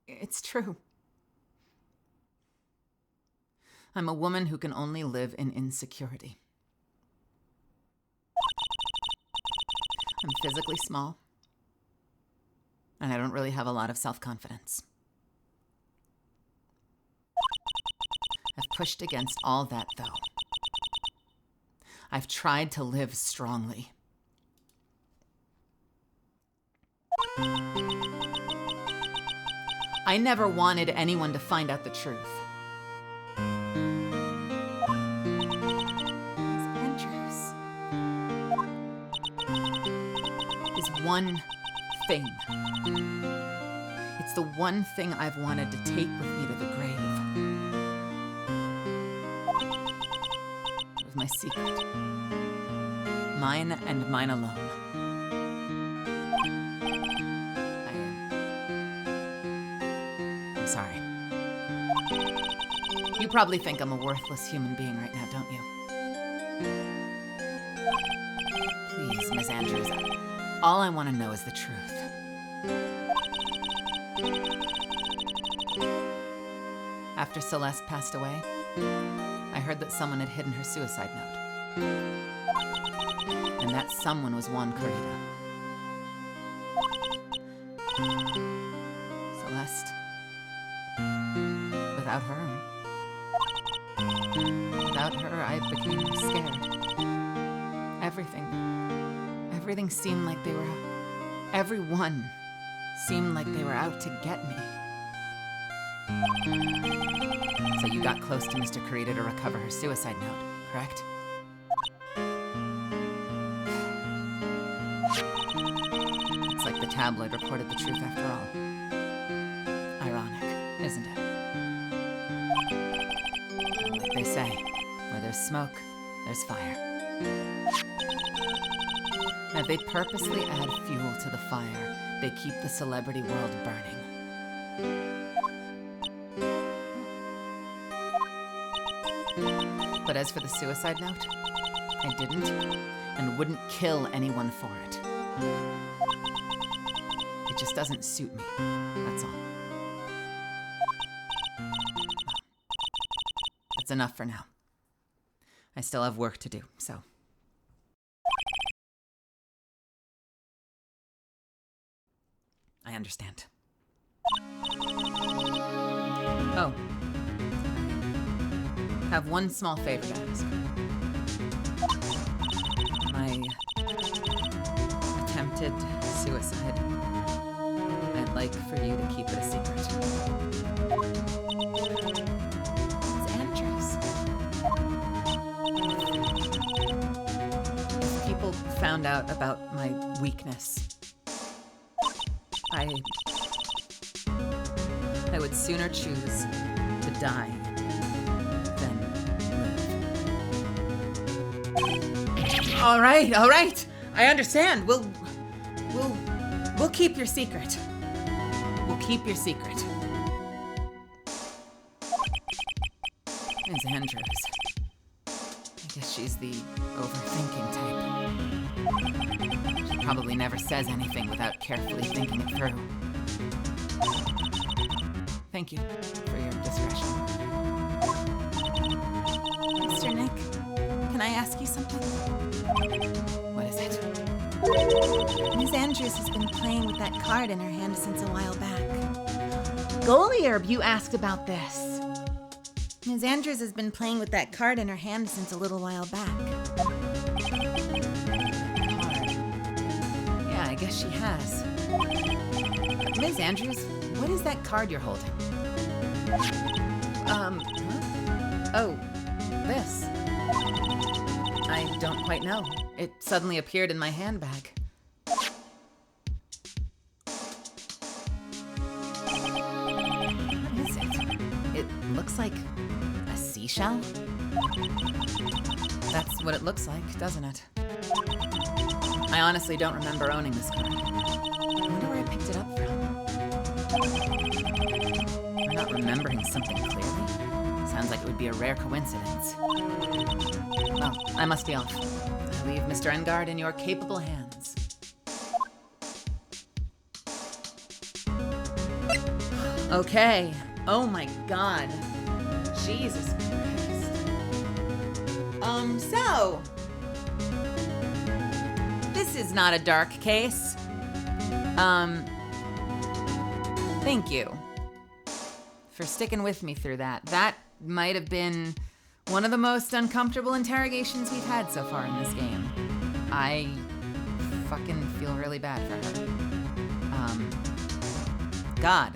It's true. I'm a woman who can only live in insecurity. I'm physically small, and I don't really have a lot of self-confidence. I've pushed against all that, though. I've tried to live strongly. I never wanted anyone to find out the truth. Andrews. Is one thing. It's the one thing I've wanted to take with me to the grave. It was my secret. Mine and mine alone. I'm sorry. You probably think I'm a worthless human being right now, don't you? Please, Miss Andrews, all I want to know is the truth. After Celeste passed away, I heard that someone had hidden her suicide note. And that someone was Juan Corrida. Celeste. Without her, I became scared. Everything seemed like everyone seemed like they were out to get me. So you got close to Mr. Corrida to recover her suicide note, correct? It's like the tabloid reported the truth after all. Ironic, isn't it? Like they say, where there's smoke, there's fire. Now, they purposely add fuel to the fire. They keep the celebrity world burning. But as for the suicide note, I didn't and wouldn't kill anyone for it. It just doesn't suit me, that's all. That's enough for now. I still have work to do, so. I understand. Oh. I have one small favor to ask. My attempted suicide. I'd like for you to keep it a secret. It's Andrews. If people found out about my weakness, I would sooner choose to die than live. All right. I understand. We'll keep your secret. We'll keep your secret. Ms. Andrews. I guess she's the overthinking type. She probably never says anything without carefully thinking it through. Thank you for your discretion. Mr. Nick, can I ask you something? What is it? Ms. Andrews has been playing with that card in her hand since a while back. Goliarb, you asked about this. Ms. Andrews has been playing with that card in her hand since a little while back. Yeah, I guess she has. Ms. Andrews, what is that card you're holding? Oh, this. I don't quite know. It suddenly appeared in my handbag. looks like a seashell. That's what it looks like, doesn't it? I honestly don't remember owning this card. I wonder where I picked it up from. We're not remembering something clearly. Sounds like it would be a rare coincidence. Well, I must be off. I leave Mr. Engard in your capable hands. Okay. Oh my god. Jesus Christ. So. This is not a dark case. Thank you for sticking with me through that. That might have been one of the most uncomfortable interrogations we've had so far in this game. I fucking feel really bad for her. God.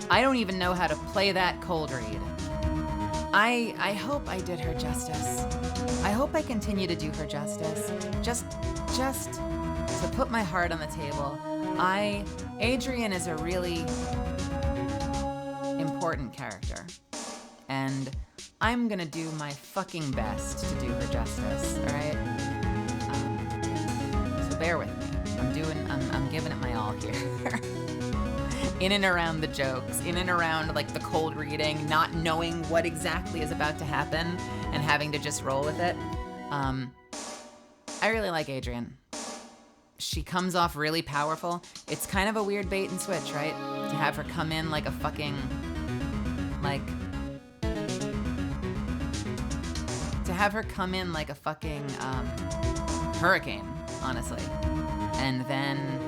I don't even know how to play that cold read. I hope I did her justice. I hope I continue to do her justice. Just to put my heart on the table. Adrian is a really important character. And I'm gonna do my fucking best to do her justice, alright? So bear with me. I'm giving it my all here. In and around the jokes, in and around like the cold reading, not knowing what exactly is about to happen and having to just roll with it. I really like Adrian. She comes off really powerful. It's kind of a weird bait and switch, right? To have her come in like a fucking, hurricane, honestly. And then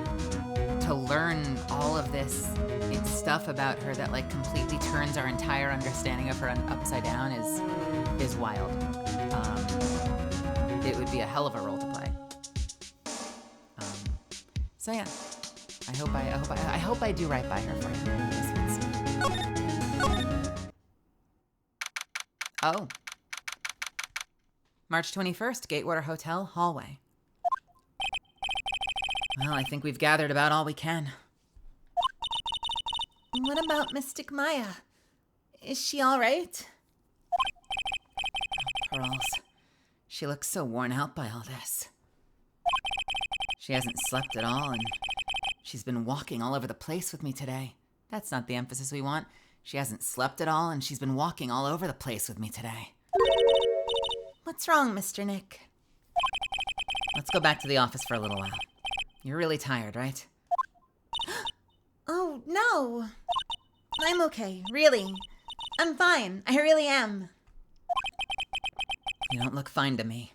to learn all of this stuff about her that like completely turns our entire understanding of her upside down is wild. It would be a hell of a role to play. So yeah, I hope I do right by her for you. Oh. March 21st, Gatewater Hotel, hallway. Well, I think we've gathered about all we can. What about Mystic Maya? Is she all right? Pearls. She looks so worn out by all this. She hasn't slept at all, and she's been walking all over the place with me today. That's not the emphasis we want. She hasn't slept at all, and she's been walking all over the place with me today. What's wrong, Mr. Nick? Let's go back to the office for a little while. You're really tired, right? Oh, no. I'm okay, really. I'm fine. I really am. You don't look fine to me.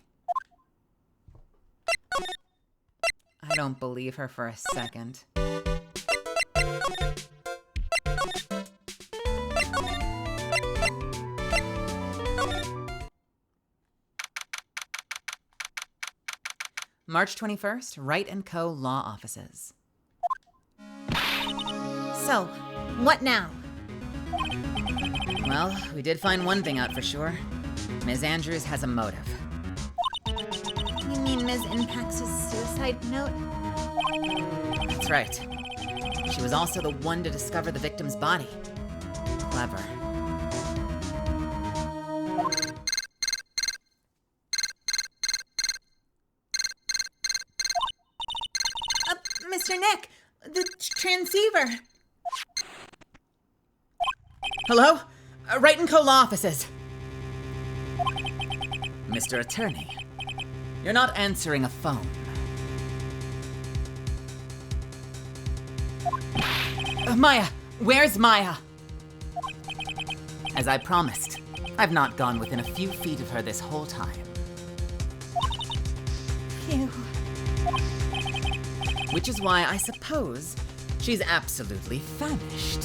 I don't believe her for a second. March 21st, Wright & Co. Law Offices. So, what now? Well, we did find one thing out for sure. Ms. Andrews has a motive. You mean Ms. Impax's suicide note? That's right. She was also the one to discover the victim's body. Clever. Mr. Nick, the transceiver. Hello? Wright & Co. Law Offices. Mr. Attorney, you're not answering a phone. Maya! Where's Maya? As I promised, I've not gone within a few feet of her this whole time. Phew. Which is why I suppose she's absolutely famished.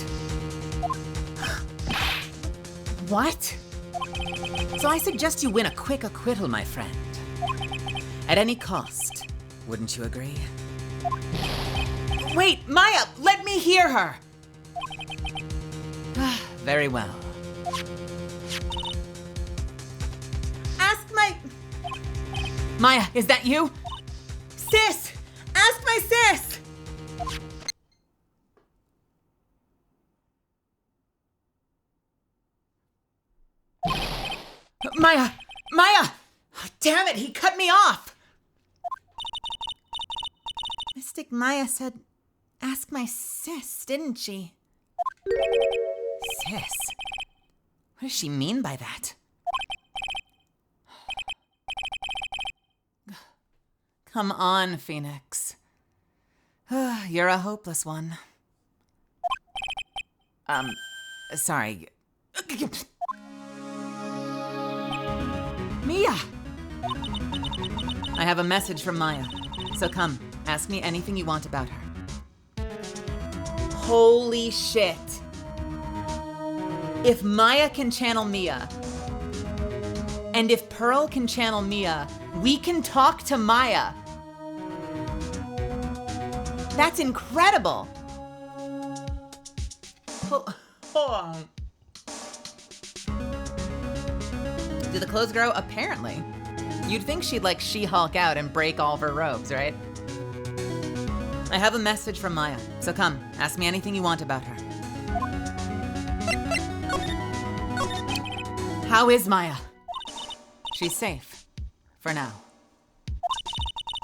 What? So I suggest you win a quick acquittal, my friend. At any cost, wouldn't you agree? Wait, Maya, let me hear her! Very well. Ask my... Maya, is that you? Sis! Ask my sis! Maya! Maya! Oh, damn it, he cut me off! Mystic Maya said, ask my sis, didn't she? Sis? What does she mean by that? Come on, Phoenix. You're a hopeless one. Sorry. Mia! I have a message from Maya. So come, ask me anything you want about her. Holy shit. If Maya can channel Mia, and if Pearl can channel Mia, we can talk to Maya. That's incredible. Hold on. Do the clothes grow? Apparently. You'd think she'd like She-Hulk out and break all of her robes, right? I have a message from Maya, so come, ask me anything you want about her. How is Maya? She's safe. For now.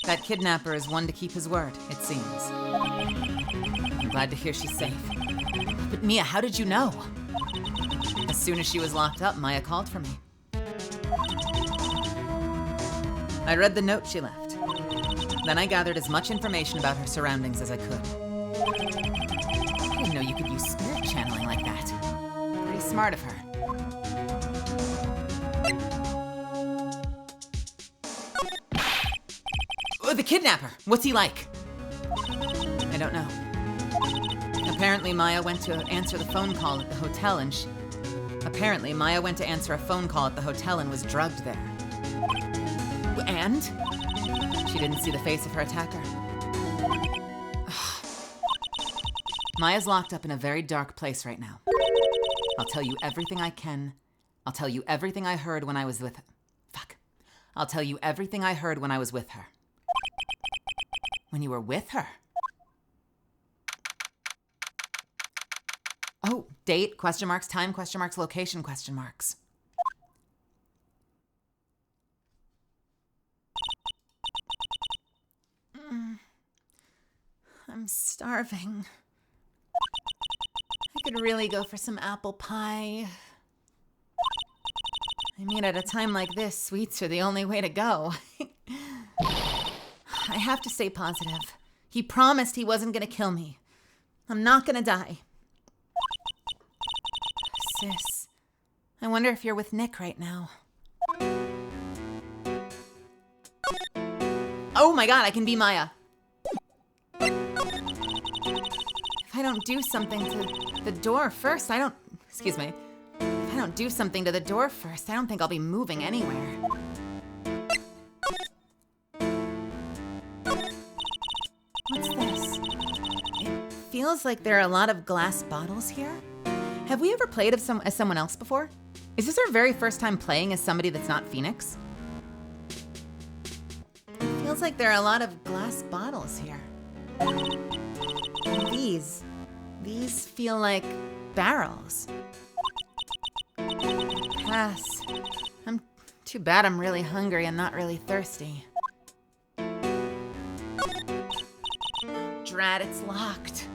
That kidnapper is one to keep his word, it seems. I'm glad to hear she's safe. But Mia, how did you know? As soon as she was locked up, Maya called for me. I read the note she left. Then I gathered as much information about her surroundings as I could. I didn't know you could use spirit channeling like that. Pretty smart of her. Oh, the kidnapper! What's he like? I don't know. Apparently Maya went to answer the phone call at the hotel and Apparently Maya went to answer a phone call at the hotel and was drugged there. And? She didn't see the face of her attacker. Maya's locked up in a very dark place right now. I'll tell you everything I can. I'll tell you everything I heard when I was with her. Fuck. I'll tell you everything I heard when I was with her. When you were with her? Oh, date, question marks, time, question marks, location, question marks. I'm starving. I could really go for some apple pie. I mean, at a time like this, sweets are the only way to go. I have to stay positive. He promised he wasn't gonna kill me. I'm not gonna die. Sis, I wonder if you're with Nick right now. Oh my god, I can be Maya. If I don't do something to the door first, Excuse me. If I don't do something to the door first, I don't think I'll be moving anywhere. What's this? It feels like there are a lot of glass bottles here. Have we ever played as someone else before? Is this our very first time playing as somebody that's not Phoenix? It feels like there are a lot of glass bottles here. And these feel like barrels. Pass. Too bad I'm really hungry and not really thirsty. Drat, it's locked.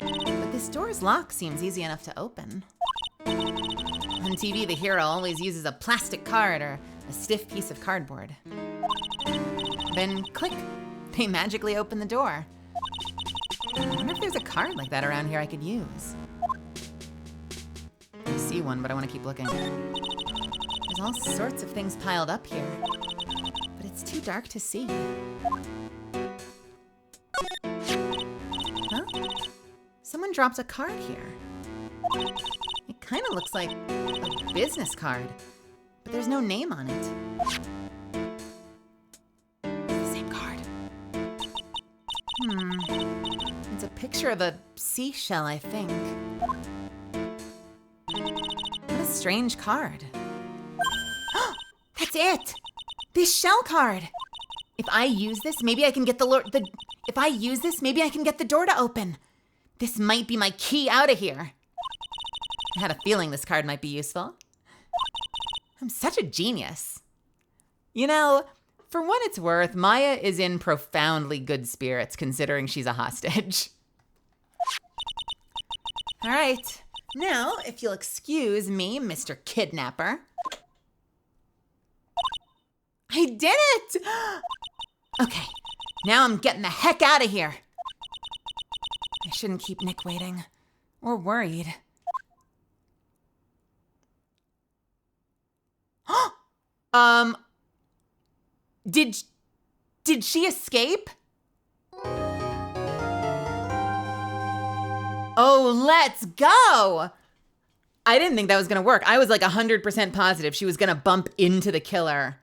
But this door's lock seems easy enough to open. On TV, the hero always uses a plastic card or a stiff piece of cardboard. Then click, they magically open the door. I wonder if there's a card like that around here I could use. I see one, but I want to keep looking. There's all sorts of things piled up here, but it's too dark to see. Huh? Someone dropped a card here. It kind of looks like a business card, but there's no name on it. It's the same card. It's a picture of a seashell, I think. What a strange card. That's it! This shell card! If I use this, maybe I can get If I use this, maybe I can get the door to open. This might be my key out of here. I had a feeling this card might be useful. I'm such a genius. You know, for what it's worth, Maya is in profoundly good spirits considering she's a hostage. All right. Now, if you'll excuse me, Mr. Kidnapper. I did it! Okay, now I'm getting the heck out of here. I shouldn't keep Nick waiting or worried. Did she escape? Oh, let's go! I didn't think that was going to work. I was like 100% positive she was going to bump into the killer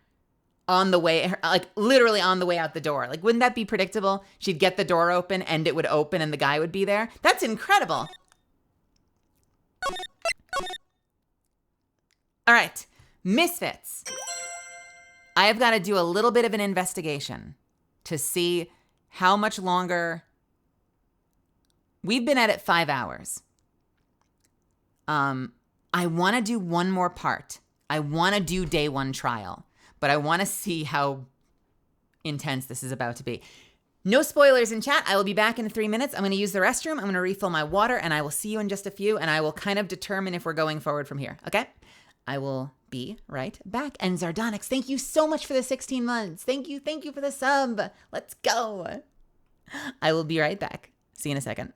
on the way, like literally on the way out the door. Like, wouldn't that be predictable? She'd get the door open and it would open and the guy would be there. That's incredible. All right, Misfits. I have got to do a little bit of an investigation to see how much longer. We've been at it 5 hours. I want to do one more part. I want to do day 1 trial, but I want to see how intense this is about to be. No spoilers in chat. I will be back in 3 minutes. I'm going to use the restroom. I'm going to refill my water, and I will see you in just a few, and I will kind of determine if we're going forward from here. Okay? I will be right back. And Zardonix, thank you so much for the 16 months. Thank you for the sub. Let's go. I will be right back. See you in a second.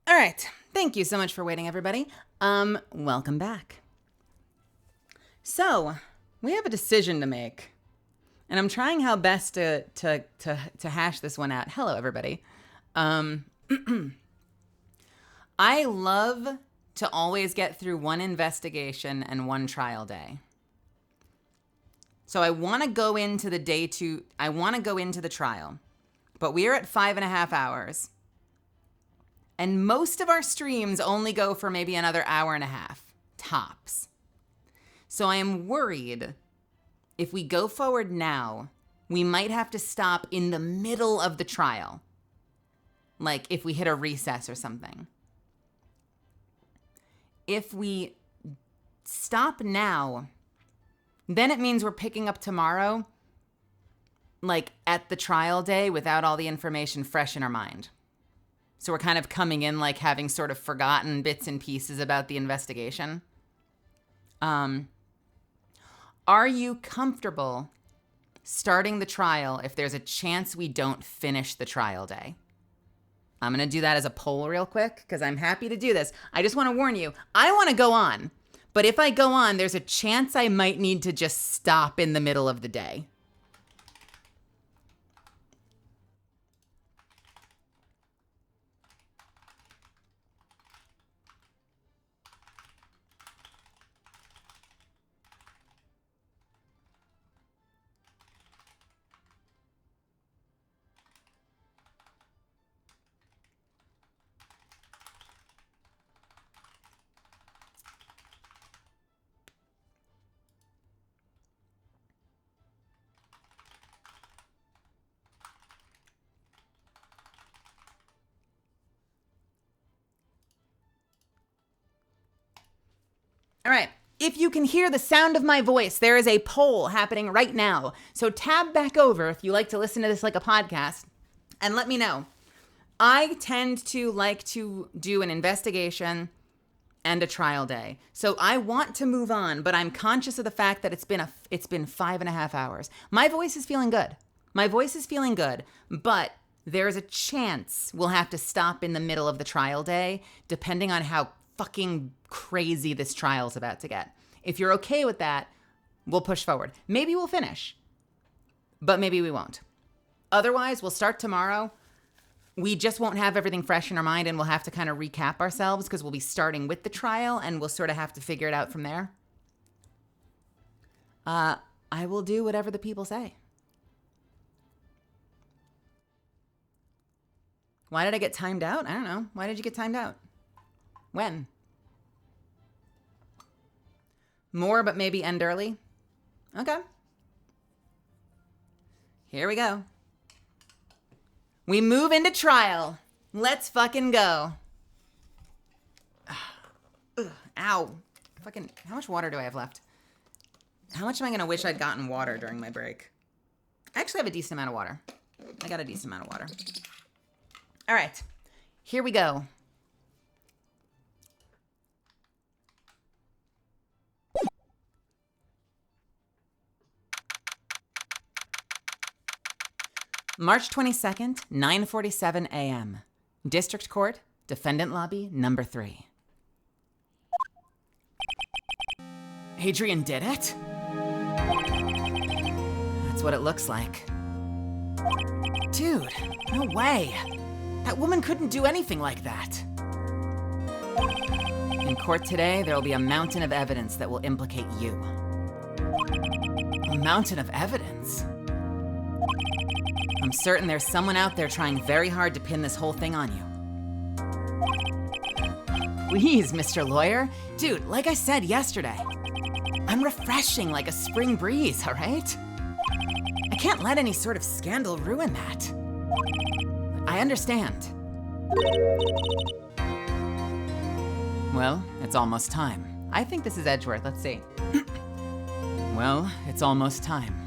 All right. Thank you so much for waiting, everybody. Welcome back. So, we have a decision to make. And I'm trying how best to hash this one out. Hello, everybody. I love to always get through one investigation and one trial day. So I want to go into the trial, but we are at 5.5 hours. And most of our streams only go for maybe another hour and a half, tops. So I am worried if we go forward now, we might have to stop in the middle of the trial. Like if we hit a recess or something. If we stop now, then it means we're picking up tomorrow, like at the trial day without all the information fresh in our mind. So we're kind of coming in like having sort of forgotten bits and pieces about the investigation. Are you comfortable starting the trial if there's a chance we don't finish the trial day? I'm going to do that as a poll real quick because I'm happy to do this. I just want to warn you, I want to go on. But if I go on, there's a chance I might need to just stop in the middle of the day. All right. If you can hear the sound of my voice, there is a poll happening right now. So tab back over if you like to listen to this like a podcast and let me know. I tend to like to do an investigation and a trial day. So I want to move on, but I'm conscious of the fact that it's been 5.5 hours. My voice is feeling good. But there's a chance we'll have to stop in the middle of the trial day, depending on how fucking crazy this trial's about to get. If you're okay with that, we'll push forward. Maybe we'll finish, but maybe we won't. Otherwise, we'll start tomorrow. We just won't have everything fresh in our mind, and we'll have to kind of recap ourselves because we'll be starting with the trial, and we'll sort of have to figure it out from there. I will do whatever the people say. Why did I get timed out? I don't know. Why did you get timed out? When? More, but maybe end early? Okay. Here we go. We move into trial. Let's fucking go. Ugh, ow. Fucking, how much water do I have left? How much am I gonna wish I'd gotten water during my break? I actually have a decent amount of water. I got a decent amount of water. All right, here we go. March 22nd, 9:47 a.m. District Court, Defendant Lobby, number 3. Adrian did it? That's what it looks like. Dude, no way. That woman couldn't do anything like that. In court today, there will be a mountain of evidence that will implicate you. A mountain of evidence? I'm certain there's someone out there trying very hard to pin this whole thing on you. Please, Mr. Lawyer. Dude, like I said yesterday, I'm refreshing like a spring breeze, all right? I can't let any sort of scandal ruin that. I understand. Well, it's almost time. I think this is Edgeworth. Let's see. Well, it's almost time.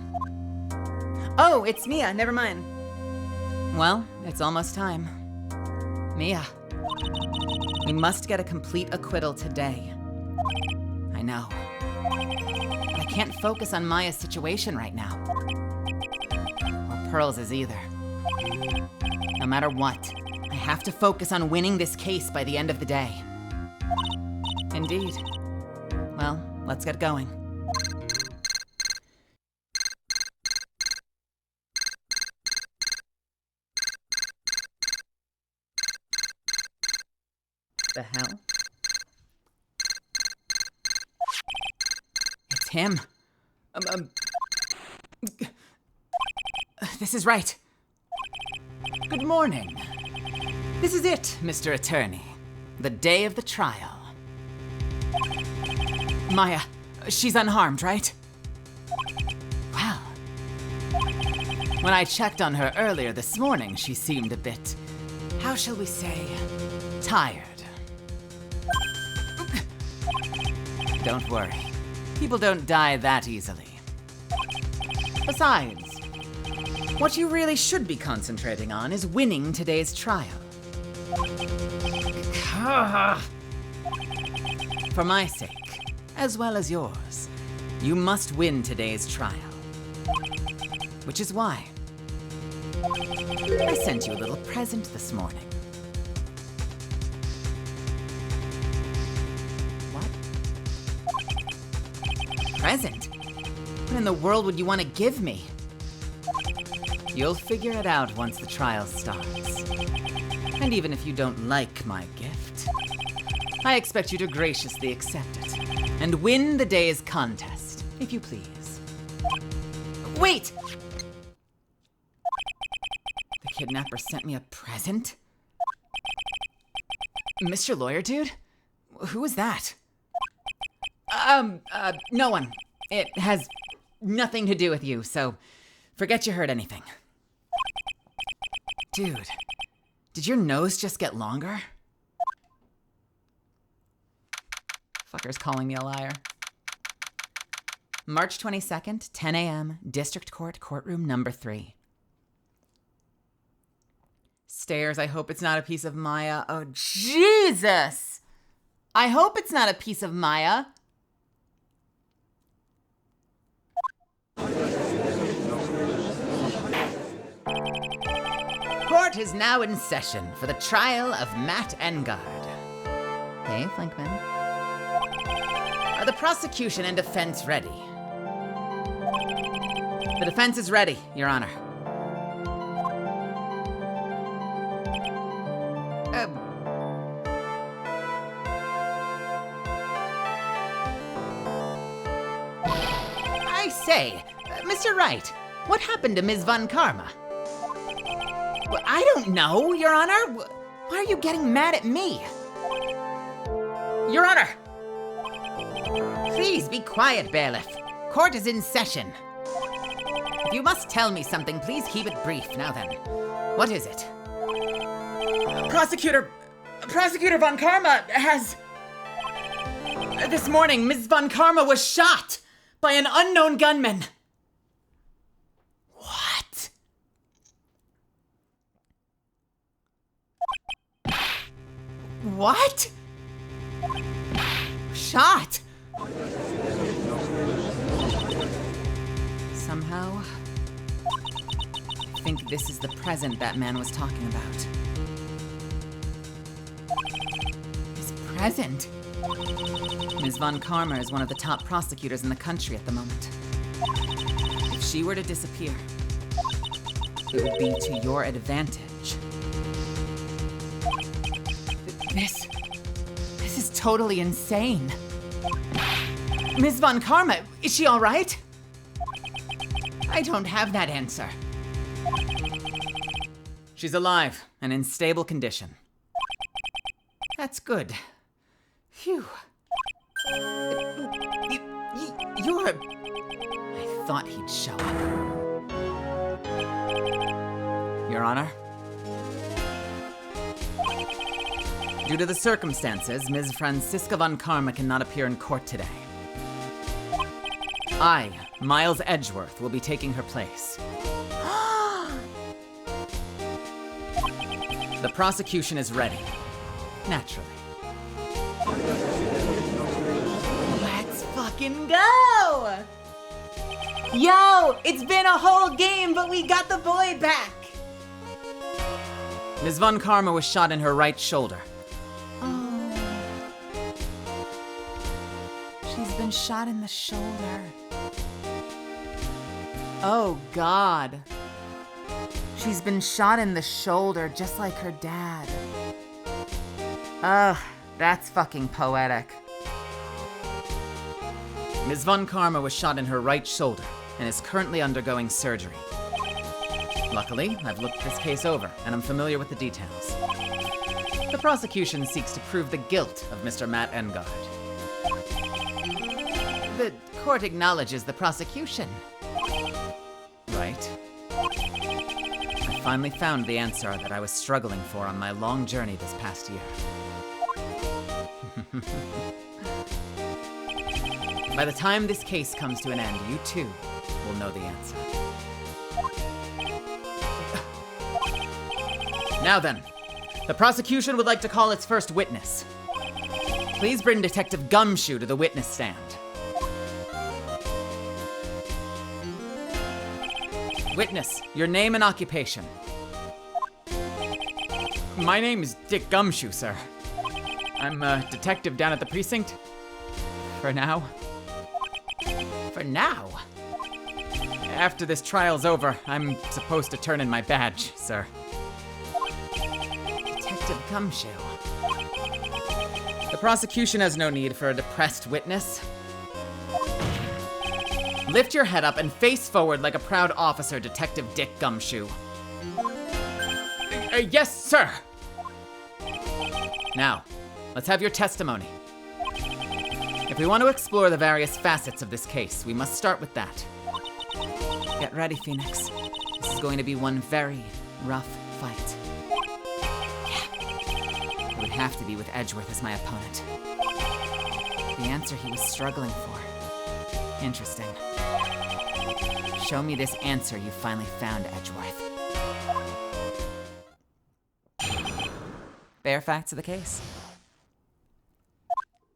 Oh, it's Mia. Never mind. Well, it's almost time. Mia, we must get a complete acquittal today. I know. But I can't focus on Maya's situation right now. Or Pearl's is either. No matter what, I have to focus on winning this case by the end of the day. Indeed. Well, let's get going. The hell? It's him. This is right. Good morning. This is it, Mr. Attorney. The day of the trial. Maya, she's unharmed, right? Well, when I checked on her earlier this morning, she seemed a bit, how shall we say, tired. Don't worry. People don't die that easily. Besides, what you really should be concentrating on is winning today's trial. For my sake, as well as yours, you must win today's trial. Which is why I sent you a little present this morning. What? Present? What in the world would you want to give me? You'll figure it out once the trial starts. And even if you don't like my gift, I expect you to graciously accept it and win the day's contest, if you please. Wait! The kidnapper sent me a present? Mr. Lawyer Dude? Who is that? No one. It has nothing to do with you, so forget you heard anything. Dude, did your nose just get longer? Fucker's calling me a liar. March 22nd, 10 a.m., District Court, courtroom number 3. Stairs, I hope it's not a piece of Maya. Oh, Jesus! I hope it's not a piece of Maya. Court is now in session for the trial of Matt Engard. Hey, Flankman. Are the prosecution and defense ready? The defense is ready, Your Honor. I say, Mr. Wright, what happened to Ms. Von Karma? Well, I don't know, Your Honor. Why are you getting mad at me? Your Honor! Please be quiet, bailiff. Court is in session. If you must tell me something, please keep it brief. Now then, what is it? Prosecutor Von Karma has... This morning, Ms. Von Karma was shot by an unknown gunman. What? What? Shot? Somehow, I think this is the present that man was talking about. His present? Ms. Von Karma is one of the top prosecutors in the country at the moment. If she were to disappear, it would be to your advantage. This is totally insane. Ms. Von Karma, is she all right? I don't have that answer. She's alive and in stable condition. That's good. Phew. You're... I thought he'd show up. Your Honor? Due to the circumstances, Ms. Franziska Von Karma cannot appear in court today. I, Miles Edgeworth, will be taking her place. The prosecution is ready. Naturally. Let's fucking go! Yo, it's been a whole game, but we got the boy back. Ms. Von Karma was shot in her right shoulder. Oh. She's been shot in the shoulder. Oh, God. She's been shot in the shoulder, just like her dad. Ugh, that's fucking poetic. Ms. Von Karma was shot in her right shoulder and is currently undergoing surgery. Luckily, I've looked this case over and I'm familiar with the details. The prosecution seeks to prove the guilt of Mr. Matt Engard. The court acknowledges the prosecution. Right. I finally found the answer that I was struggling for on my long journey this past year. By the time this case comes to an end, you too will know the answer. Now then, the prosecution would like to call its first witness. Please bring Detective Gumshoe to the witness stand. Witness, your name and occupation. My name is Dick Gumshoe, sir. I'm a detective down at the precinct. For now. For now? After this trial's over, I'm supposed to turn in my badge, sir. Detective Gumshoe. The prosecution has no need for a depressed witness. Lift your head up and face forward like a proud officer, Detective Dick Gumshoe. Yes, sir! Now, let's have your testimony. If we want to explore the various facets of this case, we must start with that. Get ready, Phoenix. This is going to be one very rough fight. Yeah. It would have to be with Edgeworth as my opponent. The answer he was struggling for. Interesting. Show me this answer you finally found, Edgeworth. Bare facts of the case.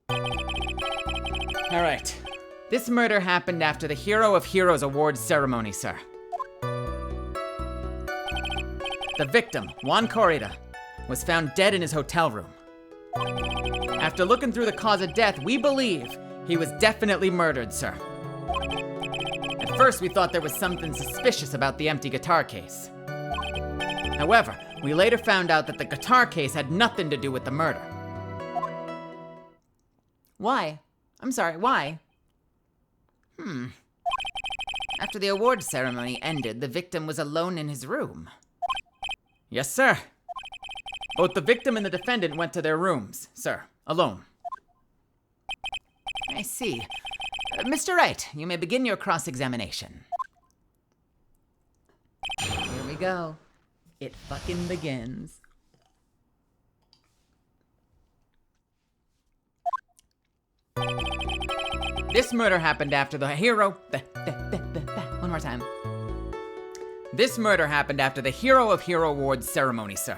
All right. This murder happened after the Hero of Heroes Awards ceremony, sir. The victim, Juan Corrida, was found dead in his hotel room. After looking through the cause of death, we believe he was definitely murdered, sir. At first, we thought there was something suspicious about the empty guitar case. However, we later found out that the guitar case had nothing to do with the murder. Why? I'm sorry, why? After the award ceremony ended, the victim was alone in his room. Yes, sir. Both the victim and the defendant went to their rooms, sir, alone. I see. Mr. Wright, you may begin your cross-examination. Here we go. It fucking begins. This murder happened after the hero... One more time. This murder happened after the Hero of Hero Awards ceremony, sir.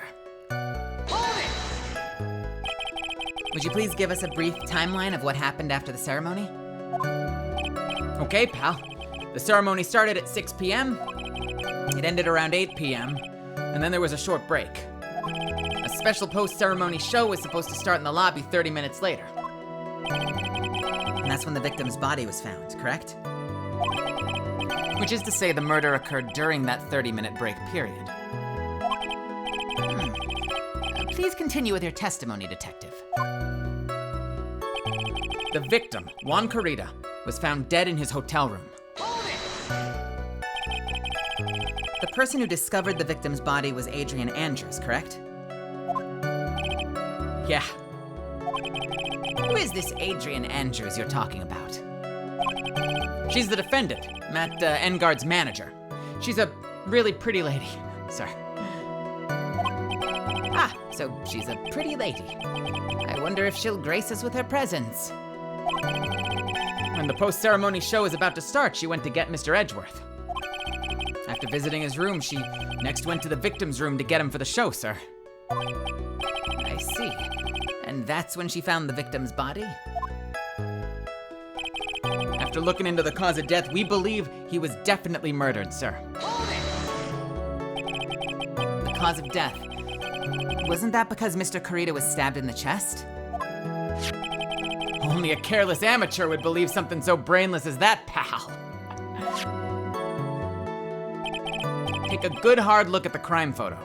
Would you please give us a brief timeline of what happened after the ceremony? Okay, pal. The ceremony started at 6 p.m. It ended around 8 p.m. And then there was a short break. A special post-ceremony show was supposed to start in the lobby 30 minutes later. And that's when the victim's body was found, correct? Which is to say the murder occurred during that 30-minute break period. Please continue with your testimony, Detective. The victim, Juan Corrida, was found dead in his hotel room. The person who discovered the victim's body was Adrian Andrews, correct? Yeah. Who is this Adrian Andrews you're talking about? She's the defendant, Matt Engard's manager. She's a really pretty lady, sir. Ah, so she's a pretty lady. I wonder if she'll grace us with her presence. When the post-ceremony show is about to start, she went to get Mr. Edgeworth. After visiting his room, she next went to the victim's room to get him for the show, sir. I see. And that's when she found the victim's body? After looking into the cause of death, we believe he was definitely murdered, sir. The cause of death. Wasn't that because Mr. Kurita was stabbed in the chest? Only a careless amateur would believe something so brainless as that, pal. Take a good hard look at the crime photo.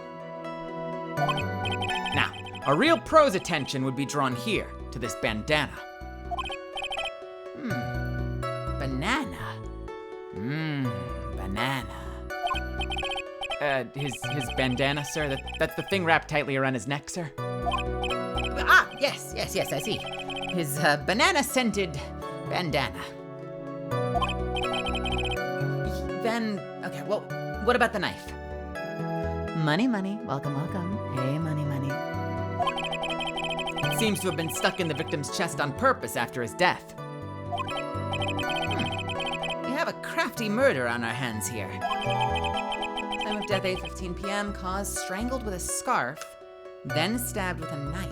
Now, a real pro's attention would be drawn here, to this bandana. Banana. Banana. His bandana, sir? That's the thing wrapped tightly around his neck, sir? Ah, yes, I see. His banana-scented bandana. Then, okay, well, what about the knife? Money, welcome. Hey, money. It seems to have been stuck in the victim's chest on purpose after his death. We have a crafty murder on our hands here. Time of death 8:15 p.m. Cause strangled with a scarf, then stabbed with a knife.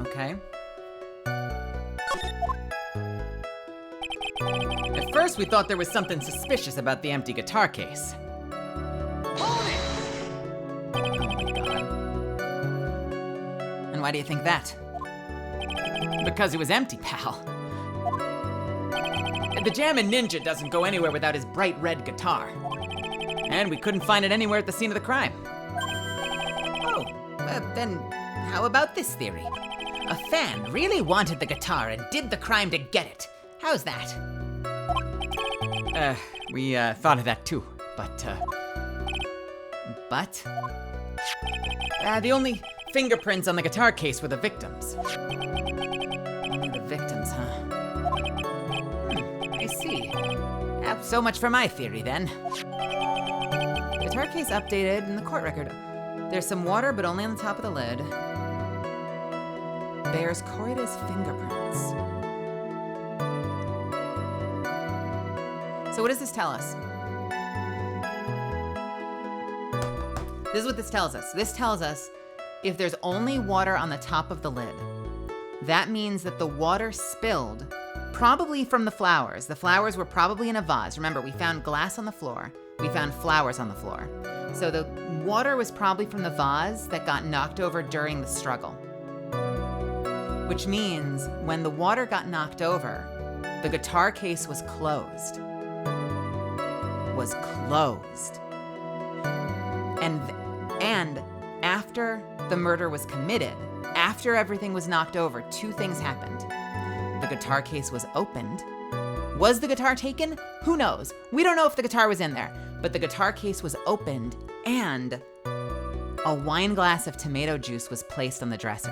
Okay. At first, we thought there was something suspicious about the empty guitar case. And why do you think that? Because it was empty, pal. The Jammin' Ninja doesn't go anywhere without his bright red guitar. And we couldn't find it anywhere at the scene of the crime. Oh, then how about this theory? A fan really wanted the guitar and did the crime to get it. How's that? We thought of that too, but the only fingerprints on the guitar case were the victims. Only the victims, huh? I see. So much for my theory, then. Guitar case updated in the court record. There's some water, but only on the top of the lid. Bears Corrida's fingerprints. So what does this tell us? This is what this tells us. This tells us if there's only water on the top of the lid, that means that the water spilled probably from the flowers. The flowers were probably in a vase. Remember, we found glass on the floor. We found flowers on the floor. So the water was probably from the vase that got knocked over during the struggle. Which means when the water got knocked over, the guitar case was closed. And after the murder was committed, after everything was knocked over, two things happened. The guitar case was opened. Was the guitar taken? Who knows? We don't know if the guitar was in there, but the guitar case was opened and a wine glass of tomato juice was placed on the dresser.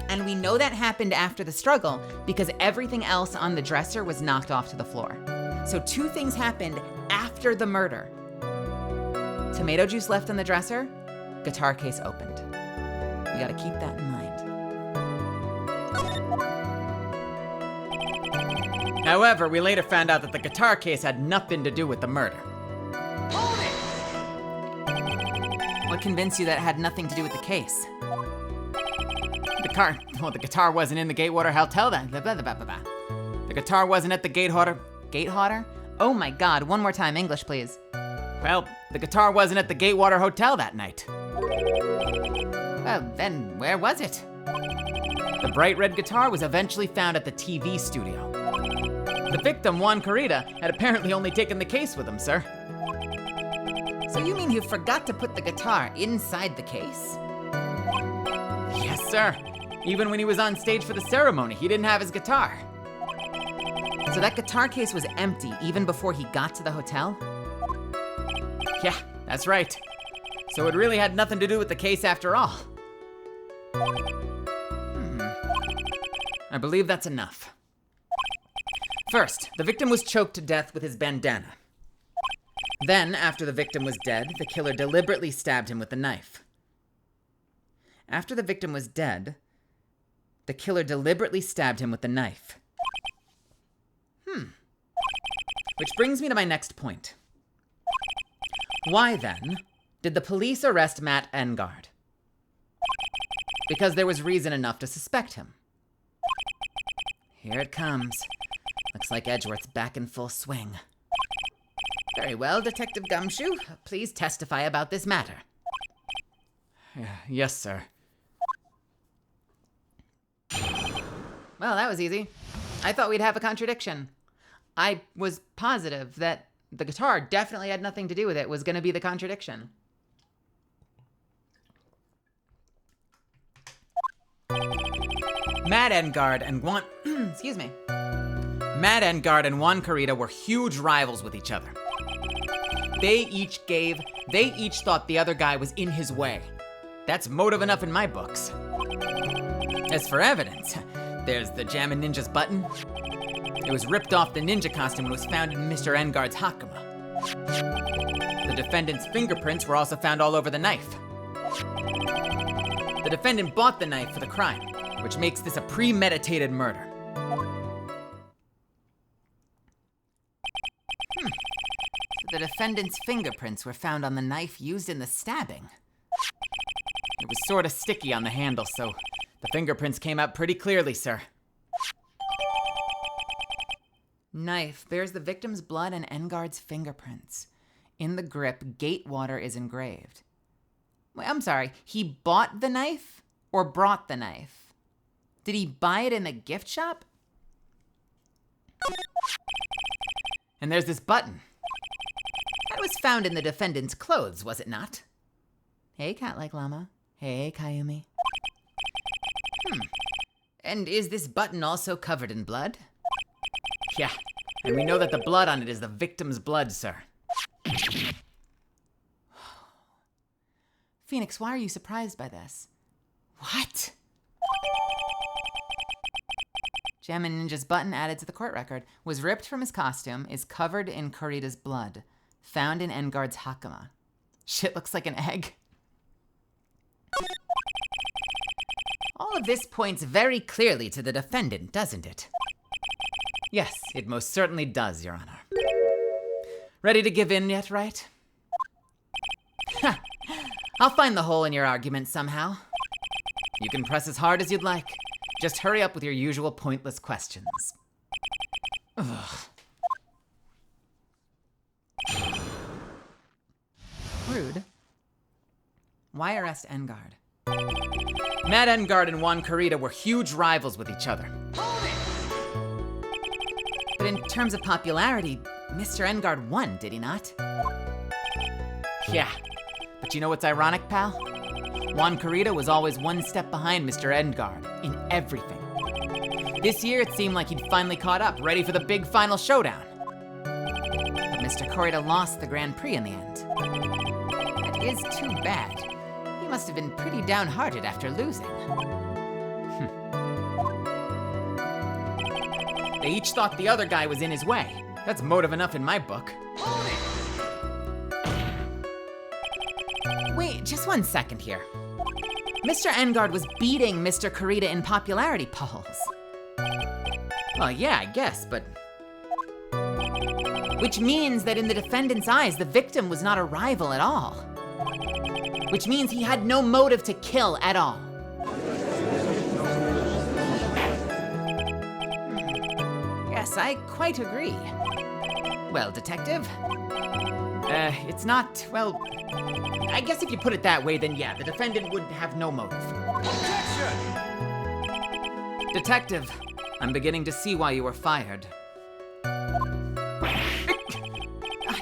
And we know that happened after the struggle because everything else on the dresser was knocked off to the floor. So two things happened after the murder. Tomato juice left on the dresser, guitar case opened. We gotta keep that in mind. However, we later found out that the guitar case had nothing to do with the murder. What convinced you that it had nothing to do with the case? The guitar wasn't in the Gatewater Hotel then. The guitar wasn't at the Gatewater? Oh my God, one more time, English please. Well, the guitar wasn't at the Gatewater Hotel that night. Well, then where was it? The bright red guitar was eventually found at the TV studio. The victim, Juan Corrida, had apparently only taken the case with him, sir. So you mean you forgot to put the guitar inside the case? Yes, sir. Even when he was on stage for the ceremony, he didn't have his guitar. So that guitar case was empty even before he got to the hotel? Yeah, that's right. So it really had nothing to do with the case after all. I believe that's enough. First, the victim was choked to death with his bandana. Then, after the victim was dead, the killer deliberately stabbed him with a knife. After the victim was dead, the killer deliberately stabbed him with a knife. Which brings me to my next point. Why, then, did the police arrest Matt Engard? Because there was reason enough to suspect him. Here it comes. Looks like Edgeworth's back in full swing. Very well, Detective Gumshoe. Please testify about this matter. Yes, sir. Well, that was easy. I thought we'd have a contradiction. I was positive that the guitar definitely had nothing to do with it, was going to be the contradiction. Matt Engard and Juan... Excuse me. Matt Engard and Juan Carita were huge rivals with each other. They each thought the other guy was in his way. That's motive enough in my books. As for evidence, there's the Jammin' Ninja's button. It was ripped off the ninja costume and was found in Mr. Engard's Hakama. The defendant's fingerprints were also found all over the knife. The defendant bought the knife for the crime, which makes this a premeditated murder. The defendant's fingerprints were found on the knife used in the stabbing. It was sort of sticky on the handle, so the fingerprints came out pretty clearly, sir. Knife bears the victim's blood and Engard's fingerprints. In the grip, Gatewater is engraved. Wait, I'm sorry, he bought the knife or brought the knife? Did he buy it in the gift shop? And there's this button. That was found in the defendant's clothes, was it not? Hey, cat-like llama. Hey, Kayumi. And is this button also covered in blood? Yeah, and we know that the blood on it is the victim's blood, sir. Phoenix, why are you surprised by this? What? Jammin' Ninja's button added to the court record was ripped from his costume, is covered in Kurita's blood, found in Engard's Hakama. Shit looks like an egg. All of this points very clearly to the defendant, doesn't it? Yes, it most certainly does, Your Honor. Ready to give in yet, right? I'll find the hole in your argument somehow. You can press as hard as you'd like. Just hurry up with your usual pointless questions. Ugh. Rude. Why arrest Engard? Matt Engard and Juan Carita were huge rivals with each other. But in terms of popularity, Mr. Engard won, did he not? Yeah, but you know what's ironic, pal? Juan Carita was always one step behind Mr. Engard in everything. This year, it seemed like he'd finally caught up, ready for the big final showdown. But Mr. Carita lost the Grand Prix in the end. That is too bad. He must have been pretty downhearted after losing. They each thought the other guy was in his way. That's motive enough in my book. Wait, just 1 second here. Mr. Engard was beating Mr. Carita in popularity polls. Well, yeah, I guess, but... Which means that in the defendant's eyes, the victim was not a rival at all. Which means he had no motive to kill at all. Yes, I quite agree. Well, Detective? It's not, well... I guess if you put it that way, then yeah, the defendant would have no motive. Objection! Detective, I'm beginning to see why you were fired.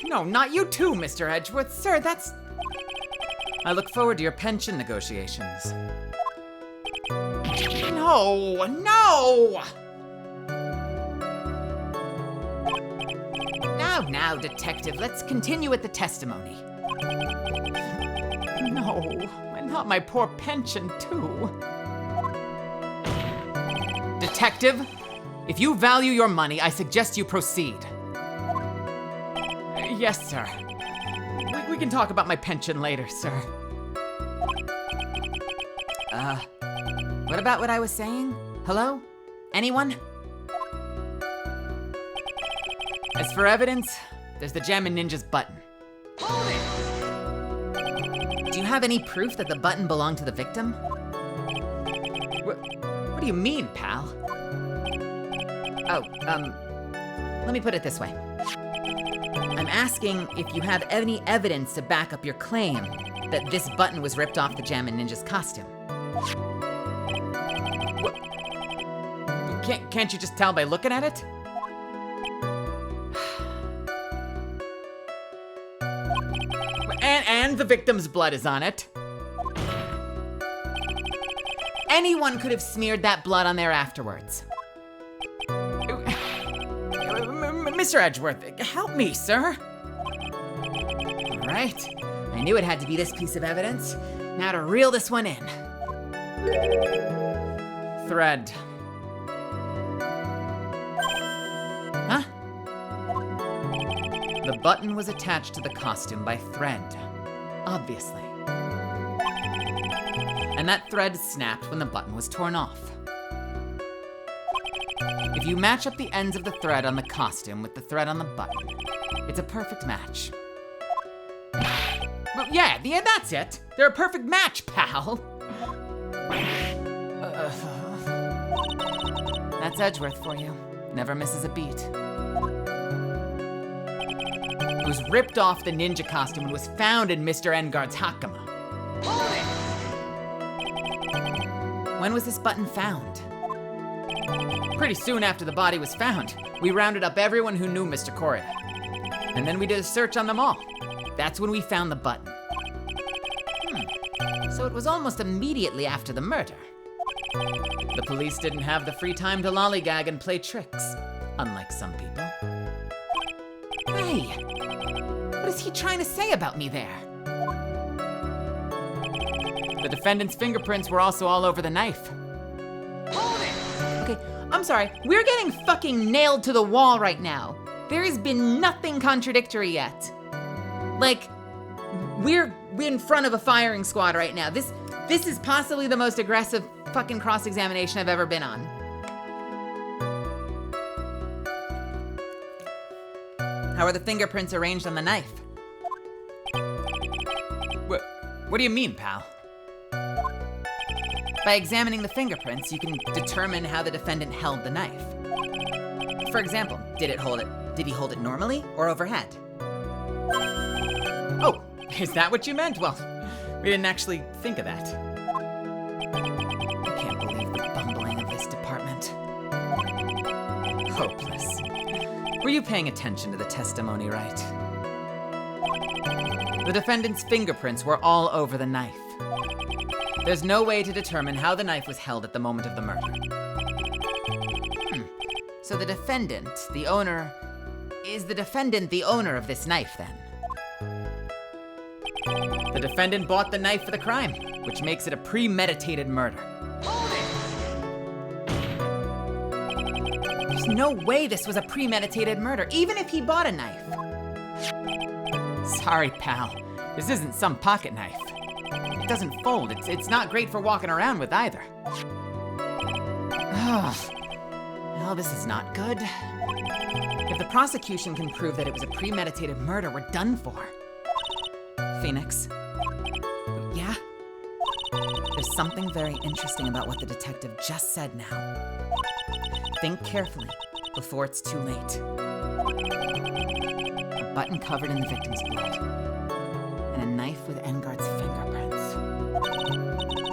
No, not you too, Mr. Edgeworth. Sir, that's... I look forward to your pension negotiations. No, no! Now, Detective, let's continue with the testimony. No, and not my poor pension, too. Detective, if you value your money, I suggest you proceed. Yes, sir. We can talk about my pension later, sir. What about what I was saying? Hello? Anyone? As for evidence, there's the Jammin' Ninja's button. Do you have any proof that the button belonged to the victim? What do you mean, pal? Oh, let me put it this way. I'm asking if you have any evidence to back up your claim that this button was ripped off the Jammin' Ninja's costume. Can't you just tell by looking at it? And the victim's blood is on it. Anyone could have smeared that blood on there afterwards. Mr. Edgeworth, help me, sir. All right. I knew it had to be this piece of evidence. Now to reel this one in. Thread. Huh? The button was attached to the costume by thread, obviously. And that thread snapped when the button was torn off. If you match up the ends of the thread on the costume with the thread on the button, it's a perfect match. Well, yeah, that's it. They're a perfect match, pal. That's Edgeworth for you. Never misses a beat. It was ripped off the ninja costume and was found in Mr. Engard's Hakama. When was this button found? Pretty soon after the body was found, we rounded up everyone who knew Mr. Corrida. And then we did a search on them all. That's when we found the button. So it was almost immediately after the murder. The police didn't have the free time to lollygag and play tricks, unlike some people. Hey, what is he trying to say about me there? The defendant's fingerprints were also all over the knife. Okay, I'm sorry. We're getting fucking nailed to the wall right now. There has been nothing contradictory yet. Like, we're in front of a firing squad right now. This is possibly the most aggressive fucking cross-examination I've ever been on. How are the fingerprints arranged on the knife? What do you mean, pal? By examining the fingerprints, you can determine how the defendant held the knife. For example, did he hold it normally or overhead? Oh, is that what you meant? Well, we didn't actually think of that. I can't believe the bumbling of this department. Hopeless. Were you paying attention to the testimony right? The defendant's fingerprints were all over the knife. There's no way to determine how the knife was held at the moment of the murder. So the defendant, the owner of this knife then? The defendant bought the knife for the crime, which makes it a premeditated murder. There's no way this was a premeditated murder, even if he bought a knife. Sorry, pal. This isn't some pocket knife. It doesn't fold. It's not great for walking around with either. Well, this is not good. If the prosecution can prove that it was a premeditated murder, we're done for. Phoenix. Yeah? There's something very interesting about what the detective just said now. Think carefully before it's too late. A button covered in the victim's blood. And a knife with Engard's fingerprints.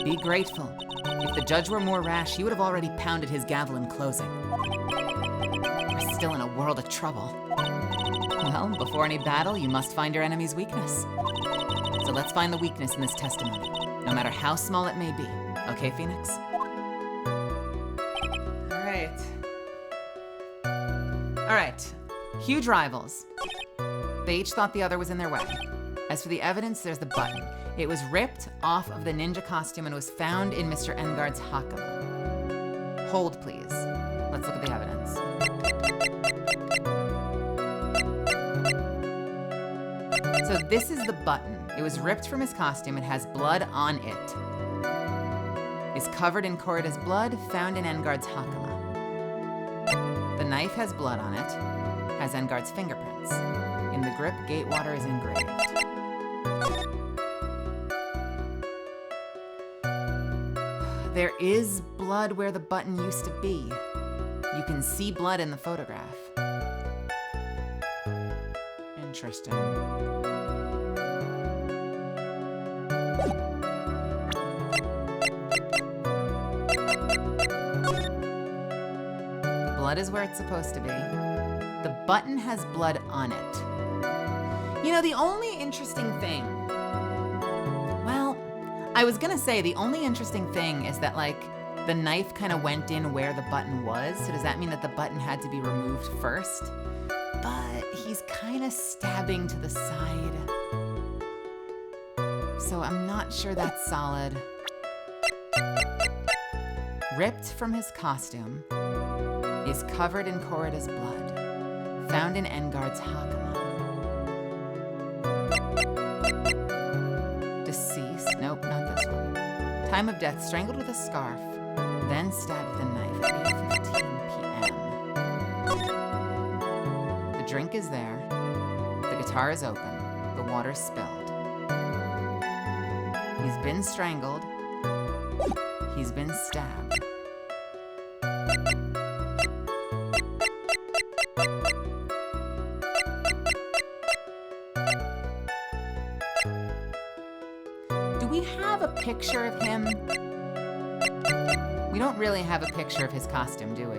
Be grateful. If the judge were more rash, he would have already pounded his gavel in closing. We're still in a world of trouble. Well, before any battle, you must find your enemy's weakness. So let's find the weakness in this testimony, no matter how small it may be. Okay, Phoenix? All right. Huge rivals. They each thought the other was in their way. As for the evidence, there's the button. It was ripped off of the ninja costume and was found in Mr. Engard's Hakama. Hold, please. Let's look at the evidence. So this is the button. It was ripped from his costume. It has blood on it. It's covered in Corrida's blood, found in Engard's Hakama. The knife has blood on it, has Engard's fingerprints. In the grip, Gatewater is engraved. There is blood where the button used to be. You can see blood in the photograph. Interesting. The blood is where it's supposed to be. The button has blood on it. You know, the only interesting thing... Well, I was gonna say the only interesting thing is that, like, the knife kind of went in where the button was, so does that mean that the button had to be removed first? But he's kind of stabbing to the side. So I'm not sure that's solid. Ripped from his costume, is covered in Corrida's blood, found in Engard's Hakama. Deceased, nope, not this one. Time of death, strangled with a scarf, then stabbed with a knife at 8:15 p.m. The drink is there, the guitar is open, the water spilled. He's been strangled, he's been stabbed. Do we have a picture of him? We don't really have a picture of his costume, do we?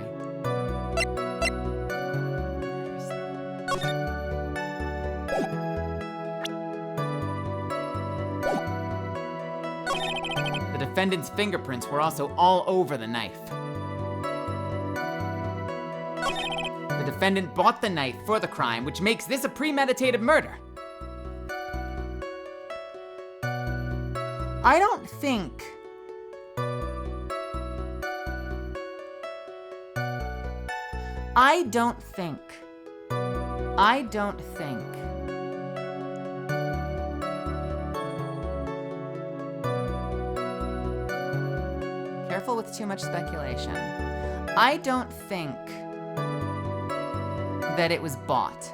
The defendant's fingerprints were also all over the knife. The defendant bought the knife for the crime, which makes this a premeditated murder. I don't think... I don't think. Careful with too much speculation. I don't think that it was bought.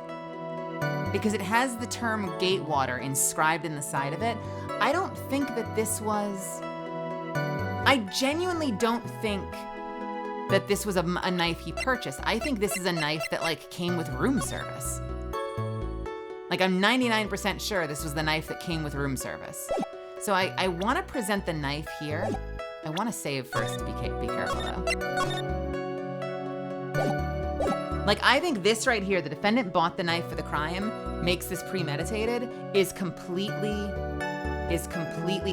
Because it has the term Gatewater inscribed in the side of it. I don't think that this was... I genuinely don't think that this was a knife he purchased. I think this is a knife that, like, came with room service. Like, I'm 99% sure this was the knife that came with room service. So I want to present the knife here. I want to save first to be careful, though. Like, I think this right here, the defendant bought the knife for the crime, makes this premeditated, is completely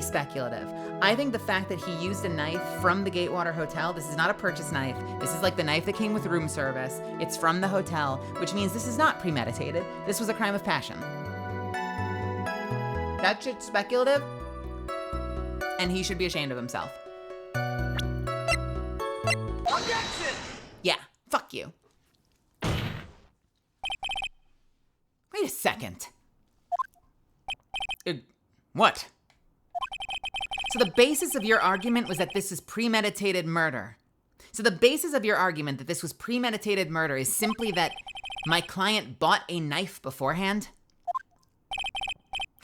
speculative. I think the fact that he used a knife from the Gatewater Hotel, this is not a purchase knife, this is like the knife that came with room service, it's from the hotel, which means this is not premeditated, this was a crime of passion. That shit's speculative, and he should be ashamed of himself. Objection! Yeah, fuck you. Wait a second. What? So the basis of your argument was that this is premeditated murder. So the basis of your argument that this was premeditated murder is simply that my client bought a knife beforehand?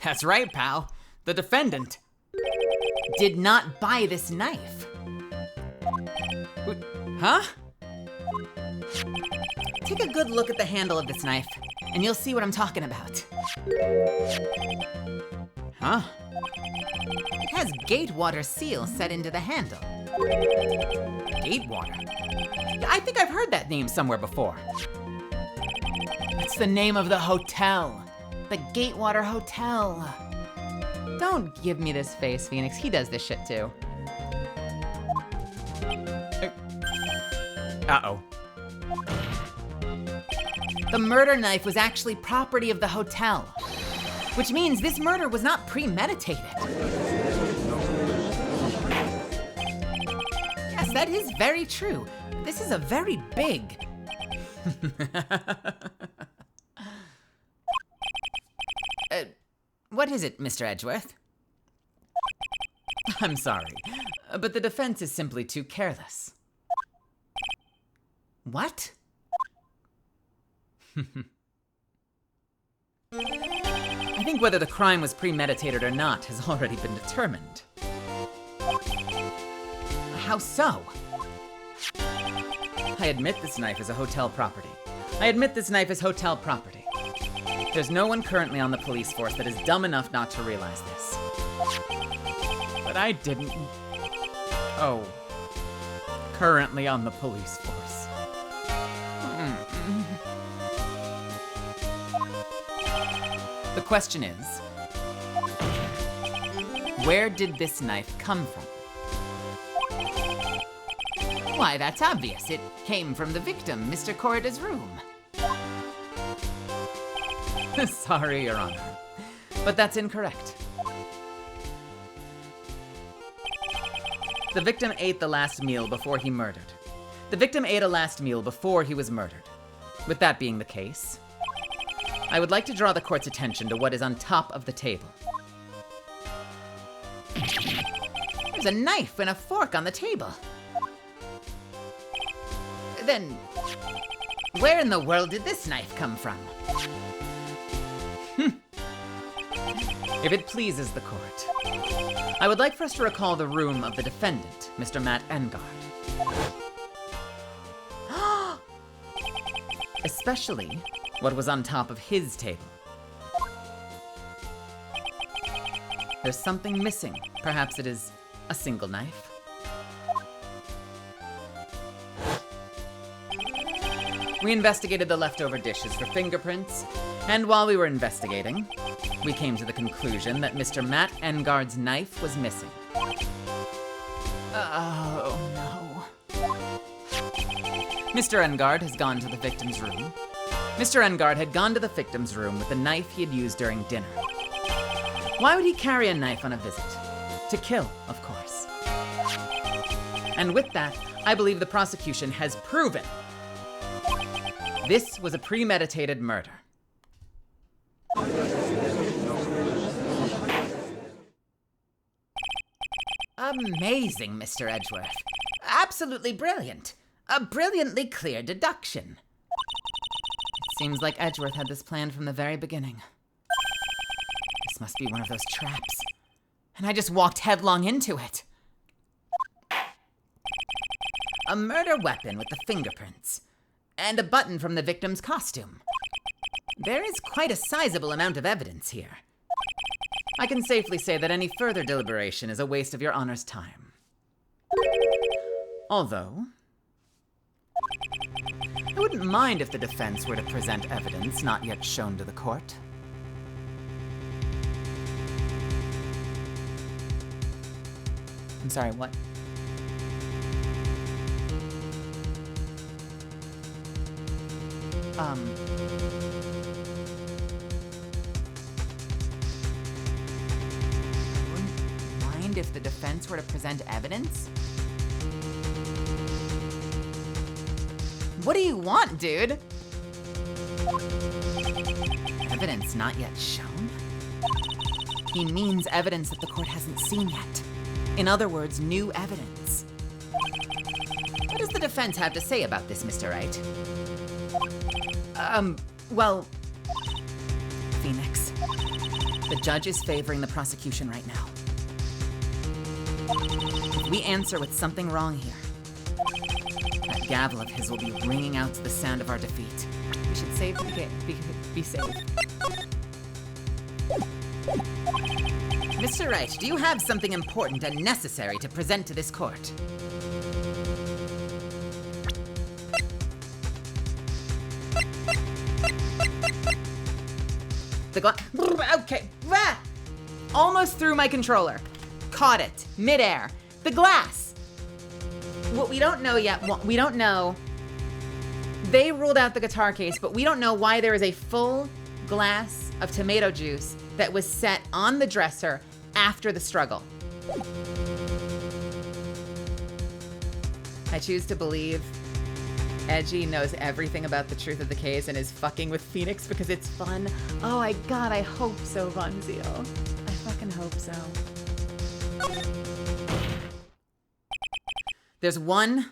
That's right, pal. The defendant did not buy this knife. Huh? Take a good look at the handle of this knife, and you'll see what I'm talking about. Huh? It has Gatewater seal set into the handle. Gatewater? I think I've heard that name somewhere before. It's the name of the hotel. The Gatewater Hotel. Don't give me this face, Phoenix. He does this shit too. Uh-oh. The murder knife was actually property of the hotel, which means this murder was not premeditated. Yes, that is very true. This is a very big... what is it, Mr. Edgeworth? I'm sorry, but the defense is simply too careless. What? I think whether the crime was premeditated or not has already been determined. How so? I admit this knife is a hotel property. I admit this knife is hotel property. There's no one currently on the police force that is dumb enough not to realize this. But I didn't... Oh. Currently on the police force. The question is, where did this knife come from? Why, that's obvious. It came from the victim, Mr. Corrida's room. Sorry, Your Honor. But that's incorrect. The victim ate the last meal before he murdered. The victim ate a last meal before he was murdered. With that being the case, I would like to draw the court's attention to what is on top of the table. There's a knife and a fork on the table. Then, where in the world did this knife come from? If it pleases the court, I would like for us to recall the room of the defendant, Mr. Matt Engard. Especially what was on top of his table. There's something missing. Perhaps it is a single knife. We investigated the leftover dishes for fingerprints, and while we were investigating, we came to the conclusion that Mr. Matt Engard's knife was missing. Oh, no. Mr. Engard has gone to the victim's room. Mr. Engard had gone to the victim's room with the knife he had used during dinner. Why would he carry a knife on a visit? To kill, of course. And with that, I believe the prosecution has proven this was a premeditated murder. Amazing, Mr. Edgeworth. Absolutely brilliant. A brilliantly clear deduction. It seems like Edgeworth had this planned from the very beginning. This must be one of those traps. And I just walked headlong into it. A murder weapon with the fingerprints. And a button from the victim's costume. There is quite a sizable amount of evidence here. I can safely say that any further deliberation is a waste of Your Honor's time. Although, I wouldn't mind if the defense were to present evidence not yet shown to the court. I'm sorry, what? I wouldn't mind if the defense were to present evidence? What do you want, dude? Evidence not yet shown? He means evidence that the court hasn't seen yet. In other words, new evidence. What does the defense have to say about this, Mr. Wright? Well, Phoenix, the judge is favoring the prosecution right now. If we answer with something wrong here, that gavel of his will be ringing out to the sound of our defeat. We should save the be safe. Mr. Wright, do you have something important and necessary to present to this court? Okay. Ah! Almost threw my controller. Caught it. Midair. The glass. What we don't know yet, we don't know. They ruled out the guitar case, but we don't know why there is a full glass of tomato juice that was set on the dresser after the struggle. I choose to believe Edgy knows everything about the truth of the case and is fucking with Phoenix because it's fun. Oh my god, I hope so, Vonzio. I fucking hope so. There's one...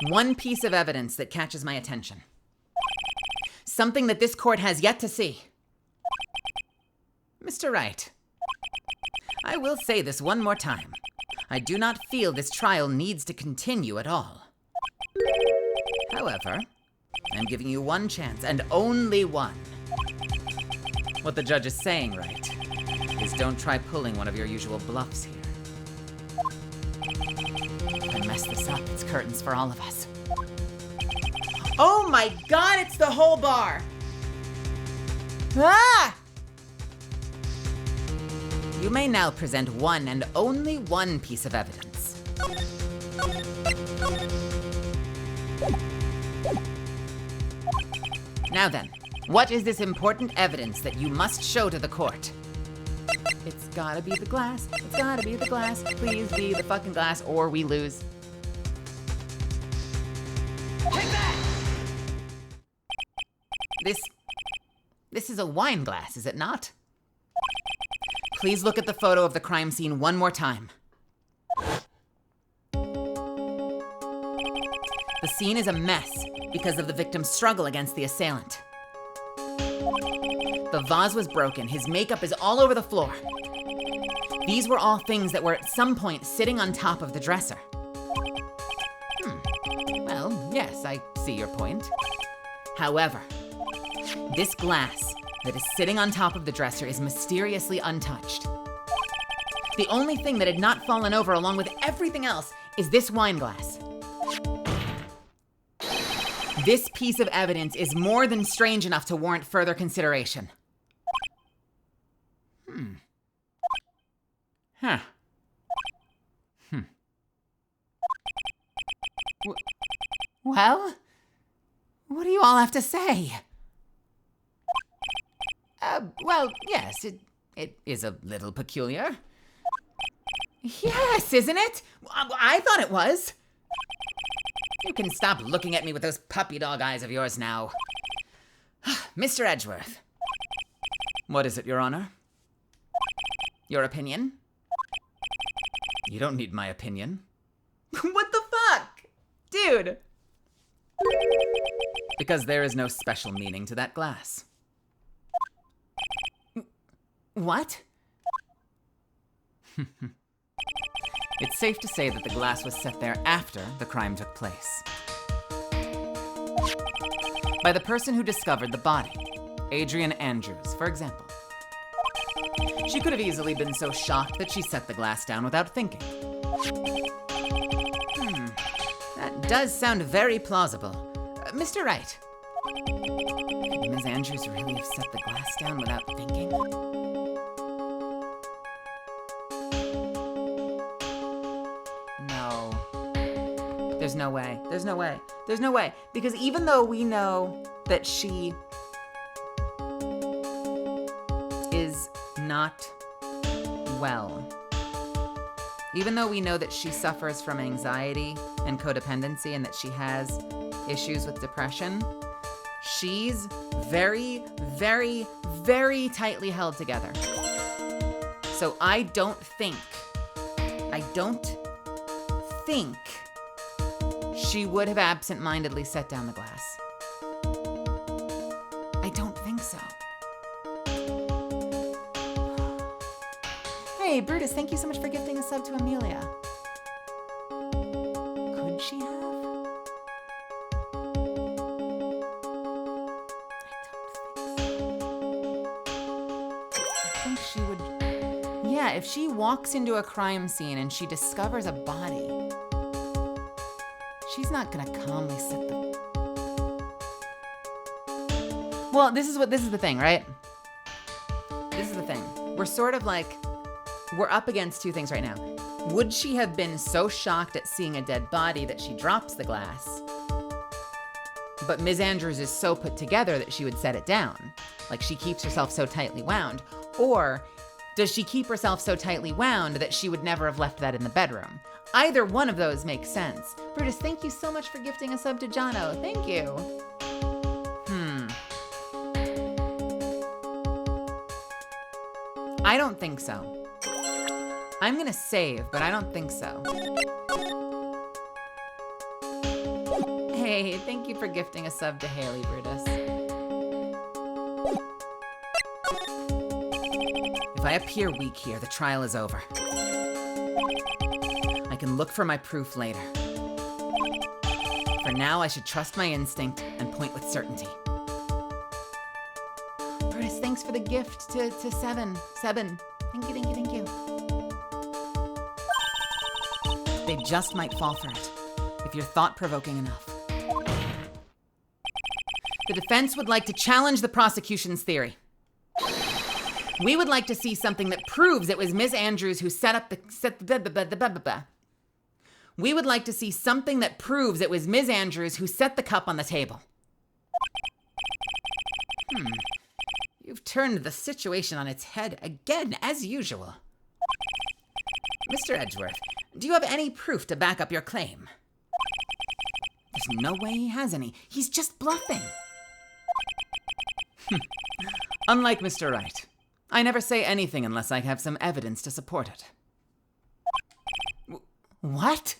One piece of evidence that catches my attention. Something that this court has yet to see. Mr. Wright, I will say this one more time. I do not feel this trial needs to continue at all. However, I'm giving you one chance, and only one. What the judge is saying, right, is don't try pulling one of your usual bluffs here. If I mess this up, it's curtains for all of us. Oh my god, it's the whole bar! Ah! You may now present one and only one piece of evidence. Now then, what is this important evidence that you must show to the court? It's gotta be the glass. It's gotta be the glass. Please be the fucking glass or we lose. Take that! This is a wine glass, is it not? Please look at the photo of the crime scene one more time. The scene is a mess because of the victim's struggle against the assailant. The vase was broken. His makeup is all over the floor. These were all things that were at some point sitting on top of the dresser. Well, yes, I see your point. However, this glass that is sitting on top of the dresser is mysteriously untouched. The only thing that had not fallen over along with everything else is this wine glass. This piece of evidence is more than strange enough to warrant further consideration. Huh. Well, what do you all have to say? Well, yes, it is a little peculiar. Yes, isn't it? I thought it was. You can stop looking at me with those puppy dog eyes of yours now. Mr. Edgeworth. What is it, Your Honor? Your opinion? You don't need my opinion. What the fuck? Dude. Because there is no special meaning to that glass. What? It's safe to say that the glass was set there after the crime took place. By the person who discovered the body, Adrian Andrews, for example. She could have easily been so shocked that she set the glass down without thinking. That does sound very plausible. Mr. Wright. Could Ms. Andrews really have set the glass down without thinking? No. There's no way. There's no way. There's no way. Because even though we know that she is not well, even though we know that she suffers from anxiety and codependency and that she has issues with depression, she's very, very, very tightly held together. So I don't think she would have absent-mindedly set down the glass. I don't think so. Hey, Brutus, thank you so much for gifting a sub to Amelia. Could she have? I think she would. Yeah, if she walks into a crime scene and she discovers a body, she's not gonna calmly sit the. Well, this is the thing, right? This is the thing. We're sort of like, we're up against two things right now. Would she have been so shocked at seeing a dead body that she drops the glass? But Ms. Andrews is so put together that she would set it down. Like she keeps herself so tightly wound. Or does she keep herself so tightly wound that she would never have left that in the bedroom? Either one of those makes sense. Brutus, thank you so much for gifting a sub to Jono. Thank you. I don't think so. I'm gonna save, but I don't think so. Hey, thank you for gifting a sub to Haley, Brutus. If I appear weak here, the trial is over. I can look for my proof later. For now, I should trust my instinct and point with certainty. Brutus, thanks for the gift to Seven. Seven. Thank you, thank you, thank you. They just might fall for it, if you're thought-provoking enough. The defense would like to challenge the prosecution's theory. We would like to see something that proves it was Ms. Andrews who set up the... We would like to see something that proves it was Ms. Andrews who set the cup on the table. You've turned the situation on its head again, as usual. Mr. Edgeworth, do you have any proof to back up your claim? There's no way he has any. He's just bluffing. Unlike Mr. Wright, I never say anything unless I have some evidence to support it. What?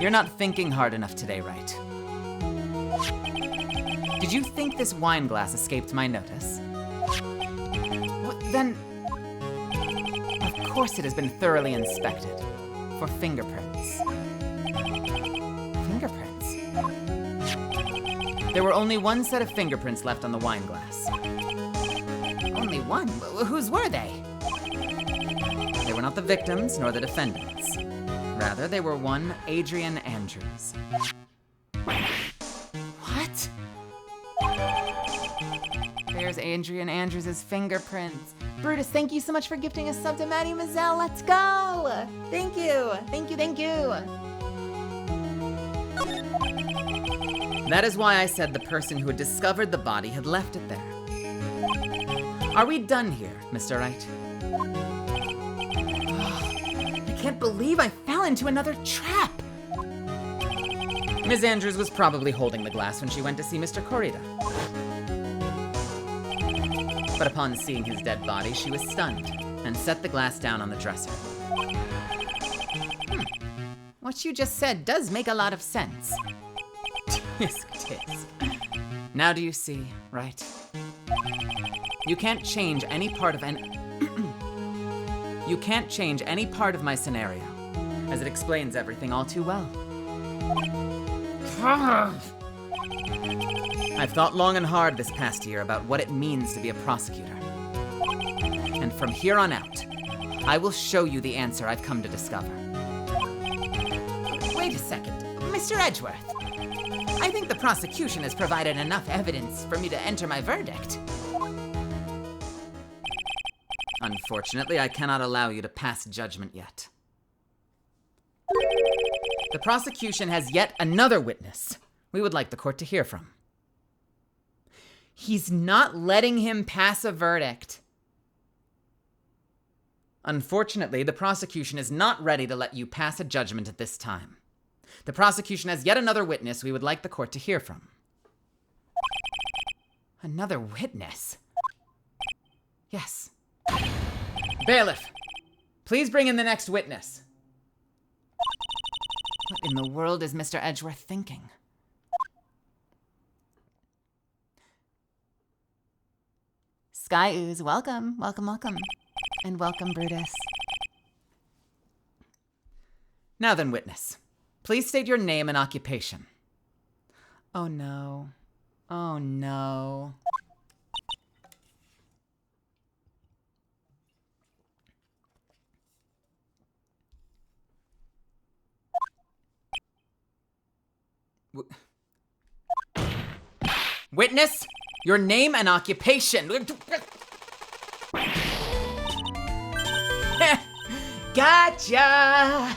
You're not thinking hard enough today, Wright. Did you think this wine glass escaped my notice? Well, then, of course it has been thoroughly inspected for fingerprints. Fingerprints? There were only one set of fingerprints left on the wine glass. Only one? Whose were they? They were not the victims nor the defendants. Rather, they were one Adrian Andrews. What? There's Adrian Andrews' fingerprints. Brutus, thank you so much for gifting a sub to Maddie Mazzell. Let's go! Thank you, thank you, thank you. That is why I said the person who had discovered the body had left it there. Are we done here, Mr. Wright? I can't believe I fell into another trap. Ms. Andrews was probably holding the glass when she went to see Mr. Corrida. But upon seeing his dead body, she was stunned and set the glass down on the dresser. What you just said does make a lot of sense. Tisk, tisk. Now do you see, right? You can't change any part of You can't change any part of my scenario, as it explains everything all too well. I've thought long and hard this past year about what it means to be a prosecutor. And from here on out, I will show you the answer I've come to discover. Wait a second, Mr. Edgeworth. I think the prosecution has provided enough evidence for me to enter my verdict. Unfortunately, I cannot allow you to pass judgment yet. The prosecution has yet another witness we would like the court to hear from. He's not letting him pass a verdict. Unfortunately, the prosecution is not ready to let you pass a judgment at this time. The prosecution has yet another witness we would like the court to hear from. Another witness? Yes. Bailiff, please bring in the next witness. What in the world is Mr. Edgeworth thinking? Sky Ooze, welcome, welcome, welcome. And welcome, Brutus. Now then, witness, please state your name and occupation. Oh no. Oh no. Witness, your name and occupation. Gotcha! I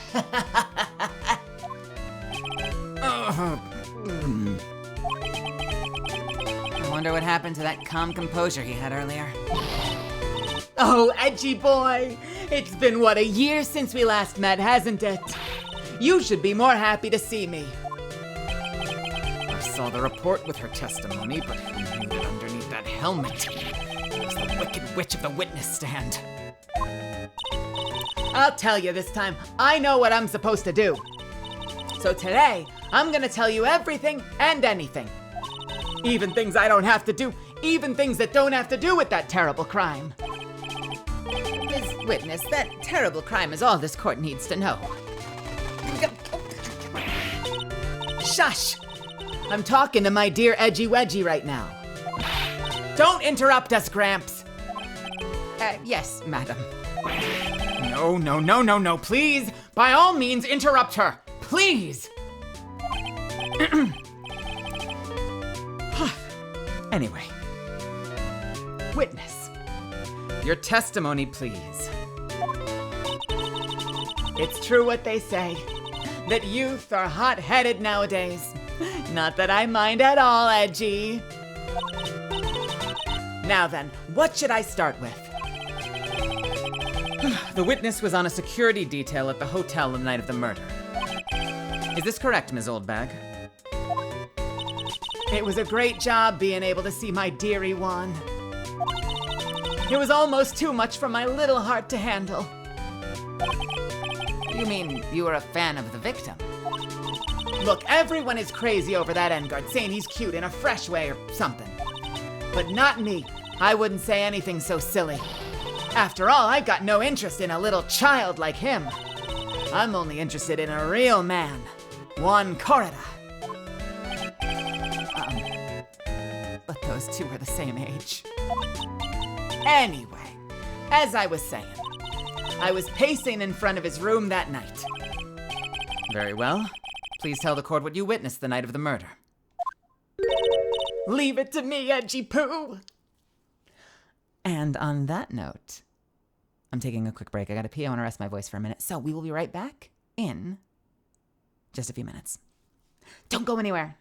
wonder what happened to that calm composure he had earlier. Oh, Edgy boy! It's been, what, a year since we last met, hasn't it? You should be more happy to see me. I saw the report with her testimony, but who knew that underneath that helmet was the wicked witch of the witness stand? I'll tell you this time. I know what I'm supposed to do. So today, I'm gonna tell you everything and anything. Even things I don't have to do, even things that don't have to do with that terrible crime. Ms. Witness, that terrible crime is all this court needs to know. Shush! I'm talking to my dear Edgy Wedgie right now. Don't interrupt us, Gramps. Yes, madam. No, please! By all means, interrupt her! Please! Anyway. Witness. Your testimony, please. It's true what they say, that youth are hot-headed nowadays. Not that I mind at all, Edgy. Now then, what should I start with? The witness was on a security detail at the hotel the night of the murder. Is this correct, Ms. Oldbag? It was a great job being able to see my dearie one. It was almost too much for my little heart to handle. You mean you were a fan of the victim? Look, everyone is crazy over that Engard, saying he's cute in a fresh way or something. But not me. I wouldn't say anything so silly. After all, I got no interest in a little child like him. I'm only interested in a real man. One Corrida. But those two were the same age. Anyway, as I was saying, I was pacing in front of his room that night. Very well. Please tell the court what you witnessed the night of the murder. Leave it to me, Edgy Poo. And on that note, I'm taking a quick break. I gotta pee. I wanna rest my voice for a minute. So we will be right back in just a few minutes. Don't go anywhere.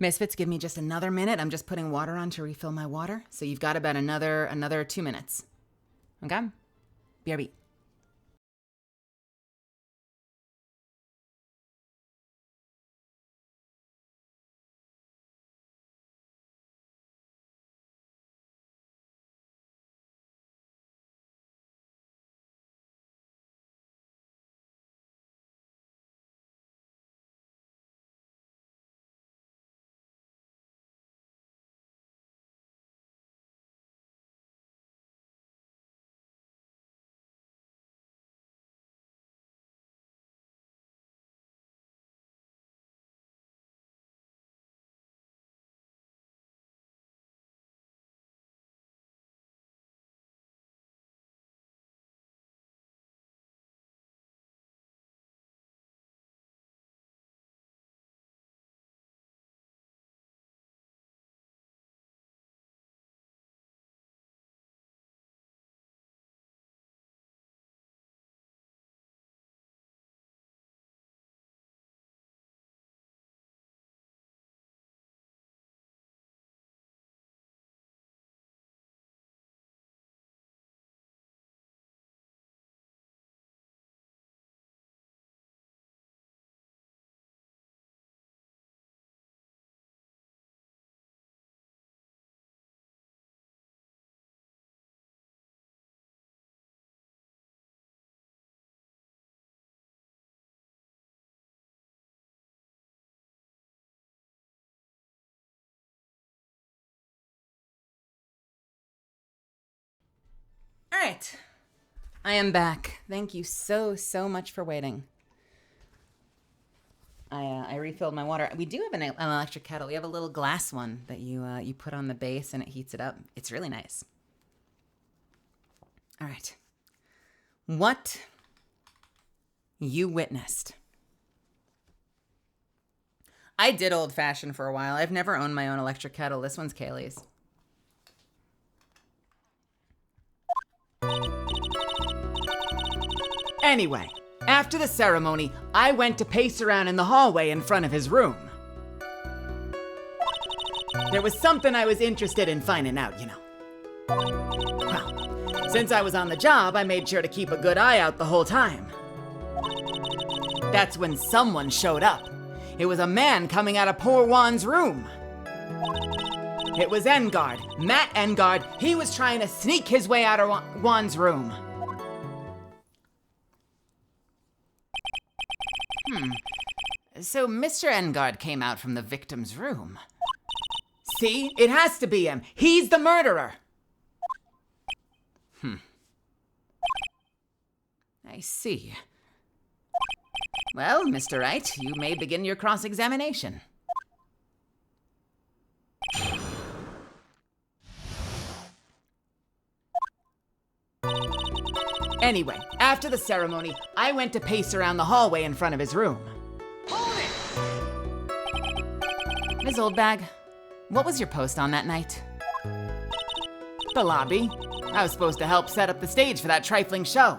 Misfits, give me just another minute. I'm just putting water on to refill my water. So you've got about another 2 minutes. Okay? BRB. All right. I am back. Thank you so much for waiting. I refilled my water. We do have an electric kettle. We have a little glass one that you put on the base and it heats it up. It's really nice. All right. What you witnessed. I did old fashioned for a while. I've never owned my own electric kettle. This one's Kaylee's. Anyway, after the ceremony, I went to pace around in the hallway in front of his room. There was something I was interested in finding out, you know. Well, since I was on the job, I made sure to keep a good eye out the whole time. That's when someone showed up. It was a man coming out of poor Juan's room. It was Engard, Matt Engard. He was trying to sneak his way out of Juan's room. So Mr. Engard came out from the victim's room. See? It has to be him. He's the murderer. I see. Well, Mr. Wright, you may begin your cross-examination. Anyway, after the ceremony, I went to pace around the hallway in front of his room. Ms. Oldbag, what was your post on that night? The lobby. I was supposed to help set up the stage for that trifling show.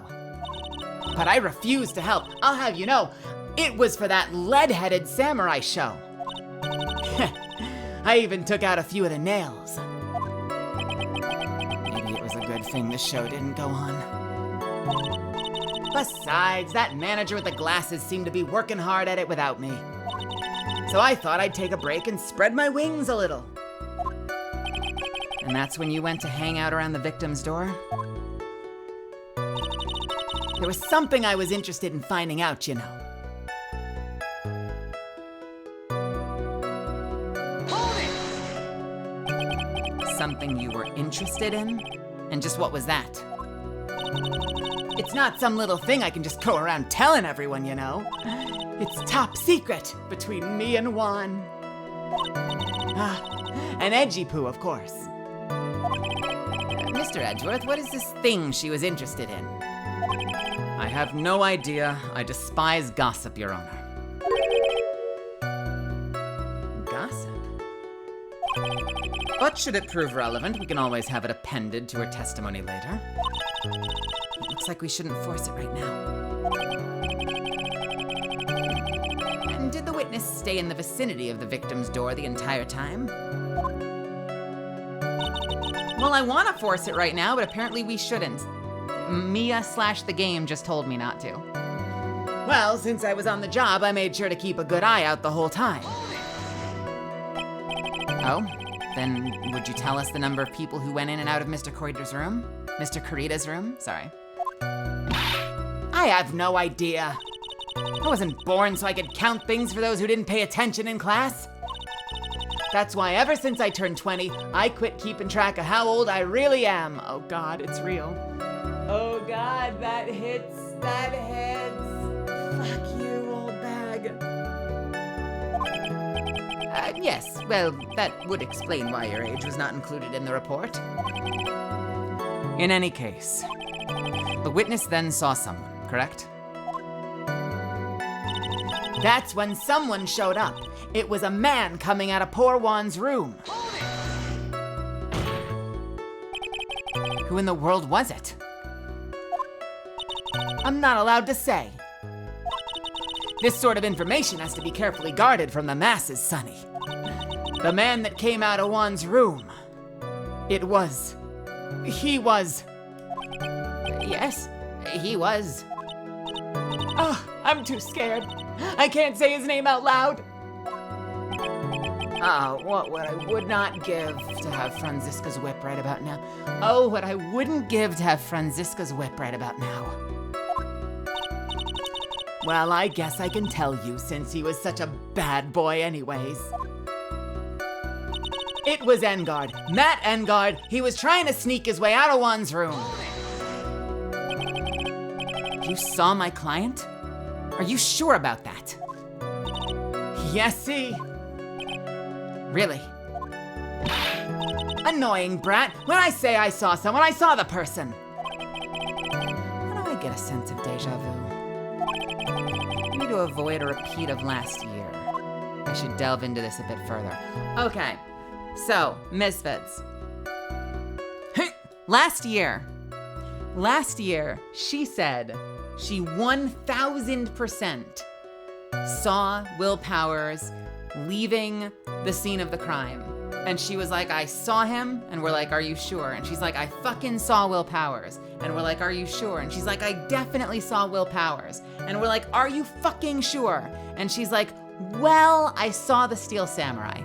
But I refused to help. I'll have you know, it was for that lead-headed samurai show. I even took out a few of the nails. Maybe it was a good thing the show didn't go on. Besides, that manager with the glasses seemed to be working hard at it without me. So I thought I'd take a break and spread my wings a little. And that's when you went to hang out around the victim's door? There was something I was interested in finding out, you know. Something you were interested in? And just what was that? It's not some little thing I can just go around telling everyone, you know. It's top secret between me and Juan. And Edgy Poo, of course. Mr. Edgeworth, what is this thing she was interested in? I have no idea. I despise gossip, Your Honor. Gossip? But should it prove relevant, we can always have it appended to her testimony later. It looks like we shouldn't force it right now. And did the witness stay in the vicinity of the victim's door the entire time? Well, I want to force it right now, but apparently we shouldn't. Mia/the game just told me not to. Well, since I was on the job, I made sure to keep a good eye out the whole time. Oh? Then would you tell us the number of people who went in and out of Mr. Corrida's room? Mr. Corrida's room? Sorry. I have no idea. I wasn't born so I could count things for those who didn't pay attention in class. That's why ever since I turned 20, I quit keeping track of how old I really am. Oh God, it's real. Oh God, that hits. Fuck you, old bag. Yes, well, that would explain why your age was not included in the report. In any case, the witness then saw someone, correct? That's when someone showed up. It was a man coming out of poor Juan's room. Who in the world was it? I'm not allowed to say. This sort of information has to be carefully guarded from the masses, Sonny. The man that came out of Juan's room. He was. Yes, he was. Oh, I'm too scared. I can't say his name out loud. Oh, what would I would not give to have Franziska's whip right about now. Oh, what I wouldn't give to have Franziska's whip right about now. Well, I guess I can tell you since he was such a bad boy anyways. It was Engard, Matt Engard. He was trying to sneak his way out of Juan's room. You saw my client? Are you sure about that? Yes, see? Really? Annoying brat. When I say I saw someone, I saw the person. How do I get a sense of deja vu? Maybe to avoid a repeat of last year. I should delve into this a bit further. Okay, so, Misfits. Last year, she said she 1000% saw Will Powers leaving the scene of the crime. And she was like, I saw him. And we're like, are you sure? And she's like, I fucking saw Will Powers. And we're like, are you sure? And she's like, I definitely saw Will Powers. And we're like, are you fucking sure? And she's like, well, I saw the Steel Samurai.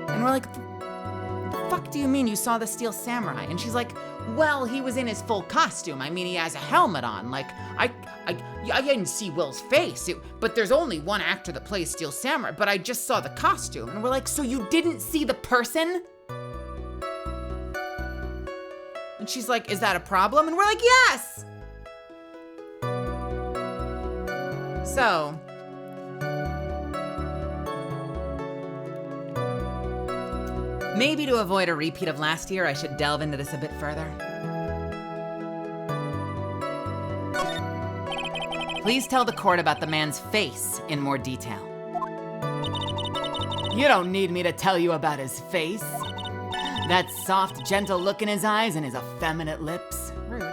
And we're like, the fuck do you mean you saw the Steel Samurai? And she's like, well, he was in his full costume. I mean, he has a helmet on. Like, I didn't see Will's face, but there's only one actor that plays Steel Samurai, but I just saw the costume. And we're like, so you didn't see the person? And she's like, is that a problem? And we're like, yes! So, maybe to avoid a repeat of last year, I should delve into this a bit further. Please tell the court about the man's face in more detail. You don't need me to tell you about his face. That soft, gentle look in his eyes and his effeminate lips. Rude.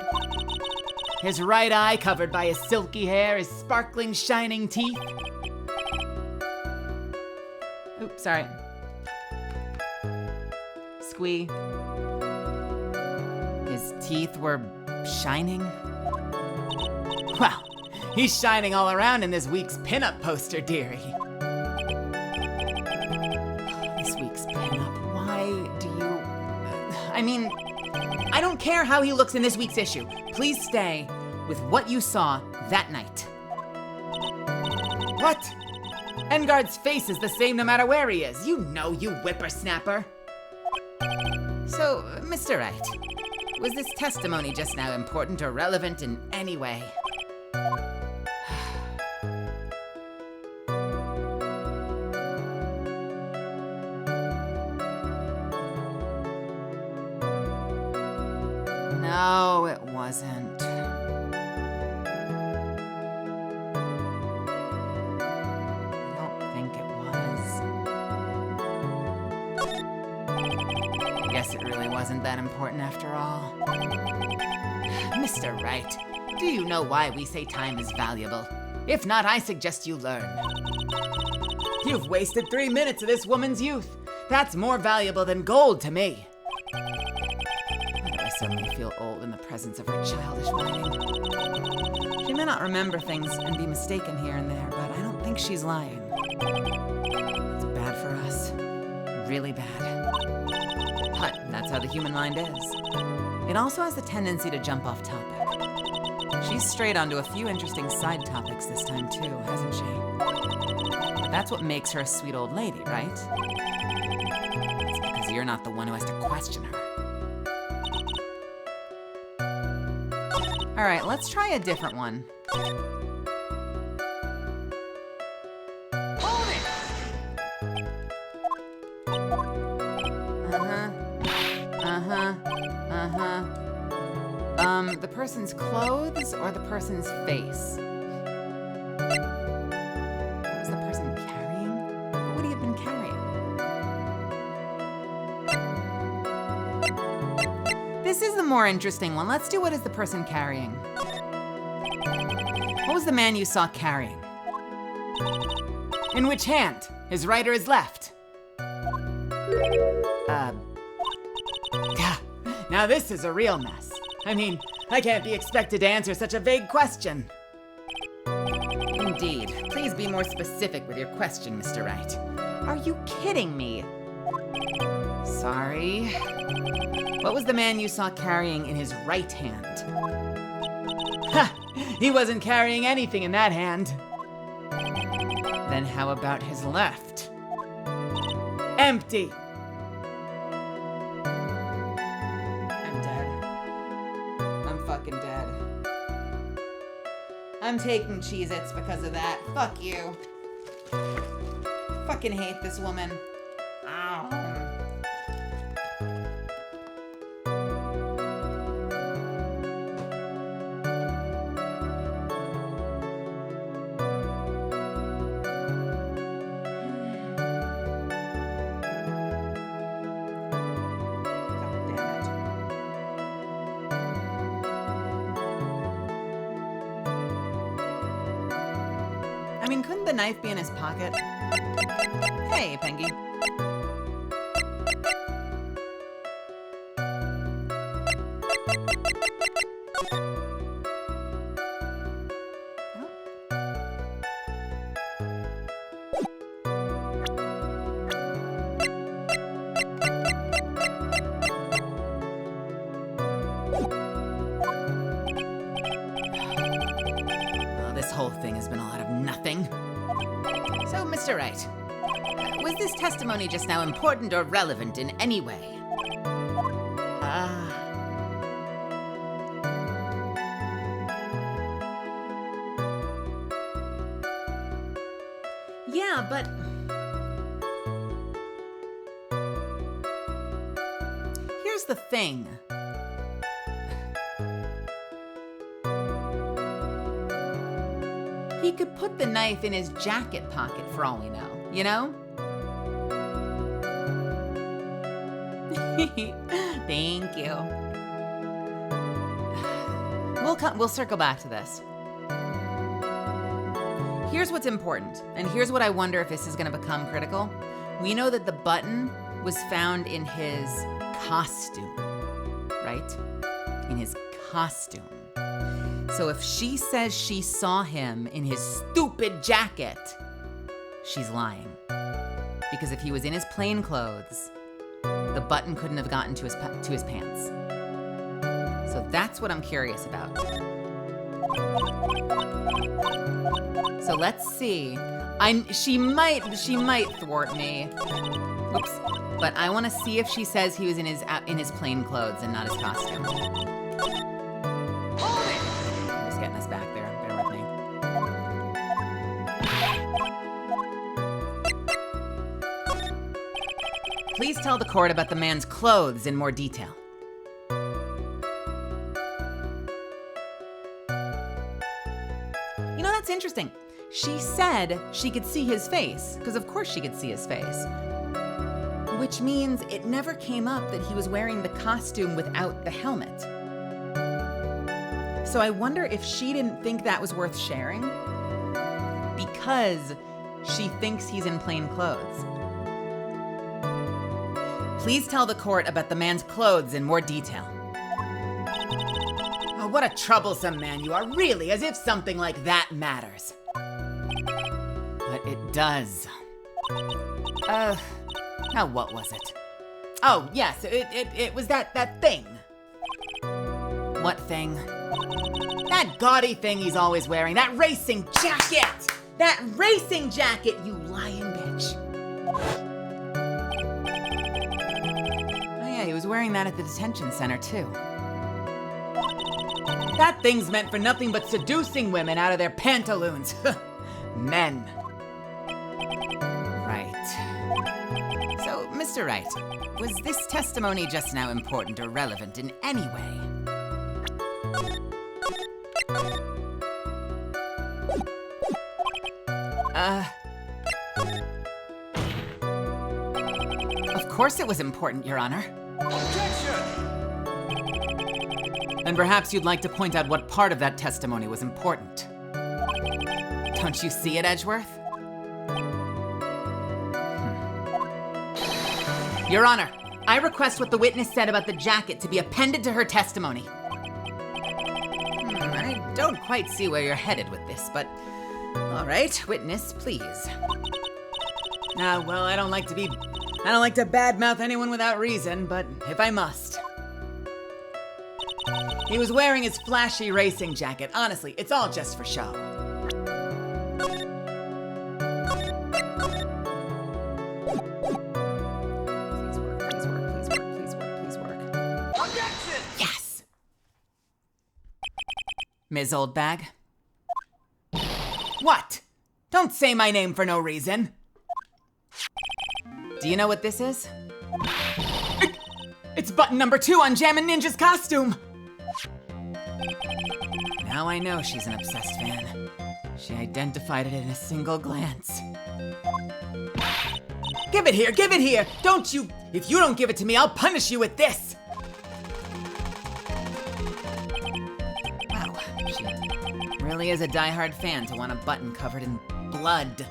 His right eye covered by his silky hair, his sparkling, shining teeth. Oops, sorry. Squee. His teeth were shining. Well, he's shining all around in this week's pinup poster, dearie. This week's pinup. Why do you... I mean, I don't care how he looks in this week's issue. Please stay with what you saw that night. What? Engard's face is the same no matter where he is. You know, you whippersnapper. So, Mr. Wright, was this testimony just now important or relevant in any way? No, it wasn't. I don't think it was. I guess it really wasn't that important after all. Mr. Wright, do you know why we say time is valuable? If not, I suggest you learn. You've wasted 3 minutes of this woman's youth. That's more valuable than gold to me. Why do I suddenly feel old in the presence of her childish whining? She may not remember things and be mistaken here and there, but I don't think she's lying. It's bad for us. Really bad. But that's how the human mind is. It also has the tendency to jump off topic. She's strayed onto a few interesting side topics this time too, hasn't she? But that's what makes her a sweet old lady, right? It's because you're not the one who has to question her. All right, let's try a different one. The person's clothes or the person's face? What was the person carrying? What would he have been carrying? This is the more interesting one. Let's do what is the person carrying. What was the man you saw carrying? In which hand? His right or his left? Now this is a real mess. I mean, I can't be expected to answer such a vague question. Indeed. Please be more specific with your question, Mr. Wright. Are you kidding me? Sorry. What was the man you saw carrying in his right hand? Ha! He wasn't carrying anything in that hand. Then how about his left? Empty! Fucking dead. I'm taking Cheez-Its because of that. Fuck you. Fucking hate this woman. Ow. I mean, couldn't the knife be in his pocket? Hey, Pengy. This whole thing has been a lot of nothing. So, Mr. Wright, was this testimony just now important or relevant in any way? Yeah, but... here's the thing. He could put the knife in his jacket pocket for all we know, you know? Thank you. We'll circle back to this. Here's what's important, and here's what I wonder if this is going to become critical. We know that the button was found in his costume, right? In his costume. So if she says she saw him in his stupid jacket, she's lying. Because if he was in his plain clothes, the button couldn't have gotten to his pants. So that's what I'm curious about. So let's see. She might thwart me. Oops. But I want to see if she says he was in his plain clothes and not his costume. Getting us back there. Bear with me. Please tell the court about the man's clothes in more detail. You know, that's interesting. She said she could see his face, because of course she could see his face. Which means it never came up that he was wearing the costume without the helmet. So I wonder if she didn't think that was worth sharing. because she thinks he's in plain clothes. Please tell the court about the man's clothes in more detail. Oh, what a troublesome man you are, really, as if something like that matters. But it does. Now what was it? Oh, yes, it was that thing. What thing? That gaudy thing he's always wearing, that racing jacket! That racing jacket, you lying bitch. Oh yeah, he was wearing that at the detention center too. That thing's meant for nothing but seducing women out of their pantaloons. Men. Right. So, Mr. Wright, was this testimony just now important or relevant in any way? Of course it was important, Your Honor. Then perhaps you'd like to point out what part of that testimony was important. Don't you see it, Edgeworth? Your Honor, I request what the witness said about the jacket to be appended to her testimony. I don't quite see where you're headed with this, but all right, witness, please. Well, I don't like to badmouth anyone without reason, but if I must. He was wearing his flashy racing jacket. Honestly, it's all just for show. Please work. Objection! Yes! Ms. Oldbag? What? Don't say my name for no reason. Do you know what this is? It's button number 2 on Jammin' Ninja's costume! Now I know she's an obsessed fan. She identified it in a single glance. Give it here! Don't you... If you don't give it to me, I'll punish you with this! Wow, she really is a diehard fan to want a button covered in blood.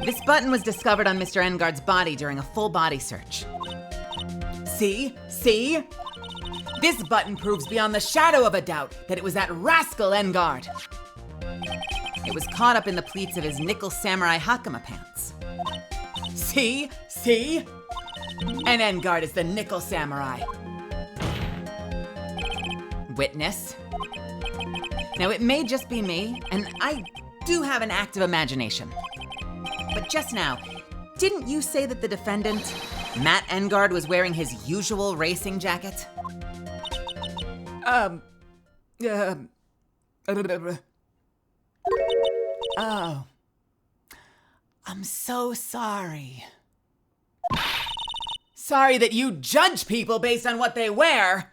This button was discovered on Mr. Engard's body during a full body search. See? This button proves beyond the shadow of a doubt that it was that rascal Engard. It was caught up in the pleats of his nickel samurai hakama pants. See? And Engard is the nickel samurai. Witness. Now, it may just be me, and I do have an active imagination. But just now, didn't you say that the defendant, Matt Engard, was wearing his usual racing jacket? Oh. I'm so sorry. Sorry that you judge people based on what they wear.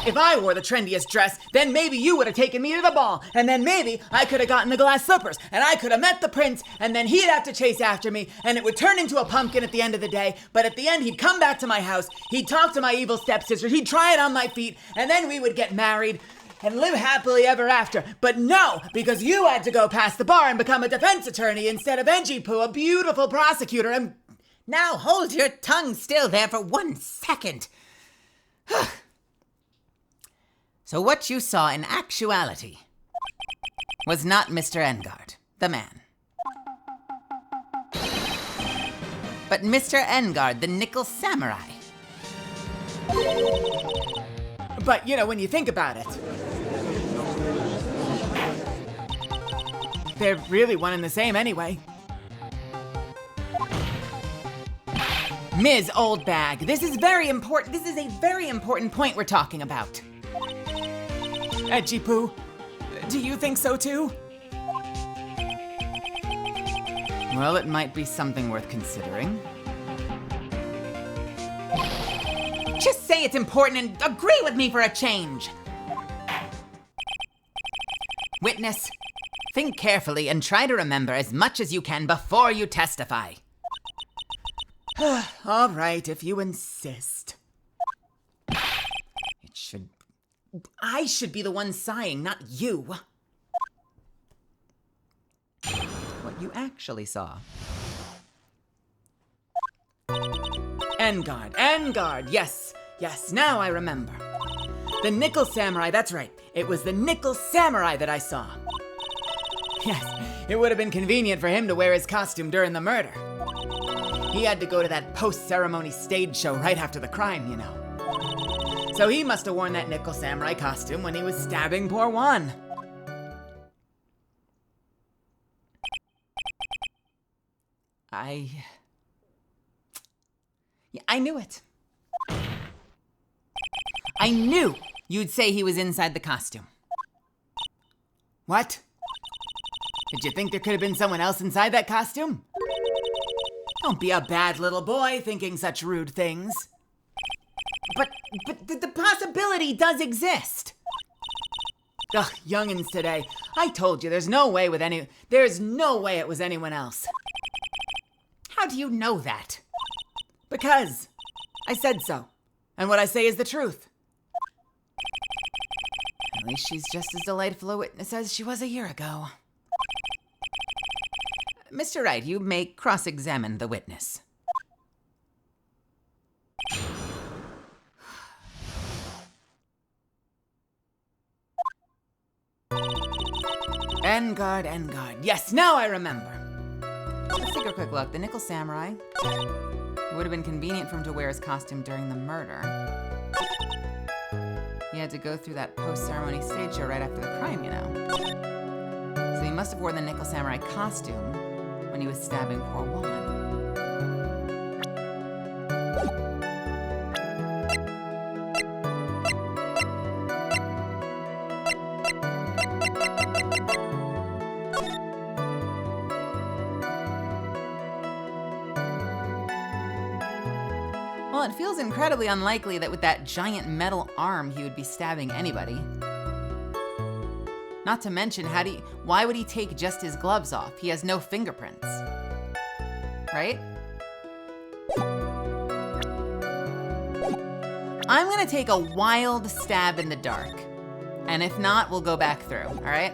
If I wore the trendiest dress, then maybe you would have taken me to the ball, and then maybe I could have gotten the glass slippers, and I could have met the prince, and then he'd have to chase after me, and it would turn into a pumpkin at the end of the day, but at the end he'd come back to my house, he'd talk to my evil stepsister, he'd try it on my feet, and then we would get married and live happily ever after. But no, because you had to go past the bar and become a defense attorney instead of Enjipu, a beautiful prosecutor, and... Now hold your tongue still there for 1 second. So what you saw in actuality was not Mr. Engard, the man, but Mr. Engard, the nickel samurai. But, when you think about it, they're really one and the same anyway. Ms. Oldbag, this is very important. This is a very important point we're talking about. Enjipu, do you think so too? Well, it might be something worth considering. Just say it's important and agree with me for a change. Witness, think carefully and try to remember as much as you can before you testify. All right, if you insist. I should be the one sighing, not you. you actually saw. Engard, yes, now I remember. The Nickel Samurai, that's right. It was the Nickel Samurai that I saw. Yes, it would have been convenient for him to wear his costume during the murder. He had to go to that post-ceremony stage show right after the crime, you know. So he must have worn that Nickel Samurai costume when he was stabbing poor Juan. I knew it. I knew you'd say he was inside the costume. What? Did you think there could have been someone else inside that costume? Don't be a bad little boy thinking such rude things. But the possibility does exist. Ugh, youngins today. I told you there's no way it was anyone else. How do you know that? Because I said so. And what I say is the truth. At least she's just as delightful a witness as she was a year ago. Mr. Wright, you may cross-examine the witness. Engard. Yes, now I remember. Let's take a quick look. The Nickel Samurai. It would have been convenient for him to wear his costume during the murder. He had to go through that post-ceremony stage show right after the crime, you know. So he must have worn the Nickel Samurai costume when he was stabbing poor Juan. Well, it feels incredibly unlikely that with that giant metal arm he would be stabbing anybody. Not to mention, why would he take just his gloves off? He has no fingerprints. Right? I'm gonna take a wild stab in the dark. And if not, we'll go back through, all right?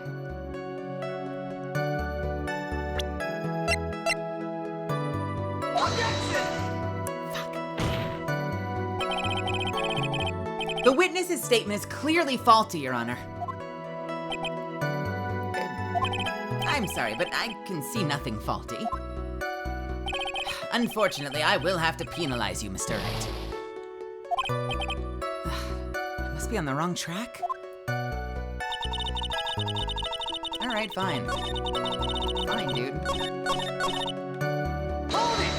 The witness's statement is clearly faulty, Your Honor. I'm sorry, but I can see nothing faulty. Unfortunately, I will have to penalize you, Mr. Wright. I must be on the wrong track. All right, fine. Fine, dude. Hold it!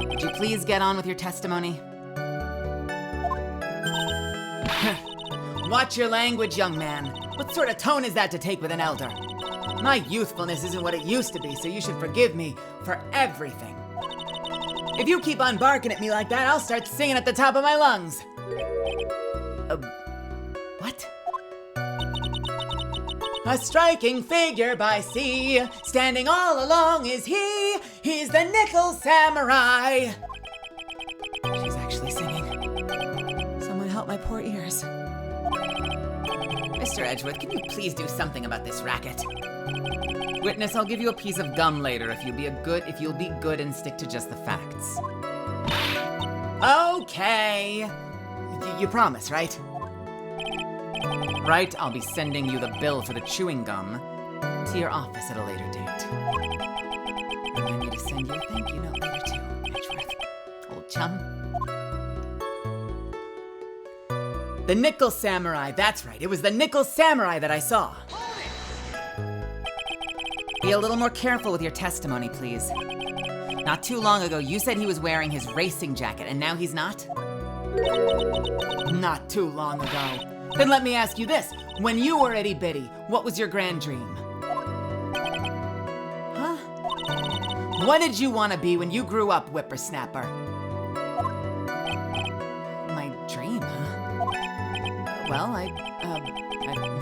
Would you please get on with your testimony? Watch your language, young man. What sort of tone is that to take with an elder? My youthfulness isn't what it used to be, so you should forgive me for everything. If you keep on barking at me like that, I'll start singing at the top of my lungs. What? A striking figure by sea, standing all along is he. He's the Nickel Samurai. She's actually singing. Someone help my poor ears. Mr. Edgewood, can you please do something about this racket? Witness, I'll give you a piece of gum later if you'll be good and stick to just the facts. Okay. You promise, right? Right, I'll be sending you the bill for the chewing gum to your office at a later date. And I need to send you a thank you note later too, Edgeworth. Old chum. The Nickel Samurai, that's right. It was the Nickel Samurai that I saw. Be a little more careful with your testimony, please. Not too long ago, you said he was wearing his racing jacket, and now he's not? Not too long ago. Then let me ask you this. When you were itty bitty, what was your grand dream? Huh? What did you want to be when you grew up, whippersnapper? My dream, huh? Well, I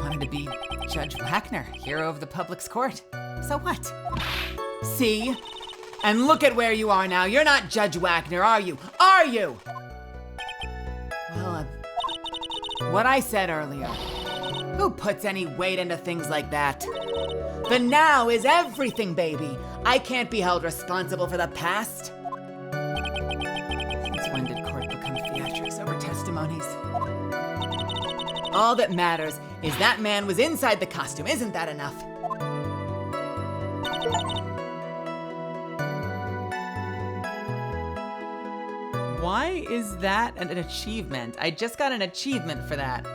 wanted to be Judge Wagner, hero of the public's court. So what? See? And look at where you are now. You're not Judge Wagner, are you? Are you? Well, What I said earlier. Who puts any weight into things like that? The now is everything, baby. I can't be held responsible for the past. Since when did court become theatrics over testimonies? All that matters is that man was inside the costume. Isn't that enough? Why is that an achievement? I just got an achievement for that.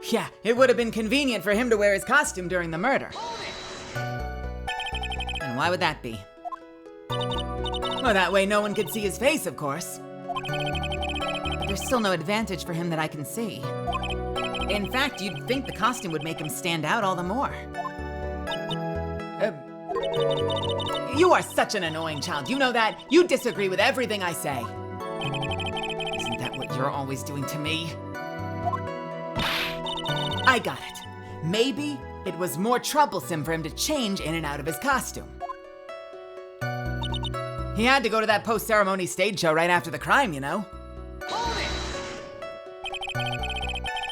Yeah, it would have been convenient for him to wear his costume during the murder. And why would that be? Well, that way no one could see his face, of course. But there's still no advantage for him that I can see. In fact, you'd think the costume would make him stand out all the more. You are such an annoying child. You know that? You disagree with everything I say. Isn't that what you're always doing to me? I got it. Maybe it was more troublesome for him to change in and out of his costume. He had to go to that post-ceremony stage show right after the crime, you know?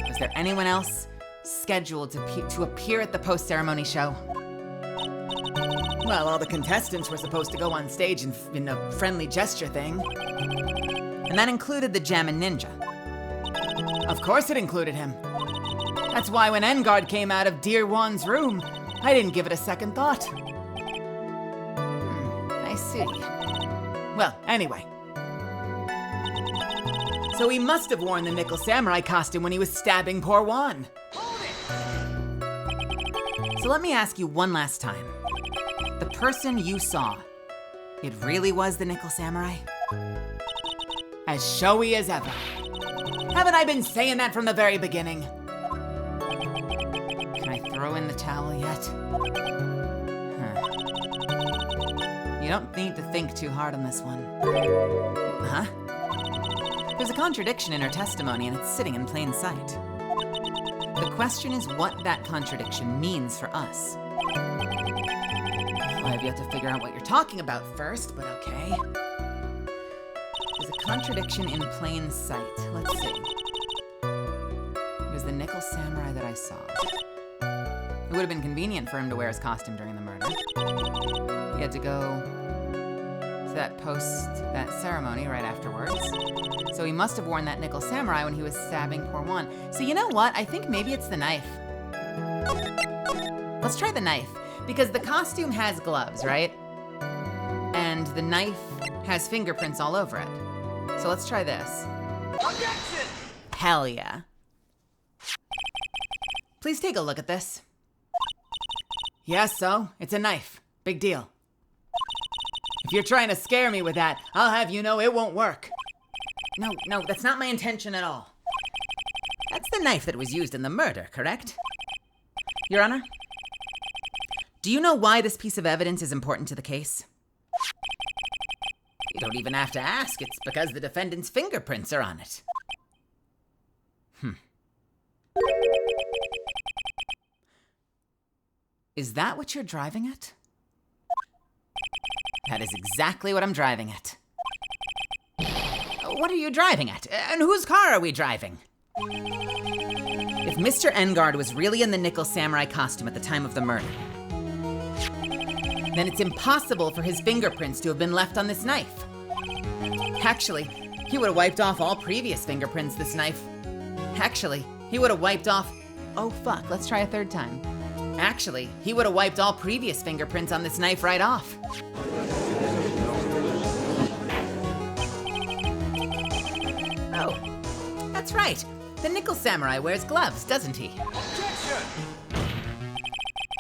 Was there anyone else scheduled to appear at the post-ceremony show? Well, all the contestants were supposed to go on stage in a friendly gesture thing. And that included the Jammin' Ninja. Of course it included him. That's why when Engard came out of Dear Wan's room, I didn't give it a second thought. I see. Well, anyway. So he must have worn the Nickel Samurai costume when he was stabbing poor Wan. So let me ask you one last time. The person you saw, it really was the Nickel Samurai? As showy as ever. Haven't I been saying that from the very beginning? Can I throw in the towel yet? You don't need to think too hard on this one. Huh? There's a contradiction in her testimony and it's sitting in plain sight. The question is what that contradiction means for us. I have yet to figure out what you're talking about first, but okay. There's a contradiction in plain sight. Let's see. It was the Nickel Samurai that I saw. It would have been convenient for him to wear his costume during the murder. He had to go to that ceremony right afterwards. So he must have worn that Nickel Samurai when he was stabbing poor Wan. So you know what? I think maybe it's the knife. Let's try the knife. Because the costume has gloves, right? And the knife has fingerprints all over it. So let's try this. Objection! Hell yeah. Please take a look at this. Yes, so? It's a knife. Big deal. If you're trying to scare me with that, I'll have you know it won't work. No, that's not my intention at all. That's the knife that was used in the murder, correct? Your Honor? Do you know why this piece of evidence is important to the case? You don't even have to ask. It's because the defendant's fingerprints are on it. Is that what you're driving at? That is exactly what I'm driving at. What are you driving at? And whose car are we driving? If Mr. Engard was really in the Nickel Samurai costume at the time of the murder, then it's impossible for his fingerprints to have been left on this knife. Actually, he would have wiped off all previous fingerprints this knife. Actually, he would have wiped off... Oh fuck, let's try a third time. Actually, he would have wiped all previous fingerprints on this knife right off. Oh, that's right. The Nickel Samurai wears gloves, doesn't he? Objection!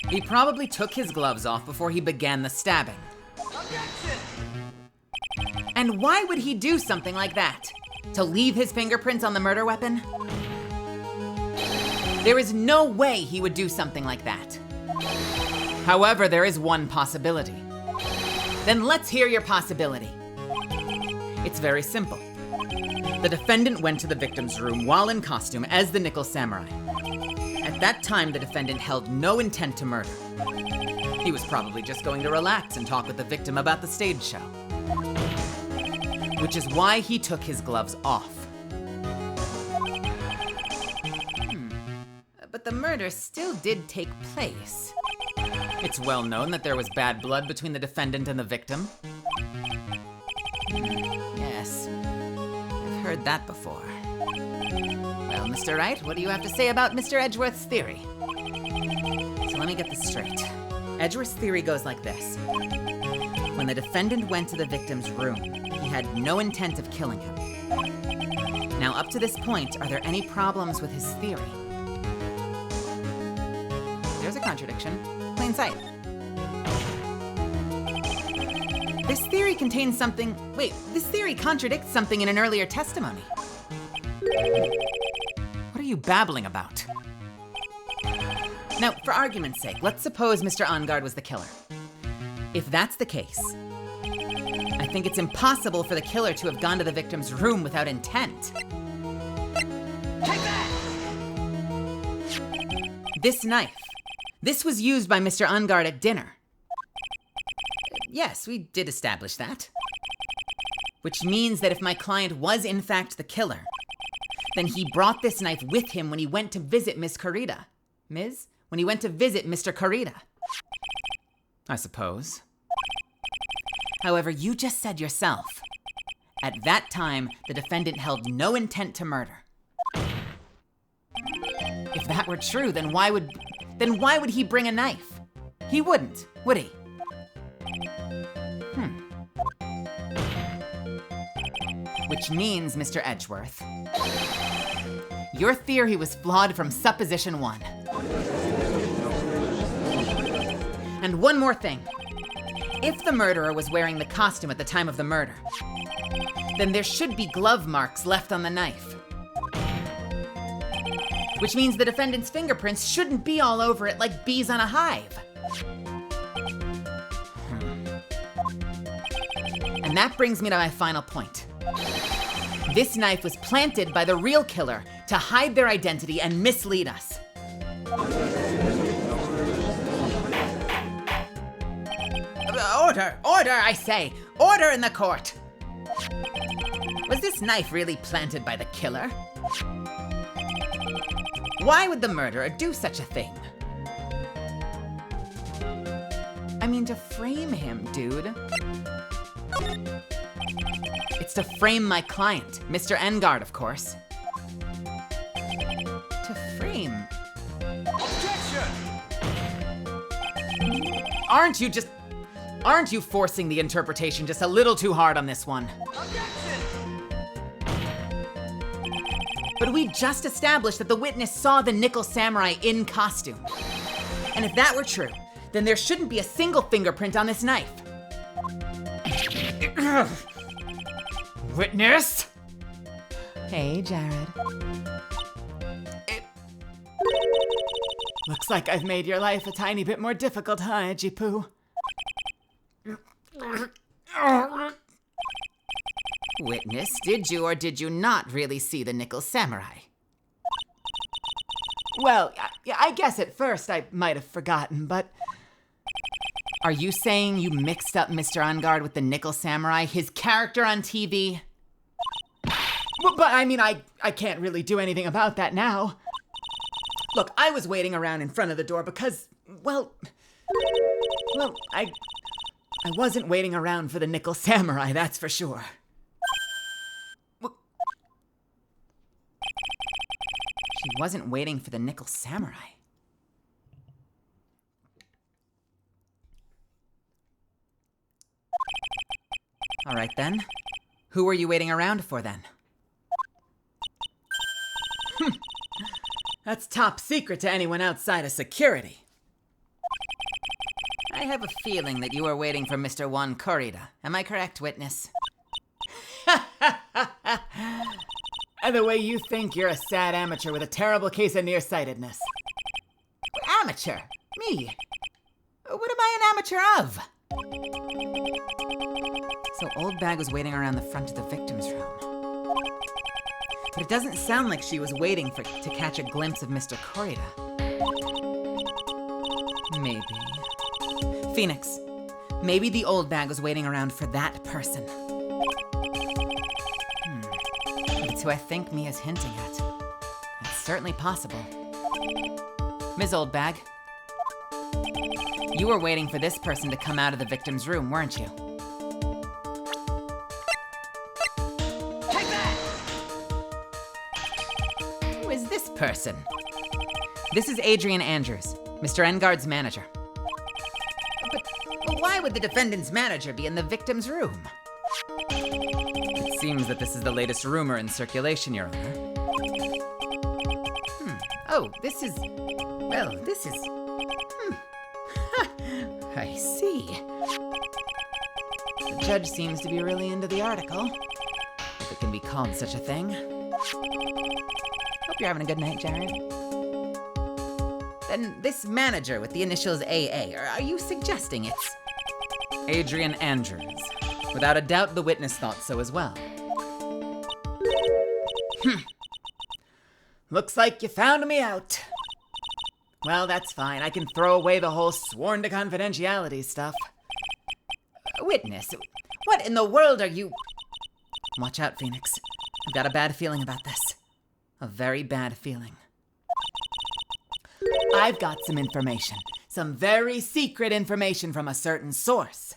He probably took his gloves off before he began the stabbing. Objection! And why would he do something like that? To leave his fingerprints on the murder weapon? There is no way he would do something like that. However, there is one possibility. Then let's hear your possibility. It's very simple. The defendant went to the victim's room while in costume as the Nickel Samurai. At that time, the defendant held no intent to murder. He was probably just going to relax and talk with the victim about the stage show. Which is why he took his gloves off. but the murder still did take place. It's well known that there was bad blood between the defendant and the victim. Yes, I've heard that before. Well, Mr. Wright, what do you have to say about Mr. Edgeworth's theory? So let me get this straight. Edgeworth's theory goes like this. When the defendant went to the victim's room, he had no intent of killing him. Now, up to this point, are there any problems with his theory? There's a contradiction. Plain sight. This theory contains something... Wait, this theory contradicts something in an earlier testimony. What are you babbling about? Now, for argument's sake, let's suppose Mr. Ongard was the killer. If that's the case, I think it's impossible for the killer to have gone to the victim's room without intent. Take that! This knife. This was used by Mr. Ongard at dinner. Yes, we did establish that. Which means that if my client was in fact the killer, then he brought this knife with him when he went to visit Miss Corrida. Ms.? When he went to visit Mr. Corrida. I suppose. However, you just said yourself, at that time, the defendant held no intent to murder. If that were true, then why would he bring a knife? He wouldn't, would he? Which means, Mr. Edgeworth, your theory was flawed from supposition 1. And one more thing. If the murderer was wearing the costume at the time of the murder, then there should be glove marks left on the knife. Which means the defendant's fingerprints shouldn't be all over it like bees on a hive. And that brings me to my final point. This knife was planted by the real killer to hide their identity and mislead us. Order! Order, I say! Order in the court! Was this knife really planted by the killer? Why would the murderer do such a thing? I mean, to frame him, dude. It's to frame my client, Mr. Engard, of course. To frame? Objection! Aren't you forcing the interpretation just a little too hard on this one? Objection! But we just established that the witness saw the Nickel Samurai in costume. And if that were true, then there shouldn't be a single fingerprint on this knife. Witness? Hey, Jared. Looks like I've made your life a tiny bit more difficult, huh, Edgy Poo? Witness, did you or did you not really see the Nickel Samurai? Well, I guess at first I might have forgotten, but... Are you saying you mixed up Mr. Ongard with the Nickel Samurai, his character on TV? But I mean, I can't really do anything about that now. Look, I was waiting around in front of the door because, well, I wasn't waiting around for the Nickel Samurai, that's for sure. She wasn't waiting for the Nickel Samurai. All right then. Who were you waiting around for then? That's top secret to anyone outside of security. I have a feeling that you were waiting for Mr. Juan Corrida. Am I correct, witness? And the way you think you're a sad amateur with a terrible case of nearsightedness. Amateur? Me? What am I an amateur of? So Old Bag was waiting around the front of the victim's room. But it doesn't sound like she was waiting to catch a glimpse of Mr. Corrida. Maybe. Phoenix, maybe the Old Bag was waiting around for that person. That's who I think Mia's hinting at. It's certainly possible. Ms. Oldbag, you were waiting for this person to come out of the victim's room, weren't you? Take that! Who is this person? This is Adrian Andrews, Mr. Engard's manager. But why would the defendant's manager be in the victim's room? It seems that this is the latest rumor in circulation, Your Honor. Oh, this is... I see. The judge seems to be really into the article, if it can be called such a thing. Hope you're having a good night, Jared. Then this manager with the initials AA, are you suggesting it's... Adrian Andrews. Without a doubt, the witness thought so as well. Looks like you found me out. Well, that's fine. I can throw away the whole sworn to confidentiality stuff. Witness, what in the world are you... Watch out, Phoenix. I've got a bad feeling about this. A very bad feeling. I've got some information. Some very secret information from a certain source.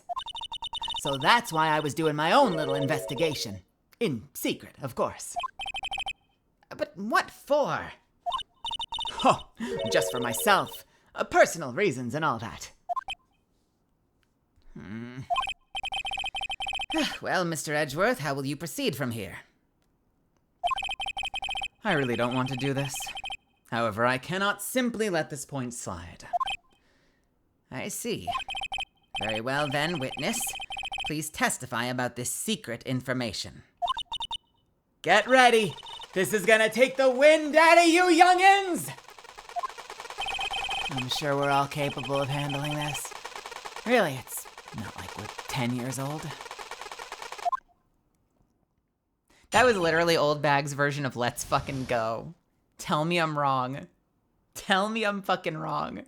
So that's why I was doing my own little investigation. In secret, of course. But what for? Oh, just for myself. Personal reasons and all that. Well, Mr. Edgeworth, how will you proceed from here? I really don't want to do this. However, I cannot simply let this point slide. I see. Very well then, witness. Please testify about this secret information. Get ready! This is gonna take the wind out of you youngins! I'm sure we're all capable of handling this. Really, it's not like we're 10 years old. That was literally Old Bag's version of Let's Fucking Go. Tell me I'm wrong. Tell me I'm fucking wrong.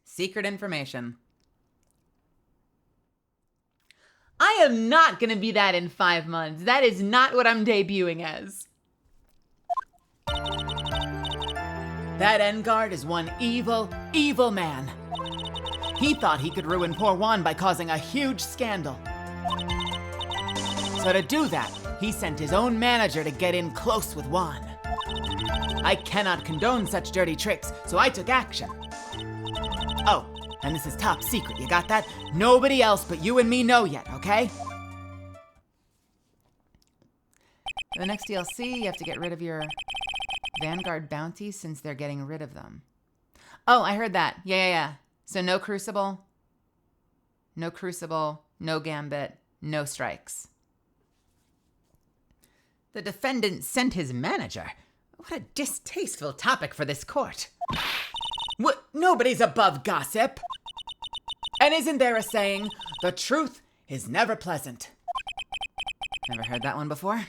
Secret information. I am not gonna be that in 5 months. That is not what I'm debuting as. That Engard is one evil, evil man. He thought he could ruin poor Juan by causing a huge scandal. So to do that, he sent his own manager to get in close with Juan. I cannot condone such dirty tricks, so I took action. Oh, and this is top secret, you got that? Nobody else but you and me know yet, okay? For the next DLC, you have to get rid of your Vanguard bounties since they're getting rid of them. Oh, I heard that. Yeah. So no Crucible, no Gambit, no strikes. The defendant sent his manager. What a distasteful topic for this court. What? Nobody's above gossip. And isn't there a saying, the truth is never pleasant? Never heard that one before?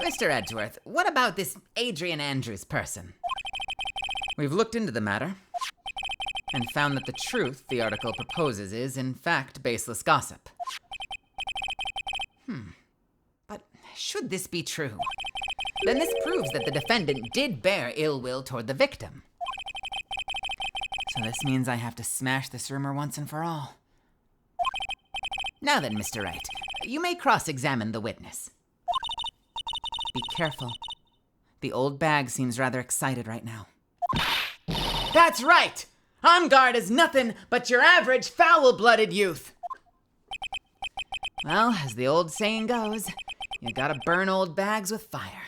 Mr. Edgeworth, what about this Adrian Andrews person? We've looked into the matter and found that the truth the article proposes is, in fact, baseless gossip. But should this be true, then this proves that the defendant did bear ill will toward the victim. So this means I have to smash this rumor once and for all. Now then, Mr. Wright, you may cross-examine the witness. Be careful. The old bag seems rather excited right now. That's right! Engard is nothing but your average foul-blooded youth. Well, as the old saying goes, you gotta burn old bags with fire.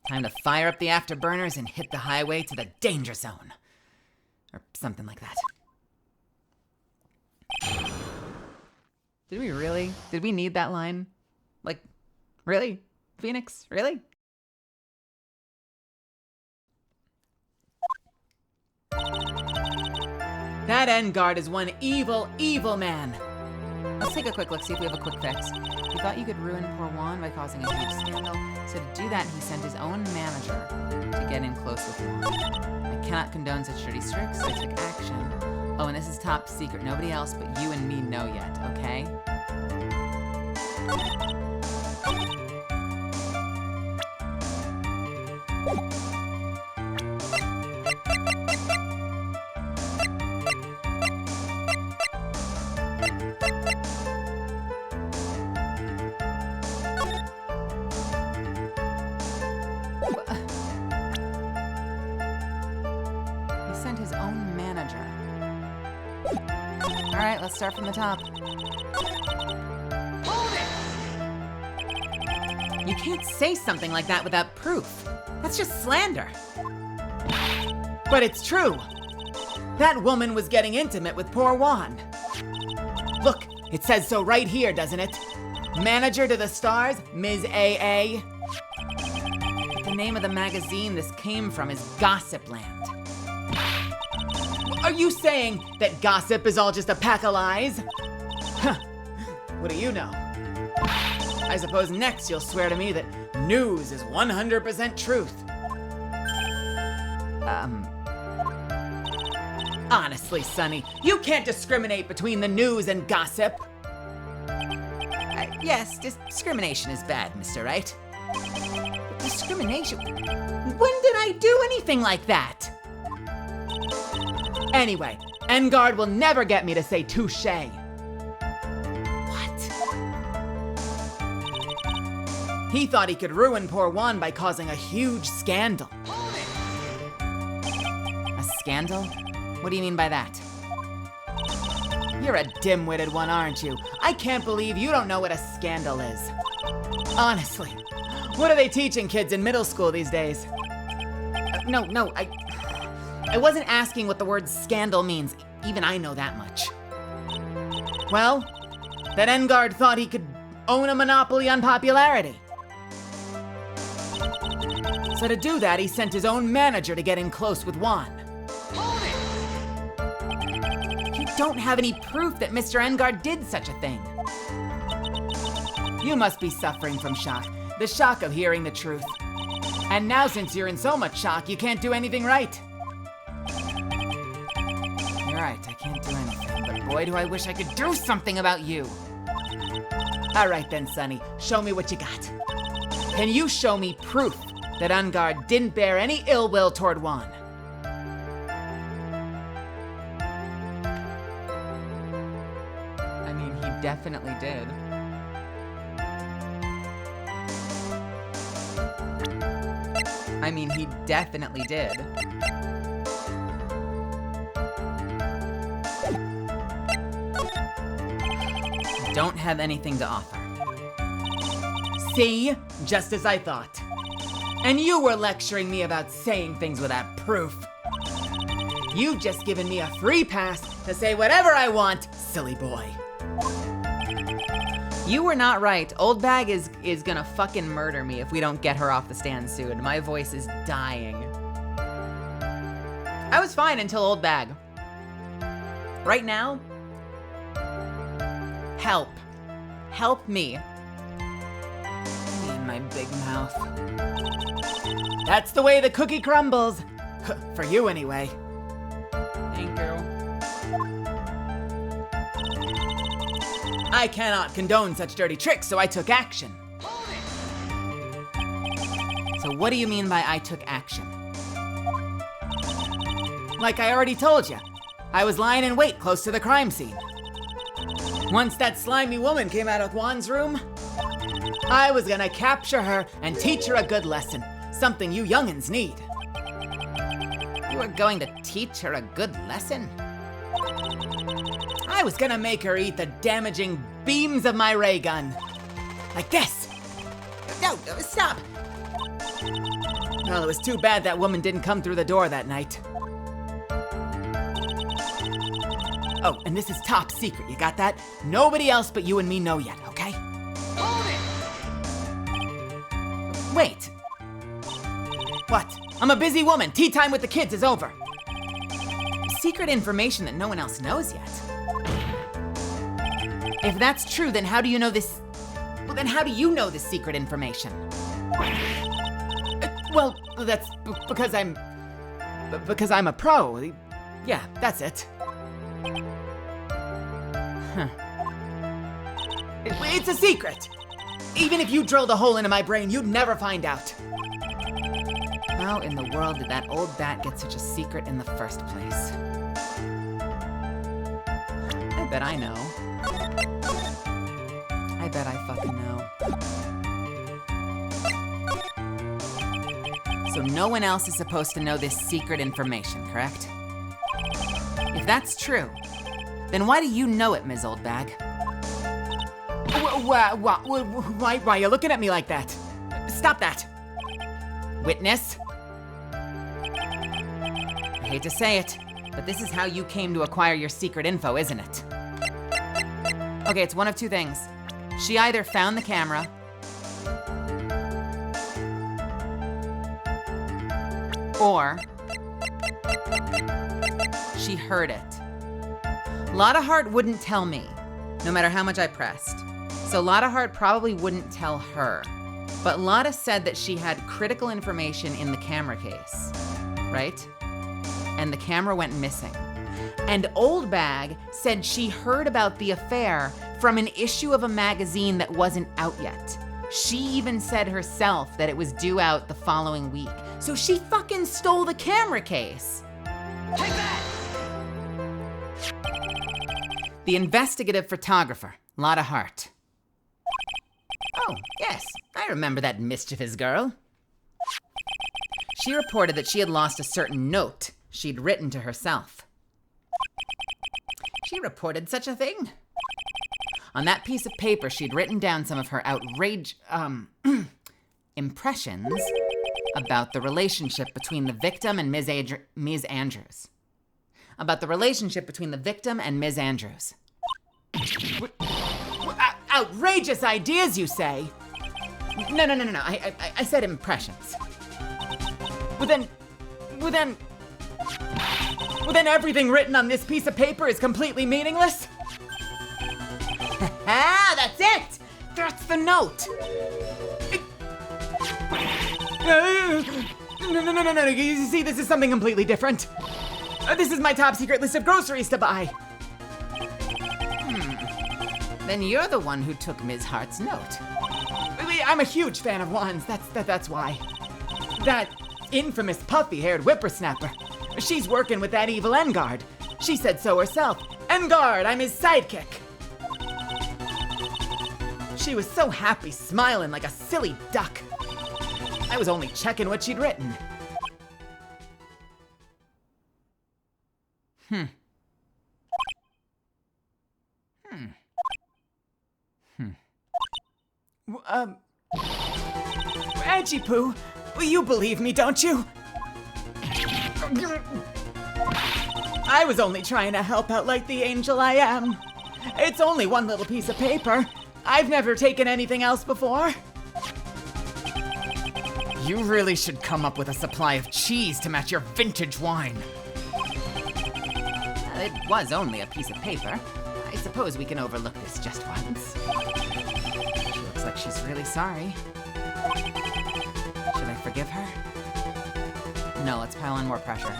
Time to fire up the afterburners and hit the highway to the danger zone. Or something like that. Did we really? Did we need that line? Like, really? Phoenix, really? That Engard is one evil, evil man. Let's take a quick look, see if we have a quick fix. He thought you could ruin poor Juan by causing a huge scandal. So to do that, he sent his own manager to get in close with Juan. I cannot condone such dirty tricks, so I took action. Oh, and this is top secret. Nobody else but you and me know yet, okay? He sent his own manager. All right, let's start from the top. You can't say something like that without proof. That's just slander. But it's true. That woman was getting intimate with poor Juan. Look, it says so right here, doesn't it? Manager to the stars, Ms. AA. But the name of the magazine this came from is Gossipland. Are you saying that gossip is all just a pack of lies? Huh. What do you know? I suppose next you'll swear to me that news is 100% truth. Honestly, Sonny, you can't discriminate between the news and gossip. Yes, discrimination is bad, Mr. Right. Discrimination? When did I do anything like that? Anyway, Engard will never get me to say touche. What? He thought he could ruin poor Juan by causing a huge scandal. A scandal? What do you mean by that? You're a dim-witted one, aren't you? I can't believe you don't know what a scandal is. Honestly, what are they teaching kids in middle school these days? No, I wasn't asking what the word scandal means. Even I know that much. Well, that Engard thought he could own a monopoly on popularity. So to do that, he sent his own manager to get in close with Juan. You don't have any proof that Mr. Engard did such a thing. You must be suffering from shock. The shock of hearing the truth. And now since you're in so much shock, you can't do anything right. You're right, I can't do anything, but boy do I wish I could do something about you. All right then, Sonny, show me what you got. Can you show me proof that Engard didn't bear any ill will toward Juan? I mean, he definitely did. I mean, he definitely did. Don't have anything to offer. See? Just as I thought. And you were lecturing me about saying things without proof. You've just given me a free pass to say whatever I want, silly boy. You were not right. Old Bag is gonna fucking murder me if we don't get her off the stand soon. My voice is dying. I was fine until Old Bag. Right now, help. Help me. Me and my big mouth. That's the way the cookie crumbles. For you, anyway. Thank you. I cannot condone such dirty tricks, so I took action. So what do you mean by I took action? Like I already told you, I was lying in wait close to the crime scene. Once that slimy woman came out of Juan's room, I was gonna capture her and teach her a good lesson. Something you youngins need. You were going to teach her a good lesson? I was gonna make her eat the damaging beams of my ray gun. Like this. No, stop. Well, it was too bad that woman didn't come through the door that night. Oh, and this is top secret, you got that? Nobody else but you and me know yet, okay? Wait. What? I'm a busy woman. Tea time with the kids is over. Secret information that no one else knows yet. If that's true, then how do you know this? Well, then how do you know this secret information? Well, that's because I'm a pro. Yeah, that's it. It's a secret! Even if you drilled a hole into my brain, you'd never find out. How in the world did that old bat get such a secret in the first place? I bet I know. I bet I fucking know. So no one else is supposed to know this secret information, correct? If that's true, then why do you know it, Ms. Oldbag? Why are you looking at me like that? Stop that! Witness? I hate to say it, but this is how you came to acquire your secret info, isn't it? Okay, it's one of two things. She either found the camera, or she heard it. Lotta Heart wouldn't tell me, no matter how much I pressed. So Lotta Heart probably wouldn't tell her. But Lotta said that she had critical information in the camera case, right? And the camera went missing. And Old Bag said she heard about the affair from an issue of a magazine that wasn't out yet. She even said herself that it was due out the following week. So she fucking stole the camera case. Take that! The investigative photographer, Lotta Heart. Oh, yes, I remember that mischievous girl. She reported that she had lost a certain note she'd written to herself. She reported such a thing. On that piece of paper, she'd written down some of her impressions about the relationship between the victim and Ms. Andrews. About the relationship between the victim and Ms. Andrews. Outrageous ideas, you say? No. I said impressions. Well then everything written on this piece of paper is completely meaningless? Ah, that's it! That's the note! No. You see, this is something completely different. This is my top secret list of groceries to buy. Then you're the one who took Ms. Hart's note. I'm a huge fan of wands, that's why. That infamous puffy-haired whippersnapper. She's working with that evil Engard. She said so herself. Engard, I'm his sidekick. She was so happy, smiling like a silly duck. I was only checking what she'd written. Edgy Poo, you believe me, don't you? I was only trying to help out like the angel I am. It's only one little piece of paper. I've never taken anything else before. You really should come up with a supply of cheese to match your vintage wine. It was only a piece of paper. I suppose we can overlook this just once. She looks like she's really sorry. Should I forgive her? No, let's pile on more pressure.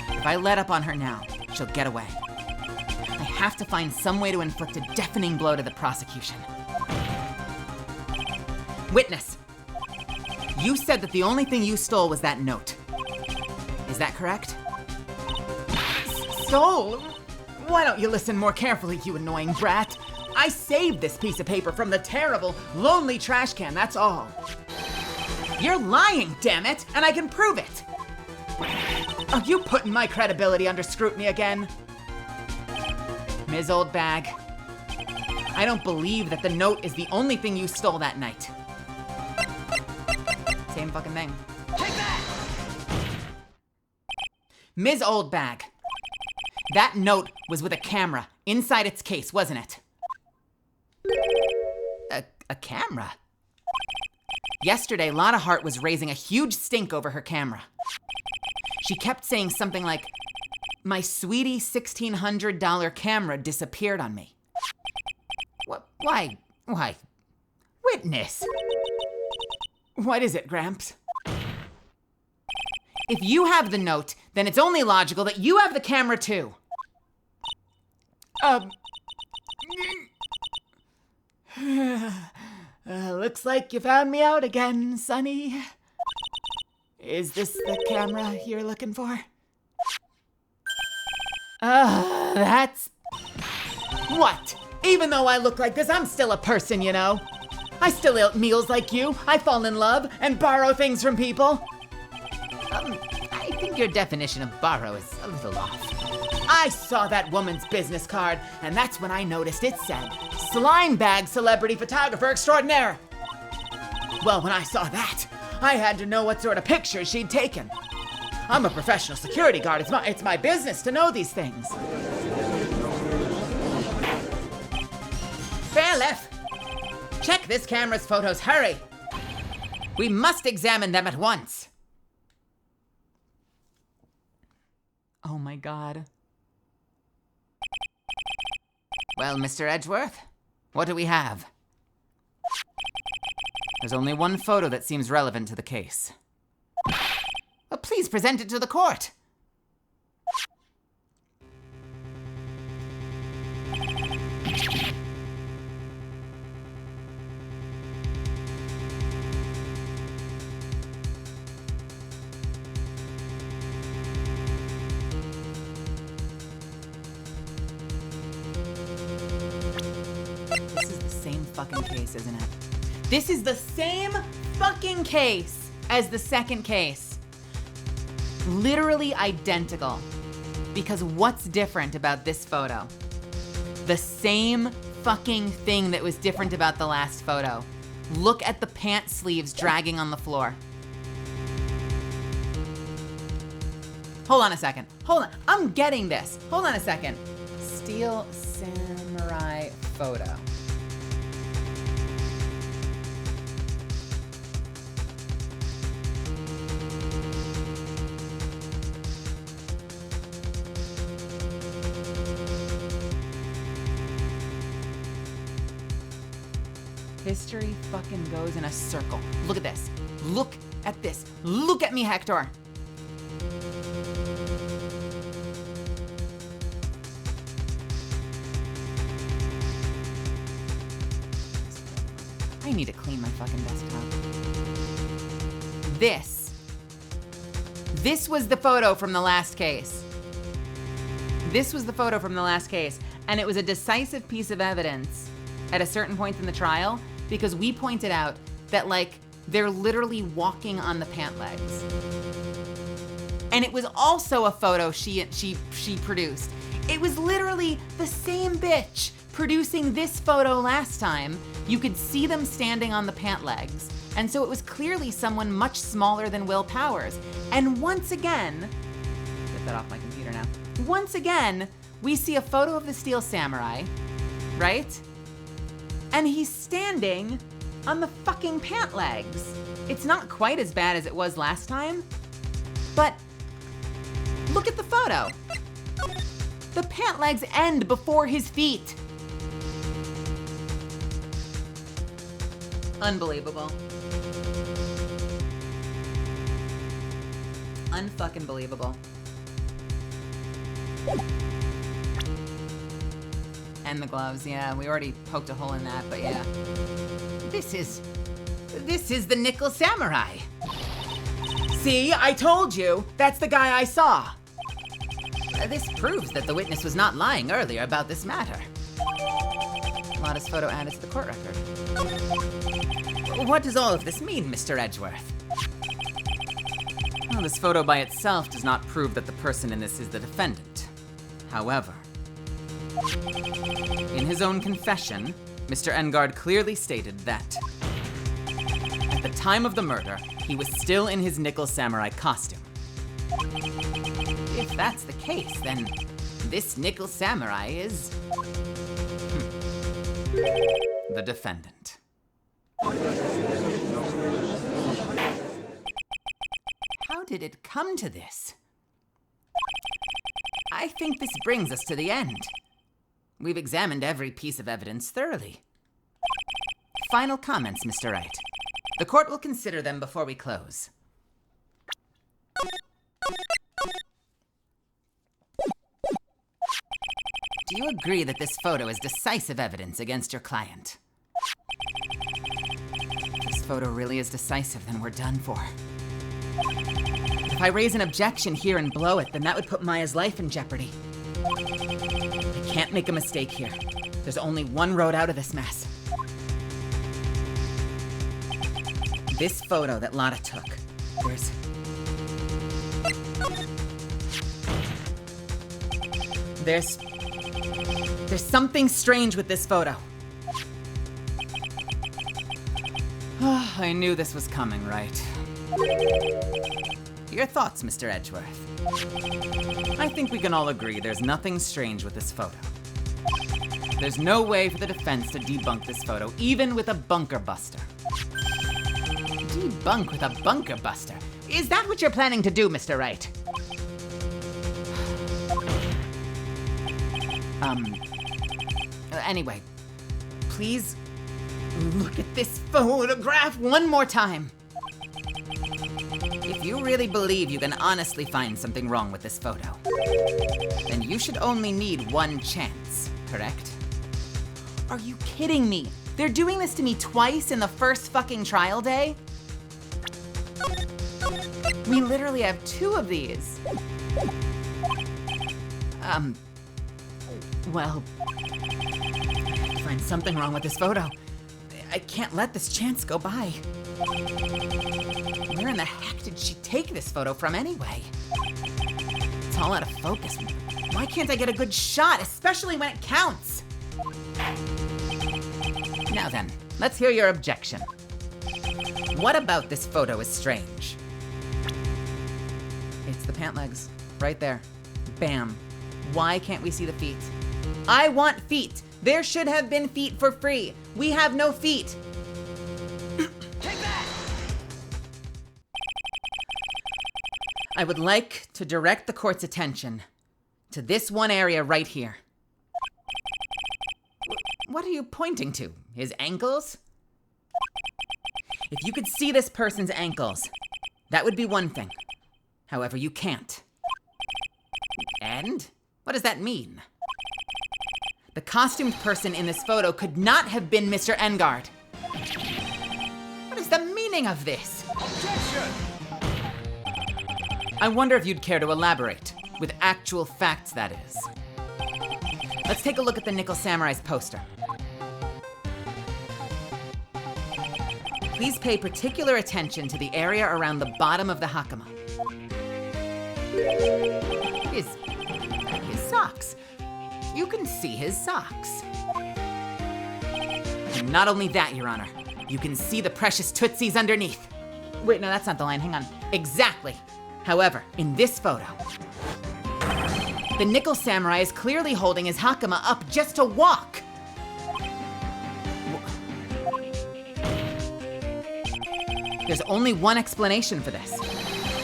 If I let up on her now, she'll get away. I have to find some way to inflict a deafening blow to the prosecution. Witness, you said that the only thing you stole was that note. Is that correct? Stole? Why don't you listen more carefully, you annoying brat? I saved this piece of paper from the terrible, lonely trash can, that's all. You're lying, damn it, and I can prove it. Are you putting my credibility under scrutiny again? Ms. Oldbag, I don't believe that the note is the only thing you stole that night. Same fucking thing. Take that! Ms. Oldbag, that note was with a camera inside its case, wasn't it? A camera? Yesterday, Lotta Heart was raising a huge stink over her camera. She kept saying something like, "My sweetie $1,600 camera disappeared on me." What? Why? Witness. What is it, Gramps? If you have the note, then it's only logical that you have the camera too. Looks like you found me out again, Sonny. Is this the camera you're looking for? That's... What? Even though I look like this, I'm still a person, you know? I still eat meals like you. I fall in love and borrow things from people. I think your definition of borrow is a little off. I saw that woman's business card, and that's when I noticed it said, Slime Bag Celebrity Photographer Extraordinaire. Well, when I saw that, I had to know what sort of pictures she'd taken. I'm a professional security guard. It's my business to know these things. Fairless! Check this camera's photos, hurry! We must examine them at once. Oh my God. Well, Mr. Edgeworth, what do we have? There's only one photo that seems relevant to the case. Well, please present it to the court. This is the same fucking case, isn't it? This is the same fucking case as the second case. Literally identical. Because what's different about this photo? The same fucking thing that was different about the last photo. Look at the pant sleeves dragging on the floor. Hold on a second. Hold on. I'm getting this. Hold on a second. Steel Samurai photo. History fucking goes in a circle. Look at this. Look at this. Look at me, Hector. I need to clean my fucking desktop. This was the photo from the last case. This was the photo from the last case, and it was a decisive piece of evidence at a certain point in the trial because we pointed out that, like, they're literally walking on the pant legs. And it was also a photo she produced. It was literally the same bitch producing this photo last time. You could see them standing on the pant legs. And so it was clearly someone much smaller than Will Powers. And once again, get that off my computer now. Once again, we see a photo of the Steel Samurai, right? And he's standing on the fucking pant legs. It's not quite as bad as it was last time, but look at the photo. The pant legs end before his feet. Unbelievable. Unfucking believable. And the gloves, yeah, we already poked a hole in that, but yeah. This is the Nickel Samurai. See, I told you, that's the guy I saw. This proves that the witness was not lying earlier about this matter. Modest photo added to the court record. What does all of this mean, Mr. Edgeworth? Well, this photo by itself does not prove that the person in this is the defendant. However, in his own confession, Mr. Engard clearly stated that at the time of the murder, he was still in his Nickel Samurai costume. If that's the case, then this Nickel Samurai is... The defendant. How did it come to this? I think this brings us to the end. We've examined every piece of evidence thoroughly. Final comments, Mr. Wright. The court will consider them before we close. Do you agree that this photo is decisive evidence against your client? If this photo really is decisive, then we're done for. If I raise an objection here and blow it, then that would put Maya's life in jeopardy. I can't make a mistake here. There's only one road out of this mess. This photo that Lotta took, there's something strange with this photo. Oh, I knew this was coming, right? Your thoughts, Mr. Edgeworth? I think we can all agree there's nothing strange with this photo. There's no way for the defense to debunk this photo, even with a bunker buster. Debunk with a bunker buster? Is that what you're planning to do, Mr. Wright? Anyway, please look at this photograph one more time. If you really believe you can honestly find something wrong with this photo, then you should only need one chance, correct? Are you kidding me? They're doing this to me twice in the first fucking trial day? We literally have 2 of these. Well, find something wrong with this photo. I can't let this chance go by. Where in the heck did she take this photo from anyway? It's all out of focus. Why can't I get a good shot, especially when it counts? Now then, let's hear your objection. What about this photo is strange? It's the pant legs, right there. Bam. Why can't we see the feet? I want feet. There should have been feet for free. We have no feet. Take that! I would like to direct the court's attention to this one area right here. What are you pointing to? His ankles? If you could see this person's ankles, that would be one thing. However, you can't. And? What does that mean? The costumed person in this photo could not have been Mr. Engard. What is the meaning of this? Objection! I wonder if you'd care to elaborate, with actual facts, that is. Let's take a look at the Nickel Samurai's poster. Please pay particular attention to the area around the bottom of the hakama. His socks. You can see his socks. And not only that, Your Honor, you can see the precious tootsies underneath. Wait, no, that's not the line. Hang on. Exactly. However, in this photo, the Nickel Samurai is clearly holding his hakama up just to walk. There's only one explanation for this.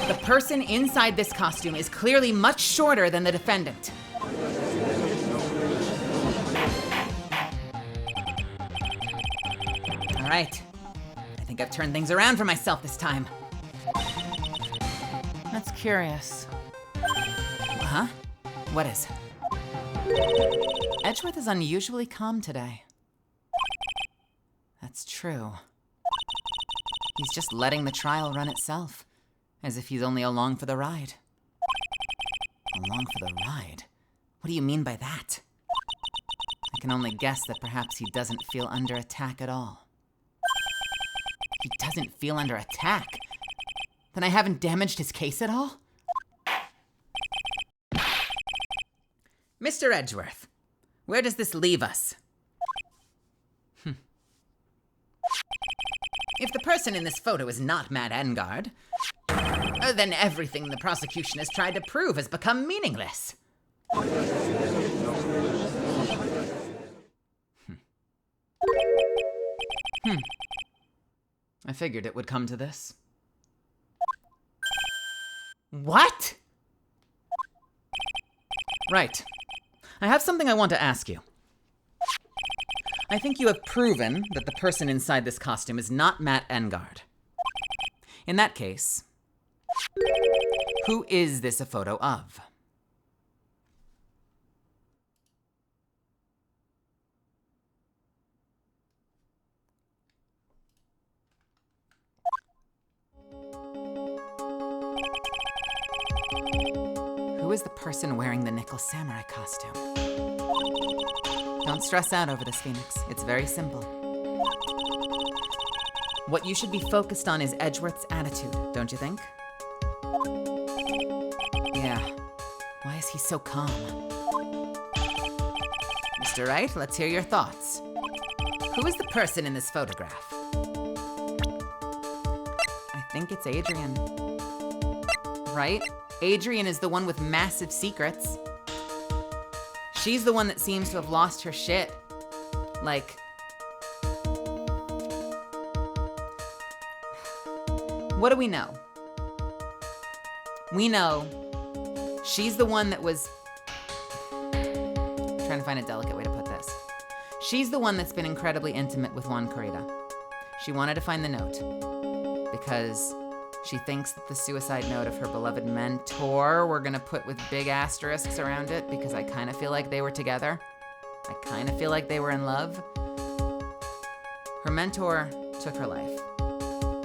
The person inside this costume is clearly much shorter than the defendant. All right. I think I've turned things around for myself this time. That's curious. Huh? What is? Edgeworth is unusually calm today. That's true. He's just letting the trial run itself, as if he's only along for the ride. Along for the ride? What do you mean by that? I can only guess that perhaps he doesn't feel under attack at all. He doesn't feel under attack? Then I haven't damaged his case at all? Mr. Edgeworth, where does this leave us? If the person in this photo is not Matt Engard, then everything the prosecution has tried to prove has become meaningless. I figured it would come to this. What? Right. I have something I want to ask you. I think you have proven that the person inside this costume is not Matt Engard. In that case, who is this a photo of? Who is the person wearing the nickel samurai costume? Don't stress out over this, Phoenix. It's very simple. What you should be focused on is Edgeworth's attitude, don't you think? Yeah. Why is he so calm? Mr. Wright, let's hear your thoughts. Who is the person in this photograph? I think it's Adrian. Right? Adrian is the one with massive secrets. She's the one that seems to have lost her shit. Like, what do we know? We know she's the one that was... I'm trying to find a delicate way to put this. She's the one that's been incredibly intimate with Juan Corrida. She wanted to find the note because she thinks that the suicide note of her beloved mentor, we're gonna put with big asterisks around it because I kind of feel like they were together. I kind of feel like they were in love. Her mentor took her life.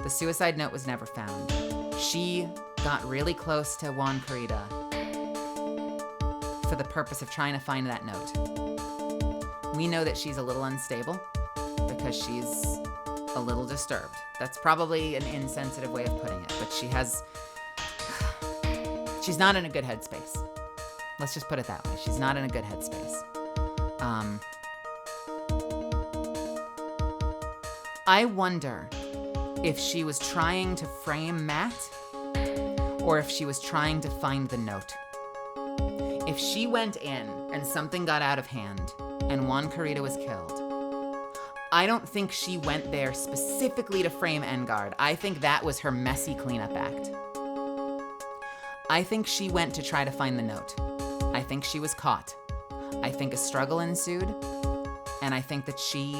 The suicide note was never found. She got really close to Juan Corrida for the purpose of trying to find that note. We know that she's a little unstable because she's a little disturbed. That's probably an insensitive way of putting it, but she's not in a good headspace. Let's just put it that way. She's not in a good headspace. I wonder if she was trying to frame Matt or if she was trying to find the note. If she went in and something got out of hand and Juan Corrida was killed, I don't think she went there specifically to frame Engard. I think that was her messy cleanup act. I think she went to try to find the note. I think she was caught. I think a struggle ensued, and I think that she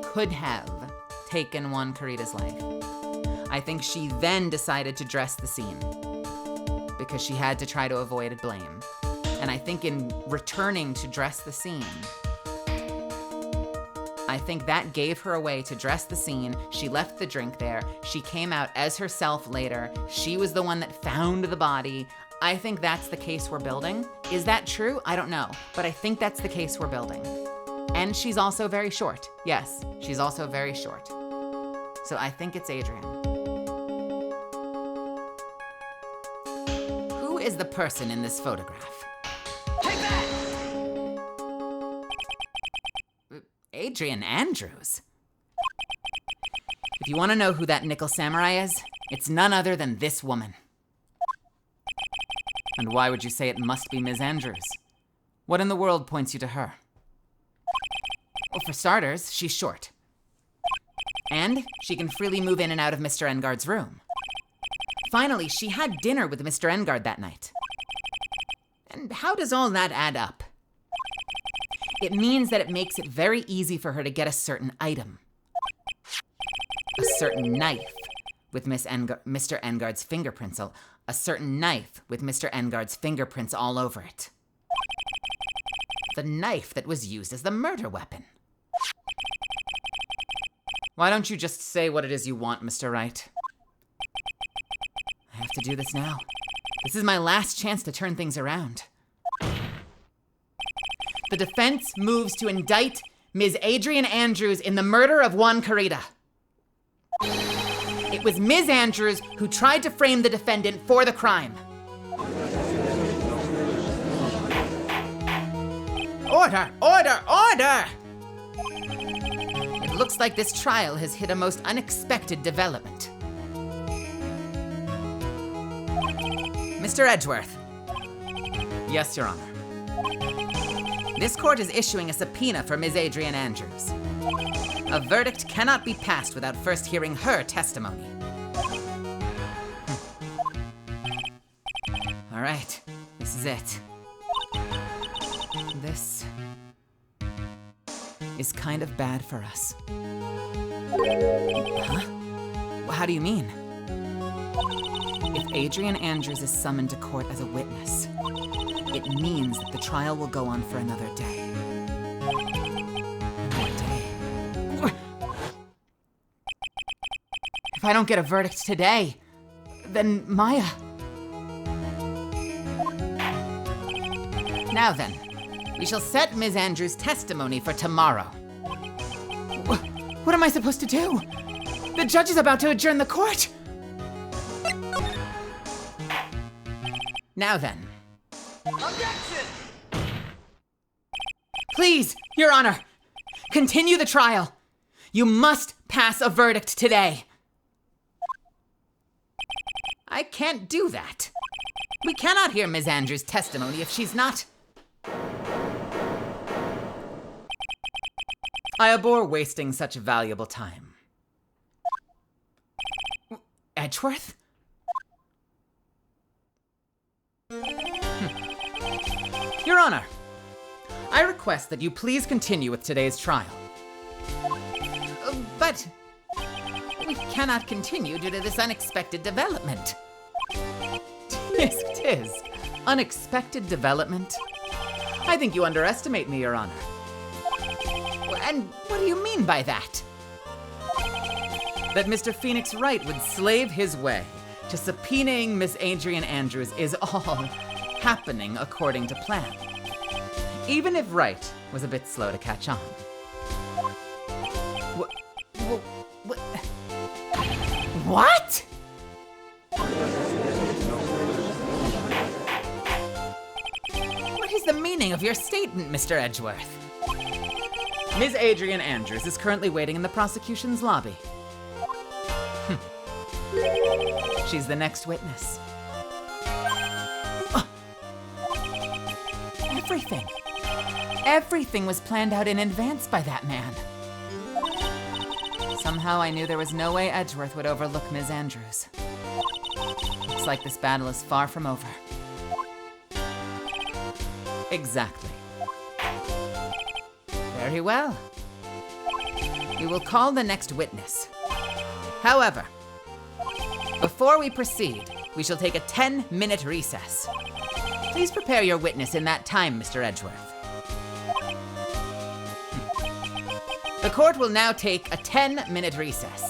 could have taken Juan Corrida's life. I think she then decided to dress the scene because she had to try to avoid blame. And I think in returning to dress the scene, I think that gave her a way to dress the scene. She left the drink there. She came out as herself later. She was the one that found the body. I think that's the case we're building. Is that true? I don't know. But I think that's the case we're building. And she's also very short. Yes, she's also very short. So I think it's Adrian. Who is the person in this photograph? Adrian Andrews. If you want to know who that nickel samurai is, it's none other than this woman. And why would you say it must be Ms. Andrews? What in the world points you to her? Well, for starters, she's short. And she can freely move in and out of Mr. Engard's room. Finally, she had dinner with Mr. Engard that night. And how does all that add up? It means that it makes it very easy for her to get a certain item. A certain knife with Mr. Engard's fingerprints, a certain knife with Mr. Engard's fingerprints all over it. The knife that was used as the murder weapon. Why don't you just say what it is you want, Mr. Wright? I have to do this now. This is my last chance to turn things around. The defense moves to indict Ms. Adrian Andrews in the murder of Juan Corrida. It was Ms. Andrews who tried to frame the defendant for the crime. Order! Order! Order! It looks like this trial has hit a most unexpected development. Mr. Edgeworth. Yes, Your Honor. This court is issuing a subpoena for Ms. Adrian Andrews. A verdict cannot be passed without first hearing her testimony. All right, this is it. This is kind of bad for us. Huh? How do you mean? If Adrian Andrews is summoned to court as a witness, it means that the trial will go on for another day. Another day. If I don't get a verdict today, then Maya... Now then, we shall set Ms. Andrews' testimony for tomorrow. What am I supposed to do? The judge is about to adjourn the court. Now then. Objection! Please, Your Honor, continue the trial. You must pass a verdict today. I can't do that. We cannot hear Ms. Andrews' testimony if she's not... I abhor wasting such valuable time. Edgeworth? Your Honor, I request that you please continue with today's trial. But we cannot continue due to this unexpected development. Yes, it is. Unexpected development. I think you underestimate me, Your Honor. And what do you mean by that? That Mr. Phoenix Wright would slave his way to subpoenaing Miss Adrian Andrews is all happening according to plan. Even if Wright was a bit slow to catch on. What? What is the meaning of your statement, Mr. Edgeworth? Ms. Adrian Andrews is currently waiting in the prosecution's lobby. She's the next witness. Everything was planned out in advance by that man. Somehow I knew there was no way Edgeworth would overlook Ms. Andrews. Looks like this battle is far from over. Exactly. Very well. We will call the next witness. However, before we proceed, we shall take a 10-minute recess. Please prepare your witness in that time, Mr. Edgeworth. The court will now take a 10-minute recess.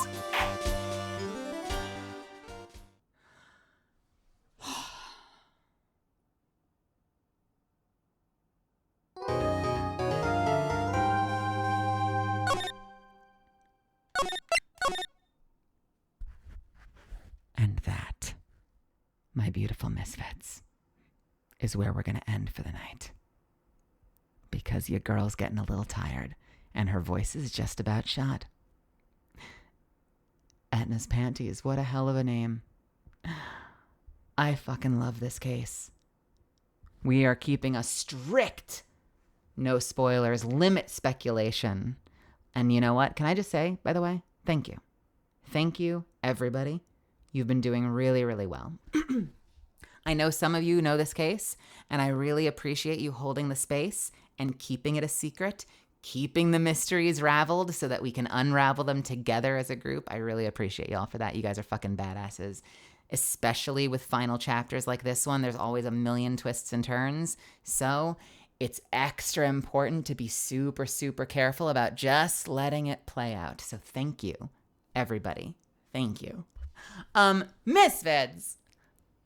And that, my beautiful misfits, is where we're gonna end for the night. Because your girl's getting a little tired, and her voice is just about shot. Etna's Panties, what a hell of a name. I fucking love this case. We are keeping a strict no spoilers, limit speculation. And you know what? Can I just say, by the way, thank you. Thank you, everybody. You've been doing really, really well. I know some of you know this case, and I really appreciate you holding the space and keeping it a secret, keeping the mysteries raveled so that we can unravel them together as a group. I really appreciate y'all for that. You guys are fucking badasses. Especially with final chapters like this one, there's always a million twists and turns. So it's extra important to be super, super careful about just letting it play out. So thank you, everybody. Thank you. Misfits.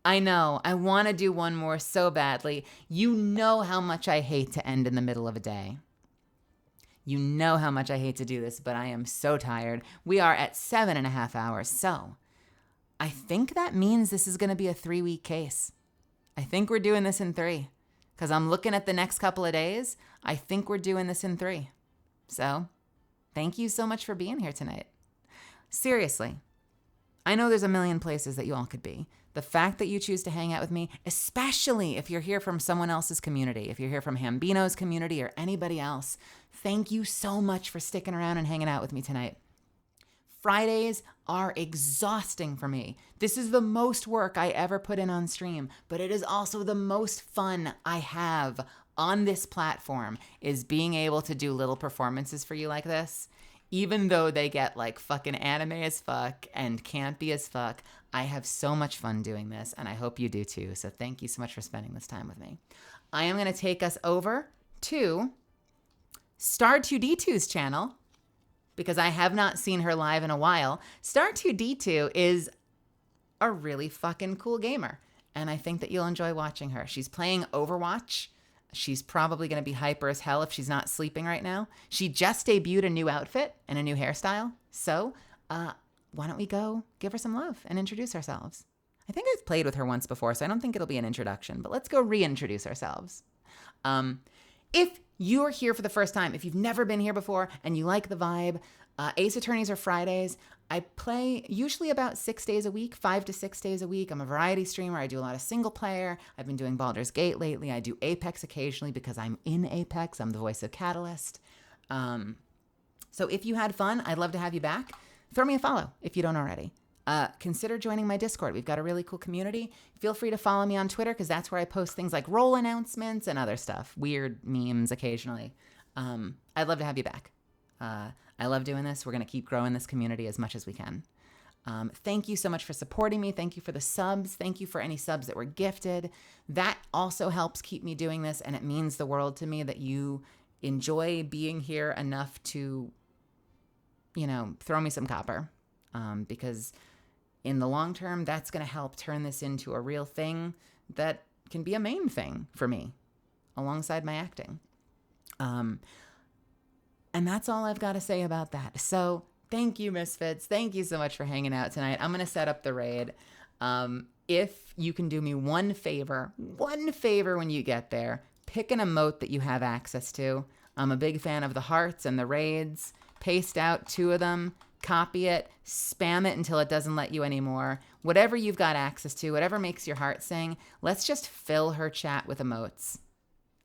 I know, I want to do one more so badly. You know how much I hate to end in the middle of a day. You know how much I hate to do this, but I am so tired. We are at 7.5 hours, so I think that means this is going to be a 3-week case. I think we're doing this in 3, because I'm looking at the next couple of days. I think we're doing this in 3. So thank you so much for being here tonight. Seriously, I know there's a million places that you all could be. The fact that you choose to hang out with me, especially if you're here from someone else's community, if you're here from Hambino's community or anybody else, thank you so much for sticking around and hanging out with me tonight. Fridays are exhausting for me. This is the most work I ever put in on stream, but it is also the most fun I have on this platform, is being able to do little performances for you like this. Even though they get like fucking anime as fuck and campy as fuck, I have so much fun doing this, and I hope you do too. So thank you so much for spending this time with me. I am going to take us over to Star2D2's channel because I have not seen her live in a while. Star2D2 is a really fucking cool gamer, and I think that you'll enjoy watching her. She's playing Overwatch. She's probably going to be hyper as hell if she's not sleeping right now. She just debuted a new outfit and a new hairstyle. So why don't we go give her some love and introduce ourselves? I think I've played with her once before, so I don't think it'll be an introduction, but let's go reintroduce ourselves. If you're here for the first time, if you've never been here before and you like the vibe, Ace Attorneys are Fridays. I play usually about 6 days a week, 5 to 6 days a week. I'm a variety streamer. I do a lot of single player. I've been doing Baldur's Gate lately. I do Apex occasionally because I'm in Apex. I'm the voice of Catalyst. So if you had fun, I'd love to have you back. Throw me a follow if you don't already. Consider joining my Discord. We've got a really cool community. Feel free to follow me on Twitter because that's where I post things like role announcements and other stuff, weird memes occasionally. I'd love to have you back. I love doing this. We're going to keep growing this community as much as we can. Thank you so much for supporting me. Thank you for the subs. Thank you for any subs that were gifted. That also helps keep me doing this, and it means the world to me that you enjoy being here enough to, throw me some copper. Because in the long term, that's going to help turn this into a real thing that can be a main thing for me alongside my acting. And that's all I've got to say about that. So thank you, Misfits. Thank you so much for hanging out tonight. I'm going to set up the raid. If you can do me one favor when you get there, pick an emote that you have access to. I'm a big fan of the hearts and the raids. Paste out 2 of them. Copy it, spam it until it doesn't let you anymore. Whatever you've got access to, whatever makes your heart sing, let's just fill her chat with emotes.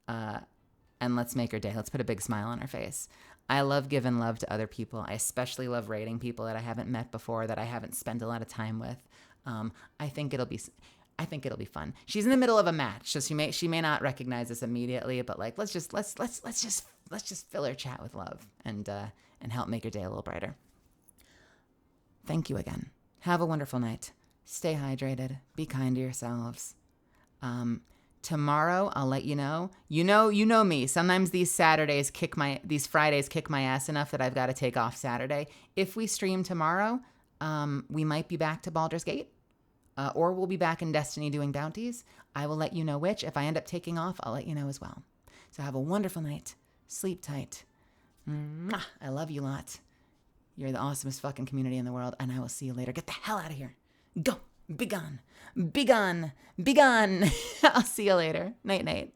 And let's make her day. Let's put a big smile on her face. I love giving love to other people. I especially love rating people that I haven't met before, that I haven't spent a lot of time with. I think it'll be fun. She's in the middle of a match, so she may not recognize this immediately, but like let's just fill her chat with love and help make her day a little brighter. Thank you again. Have a wonderful night. Stay hydrated. Be kind to yourselves. Tomorrow, I'll let you know. You know me. Sometimes these Fridays kick my ass enough that I've got to take off Saturday. If we stream tomorrow, we might be back to Baldur's Gate, or we'll be back in Destiny doing bounties. I will let you know which. If I end up taking off, I'll let you know as well. So have a wonderful night. Sleep tight. Mwah. I love you lot. You're the awesomest fucking community in the world, and I will see you later. Get the hell out of here. Go. Be gone. Be gone. Be gone. I'll see you later. Night, night.